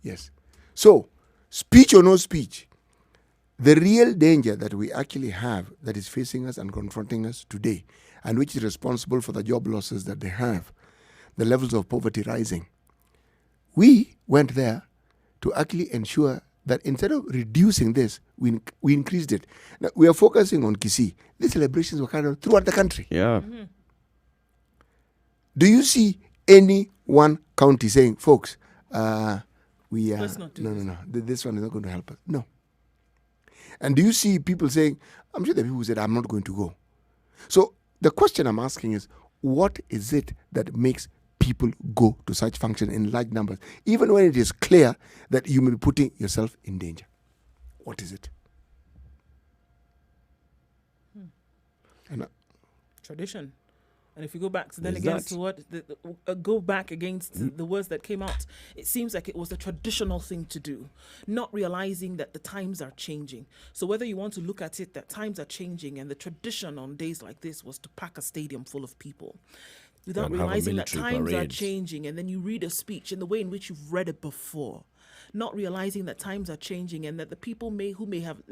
Speaker 4: Yes. So, speech or no speech, the real danger that we actually have that is facing us and confronting us today, and which is responsible for the job losses that they have, the levels of poverty rising, we went there to actually ensure that instead of reducing this, we increased it. Now, we are focusing on Kisii. These celebrations were carried out throughout the country.
Speaker 2: Yeah.
Speaker 4: Do you see any one county saying, folks, we are...
Speaker 3: Let's not do
Speaker 4: no. This one is not going to help us. No. And do you see people saying, I'm sure the people who said, I'm not going to go. So the question I'm asking is, what is it that makes people go to such function in large numbers, even when it is clear that you may be putting yourself in danger? What is it? And,
Speaker 3: Tradition. And if you go back then against what go back against the words that came out, it seems like it was a traditional thing to do, not realizing that the times are changing. So whether you want to look at it that times are changing, and the tradition on days like this was to pack a stadium full of people, without realizing that times are changing, and then you read a speech in the way in which you've read it before, not realizing that times are changing, and that the people who may have,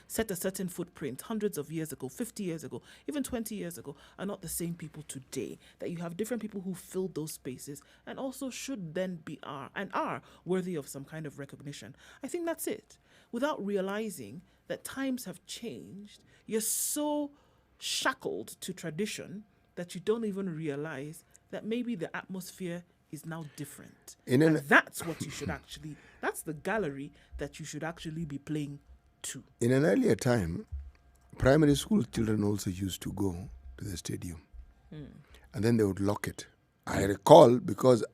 Speaker 3: set a certain footprint hundreds of years ago, 50 years ago, even 20 years ago, are not the same people today. That you have different people who filled those spaces and also should then be are worthy of some kind of recognition. I think that's it. Without realizing that times have changed, you're so shackled to tradition that you don't even realize that maybe the atmosphere is now different. And that's what you should actually, that's the gallery that you should actually be playing to.
Speaker 4: in an earlier time, primary school children also used to go to the stadium. And then they would lock it. I recall because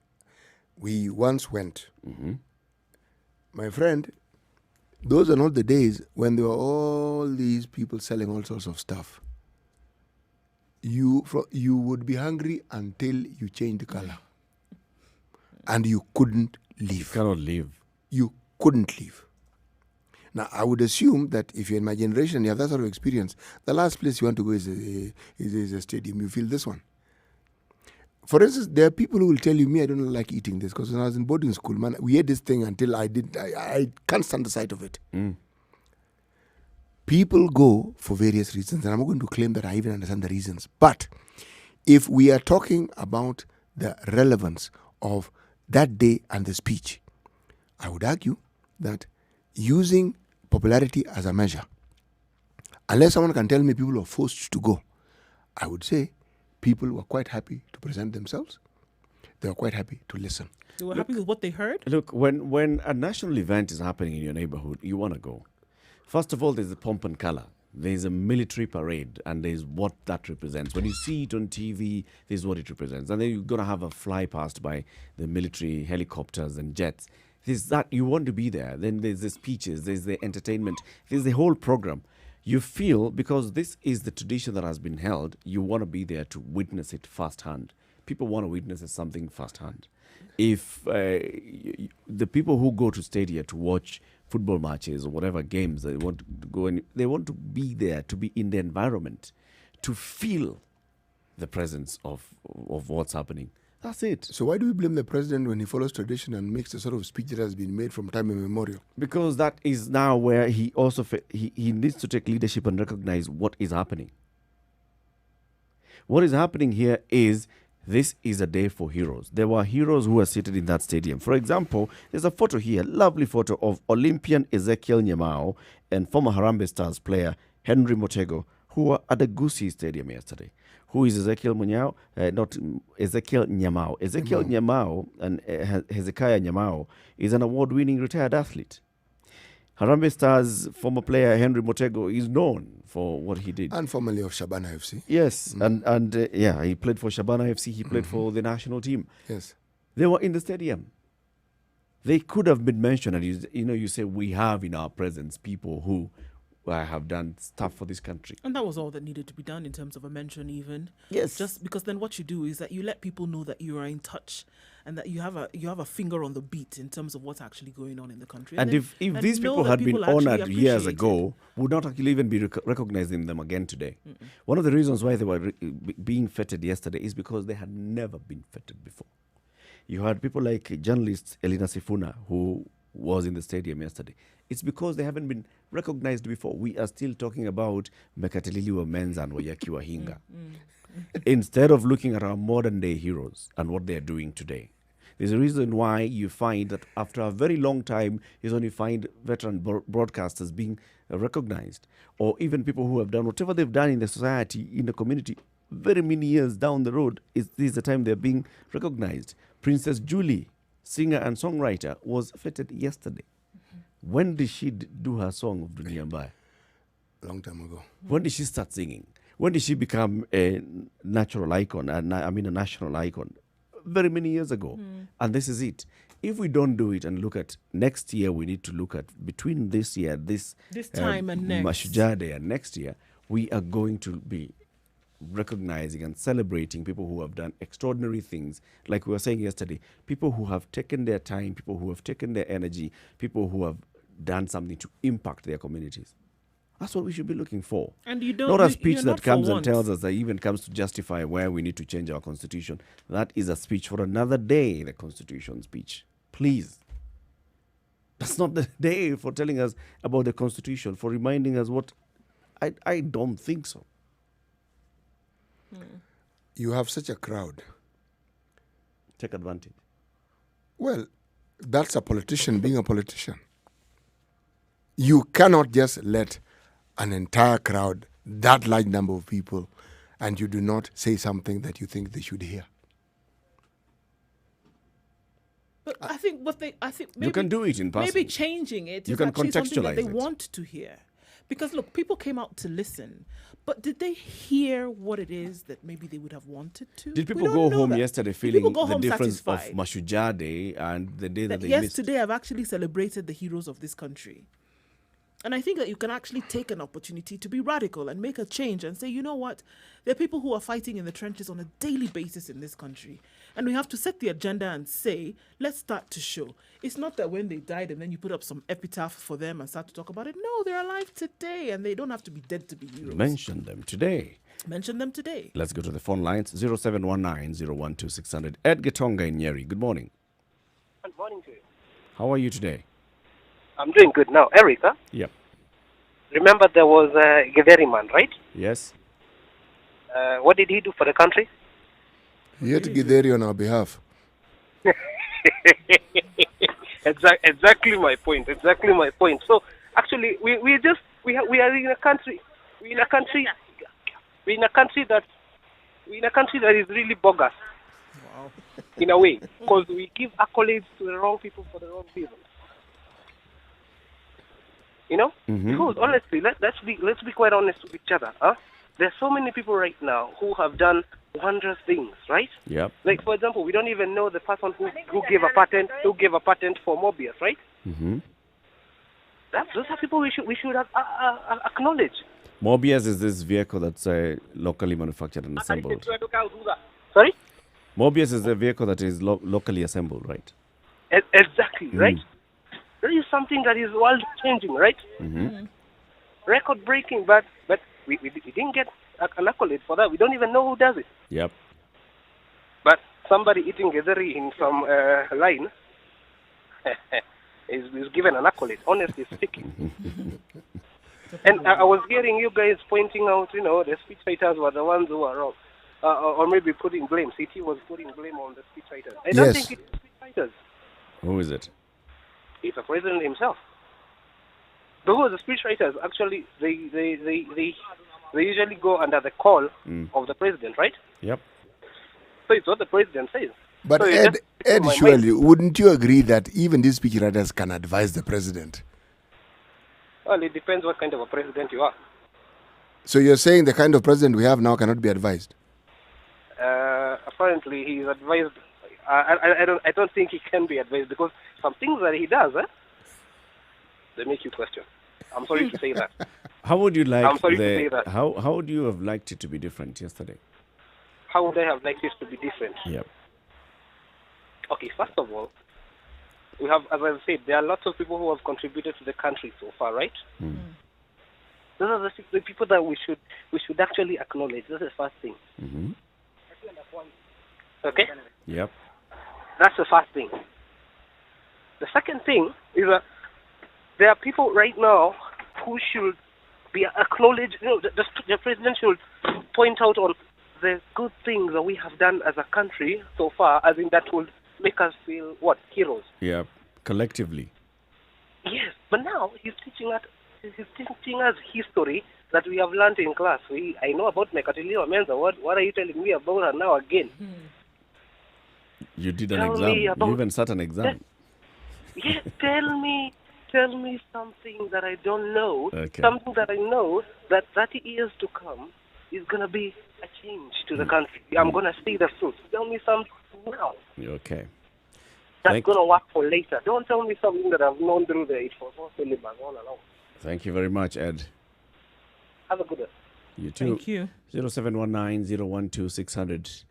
Speaker 4: we once went. My friend, those are not the days when there were all these people selling all sorts of stuff. You would be hungry until you changed color. And you couldn't leave.
Speaker 2: Cannot leave.
Speaker 4: You couldn't leave. Now, I would assume that if you're in my generation and you have that sort of experience, the last place you want to go is a stadium. You feel this one. For instance, there are people who will tell you, I don't like eating this, because when I was in boarding school, man, we ate this thing until I can't stand the sight of it. People go for various reasons, and I'm not going to claim that I even understand the reasons. But if we are talking about the relevance of that day and the speech, I would argue that using popularity as a measure, unless someone can tell me people were forced to go, I would say people were quite happy to present themselves. They were quite happy to listen.
Speaker 3: They were happy with what they heard?
Speaker 2: Look, when a national event is happening in your neighborhood, you want to go. First of all, there's the pomp and color. There's a military parade, and there's what that represents. When you see it on TV, this is what it represents. And then you're going to have a fly past by the military helicopters and jets. There's that, you want to be there. Then there's the speeches, there's the entertainment, there's the whole program. You feel, because this is the tradition that has been held, you want to be there to witness it firsthand. People want to witness something firsthand. If the people who go to stadia to watch football matches or whatever games they want to go in, they want to be there, to be in the environment, to feel the presence of what's happening. That's it.
Speaker 4: So why do we blame the president when he follows tradition and makes the sort of speech that has been made from time immemorial?
Speaker 2: Because that is now where he also he needs to take leadership and recognize what is happening. What is happening here is, this is a day for heroes. There were heroes who were seated in that stadium. For example, there's a photo here, lovely photo of Olympian Ezekiel Nyamao and former Harambee Stars player Henry Motego, who were at the Gusii Stadium yesterday. Who is Ezekiel Nyamao? Not Ezekiel Nyamao. Ezekiel Nyamao and Hezekiah Nyamao is an award-winning retired athlete. Harambee Stars former player Henry Motego is known for what he did.
Speaker 4: And formerly of Shabana FC.
Speaker 2: Yes, and he played for Shabana FC. He played for the national team.
Speaker 4: Yes.
Speaker 2: They were in the stadium. They could have been mentioned, and you say we have in our presence people who have done stuff for this country.
Speaker 3: And that was all that needed to be done in terms of a mention, even.
Speaker 2: Yes.
Speaker 3: Just because then what you do is that you let people know that you are in touch and that you have a finger on the beat in terms of what's actually going on in the country.
Speaker 2: And if these people had been honored years ago, would not actually even be recognizing them again today. One of the reasons why they were being feted yesterday is because they had never been feted before. You had people like journalist Elina Sifuna, who was in the stadium yesterday. It's because they haven't been recognized before. We are still talking about Mekatilili wa Menza and Wayaki Wahinga. Instead of looking at our modern day heroes and what they are doing today. There's a reason why you find that after a very long time, you only find veteran broadcasters being recognized, or even people who have done whatever they've done in the society, in the community, very many years down the road. This is the time they're being recognized. Princess Julie, singer and songwriter, was feted yesterday. When did she do her song of Dunia Mbaya?
Speaker 4: A long time ago.
Speaker 2: When did she start singing? When did she become a natural icon? A national icon? Very many years ago. And this is it. If we don't do it and look at next year, we need to look at between this year, this
Speaker 3: time and next.
Speaker 2: Mashujaa Day and next year, we are going to be recognizing and celebrating people who have done extraordinary things. Like we were saying yesterday, people who have taken their time, people who have taken their energy, people who have done something to impact their communities. That's what we should be looking for.
Speaker 3: And you don't,
Speaker 2: not a speech that comes and
Speaker 3: once.
Speaker 2: tells us that even comes to justify where we need to change our constitution. That is a speech for another day, the constitution speech. Please. That's not the day for telling us about the constitution, for reminding us what... I don't think so.
Speaker 4: You have such a crowd.
Speaker 2: Take advantage.
Speaker 4: Well, that's a politician being a politician. You cannot just let an entire crowd, that large number of people, and you do not say something that you think they should hear.
Speaker 3: But I think maybe,
Speaker 2: you can do it in passing.
Speaker 3: Maybe changing it is actually something that they want to hear. Because look, people came out to listen, but did they hear what it is that maybe they would have wanted to?
Speaker 2: Did people go home yesterday feeling the difference
Speaker 3: satisfied?
Speaker 2: Of Mashujaa Day and the day that they
Speaker 3: yes,
Speaker 2: missed?
Speaker 3: today I've actually celebrated the heroes of this country. And I think that you can actually take an opportunity to be radical and make a change and say, you know what? There are people who are fighting in the trenches on a daily basis in this country. And we have to set the agenda and say, let's start to show. It's not that when they died and then you put up some epitaph for them and start to talk about it. No, they're alive today and they don't have to be dead to be heroes.
Speaker 2: Mention them today.
Speaker 3: Mention them today.
Speaker 2: Let's go to the phone lines. 0719-012-600. Ed Getonga in Nyeri. Good morning.
Speaker 13: Good morning to you.
Speaker 2: How are you today?
Speaker 13: I'm doing good now. Erica?
Speaker 2: Yep.
Speaker 13: Remember there was a Githeri man, right?
Speaker 2: Yes.
Speaker 13: What did he do for the country?
Speaker 4: He had Githeri on our behalf.
Speaker 13: Exactly my point. Exactly my point. So actually, we are in a country that is really bogus.
Speaker 3: Wow.
Speaker 13: In a way, because we give accolades to the wrong people for the wrong reasons. You know, because honestly, let's be quite honest with each other. There's so many people right now who have done wondrous things, right?
Speaker 2: Yep.
Speaker 13: Like for example, we don't even know the person who gave a patent for Mobius, right? Those are people we should have acknowledge.
Speaker 2: Mobius is this vehicle that's locally manufactured and assembled.
Speaker 13: Sorry?
Speaker 2: Mobius is a vehicle that is locally assembled, right?
Speaker 13: Exactly, right? There is something that is world-changing, right? Record-breaking, but we didn't get an accolade for that. We don't even know who does it.
Speaker 2: Yep.
Speaker 13: But somebody eating githeri in some line is given an accolade, honestly speaking. And I was hearing you guys pointing out, the speech writers were the ones who were wrong. Or maybe putting blame. CT was putting blame on the speech writers. I don't think it's the speech writers.
Speaker 2: Who is it?
Speaker 13: It's the president himself. Because the speechwriters actually they usually go under the call of the president, right?
Speaker 2: Yep.
Speaker 13: So it's what the president says.
Speaker 4: But
Speaker 13: so
Speaker 4: Ed, surely, wouldn't you agree that even these speechwriters can advise the president?
Speaker 13: Well, it depends what kind of a president you are.
Speaker 4: So you're saying the kind of president we have now cannot be advised?
Speaker 13: Apparently, he's advised. I don't think he can be advised because some things that he does, they make you question. I'm sorry to say that.
Speaker 2: How would you like
Speaker 13: I'm sorry to say that.
Speaker 2: How would you have liked it to be different yesterday?
Speaker 13: How would I have liked it to be different?
Speaker 2: Yep.
Speaker 13: Okay, first of all, we have, as I said, there are lots of people who have contributed to the country so far, right? Those are the people that we should actually acknowledge. That's the first thing.
Speaker 2: Mm-hmm.
Speaker 13: Okay?
Speaker 2: Yep.
Speaker 13: That's the first thing. The second thing is that there are people right now who should be acknowledged. The president should point out on the good things that we have done as a country so far, as in that will make us feel heroes.
Speaker 2: Yeah, collectively.
Speaker 13: Yes, but now he's teaching us history that we have learned in class. I know about Mekatiliwa Menza. What are you telling me about her now again?
Speaker 2: You did an exam. You even sat an exam.
Speaker 13: Yes, tell me something that I don't know.
Speaker 2: Okay.
Speaker 13: Something that I know that 30 years to come is going to be a change to the country. I'm going to see the fruit. Tell me something now.
Speaker 2: Okay.
Speaker 13: That's going to work for later. Don't tell me something that I've known through it for syllabus all along.
Speaker 2: Thank you very much, Ed.
Speaker 13: Have a good day.
Speaker 2: You too.
Speaker 3: Thank you.
Speaker 2: 0719-012-600.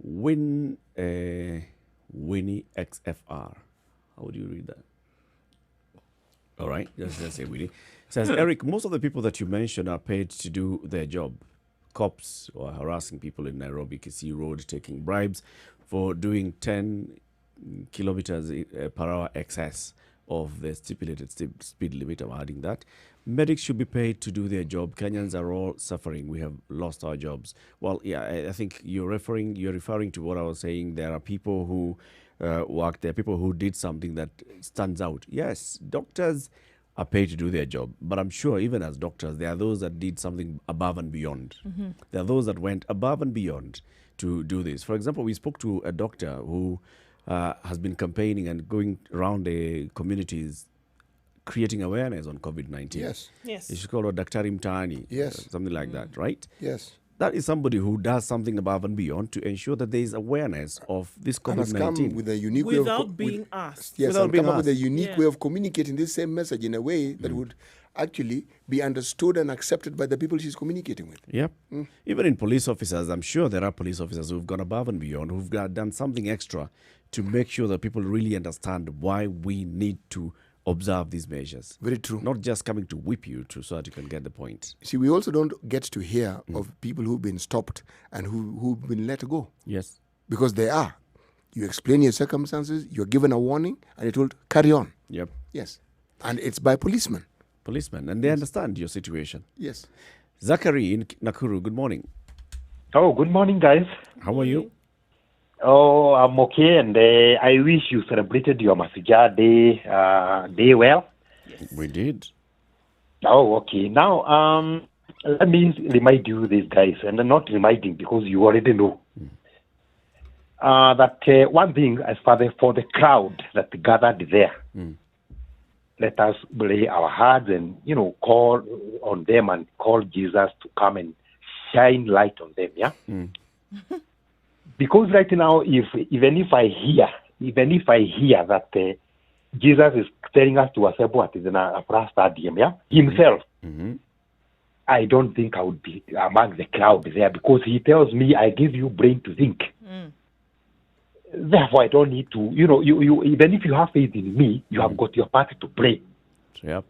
Speaker 2: Winnie XFR. How would you read that? All right, just say Winnie. Says, Eric, most of the people that you mentioned are paid to do their job. Cops are harassing people in Nairobi, Kisumu Road, taking bribes for doing 10 kilometers per hour excess of the stipulated speed limit. I'm adding that. Medics should be paid to do their job. Kenyans are all suffering. We have lost our jobs. Well, yeah, I think you're referring to what I was saying. There are people who work there, people who did something that stands out. Yes, doctors are paid to do their job, but I'm sure even as doctors, there are those that did something above and beyond.
Speaker 3: Mm-hmm.
Speaker 2: There are those that went above and beyond to do this. For example, we spoke to a doctor who has been campaigning and going around the communities creating awareness on COVID-19.
Speaker 4: Yes.
Speaker 3: Yes.
Speaker 2: It's called Daktari Mtaani.
Speaker 4: Yes.
Speaker 2: Something like that, right?
Speaker 4: Yes.
Speaker 2: That is somebody who does something above and beyond to ensure that there is awareness of this
Speaker 4: And has
Speaker 2: COVID-19.
Speaker 4: come with a unique way
Speaker 3: Without being asked.
Speaker 4: Yes,
Speaker 2: Without
Speaker 4: and
Speaker 2: being
Speaker 4: come up with a
Speaker 2: asked.
Speaker 4: unique way of communicating this same message in a way that would actually be understood and accepted by the people she's communicating with.
Speaker 2: Yep. Even in police officers, I'm sure there are police officers who've gone above and beyond, who've done something extra to make sure that people really understand why we need to observe these measures.
Speaker 4: Very true.
Speaker 2: Not just coming to whip you so that you can get the point.
Speaker 4: See, we also don't get to hear of people who've been stopped and who've been let go.
Speaker 2: Yes.
Speaker 4: Because they are. You explain your circumstances, you're given a warning, and you're told, carry on.
Speaker 2: Yep.
Speaker 4: Yes. And it's by policemen.
Speaker 2: Policemen. And they understand your situation.
Speaker 4: Yes.
Speaker 2: Zachary in Nakuru, good morning.
Speaker 14: Oh, good morning, guys.
Speaker 2: How are you?
Speaker 14: Oh, I'm okay, and I wish you celebrated your Masija day well.
Speaker 2: We did.
Speaker 14: Oh, okay. Now, let me remind you this, guys, and I'm not reminding because you already know. That one thing, as for the crowd that gathered there, let us lay our hearts and, call on them and call Jesus to come and shine light on them, yeah? Because right now, even if I hear that Jesus is telling us to assemble at the Afra Stadium, yeah, himself, I don't think I would be among the crowd there because he tells me, I give you brain to think. Therefore, I don't need to, you even if you have faith in me, you have got your part to play.
Speaker 2: Yep.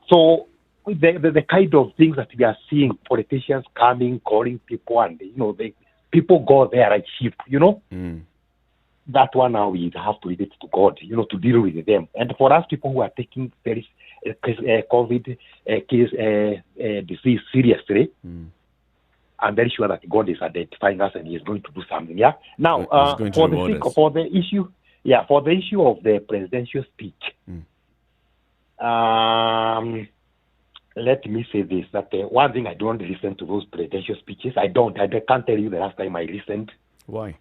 Speaker 14: So the kind of things that we are seeing, politicians coming, calling people, and people go there like sheep, That one now we have to leave it to God, to deal with them. And for us people who are taking very COVID disease seriously, I'm very sure that God is identifying us and He is going to do something. Yeah. Now, for the issue of the presidential speech, let me say this: that one thing I don't listen to those presidential speeches. I can't tell you the last time I listened.
Speaker 2: Why?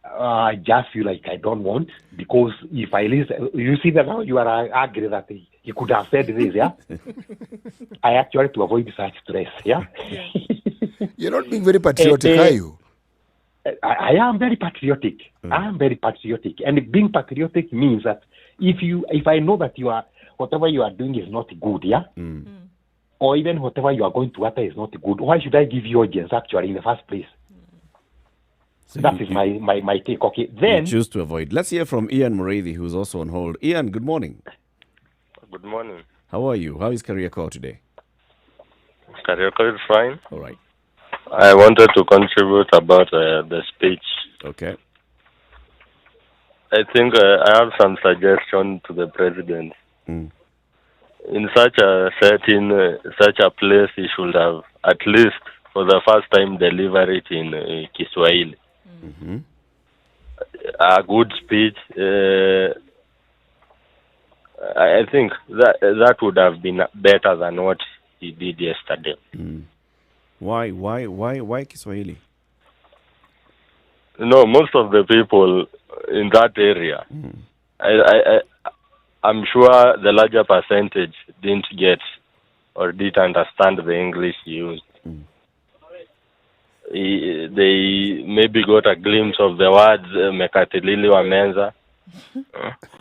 Speaker 14: I just feel like I don't want, because if I listen, you see that now you are angry that he could have said this, yeah? I actually to avoid such stress, yeah?
Speaker 4: You're not being very patriotic, are you?
Speaker 14: I am very patriotic. I am very patriotic. And being patriotic means that if I know that whatever you are doing is not good, yeah? or even whatever you are going to utter is not good, why should I give you audience actually in the first place?
Speaker 2: So
Speaker 14: that is my take. Okay, then
Speaker 2: you choose to avoid. Let's hear from Ian Muraithi, who's also on hold. Ian, good morning.
Speaker 15: Good morning.
Speaker 2: How are you? How is Kariako today?
Speaker 15: Kariako is fine.
Speaker 2: All right.
Speaker 15: I wanted to contribute about the speech.
Speaker 2: Okay.
Speaker 15: I think I have some suggestion to the president. In such a setting, such a place, he should have at least for the first time deliver it in Kiswahili. A good speech. I think that would have been better than what he did yesterday.
Speaker 2: Why Kiswahili?
Speaker 15: No, most of the people in that area, I'm sure the larger percentage didn't get or didn't understand the English he used. They maybe got a glimpse of the words Mekatilili wa Menza,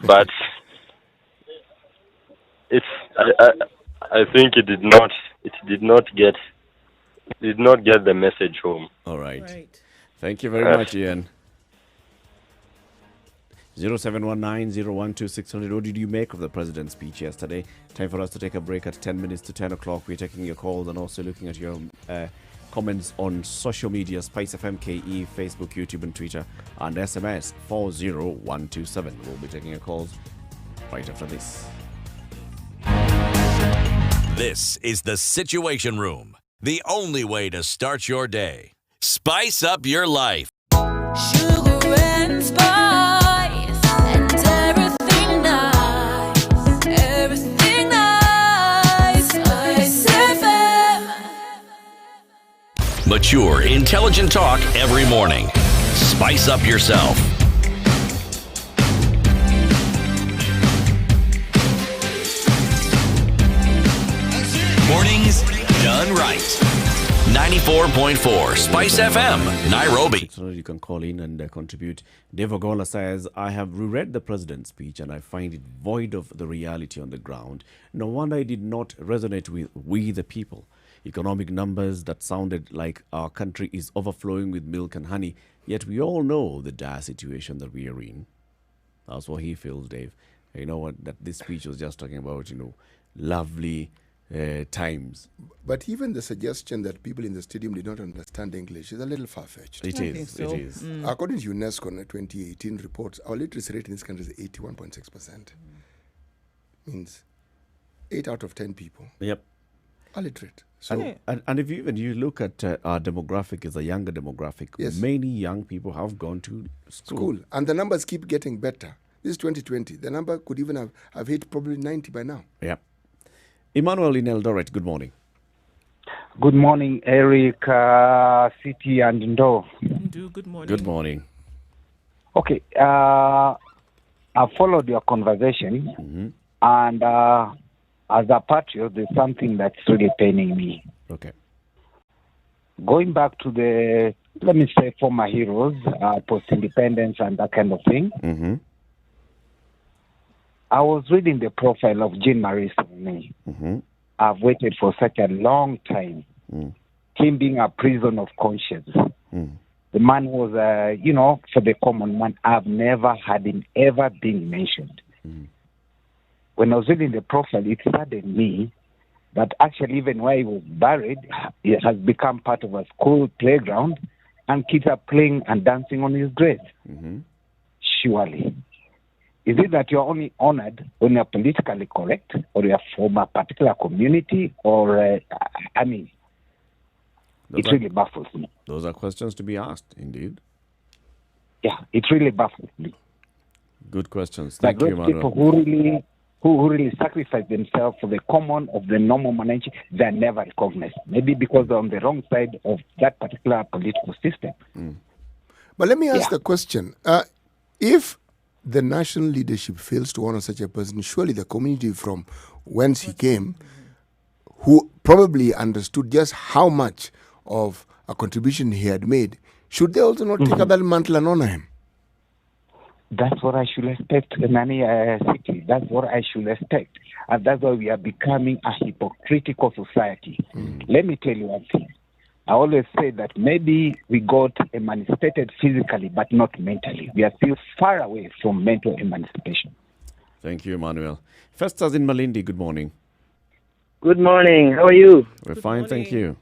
Speaker 15: but I think it did not get the message home.
Speaker 2: All right. Thank you very much, Ian. 0719-012-600. What did you make of the president's speech yesterday? Time for us to take a break at 10 minutes to 10 o'clock. We're taking your calls and also looking at your comments on social media, Spice FM KE, Facebook, YouTube, and Twitter, and SMS 40127. We'll be taking your calls right after this.
Speaker 1: This is the Situation Room, the only way to start your day. Spice up your life.
Speaker 6: Sugar and spice and everything nice, everything nice. Spice FM.
Speaker 1: Mature, intelligent talk every morning. Spice up yourself. Mornings done right. 94.4 Spice FM, Nairobi.
Speaker 2: So you can call in and contribute. Dave Ogola says, I have reread the president's speech and I find it void of the reality on the ground. No wonder it did not resonate with we the people. Economic numbers that sounded like our country is overflowing with milk and honey, yet we all know the dire situation that we are in. That's what he feels, Dave. You know what? That this speech was just talking about, lovely times.
Speaker 4: But even the suggestion that people in the stadium did not understand English is a little far-fetched.
Speaker 2: It is.
Speaker 4: According to UNESCO in a 2018 report, our literacy rate in this country is 81.6%. Means 8 out of 10 people are literate. So,
Speaker 2: and if you look at our demographic, is a younger demographic.
Speaker 4: Yes.
Speaker 2: Many young people have gone to school.
Speaker 4: And the numbers keep getting better. This is 2020. The number could even have hit probably 90 by now.
Speaker 2: Yeah. Emmanuel in Eldoret, good morning.
Speaker 16: Good morning, Eric, City, and Ndo.
Speaker 3: Good morning.
Speaker 2: Good morning.
Speaker 16: Okay, I followed your conversation, and as a patriot, there's something that's really paining me.
Speaker 2: Okay.
Speaker 16: Going back to the, let me say, former heroes, post-independence and that kind of thing, I was reading the profile of Jean-Marie Saint. I've waited for such a long time. Him being a prison of conscience. The man was, for the common man, I've never had him ever been mentioned. When I was reading the profile, it saddened me that actually even where he was buried, it has become part of a school playground and kids are playing and dancing on his grave. Surely. Is it that you're only honored when you're politically correct or you're from a particular community or, it really baffles me.
Speaker 2: Those are questions to be asked, indeed.
Speaker 16: Yeah, it really baffles me.
Speaker 2: Good questions. Thank you, Emmanuel.
Speaker 16: People who really sacrifice themselves for the common of the normal management, they're never recognized. Maybe because they're on the wrong side of that particular political system.
Speaker 4: But let me ask the question. If the national leadership fails to honor such a person, surely the community from whence he came, who probably understood just how much of a contribution he had made, should they also not take up that mantle and honor him?
Speaker 16: That's what I should expect in any city. That's what I should expect. And that's why we are becoming a hypocritical society. Let me tell you one thing. I always say that maybe we got emancipated physically, but not mentally. We are still far away from mental emancipation.
Speaker 2: Thank you, Emmanuel. Festus in Malindi, good morning.
Speaker 17: Good morning. How are you?
Speaker 2: We're fine, thank you.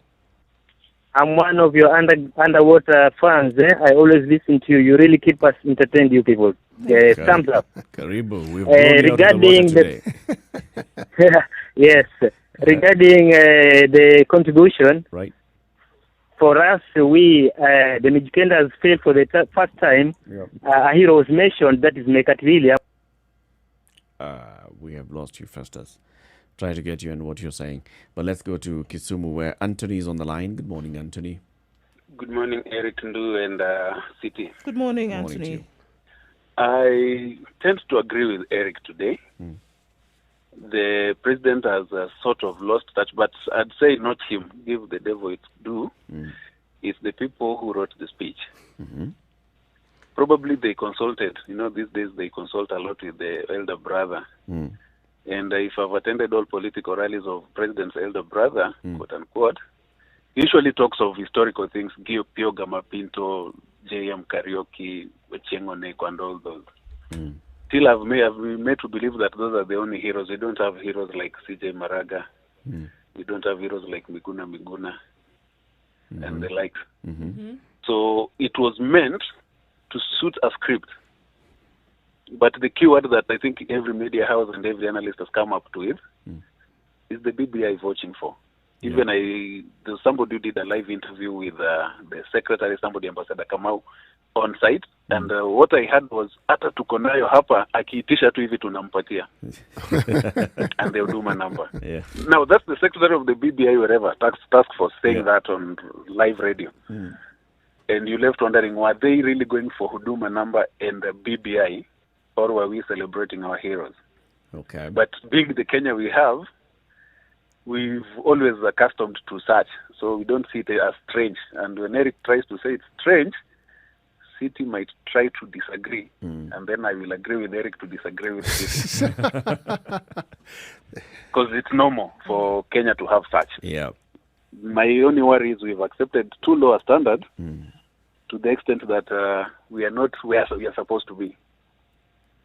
Speaker 17: I'm one of your underwater fans. I always listen to you. You really keep us entertained, you people. Thumbs up.
Speaker 2: Karibu, we've blown you
Speaker 17: regarding
Speaker 2: out of the water today.
Speaker 17: Yes, regarding the contribution.
Speaker 2: Right.
Speaker 17: For us, we, the Mijikenders failed for the first time.
Speaker 2: Yep.
Speaker 17: A hero was mentioned, that is Mekatilili.
Speaker 2: We have lost you, Festus. Try to get you and what you're saying. But let's go to Kisumu, where Anthony is on the line. Good morning, Anthony.
Speaker 18: Good morning, Eric Ndu and City.
Speaker 3: Good morning, Anthony.
Speaker 18: I tend to agree with Eric today. The president has sort of lost touch, but I'd say not him. Give the devil its due. It's the people who wrote the speech. Probably they consulted. You know, these days they consult a lot with the elder brother. And if I've attended all political rallies of President's elder brother, quote unquote, he usually talks of historical things, Gio Pio Gamapinto, J.M. Karaoke, Chengoneko, and all those. Still, I've been made to believe that those are the only heroes. We don't have heroes like C.J. Maraga. We don't have heroes like Miguna, and the likes. So it was meant to suit a script. But the keyword that I think every media house and every analyst has come up to it is the BBI vouching for. Even there's somebody who did a live interview with the secretary, somebody, Ambassador Kamau, on site, and what I had was hata tuko nayo hapa akiitisha tu hivi tunampatia and the Huduma number. Now that's the secretary of the BBI wherever task force saying that on live radio. And you left wondering, were they really going for Huduma number and the BBI, or were we celebrating our heroes?
Speaker 2: Okay.
Speaker 18: But being the Kenya we have, we've always accustomed to such, so we don't see it as strange. And when Eric tries to say it's strange, City might try to disagree, and then I will agree with Eric to disagree with City. Because it's normal for Kenya to have such. My only worry is we've accepted too low a standard to the extent that we are not where we are supposed to be.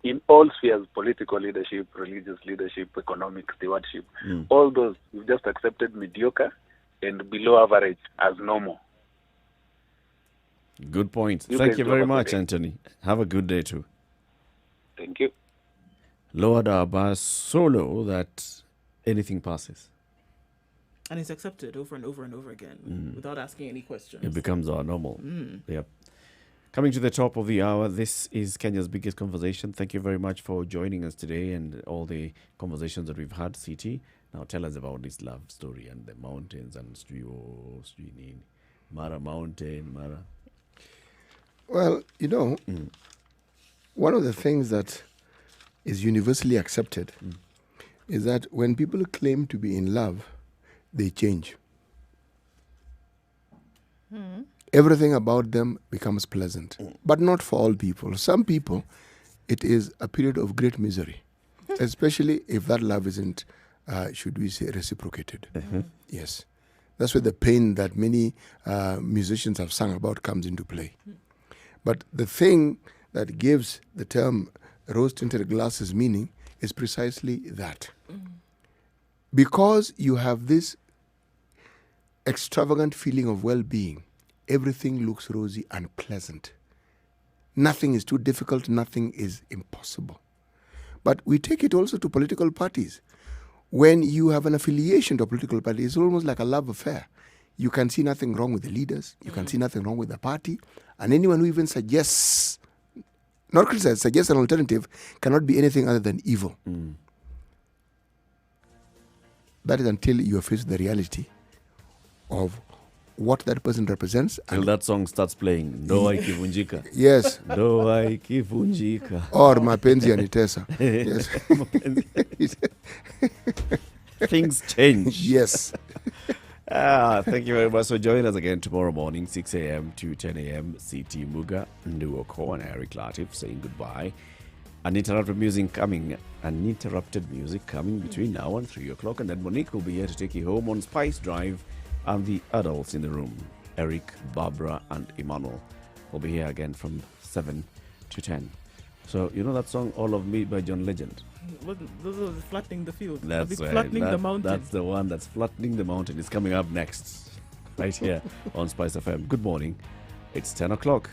Speaker 18: In all spheres, political leadership, religious leadership, economic stewardship, all those, we've just accepted mediocre and below average as normal.
Speaker 2: Good point.
Speaker 18: You
Speaker 2: Thank
Speaker 18: guys
Speaker 2: you
Speaker 18: do
Speaker 2: very
Speaker 18: have a
Speaker 2: much,
Speaker 18: good day.
Speaker 2: Anthony. Have a good day too.
Speaker 18: Thank you.
Speaker 2: Lowered our bar so low that anything passes.
Speaker 3: And it's accepted over and over and over again without asking any questions.
Speaker 2: It becomes our normal. Yep. Coming to the top of the hour, this is Kenya's biggest conversation. Thank you very much for joining us today and all the conversations that we've had, CT. Now tell us about this love story and the mountains and Mara Mountain, Mara.
Speaker 4: Well, you know, one of the things that is universally accepted is that when people claim to be in love, they change. Everything about them becomes pleasant, but not for all people. Some people, it is a period of great misery, especially if that love isn't, should we say, reciprocated. Yes. That's where the pain that many musicians have sung about comes into play. But the thing that gives the term rose-tinted glasses meaning is precisely that. Because you have this extravagant feeling of well-being, everything looks rosy and pleasant. Nothing is too difficult, nothing is impossible. But we take it also to political parties. When you have an affiliation to a political party, it's almost like a love affair. You can see nothing wrong with the leaders, you can see nothing wrong with the party, and anyone who even suggests, not criticize, suggests an alternative, cannot be anything other than evil. That is until you are faced with the reality of what that person represents.
Speaker 2: Till that song starts playing. Ndoa ikivunjika.
Speaker 4: Yes.
Speaker 2: Ndoa ikivunjika.
Speaker 4: Or mapenzi yanitesa. Yes.
Speaker 2: Things change.
Speaker 4: Yes.
Speaker 2: Thank you very much. So join us again tomorrow morning, 6 a.m. to 10 a.m. CT Muga, Nduoko, and Eric Latif saying goodbye. Uninterrupted music coming between now and 3 o'clock. And then Monique will be here to take you home on Spice Drive. And the adults in the room, Eric, Barbara, and Emmanuel, will be here again from 7 to 10. So, you know that song, All of Me by John Legend?
Speaker 3: Those are flattening the field.
Speaker 2: That's right.
Speaker 3: Flattening the mountain.
Speaker 2: That's the one that's flattening the mountain. It's coming up next, right here on Spice FM. Good morning. It's 10 o'clock.